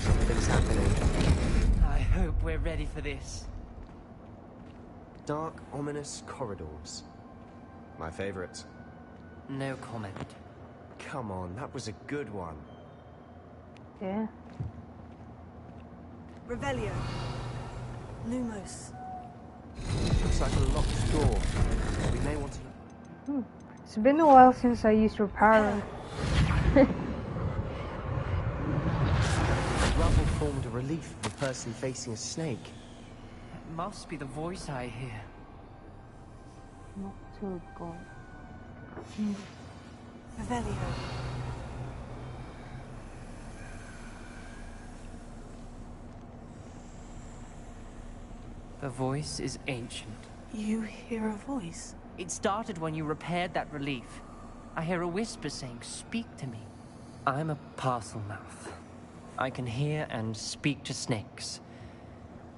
Something's happening. I hope we're ready for this. Dark, ominous corridors. My favorite. No comment. Come on, that was a good one. Yeah. Revelio. Lumos. Looks like a locked door. We may want to... It's been a while since I used Reparo. Rubble formed a relief of a person facing a snake. It must be the voice I hear. Not too good. Revelio. The voice is ancient. You hear a voice? It started when you repaired that relief. I hear a whisper saying, "Speak to me." I'm a Parselmouth. I can hear and speak to snakes.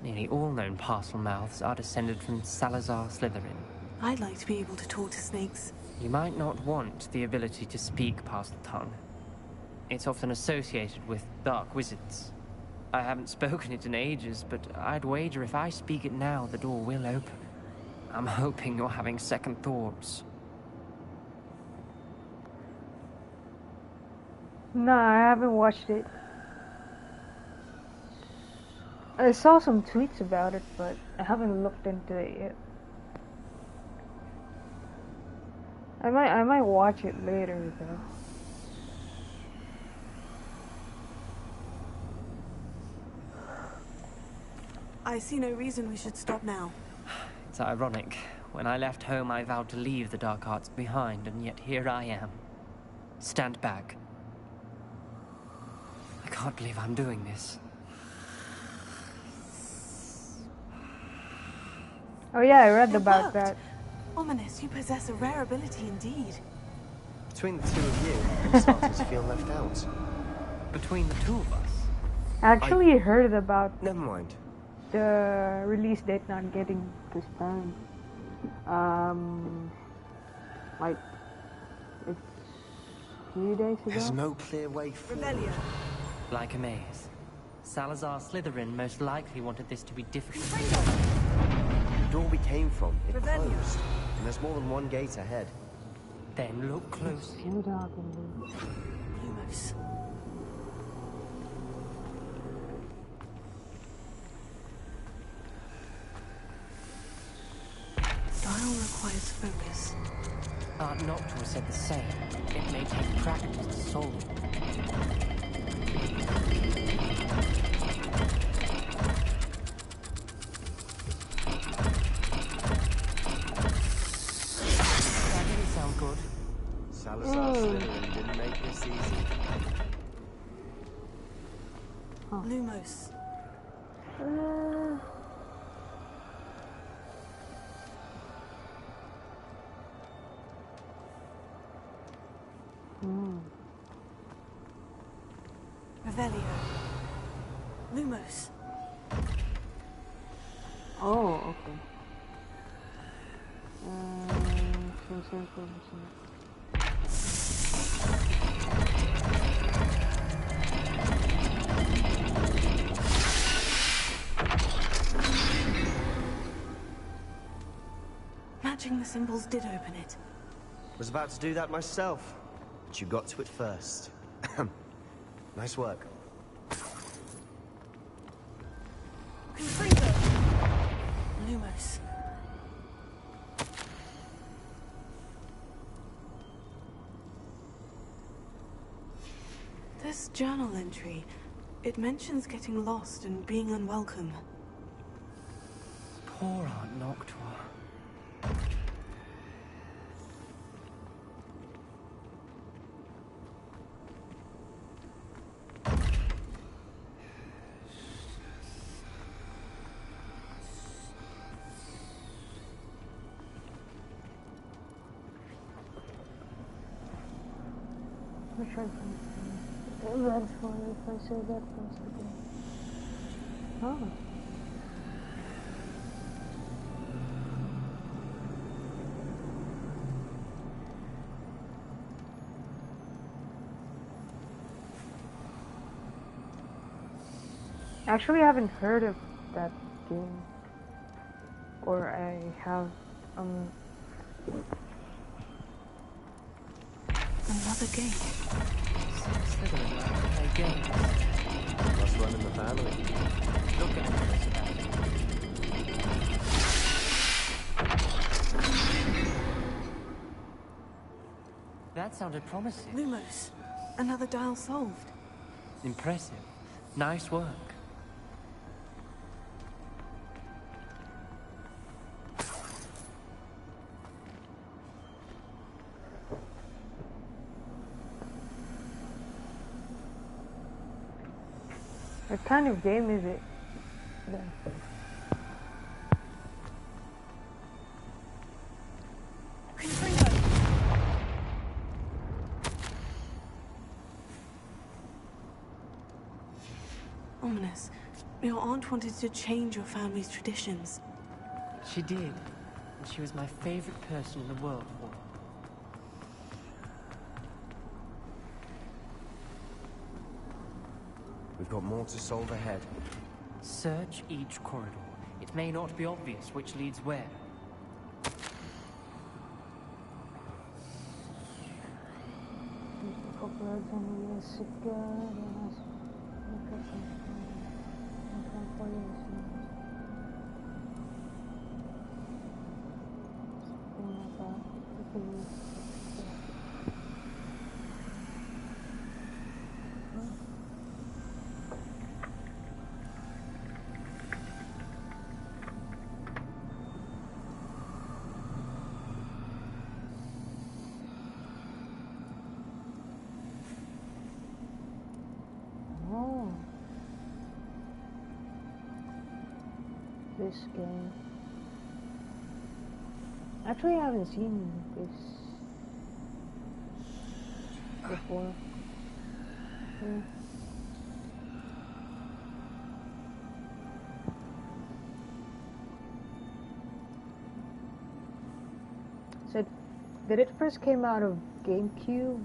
Nearly all known Parselmouths are descended from Salazar Slytherin. I'd like to be able to talk to snakes. You might not want the ability to speak Parseltongue. It's often associated with dark wizards. I haven't spoken it in ages, but I'd wager if I speak it now, the door will open. I'm hoping you're having second thoughts. No, I haven't watched it. I saw some tweets about it, but I haven't looked into it yet. I might watch it later though. I see no reason we should stop now. It's ironic. When I left home, I vowed to leave the dark arts behind, and yet here I am. Stand back. I can't believe I'm doing this. Oh yeah, I read about that. Ominous, you possess a rare ability indeed. Between the two of you, I'm starting to feel left out. Between the two of us? I actually heard about... Never mind. The release date not getting postponed. Like a few days ago. There's no clear way forward. Like a maze. Salazar Slytherin most likely wanted this to be difficult. The door we came from, it closed. And there's more than one gate ahead. Then look closely. Lumos. Dial requires focus. Aunt Noctua said the same. It may take practice to solve it. That didn't sound good. Salazar Slytherin didn't make this easy. Lumos. Revelio. Lumos. Oh, okay. Matching the symbols did open it. Was about to do that myself, but you got to it first. Nice work. Confringo. Lumos. This journal entry, it mentions getting lost and being unwelcome. Poor Aunt Noctua. That's fine if I say that first again. Oh. Actually, I haven't heard of that game. Or I have, Another game. Slytherin like to play games. Must run in the family. Look at it. That sounded promising. Lumos. Another dial solved. Impressive. Nice work. what kind of game is it then? Ominous, your aunt wanted to change your family's traditions. She did. And she was my favorite person in the world for it. We've got more to solve ahead. Search each corridor. It may not be obvious which leads where. This game. Actually, I haven't seen this before. Yeah. So, did it first came out of GameCube?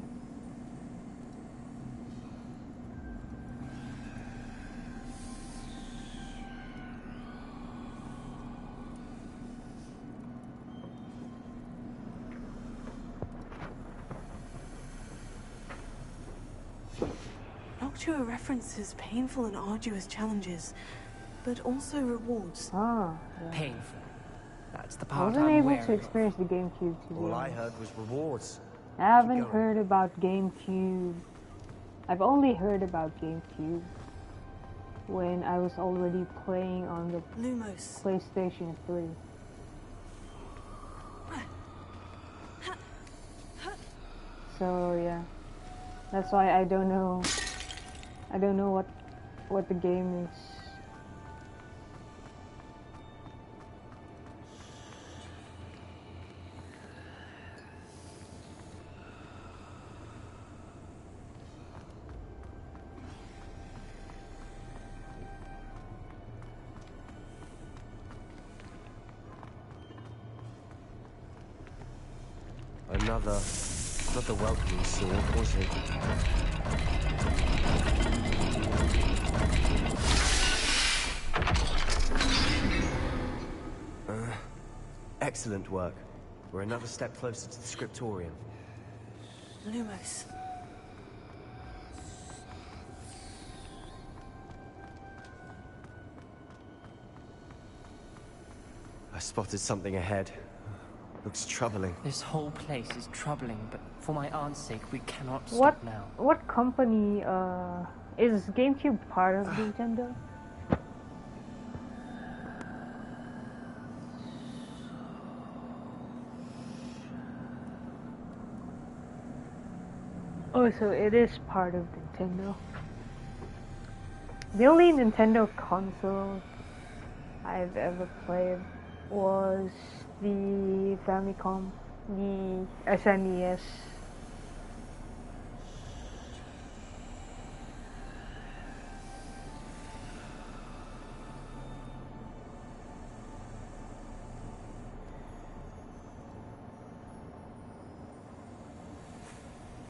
Noctua references painful and arduous challenges, but also rewards. Ah, yeah. Painful. That's the I part wasn't I'm able wary to of. experience the GameCube to be All I honest. heard was rewards. I haven't heard about GameCube. I've only heard about GameCube when I was already playing on the Lumos. PlayStation 3. So yeah, that's why I don't know. I don't know what the game is. Another welcoming sword, was it? Excellent work. We're another step closer to the scriptorium. Lumos. I spotted something ahead. Looks troubling. This whole place is troubling, but for my aunt's sake, we cannot What stop now. what company is GameCube part of Nintendo? Oh, so it is part of Nintendo. The only Nintendo console I've ever played was the Famicom, the SNES.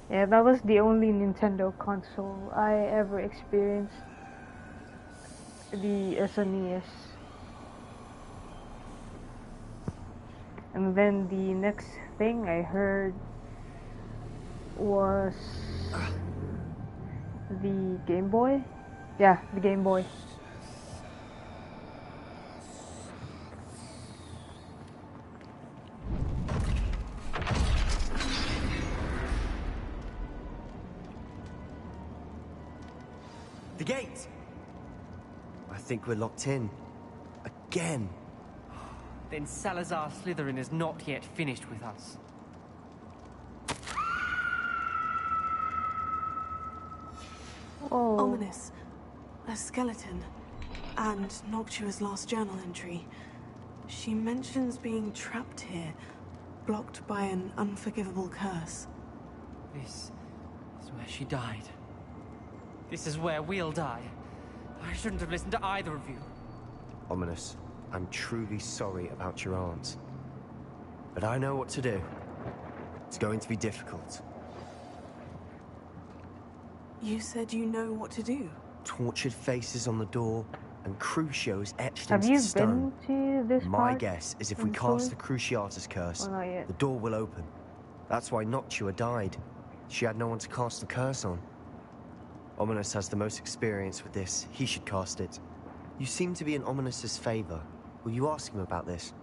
Yeah, that was the only Nintendo console I ever experienced. The SNES. And then the next thing I heard was the Game Boy. Yeah, the Game Boy. The gate! I think we're locked in. Again. Then Salazar Slytherin is not yet finished with us. Oh. Ominous. A skeleton. And Noctua's last journal entry. She mentions being trapped here, blocked by an unforgivable curse. This is where she died. This is where we'll die. I shouldn't have listened to either of you. Ominous, I'm truly sorry about your aunt. But I know what to do. It's going to be difficult. You said you know what to do. Tortured faces on the door, and Crucios etched Have into you stone. been to this My part guess is if in we the cast story? the Cruciatus curse, Or not yet? the door will open. That's why Noctua died. She had no one to cast the curse on. Ominous has the most experience with this. He should cast it. You seem to be in Ominous's favor. Will you ask him about this?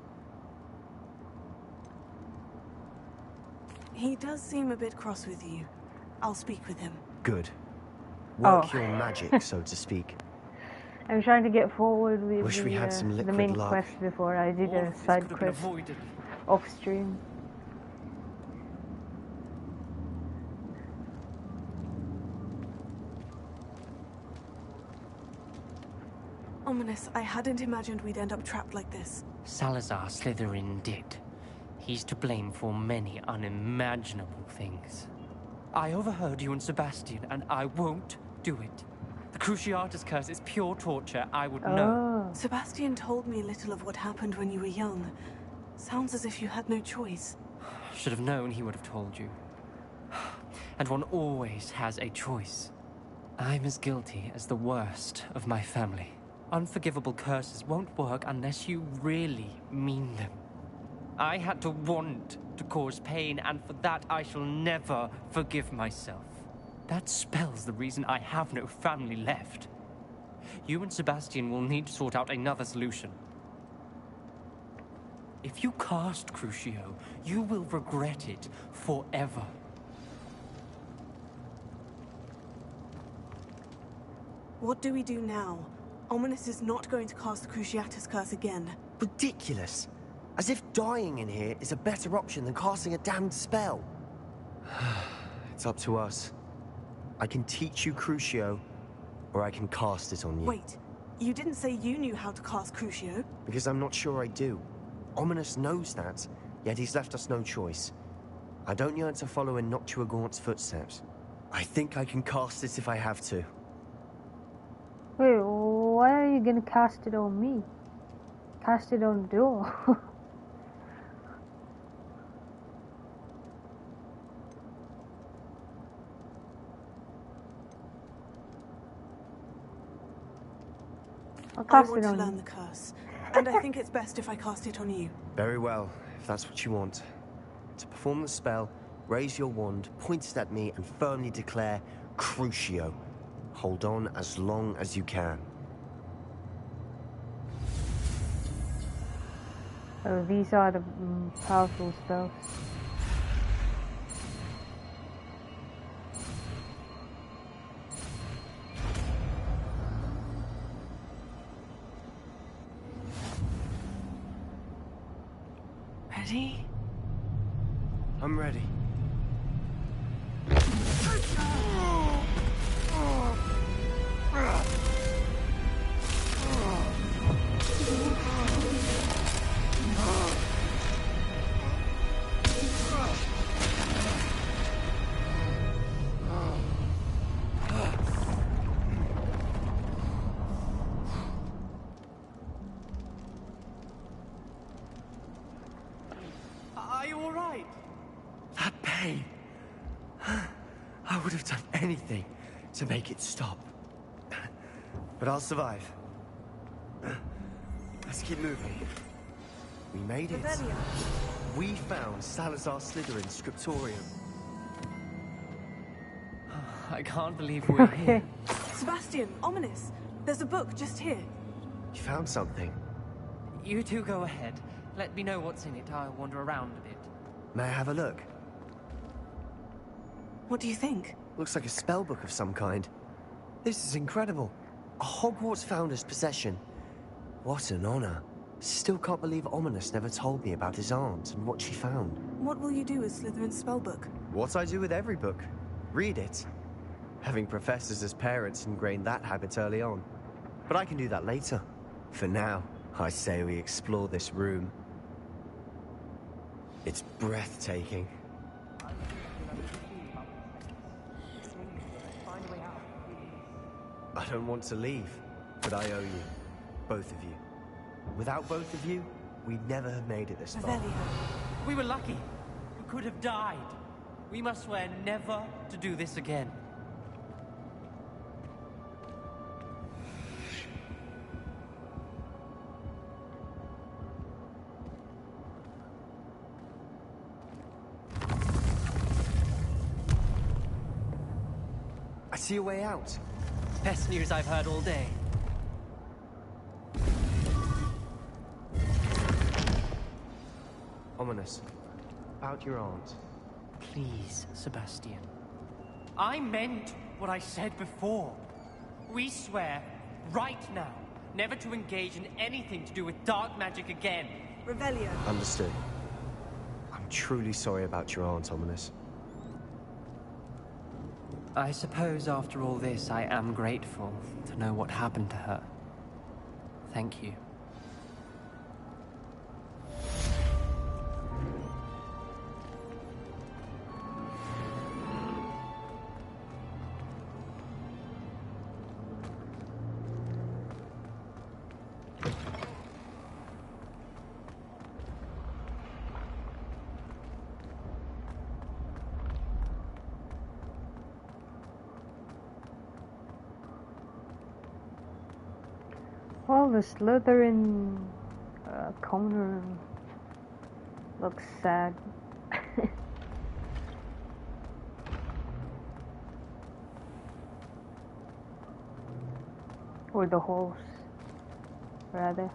He does seem a bit cross with you. I'll speak with him. Good. Work Oh. your magic, so to speak. I'm trying to get forward with Wish we had some the liquid main luck. quest before I did a side quest off stream. Ominous, I hadn't imagined we'd end up trapped like this. Salazar Slytherin did. He's to blame for many unimaginable things. I overheard you and Sebastian, and I won't do it. The Cruciatus curse is pure torture. I would know. Sebastian told me little of what happened when you were young. Sounds as if you had no choice. Should have known he would have told you. And one always has a choice. I'm as guilty as the worst of my family. Unforgivable curses won't work unless you really mean them. I had to want to cause pain, and for that I shall never forgive myself. That spell's the reason I have no family left. You and Sebastian will need to sort out another solution. If you cast Crucio, you will regret it forever. What do we do now? Ominous is not going to cast the Cruciatus curse again. Ridiculous. As if dying in here is a better option than casting a damned spell. It's up to us. I can teach you Crucio, or I can cast it on you. Wait, you didn't say you knew how to cast Crucio? Because I'm not sure I do. Ominous knows that, yet he's left us no choice. I don't yearn to follow in Noctua Gaunt's footsteps. I think I can cast it if I have to. Wait, why are you gonna cast it on me? Cast it on the door. I want to learn the curse, and I think it's best if I cast it on you. Very well, if that's what you want. To perform the spell, raise your wand, point it at me, and firmly declare Crucio. Hold on as long as you can. Oh, these are the powerful spells. Ready? I'm ready. Are you all right? That pain. I would have done anything to make it stop. But I'll survive. Let's keep moving. We made it. We found Salazar Slytherin's scriptorium. I can't believe we're here. Sebastian, Ominous, there's a book just here. You found something. You two go ahead. Let me know what's in it. I'll wander around a bit. May I have a look? What do you think? Looks like a spell book of some kind. This is incredible. A Hogwarts founder's possession. What an honor. Still can't believe Ominous never told me about his aunt and what she found. What will you do with Slytherin's spellbook? What I do with every book. Read it. Having professors as parents ingrained that habit early on. But I can do that later. For now, I say we explore this room. It's breathtaking. I don't want to leave. But I owe you. Both of you. Without both of you, we'd never have made it this far. Revelio. We were lucky. We could have died. We must swear never to do this again. I see a way out. Best news I've heard all day. Ominous. About your aunt. Please, Sebastian. I meant what I said before. We swear, right now, never to engage in anything to do with dark magic again. Revelio. Understood. I'm truly sorry about your aunt, Ominous. I suppose after all this, I am grateful to know what happened to her. Thank you. Well, the Slytherin corner looks sad. Or the holes, rather.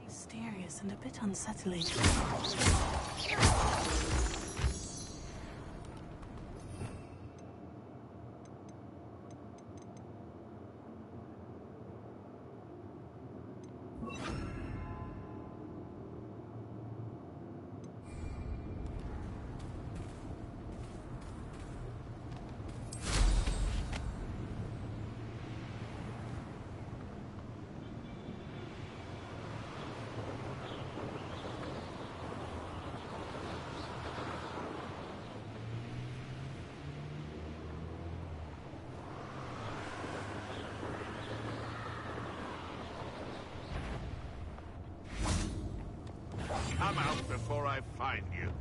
Mysterious and a bit unsettling. come out before I find you.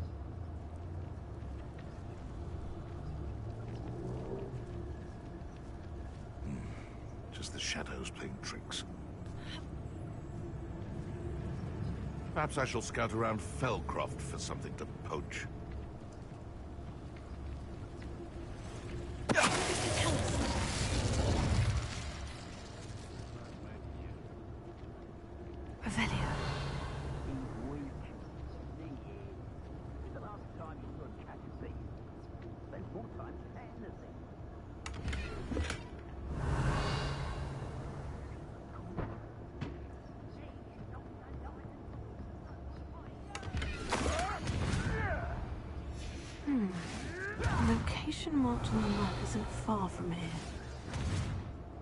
Just the shadows playing tricks. Perhaps I shall scout around Felcroft for something to poach. Revelio. The last time you saw him catch a beast, spent more time petting the thing. The location marked on the map isn't far from here.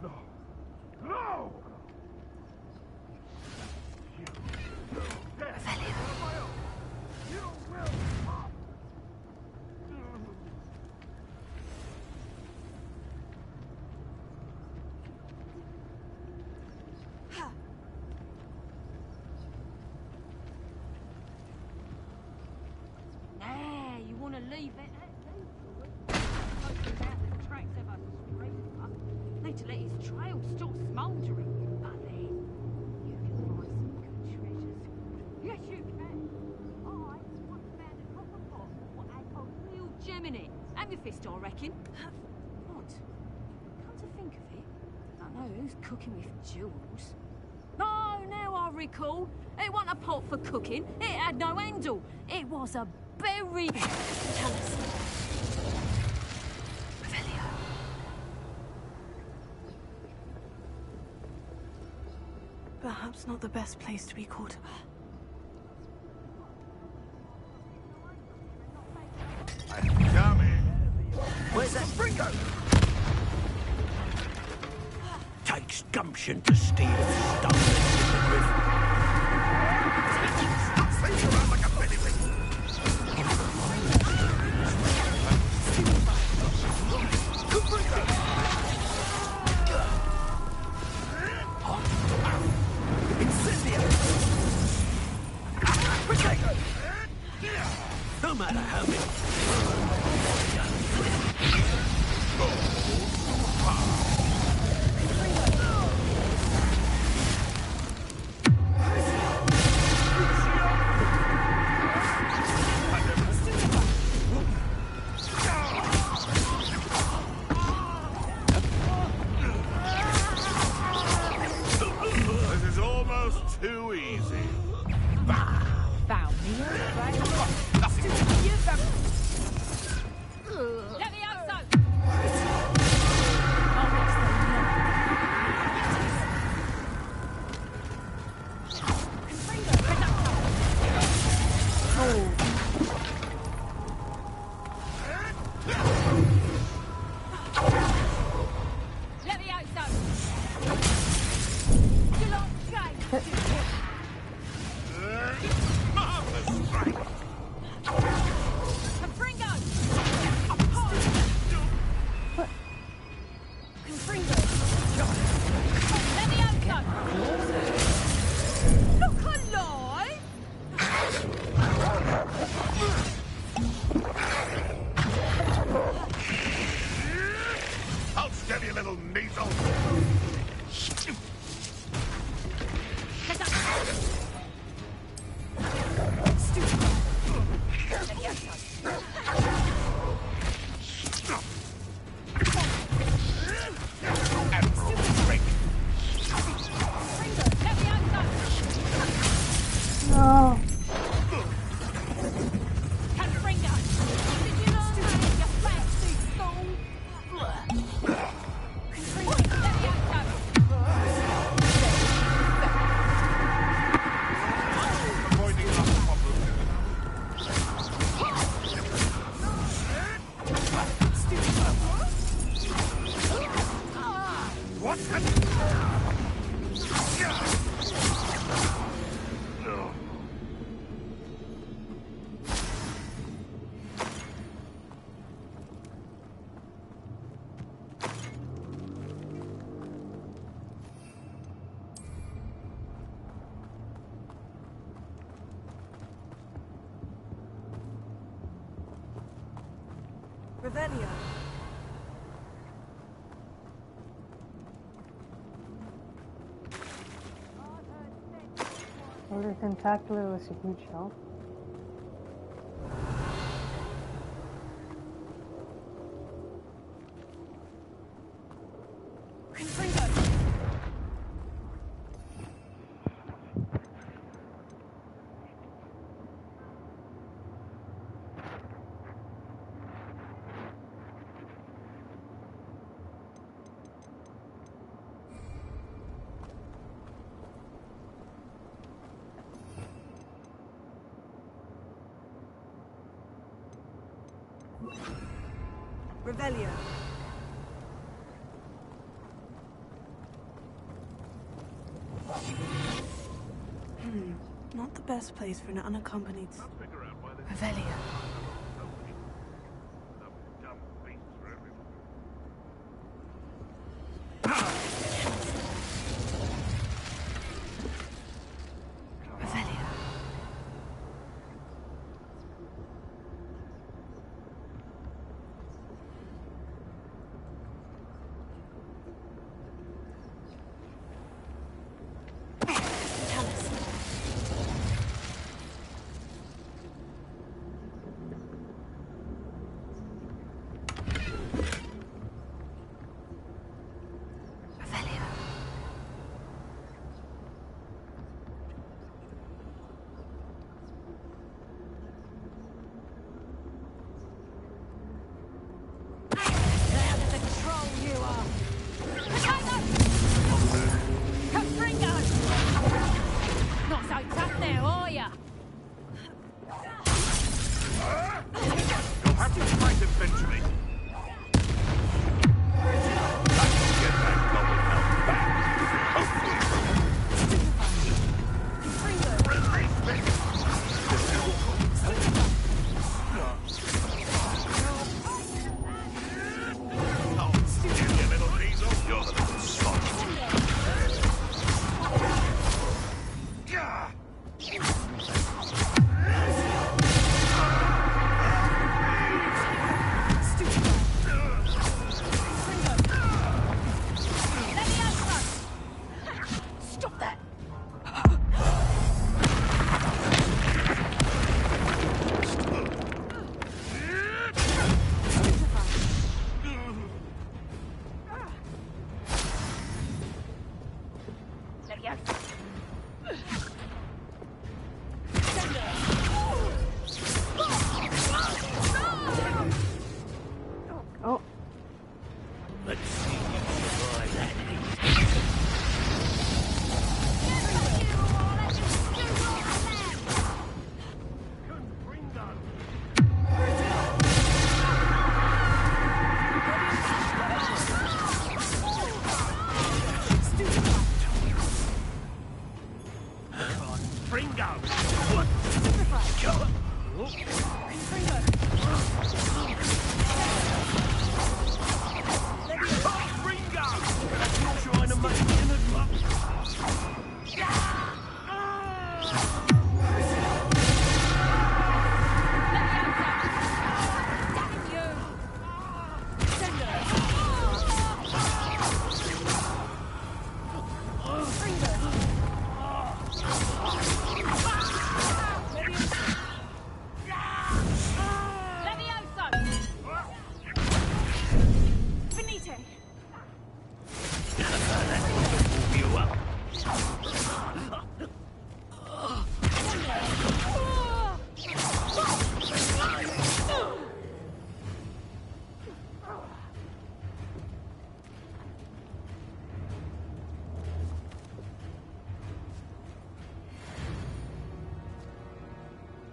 No! No! Revelio. Nah, you want to leave it? Need to let his trail stop smouldering. But then, you can find some good treasures. Yes, you can. I once found a copper pot that had a real gem in it. Amethyst, I reckon. What? Come to think of it, I don't know who's cooking with jewels. Oh, now I recall. It wasn't a pot for cooking. It had no handle. It was a berry. Tell us. Perhaps not the best place to be caught. I'm coming. Where's that Bringo? Takes gumption to steal stolen in the river. Face around like a pennyweight. Good Bringo. No matter how many. This is almost too easy. Found me. Let me out, son! Oh, what's that? Revelio. Well, the Tentacular was a huge help. Revelio. Not the best place for an unaccompanied... Revelio.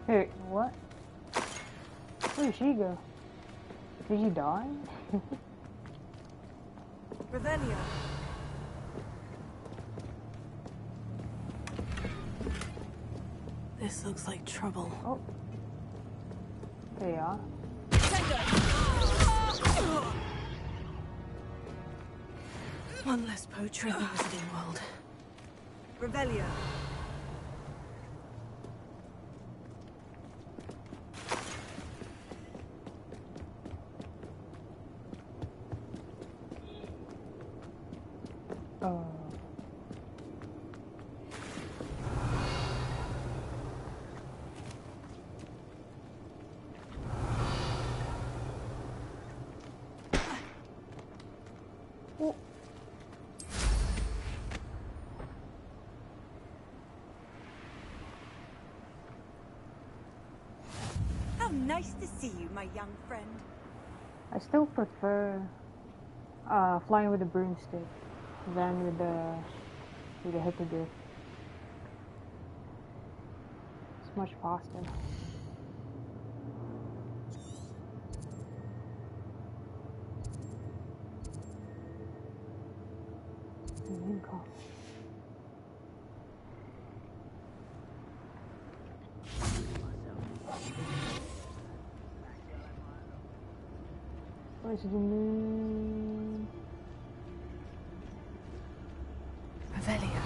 Hey, what? Where did she go? Did she die? Revelio. This looks like trouble. Oh. There you are. One less poacher in the Wizarding World. Revelio. Nice to see you, my young friend. I still prefer flying with a broomstick than with the hippogriff. It's much faster. Where's the moon? Revelia.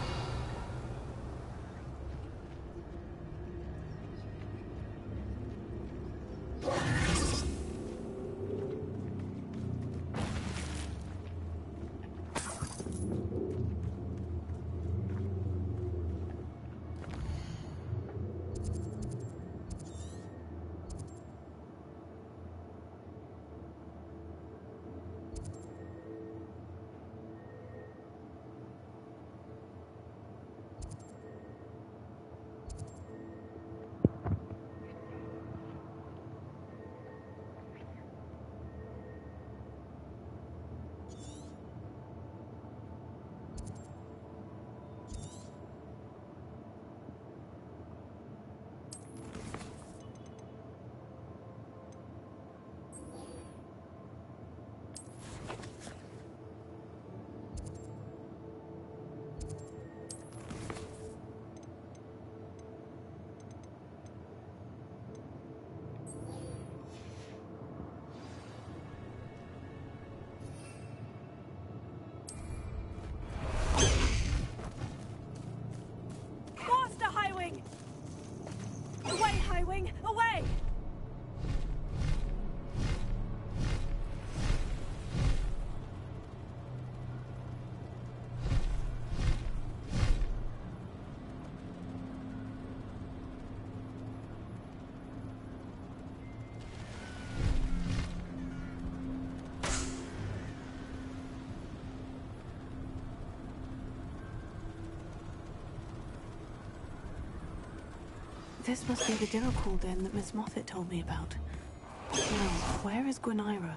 Highwing, away! This must be the Diracool den that Miss Moffat told me about. Now, where is Gwynaira?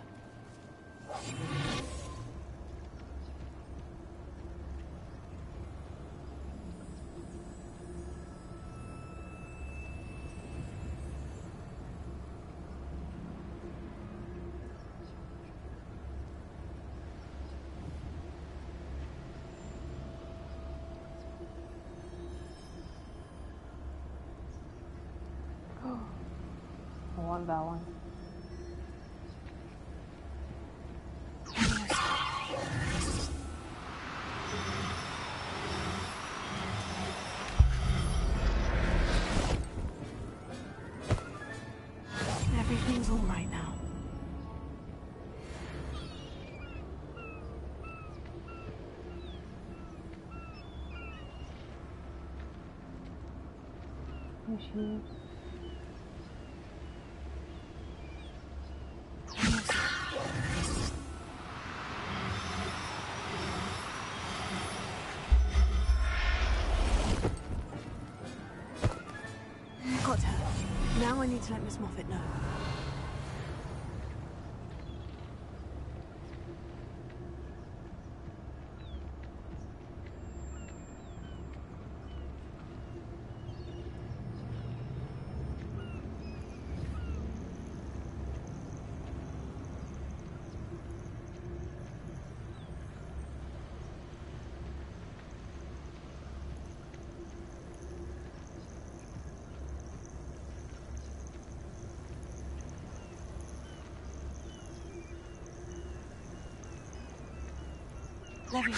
I want that one. Everything's all right now. Here she is. Got her. Now I need to let Miss Moffat know. Levy.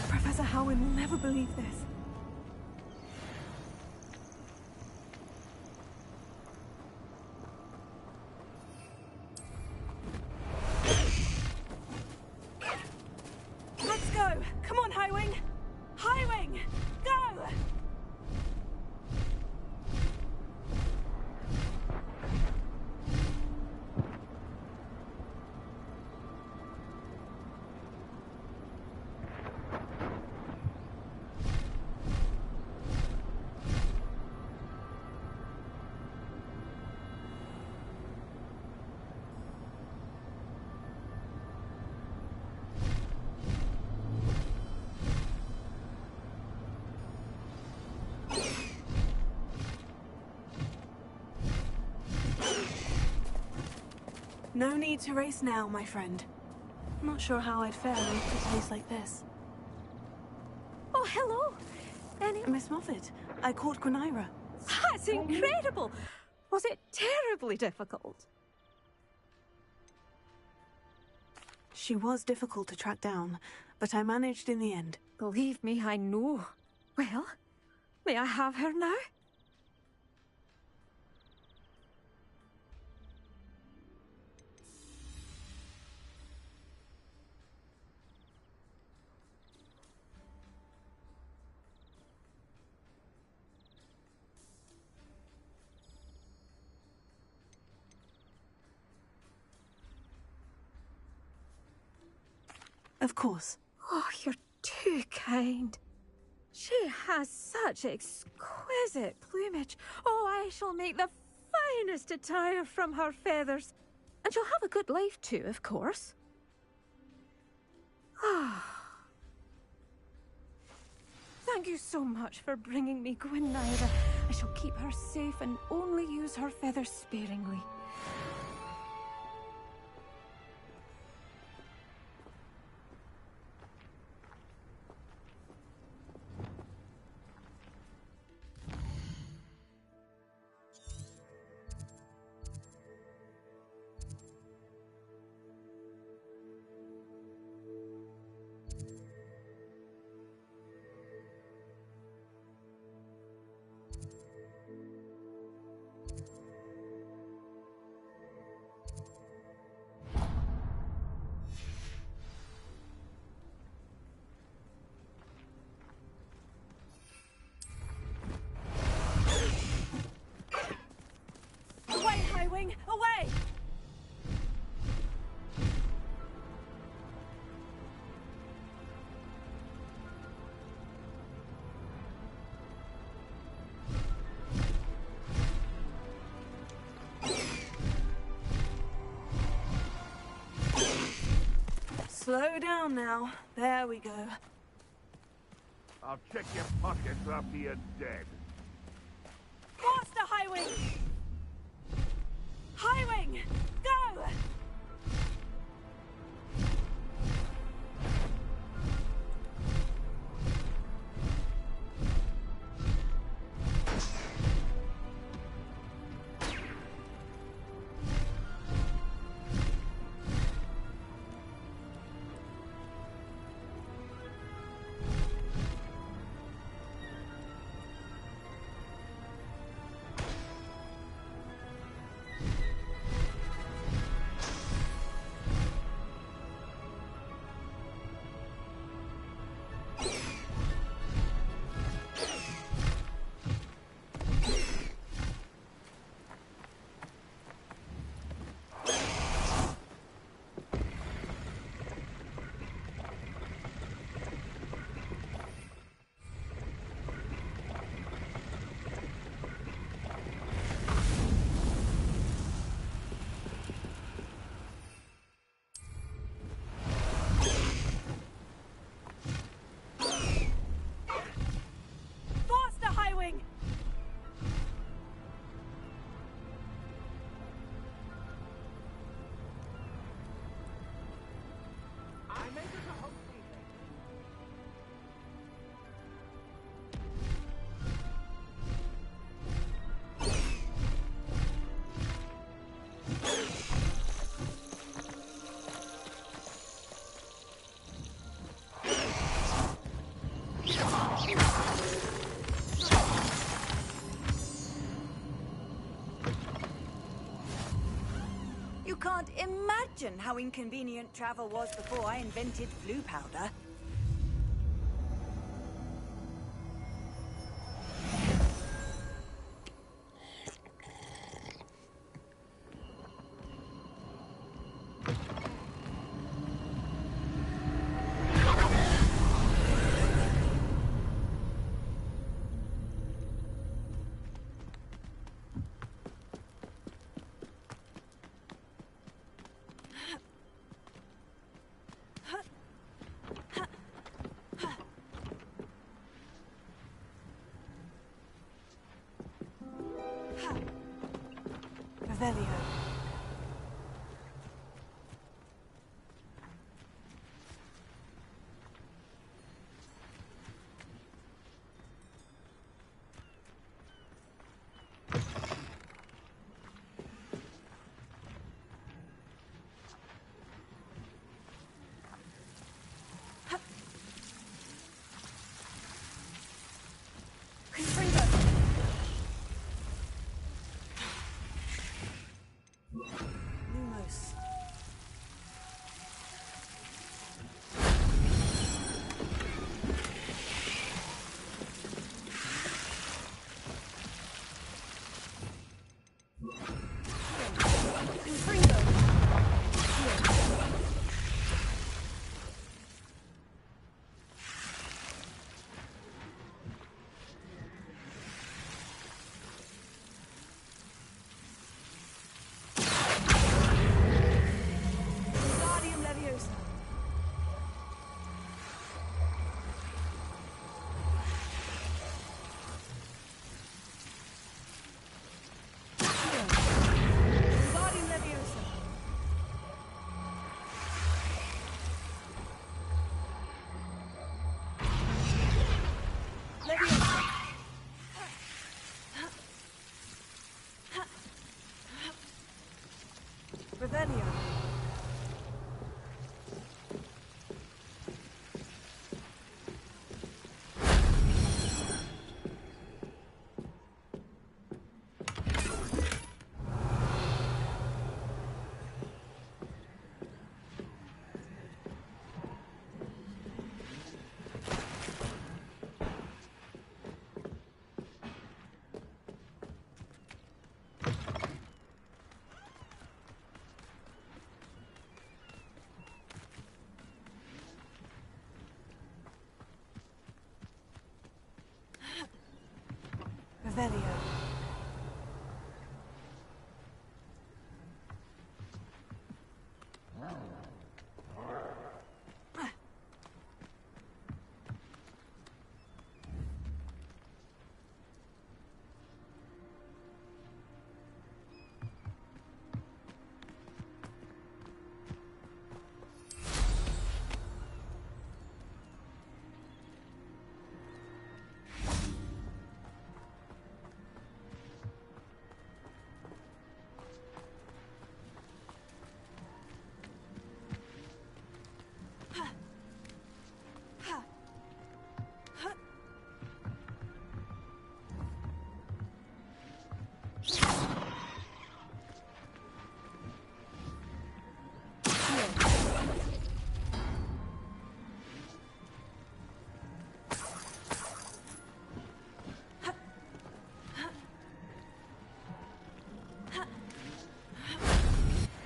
Professor Howin will never believe this. Let's go! Come on, Highwing! Highwing! Go! No need to race now, my friend. Not sure how I'd fare in a place like this. Oh, hello. Miss Moffat, I caught Quinaira. That's incredible. Was it terribly difficult? She was difficult to track down, but I managed in the end. Believe me, I know. Well, may I have her now? Of course. Oh, you're too kind. She has such exquisite plumage. Oh, I shall make the finest attire from her feathers. And she'll have a good life too, of course. Ah. Thank you so much for bringing me Quinaira. I shall keep her safe and only use her feathers sparingly. Away, Highwing! Away! Slow down now. There we go. I'll check your pockets after you're dead. Faster, Highwing! Highwing! Go! You can't imagine how inconvenient travel was before I invented Floo powder. Revelio.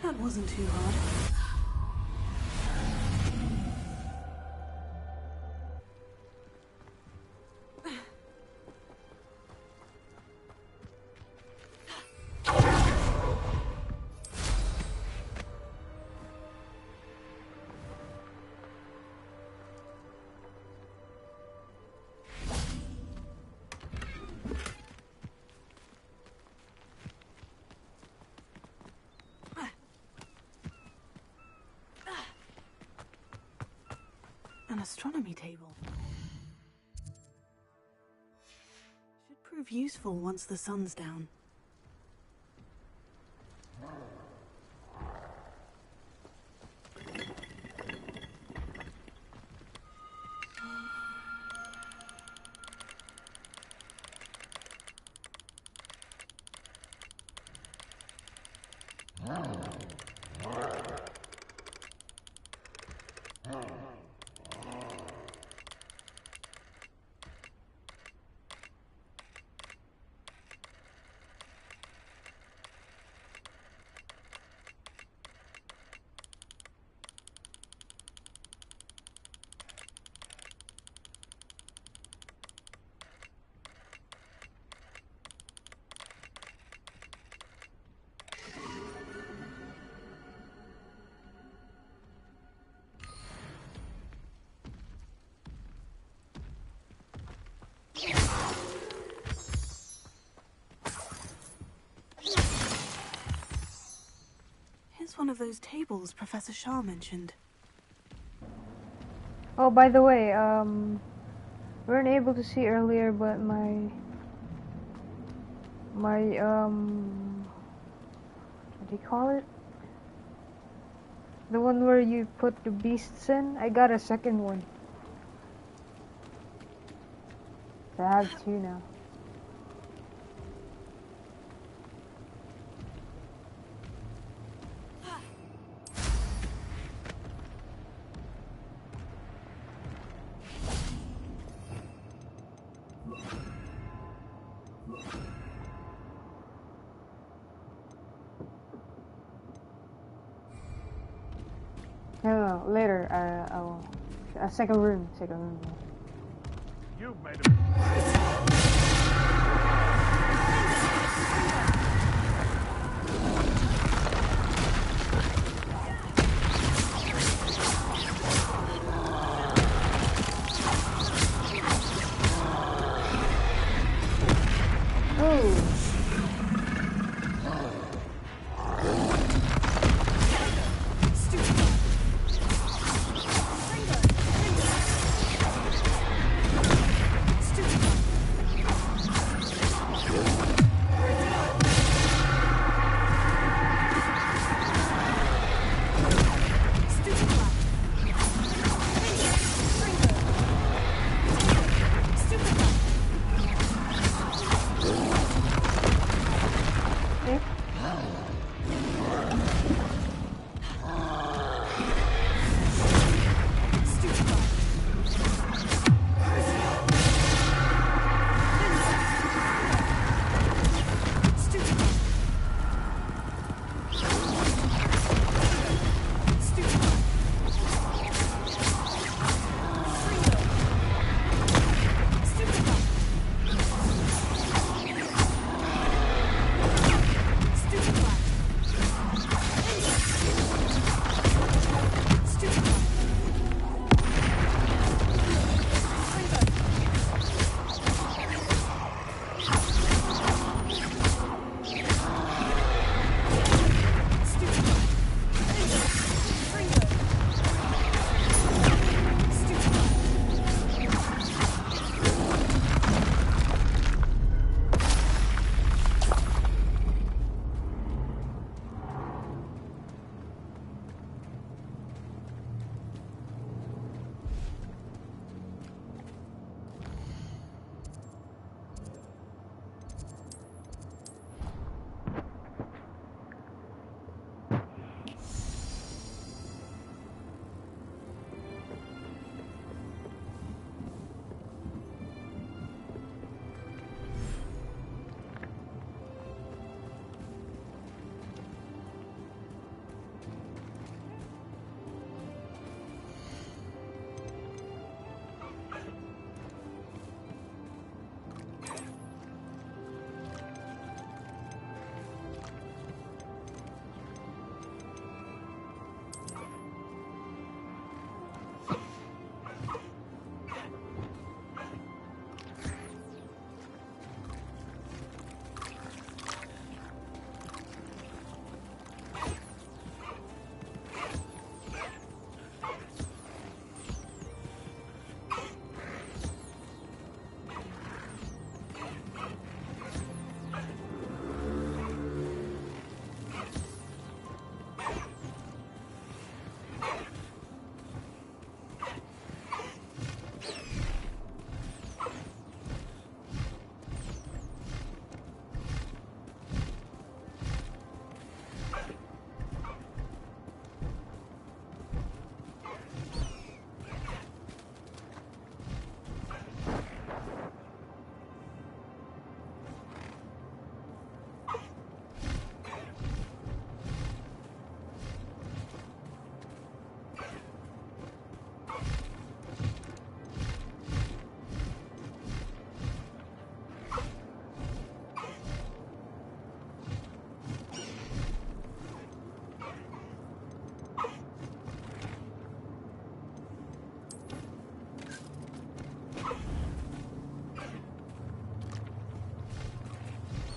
That wasn't too hard. An astronomy table. Should prove useful once the sun's down. Here's one of those tables Professor Shah mentioned. Oh, by the way, we weren't able to see earlier, but my what do you call it? The one where you put the beasts in? I got a second one. So I have two now. No, later. A second room. You've made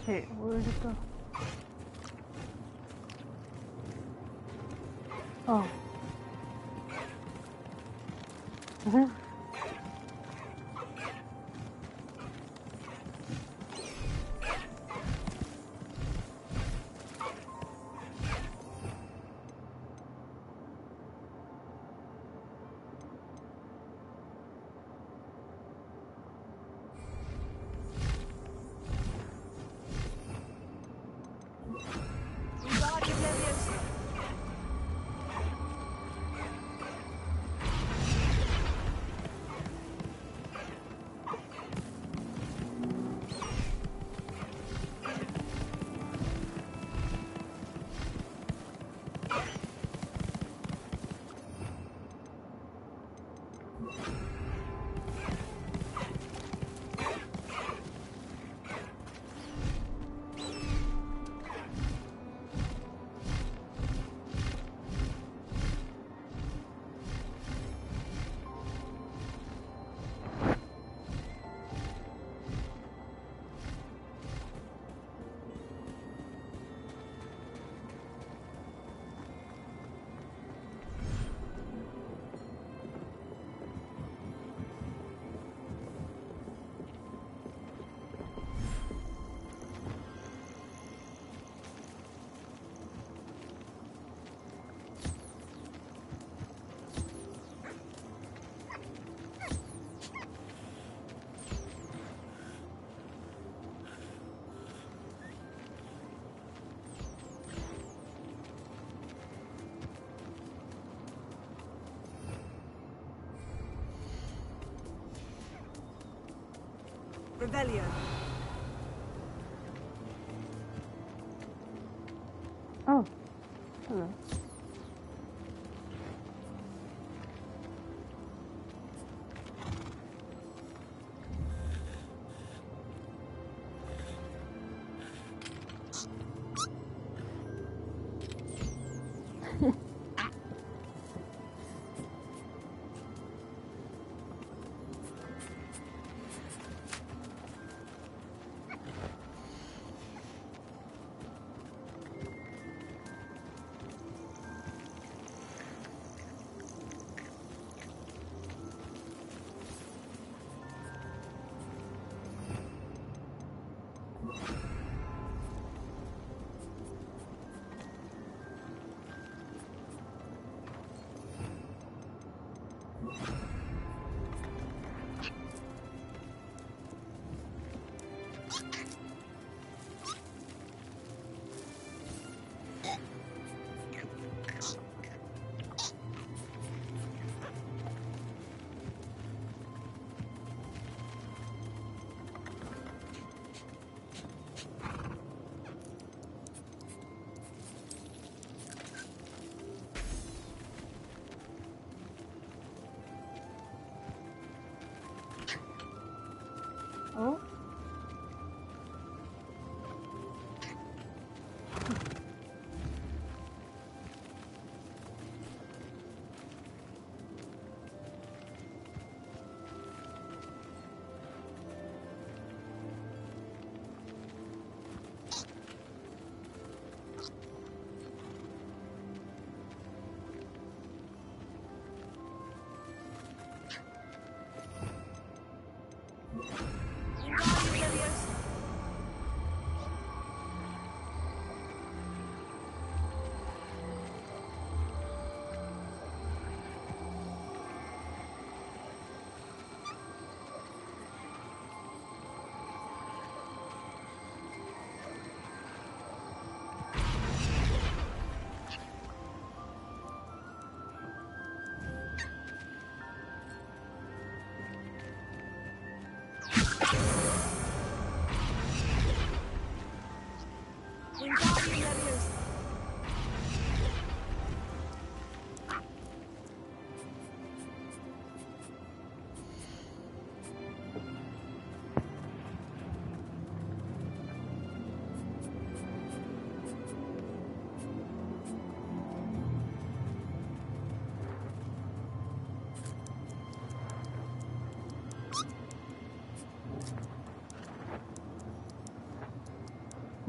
Hey, where did it go? Oh. Revelio. Oh. Hello. Oh.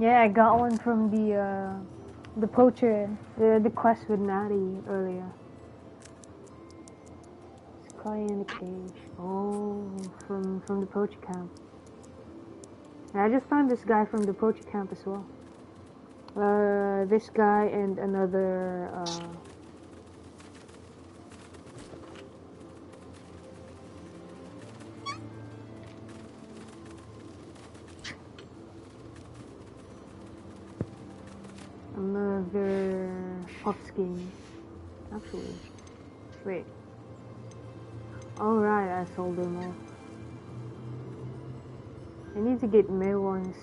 Yeah, I got one from the poacher, the quest with Natty earlier. Sky in a cage. Oh, from the poacher camp. Yeah, I just found this guy from the poacher camp as well. This guy and another puff skin. Actually, wait. Alright, I sold them all. I need to get male ones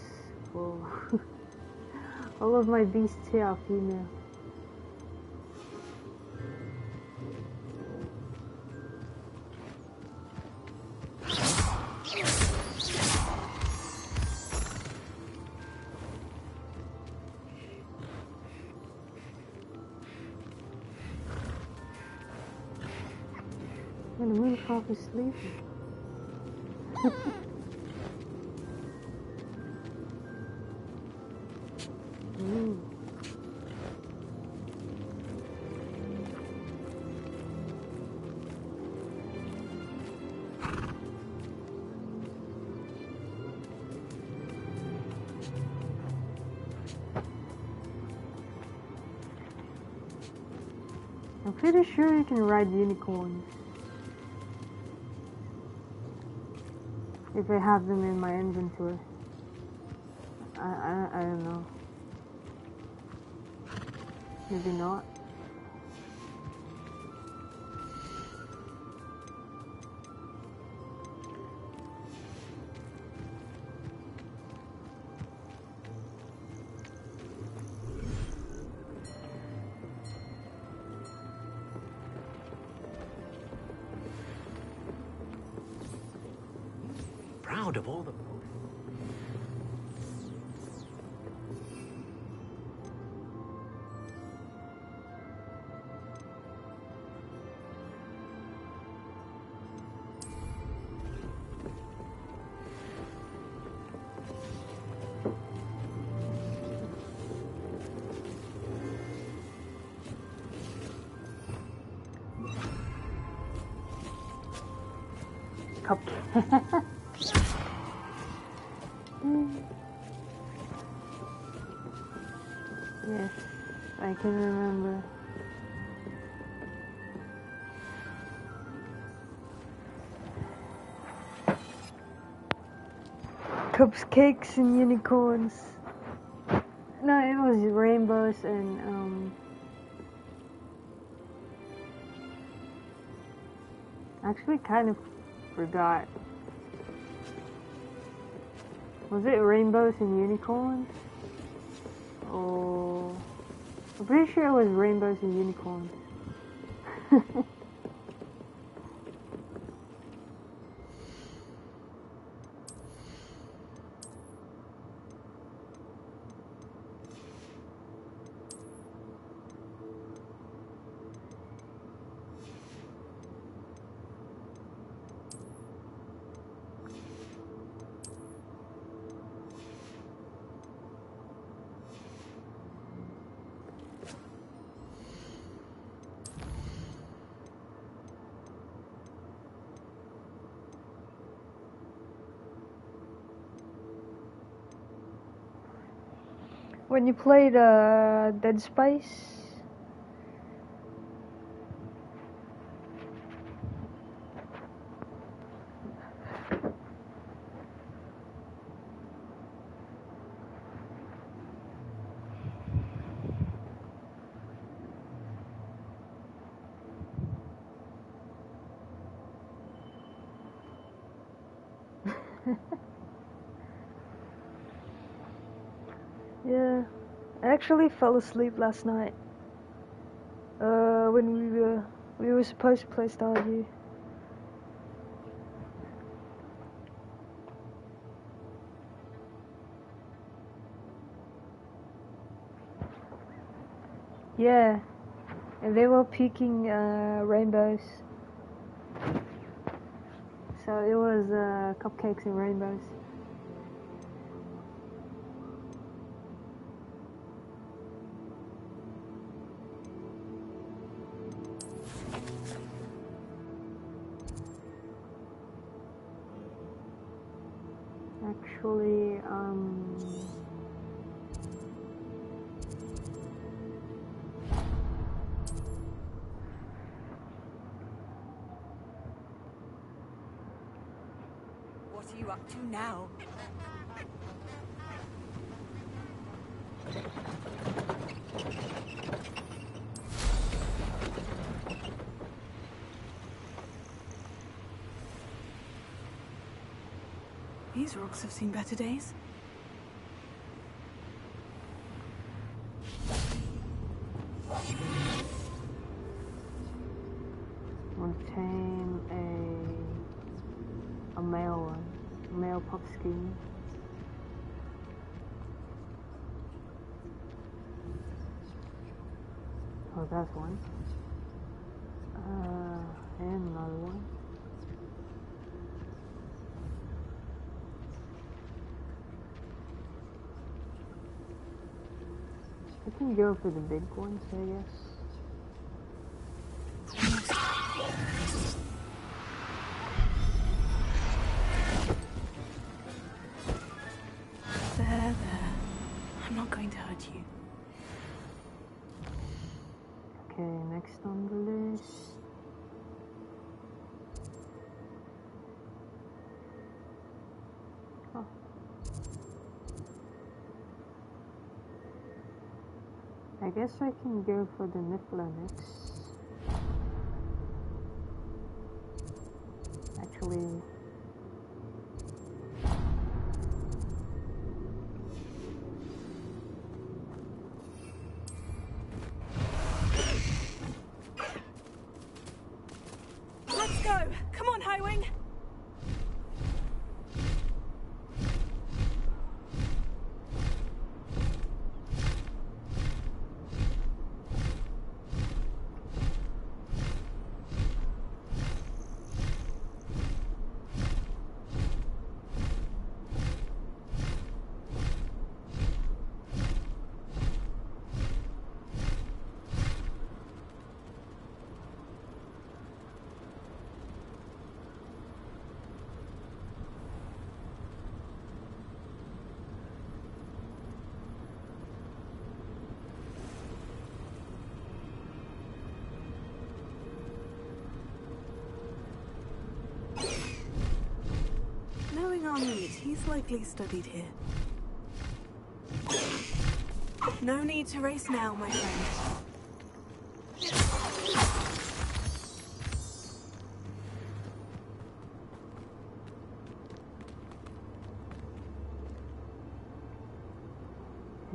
for all of my beasts here are female. And the moon cock is sleeping. I'm pretty sure you can ride unicorns. If I have them in my inventory. I don't know. Maybe not. Proud of all the... Cupcake. Yes, I can remember. Cupcakes and unicorns. No, it was rainbows and actually kind of forgot. Was it rainbows and unicorns? Oh, I'm pretty sure it was rainbows and unicorns. When you played Dead Space, yeah, I actually fell asleep last night. When we were supposed to play Stardew. Yeah, and they were peeking rainbows. So it was cupcakes and rainbows. Actually, What are you up to now? These rocks have seen better days. want to tame a male one, a male puffskein. Oh, that's one. And another one. I can go for the big ones, I guess. There. I'm not going to hurt you. Okay, next on the list. Oh. I guess I can go for the Niffler next. Actually, Let's go! Come on, Highwing! Knowing our meat, he's likely studied here. No need to race now, my friend.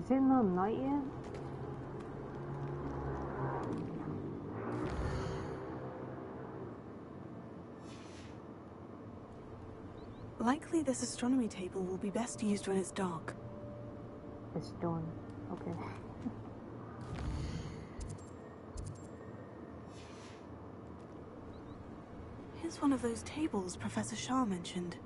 is it not night yet? Likely this astronomy table will be best used when it's dark. It's dawn. Okay. Here's one of those tables Professor Shah mentioned.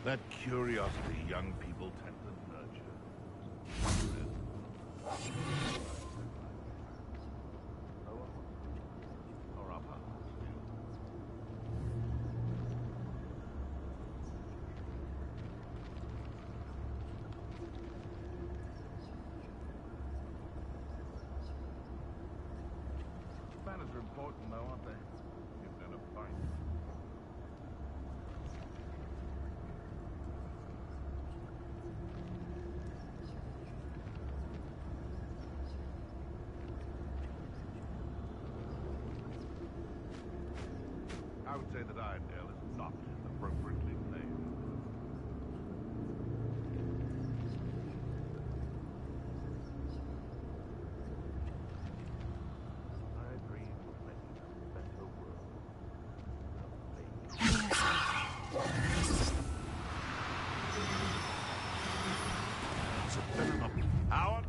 That curiosity young people tend to nurture. important though, aren't they? Even in a fight. I would say that Irondale is not appropriately named. I dream of making a better world. So better not. Howard?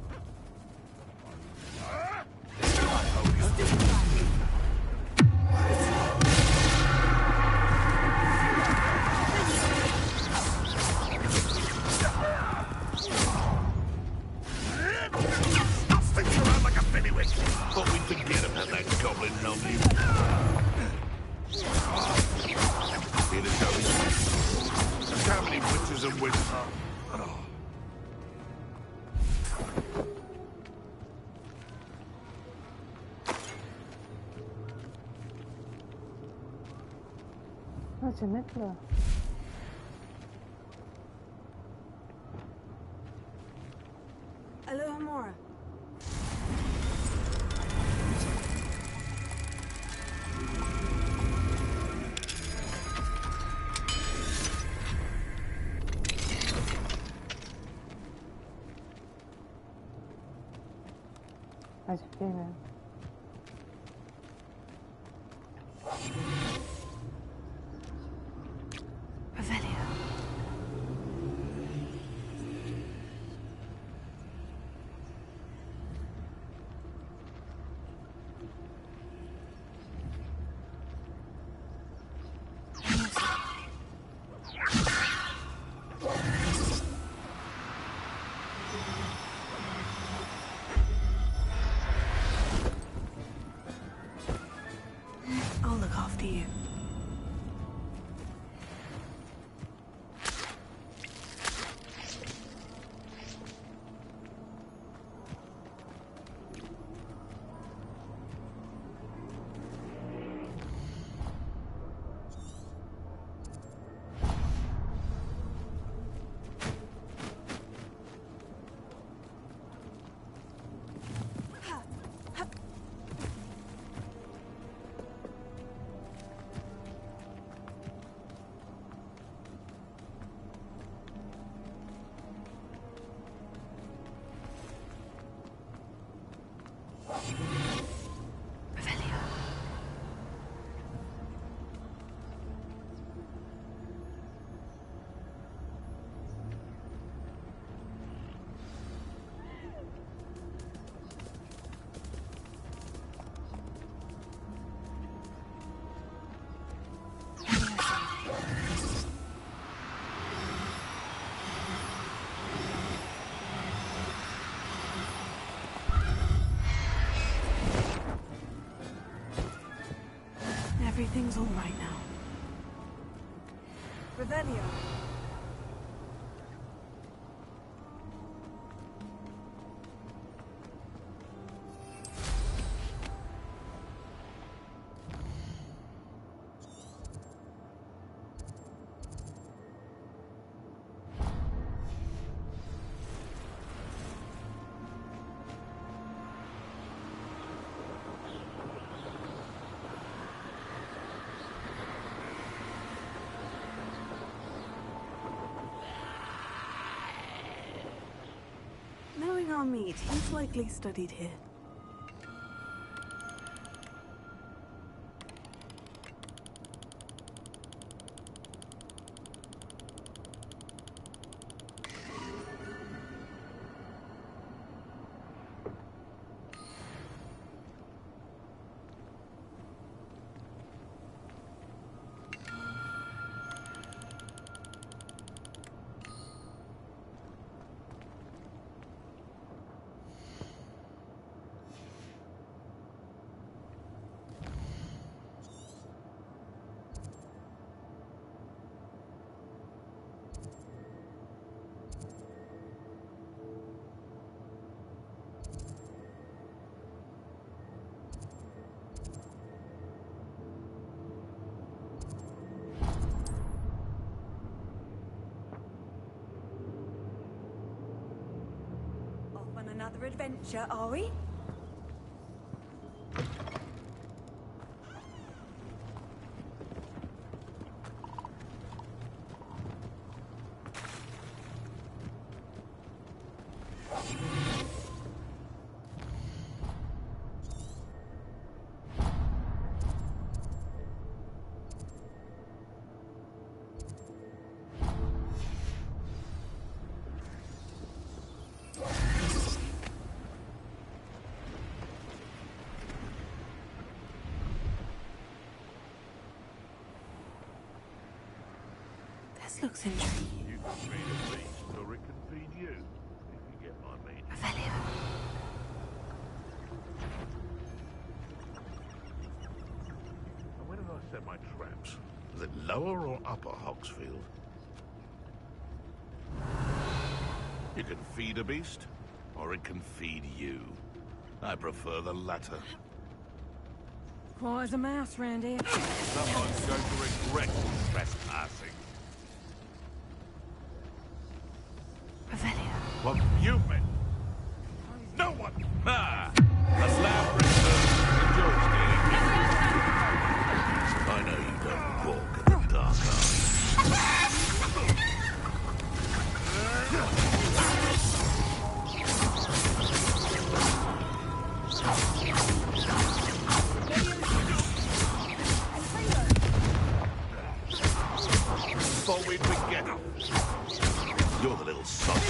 Thought we'd forget about that goblin nominee. Here it goes. Look how many witches and wizards. Oh. That's a Mitla. Alohomora. That's a female. Revelio. I'll look after you. Everything's all right now. Revelio. Knowing our meat, he's likely studied here. another adventure, are we? This looks intriguing. You can feed a beast, or it can feed you, if you get my meaning. Revelio. And where did I set my traps? Was it lower or upper Hogsfield? You can feed a beast, or it can feed you. I prefer the latter. Quiet as a mouse round here. Someone's going to regret trespassing. Revelio. What you meant? No one! Ah! A slab returns to the joystick. I know you don't walk in the dark Before we forget, you're the little son.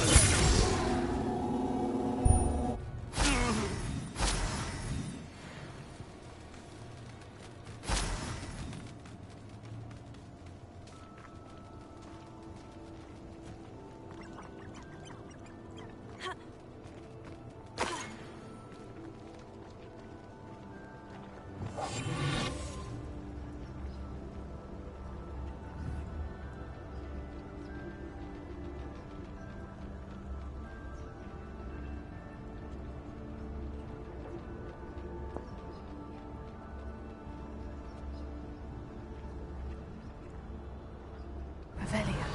Revelio.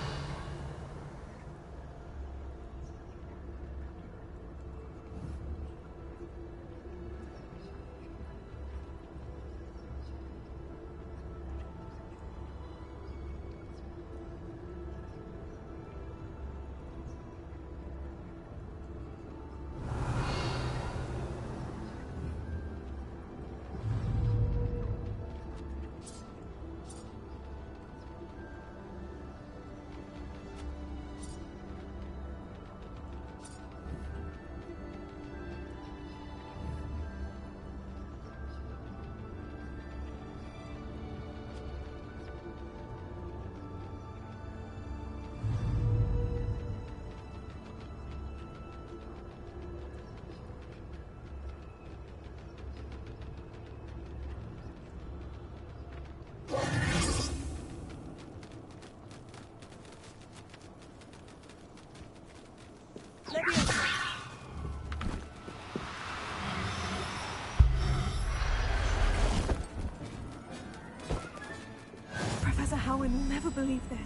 Professor Howin will never believe this.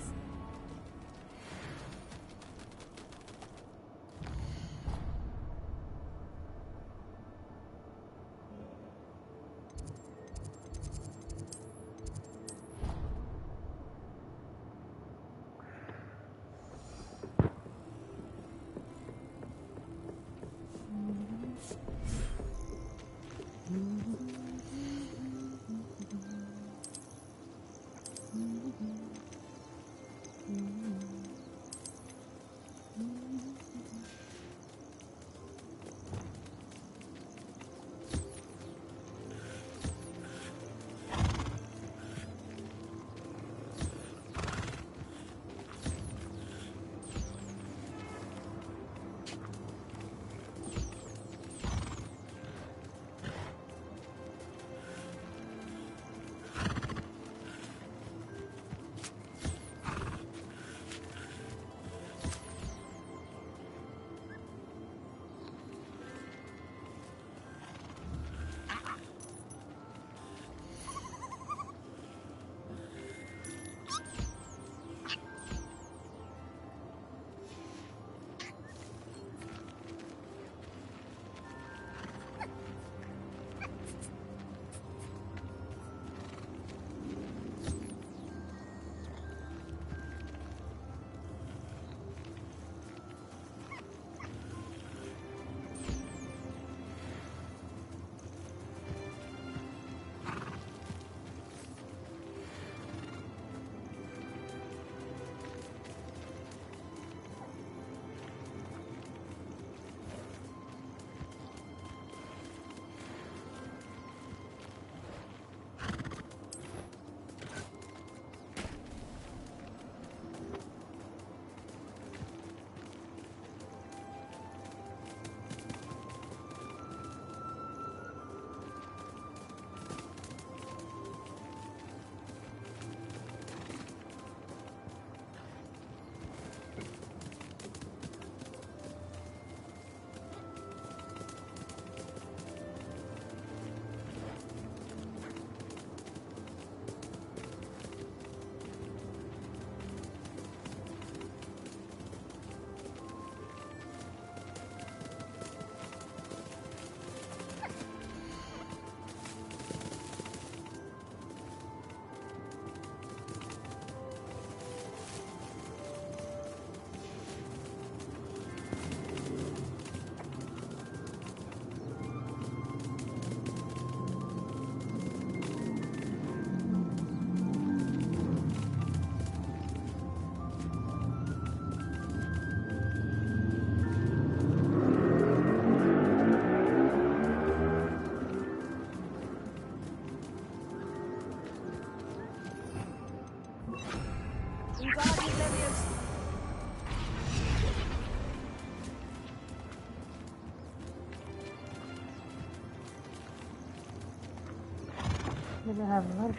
Gonna have lunch.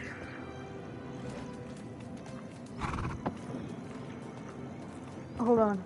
Hold on.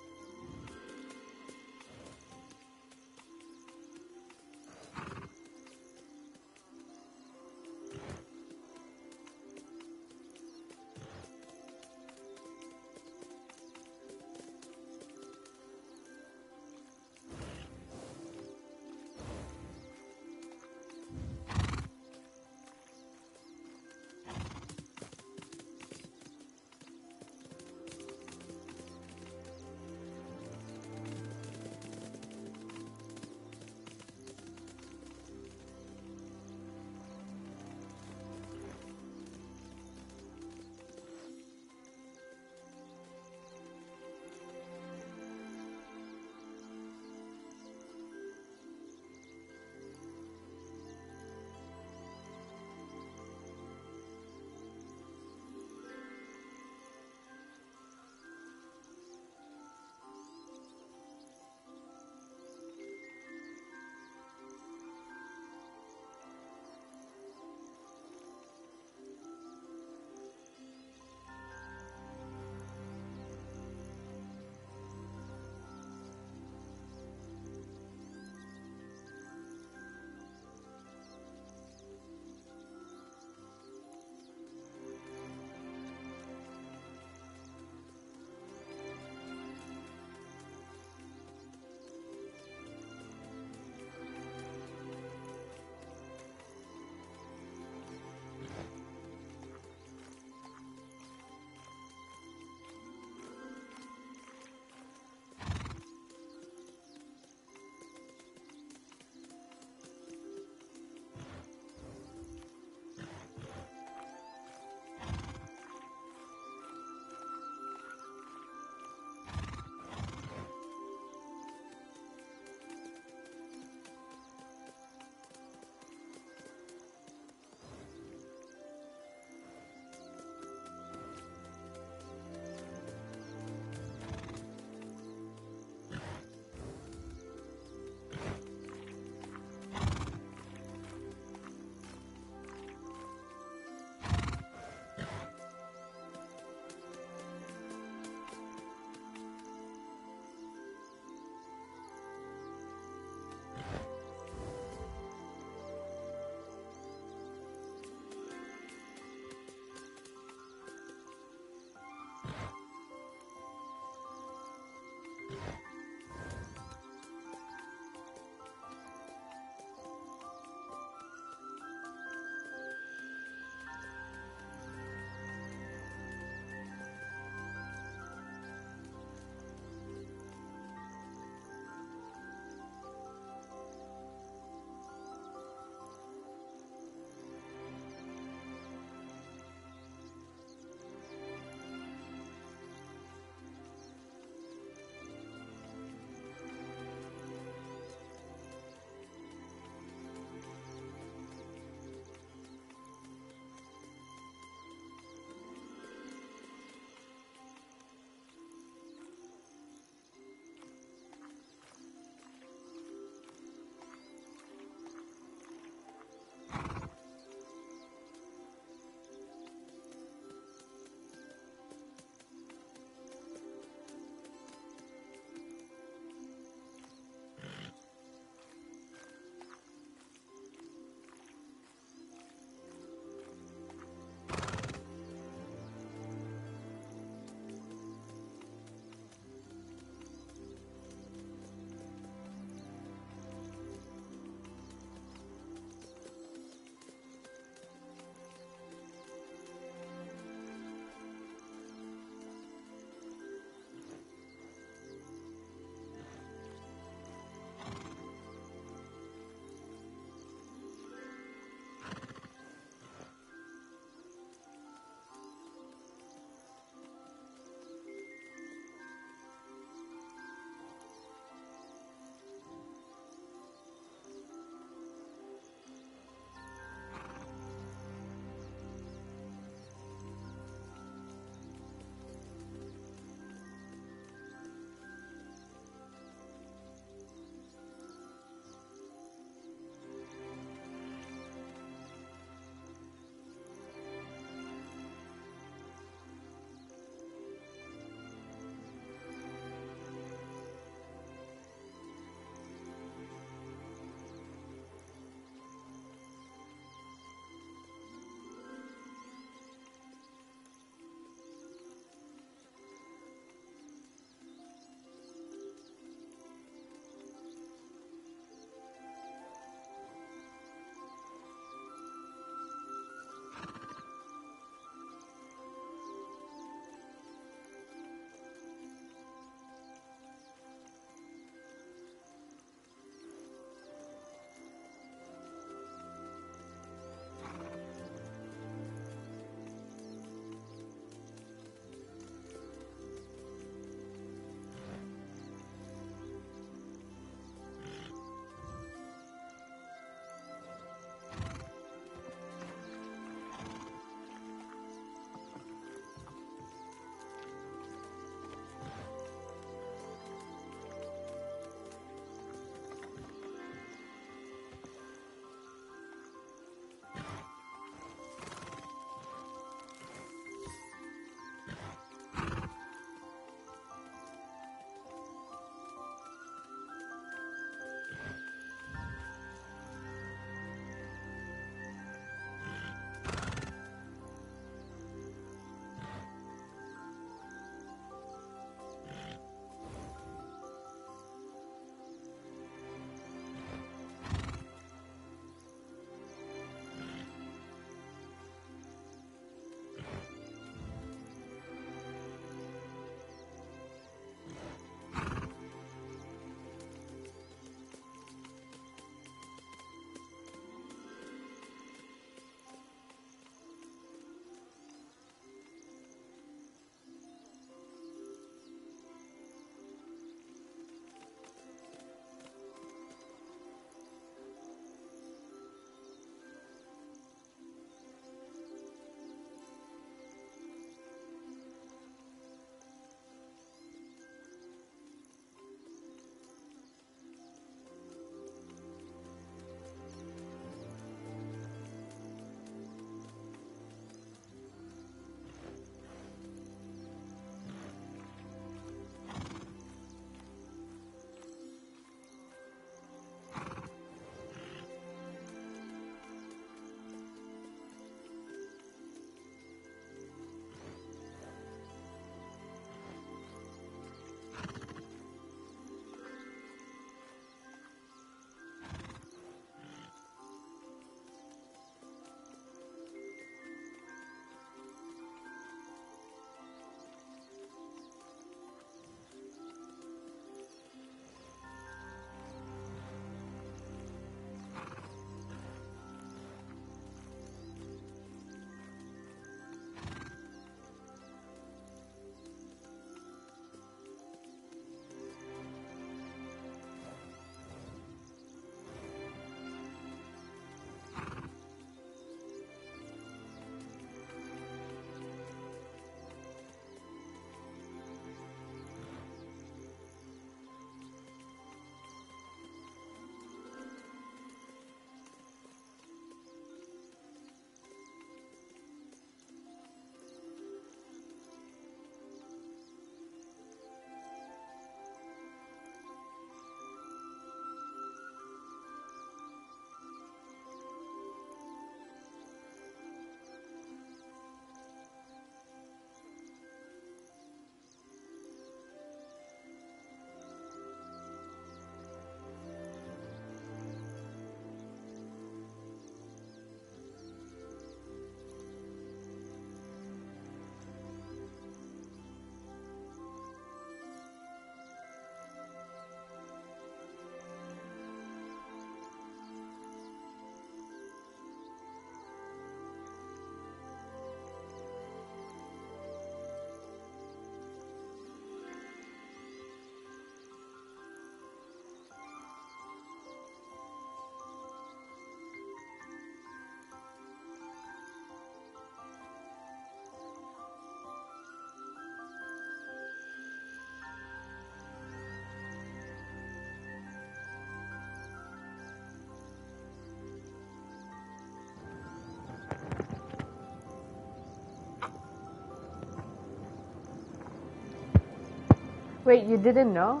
Wait, you didn't know?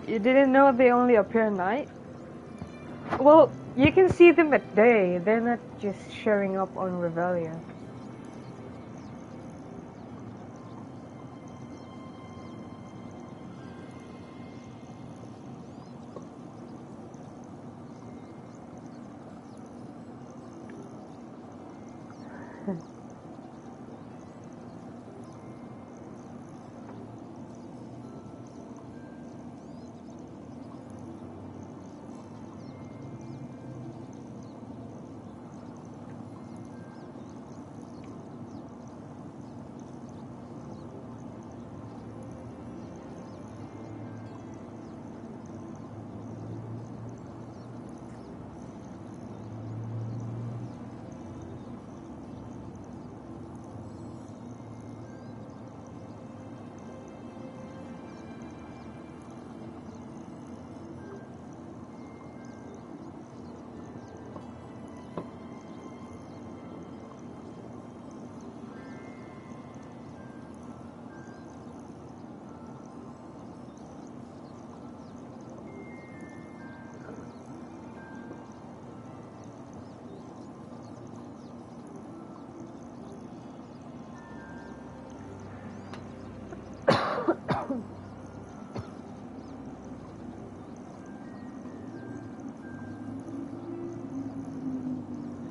You didn't know they only appear at night? Well, you can see them at day. They're not just showing up on Revelia.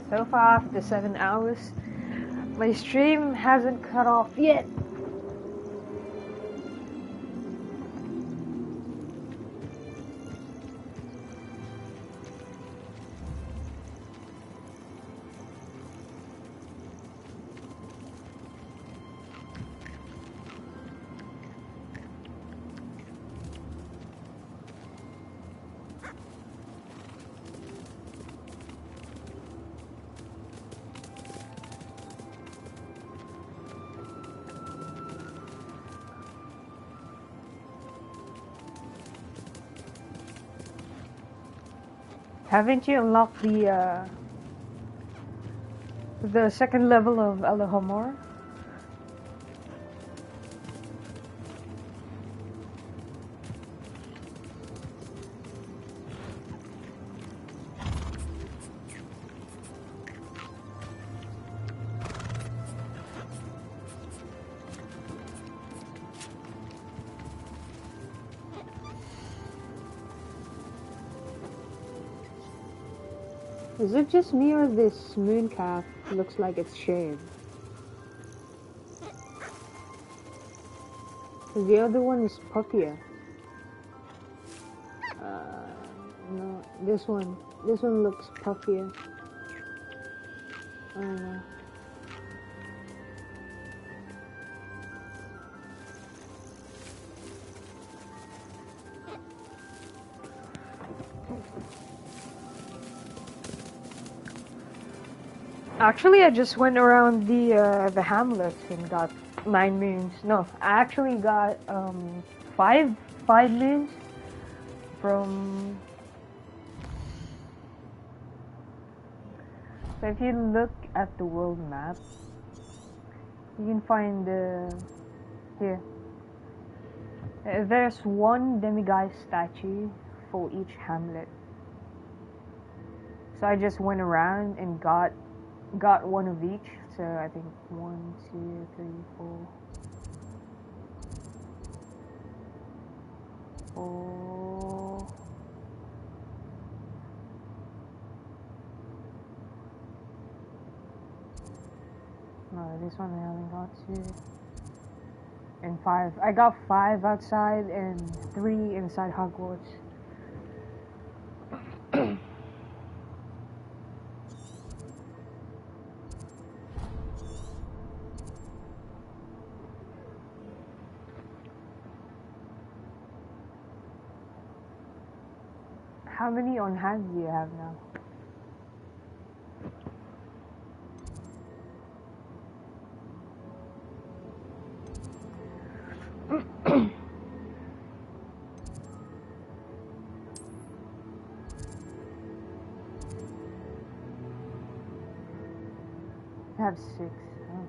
So far, after 7 hours, my stream hasn't cut off yet. Haven't you unlocked the second level of Alejomor? Is it just me or this moon calf looks like it's shaved? The other one is puffier. No, this one looks puffier. I don't know. Actually, I just went around the hamlet and got 9 moons. No, I actually got 5 moons from. So if you look at the world map, you can find here. There's one demiguise statue for each hamlet. So I just went around and got one of each. So I think 1, 2, 3, 4. 4. No, this one I only got 2. And 5. I got 5 outside and 3 inside Hogwarts. How many on hand do you have now? I have 6. Oh.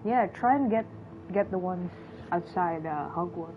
Yeah, try and get the ones outside Hogwarts.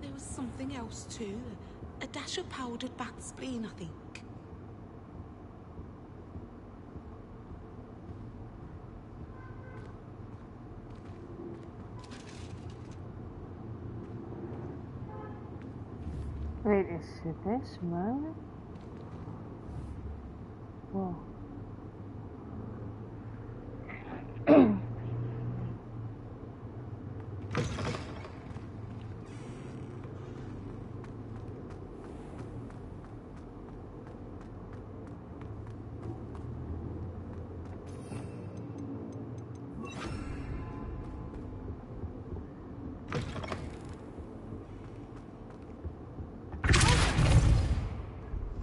There was something else too. A dash of powdered bat spleen, I think. Wait, is it this Merlin? Whoa.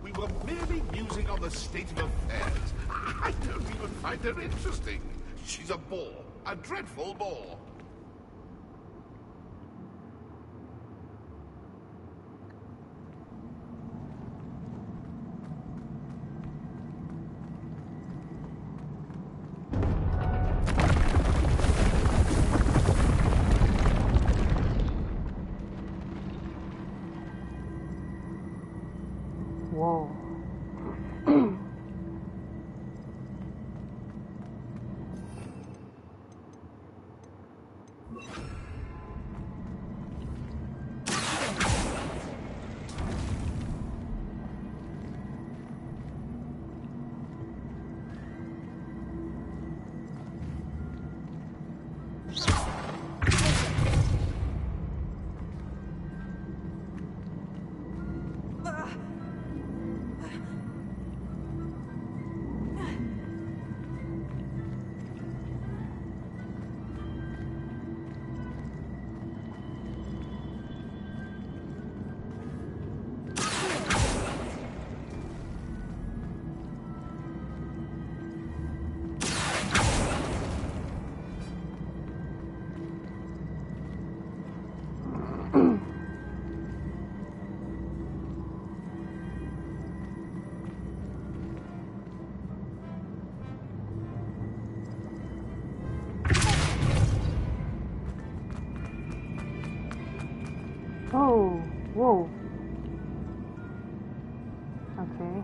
We were merely musing on the state of affairs. I don't even find her interesting. She's a bore. A dreadful bore. Whoa. Oh, whoa. Okay.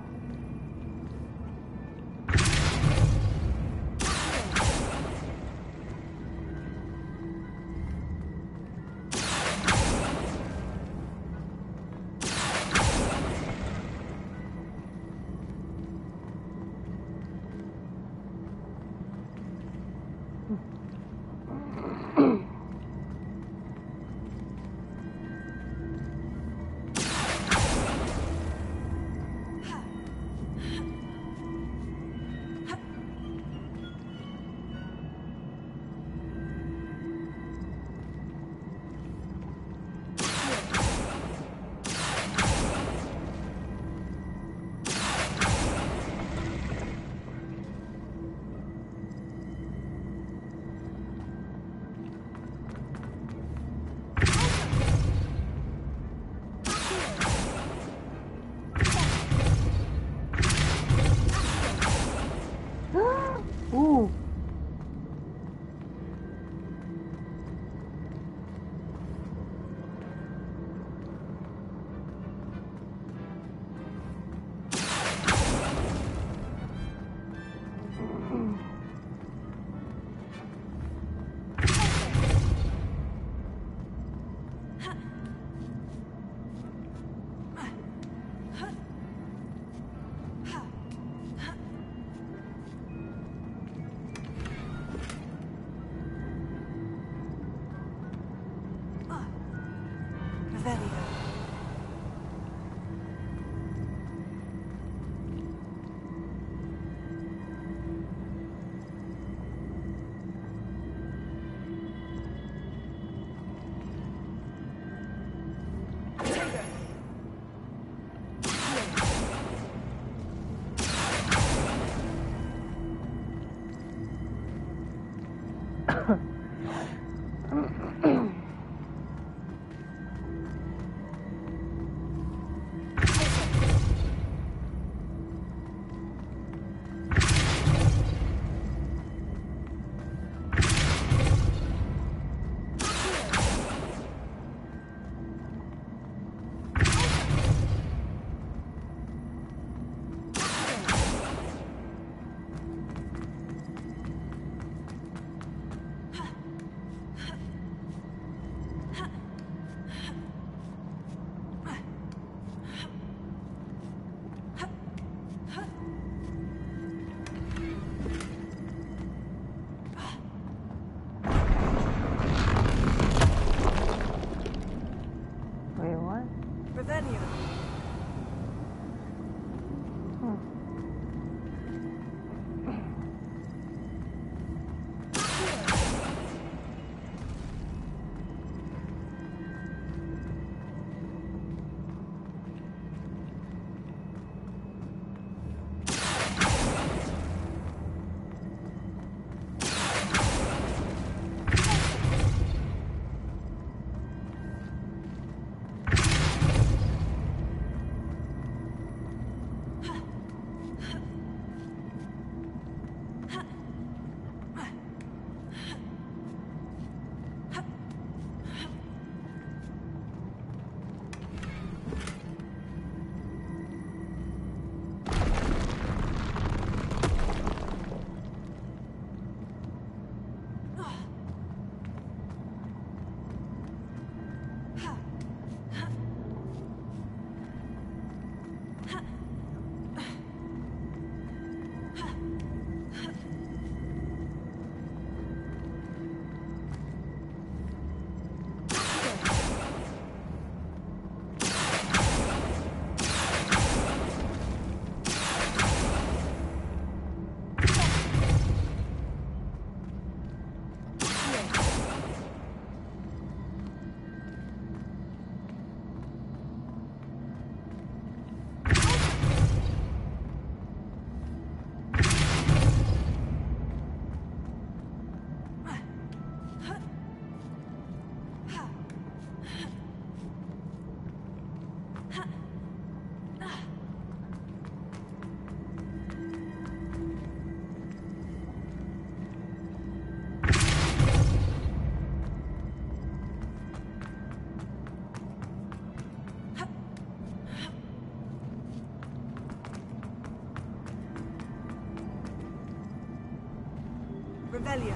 Revelio.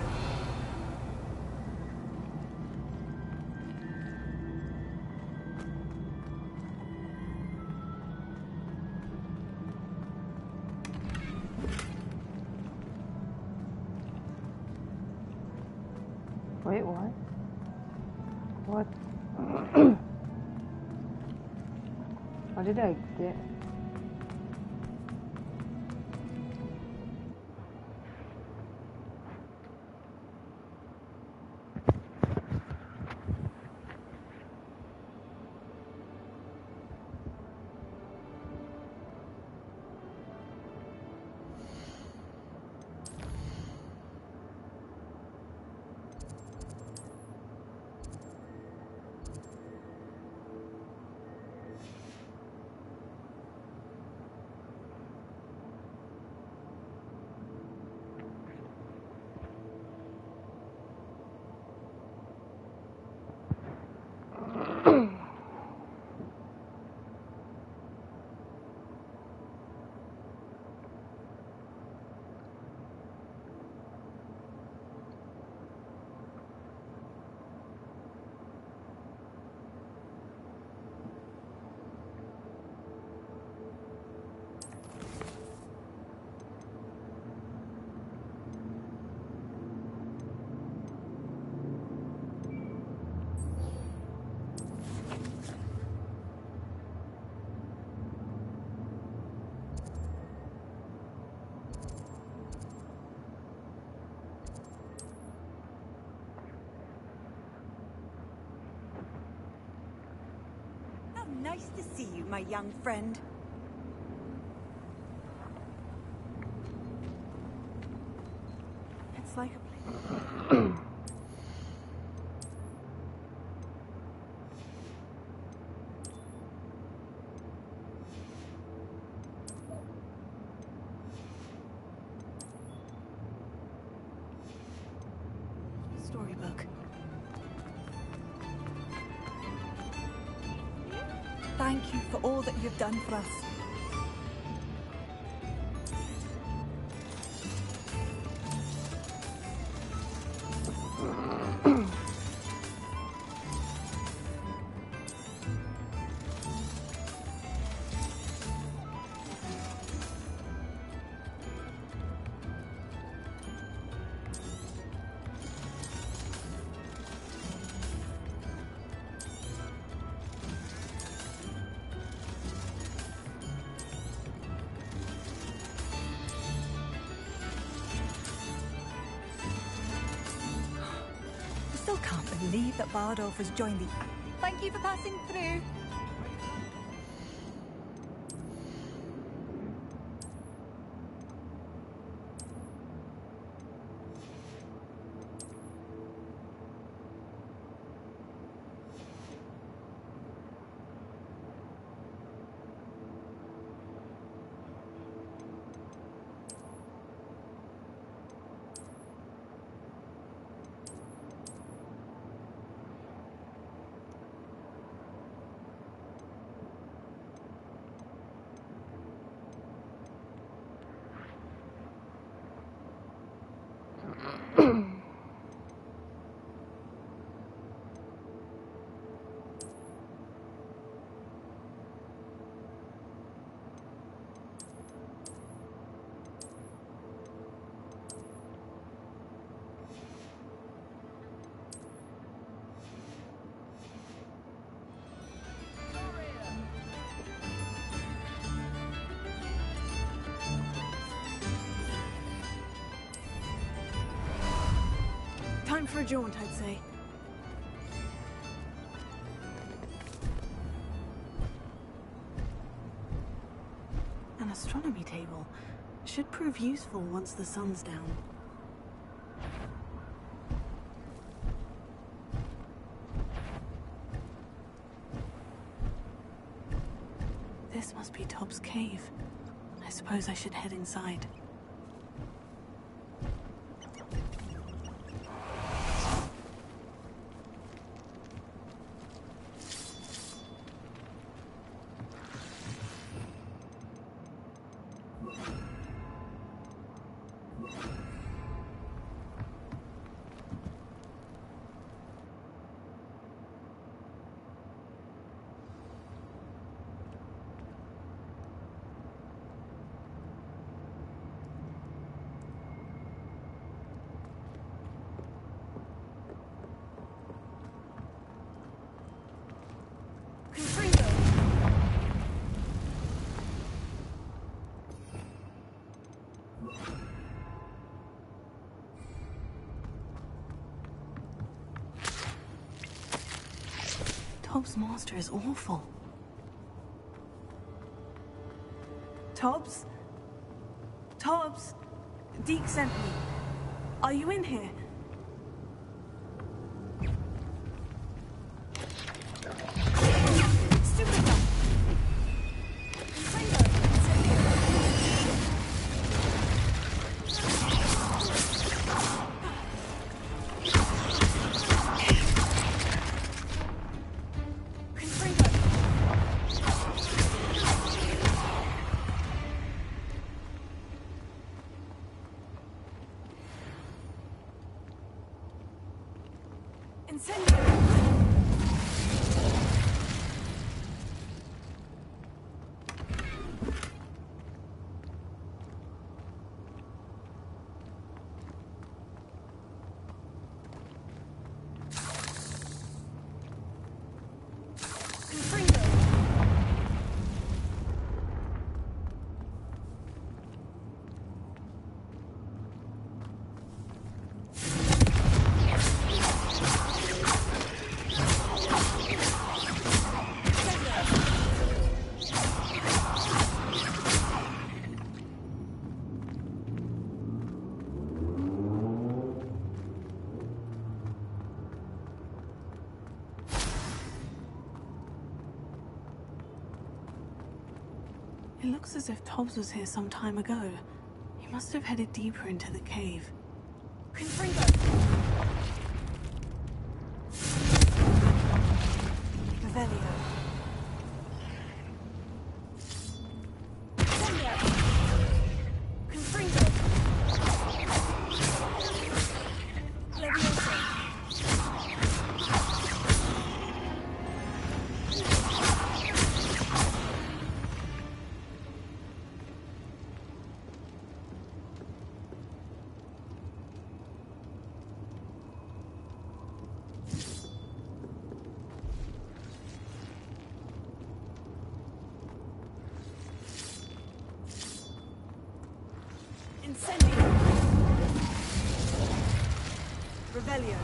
Wait, what? What? How did I get? Nice to see you, my young friend. It's like a storybook. Thank you for all that you've done for us. Can't believe that Bardolph has joined the... Thank you for passing through. Time for a jaunt, I'd say. An astronomy table. Should prove useful once the sun's down. This must be top Tobbs' cave. I suppose I should head inside. Tobbs' master is awful. Tobbs? Tobbs? Deke sent me. Are you in here? It looks as if Tobbs was here some time ago. He must have headed deeper into the cave. Confringo! Revelio. Confringo! Leviosa. Incendio! Revelio.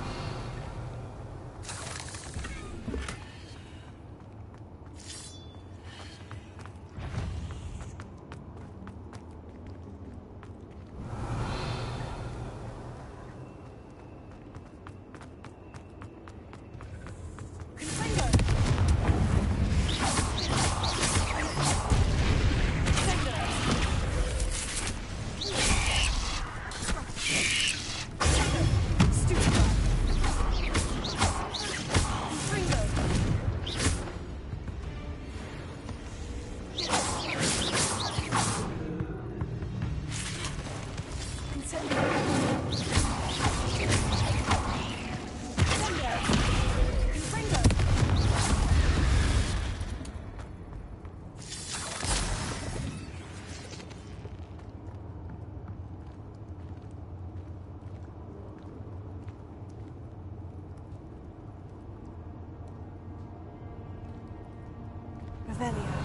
Revelio.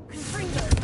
Confringo.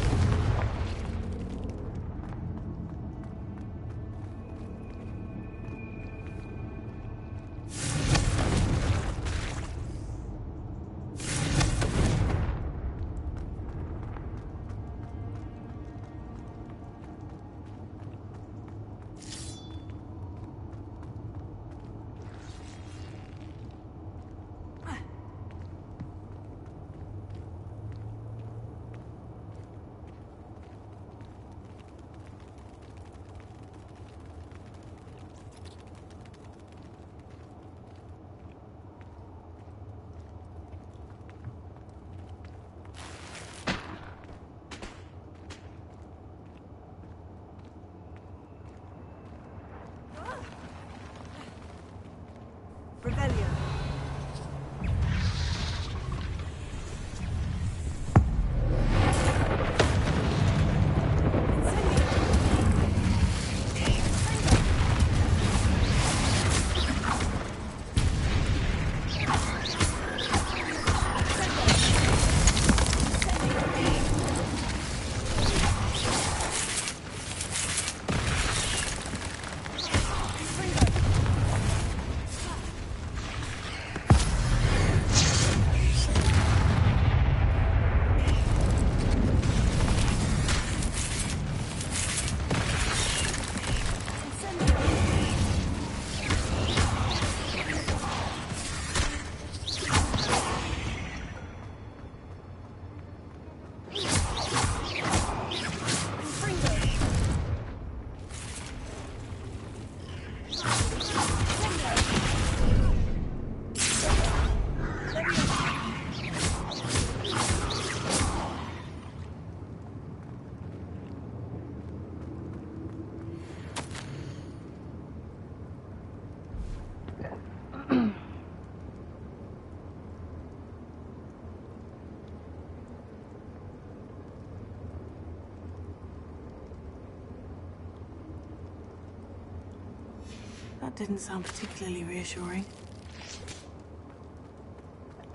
That didn't sound particularly reassuring.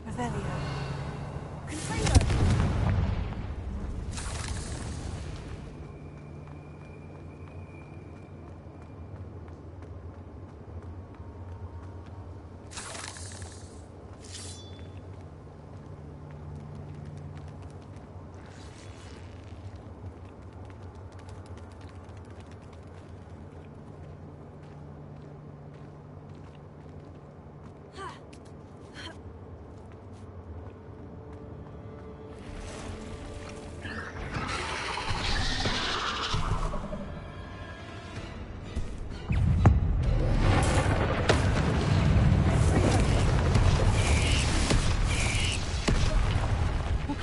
Revelio. Confringo!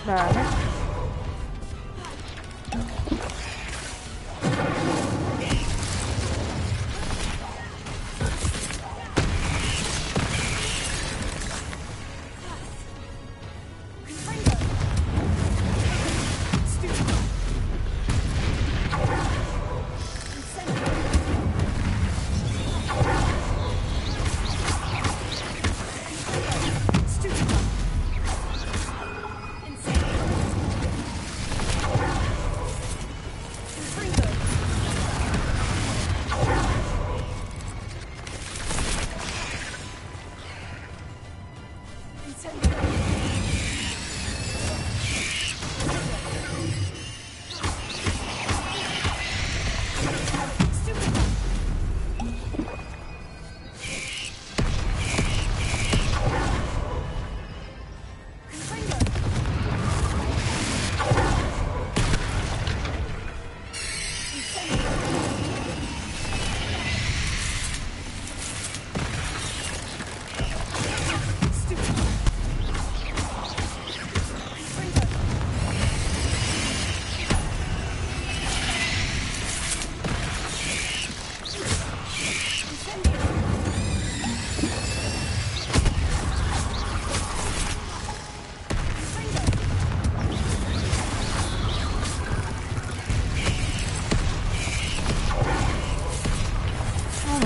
Nah.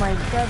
My God.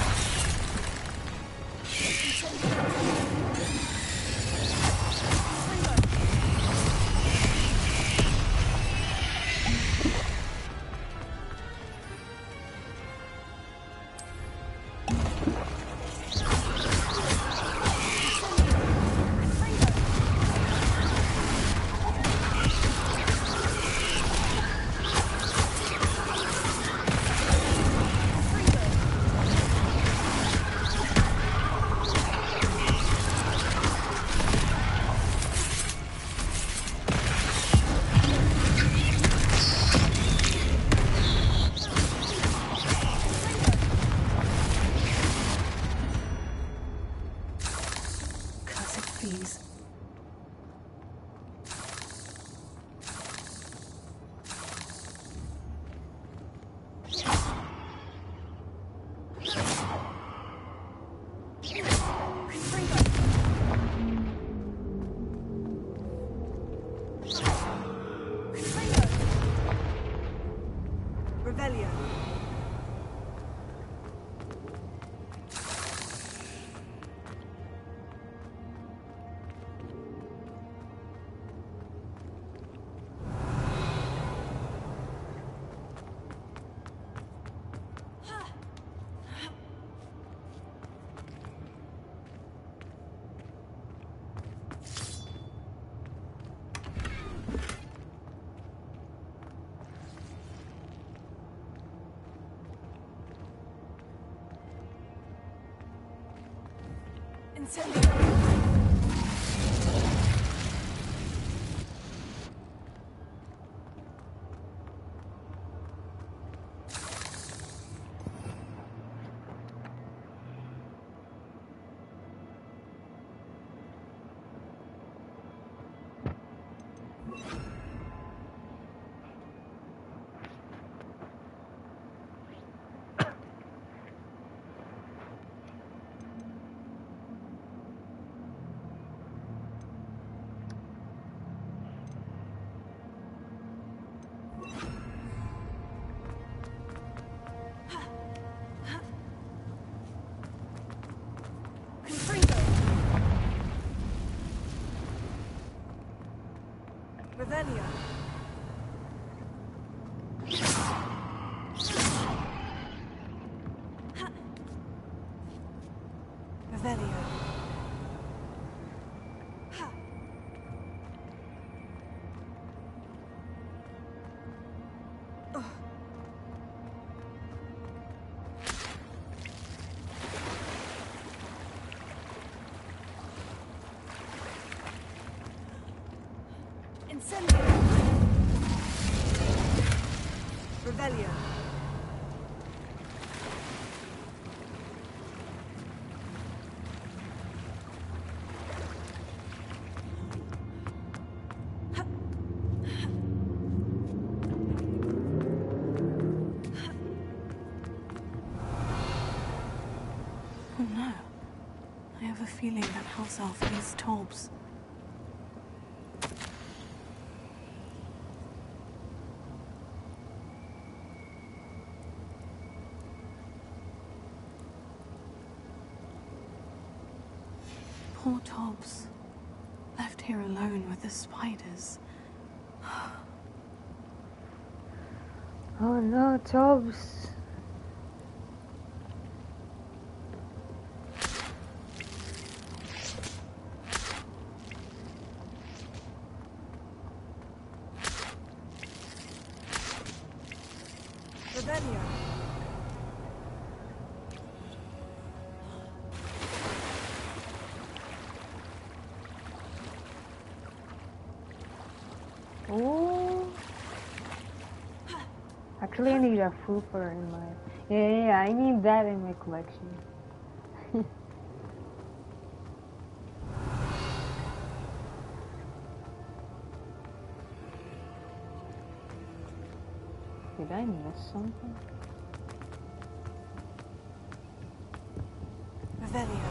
Revelio. Revelio. Revelio. Incendio. Revelio. Oh no. I have a feeling that house elf is Tobbs. Poor Tobbs. Left here alone with the spiders. Oh no, Tobbs. Revelio. Oh. Actually, I need a Fooper in my... Yeah, I need that in my collection. Did I miss something? Revelio.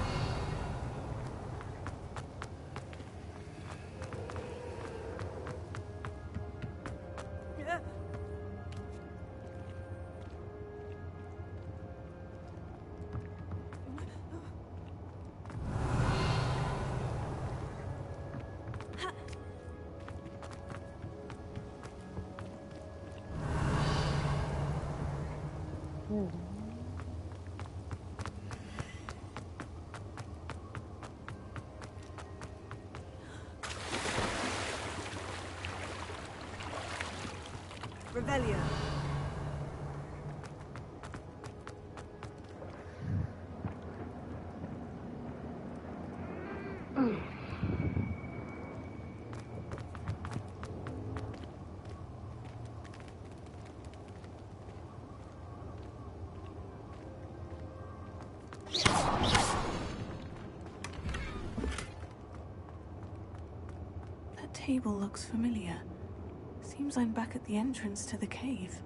Revelio. That table looks familiar. Seems I'm back at the entrance to the cave.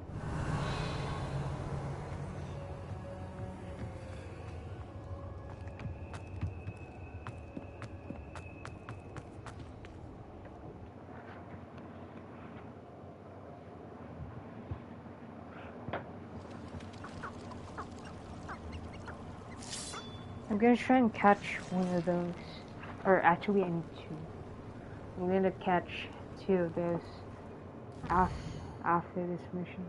I'm gonna try and catch one of those. Or actually, I need two. I'm gonna catch two of those after this mission.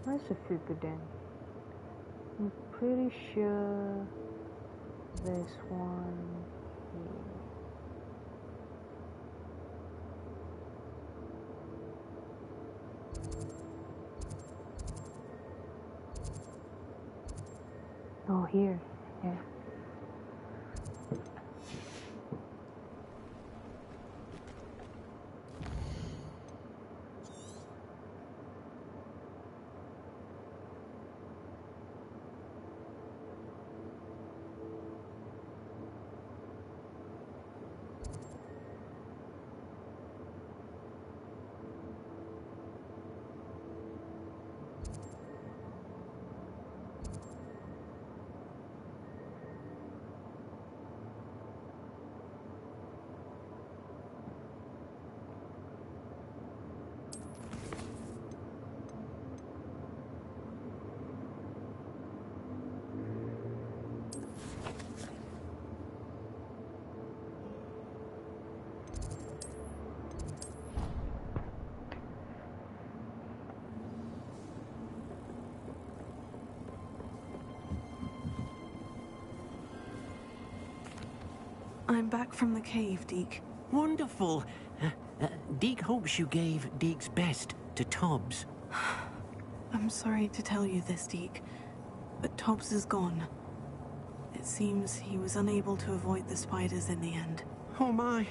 Where's the Fuka Den? I'm pretty sure this one here. Oh, here. Yeah. I'm back from the cave, Deke. Wonderful. Deke hopes you gave Deke's best to Tobbs. I'm sorry to tell you this, Deke, but Tobbs is gone. It seems he was unable to avoid the spiders in the end. Oh my.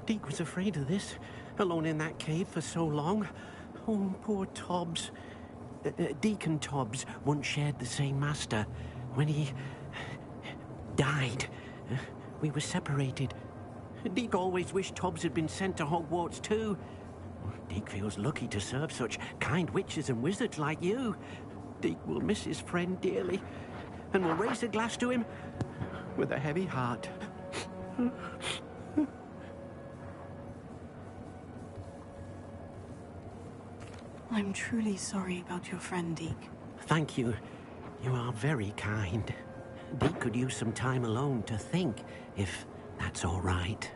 Deke was afraid of this, alone in that cave for so long. Oh, poor Tobbs. Deke and Tobbs once shared the same master. When he died, we were separated. Deke always wished Tobbs had been sent to Hogwarts too. Deke feels lucky to serve such kind witches and wizards like you. Deke will miss his friend dearly, and will raise a glass to him with a heavy heart. I'm truly sorry about your friend, Deke. Thank you. You are very kind. Deke could use some time alone to think, if that's all right.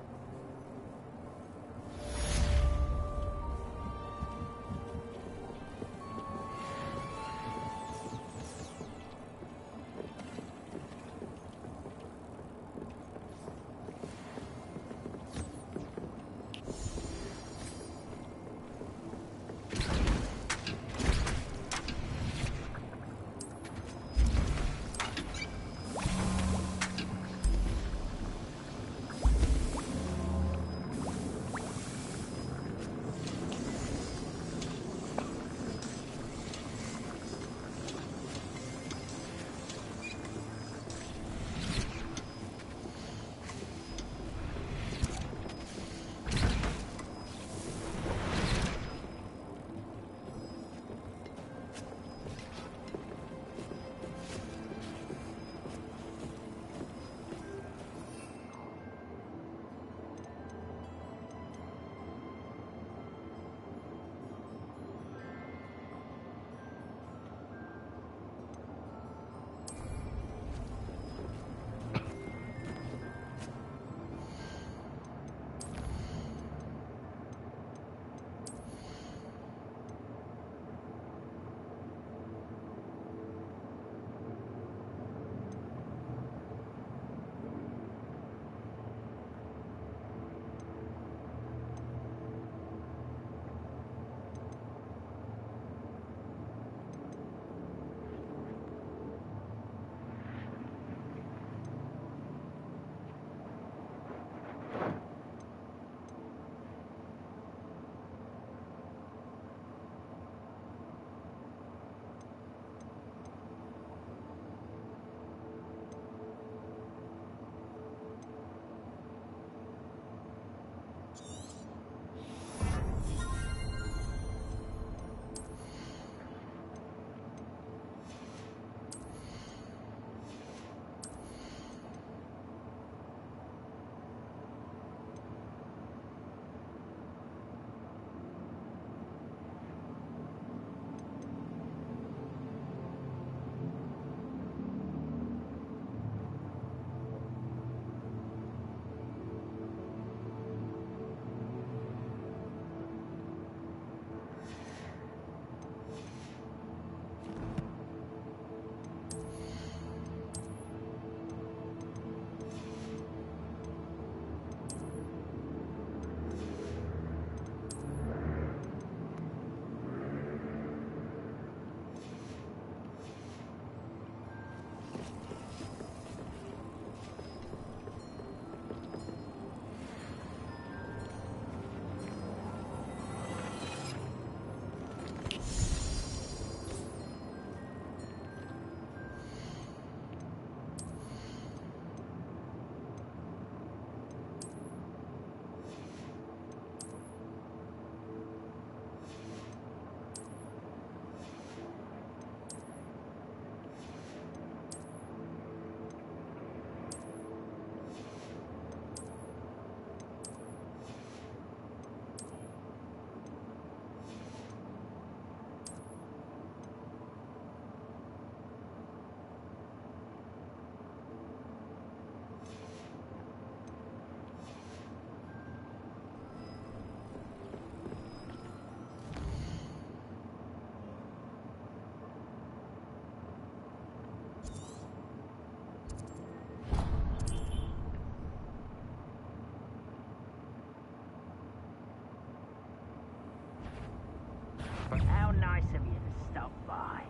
nice of you to stop by.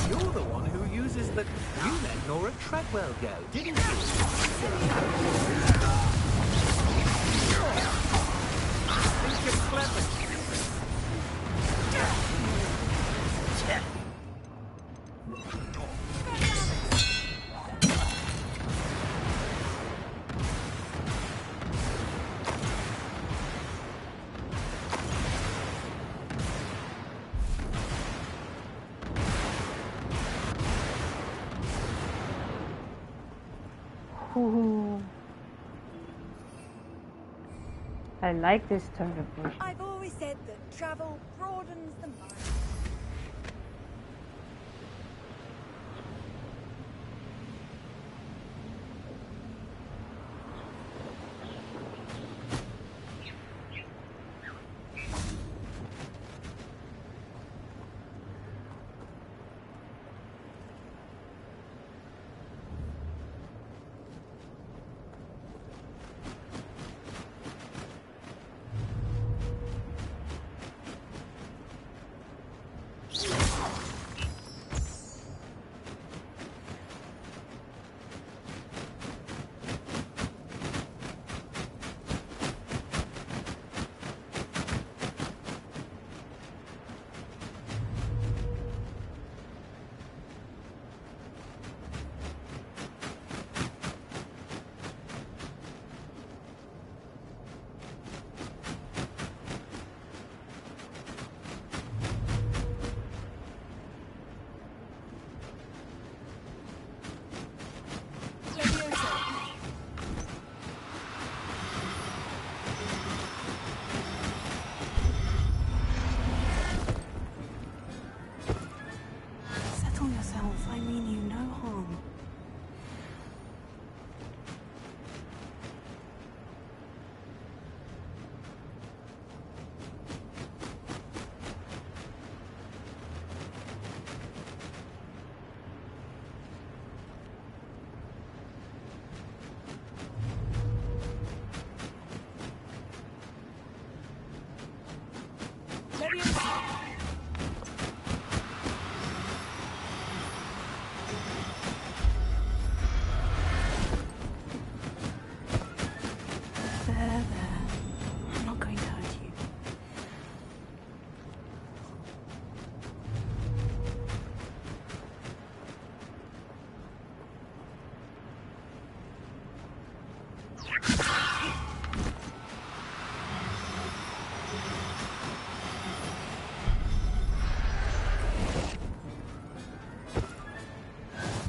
You're the one who uses the... You let Nora Treadwell go, didn't you? Think you're clever. Ooh. I like this turnip bush. I've always said that travel broadens the mind. Settle yourself. I mean you no harm. There. I'm not going to hurt you.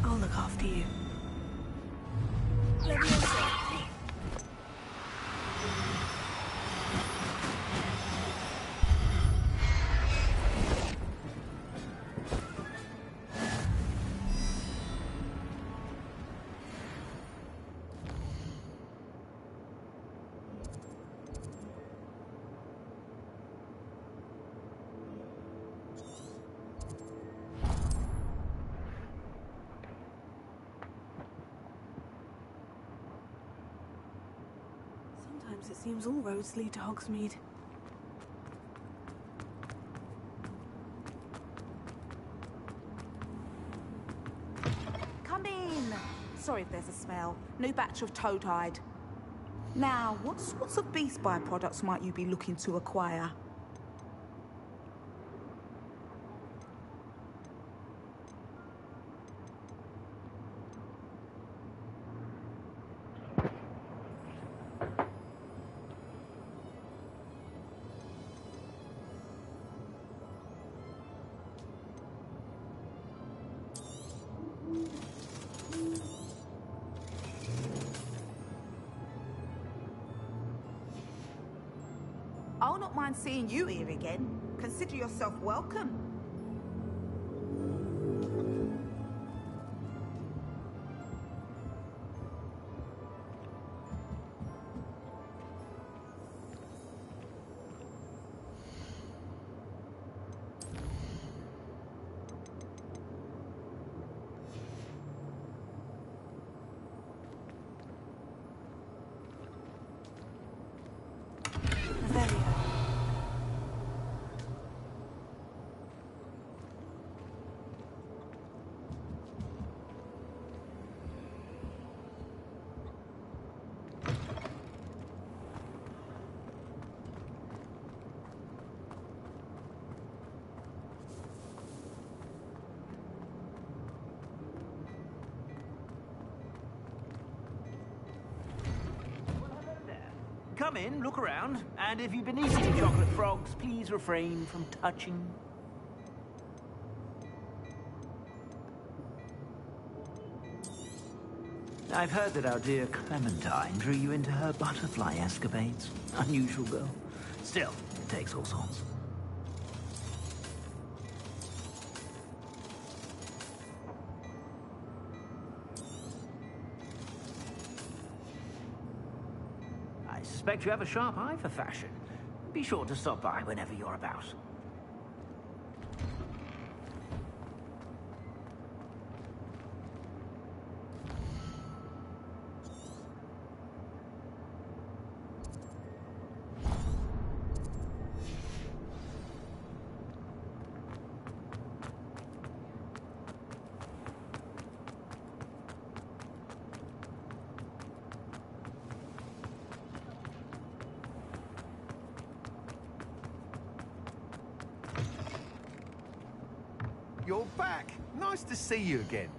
I'll look after you. Sometimes it seems all roads lead to Hogsmeade. Come in. Sorry if there's a smell. New batch of toad hide. Now, what sorts of beast byproducts might you be looking to acquire? I'll not mind seeing you here again. Consider yourself welcome. Come in, look around, and if you've been eating chocolate frogs, please refrain from touching. I've heard that our dear Clementine drew you into her butterfly escapades. Unusual girl. Still, it takes all sorts. I suspect you have a sharp eye for fashion. Be sure to stop by whenever you're about. You're back. Nice to see you again.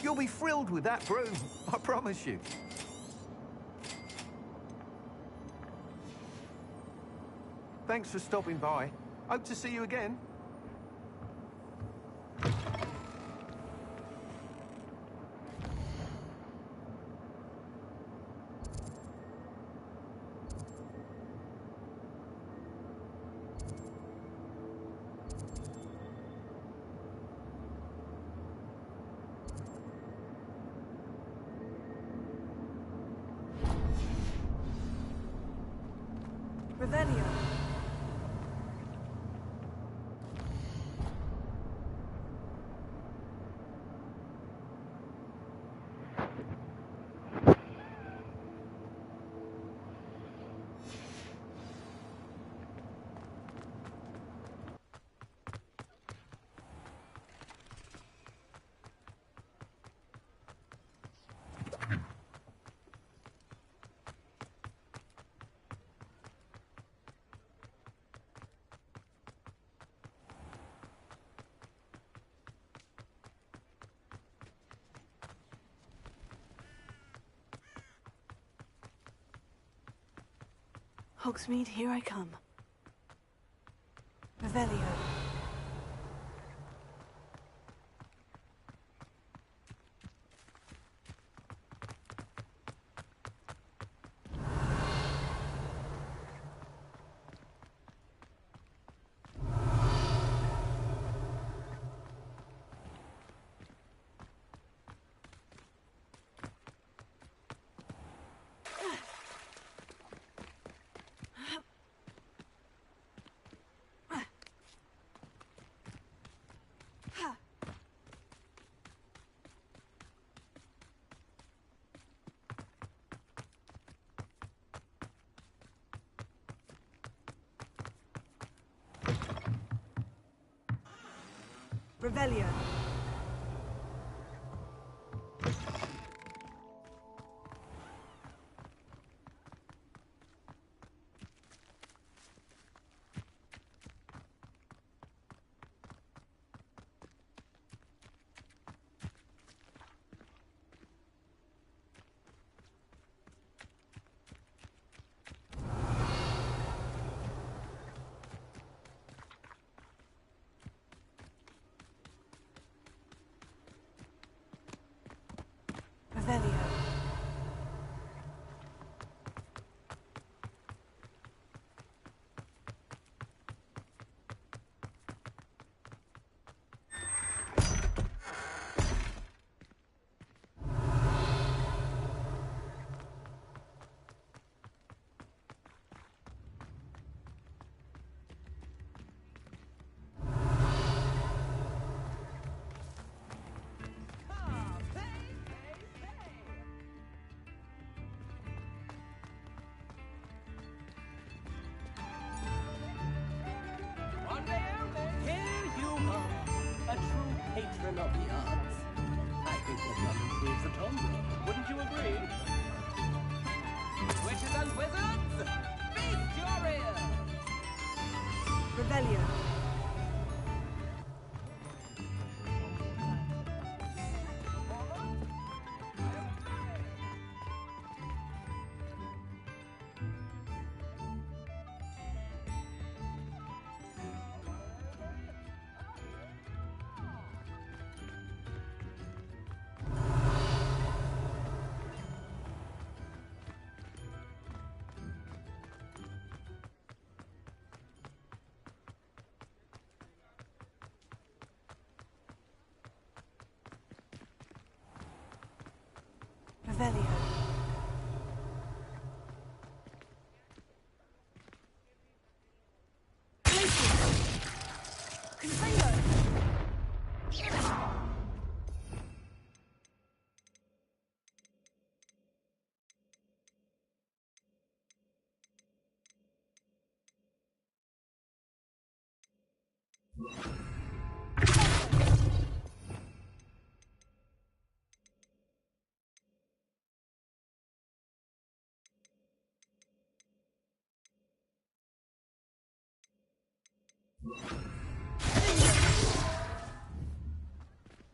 You'll be thrilled with that broom, I promise you. Thanks for stopping by. Hope to see you again. Revelio. Hogsmeade, here I come. Revelio. Revelio. Revelio. Patron of the arts. I think that nothing proves the tomboy. Wouldn't you agree? Witches and wizards, feast your ears! Revelio. Revelio.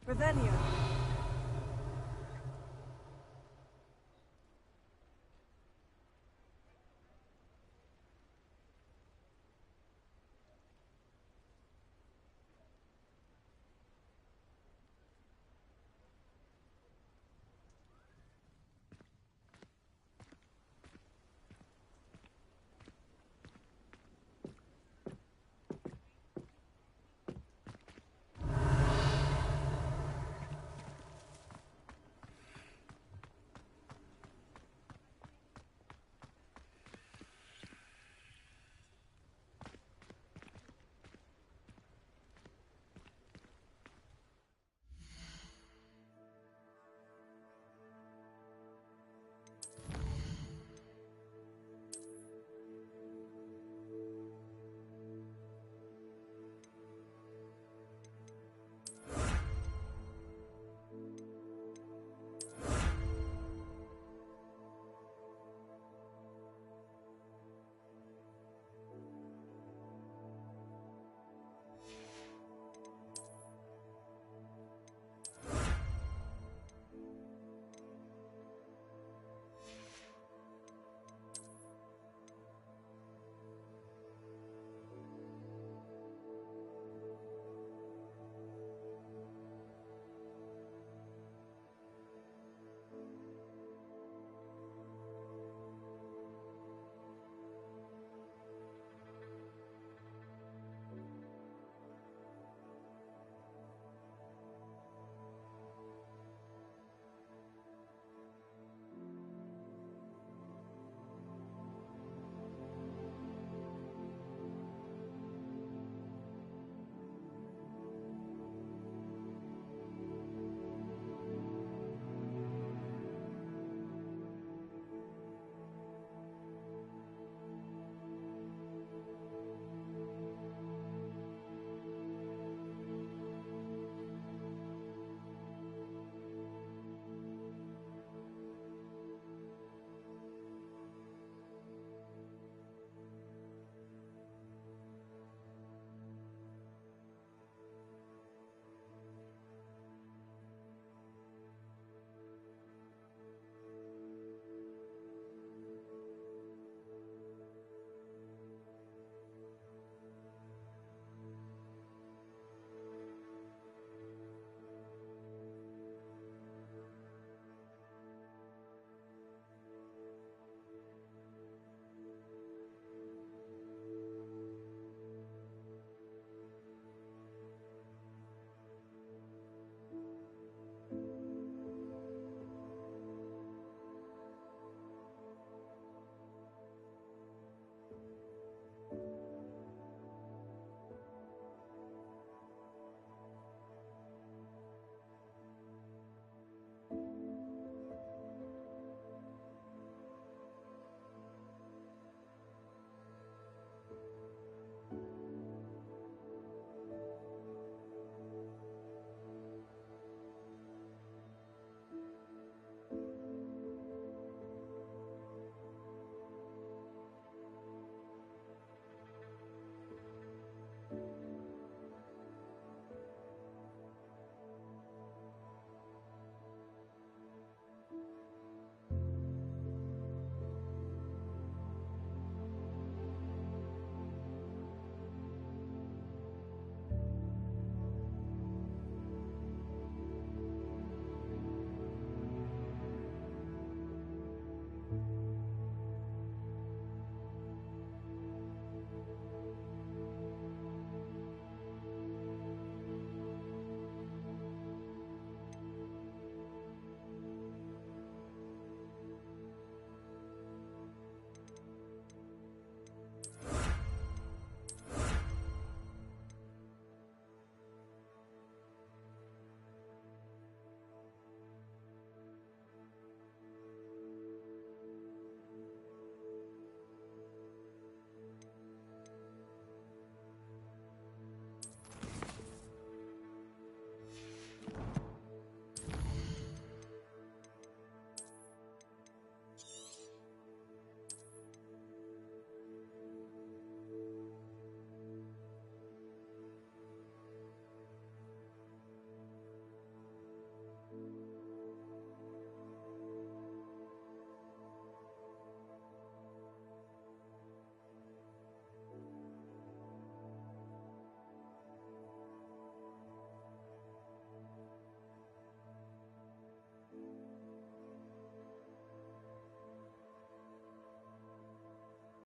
Revelio.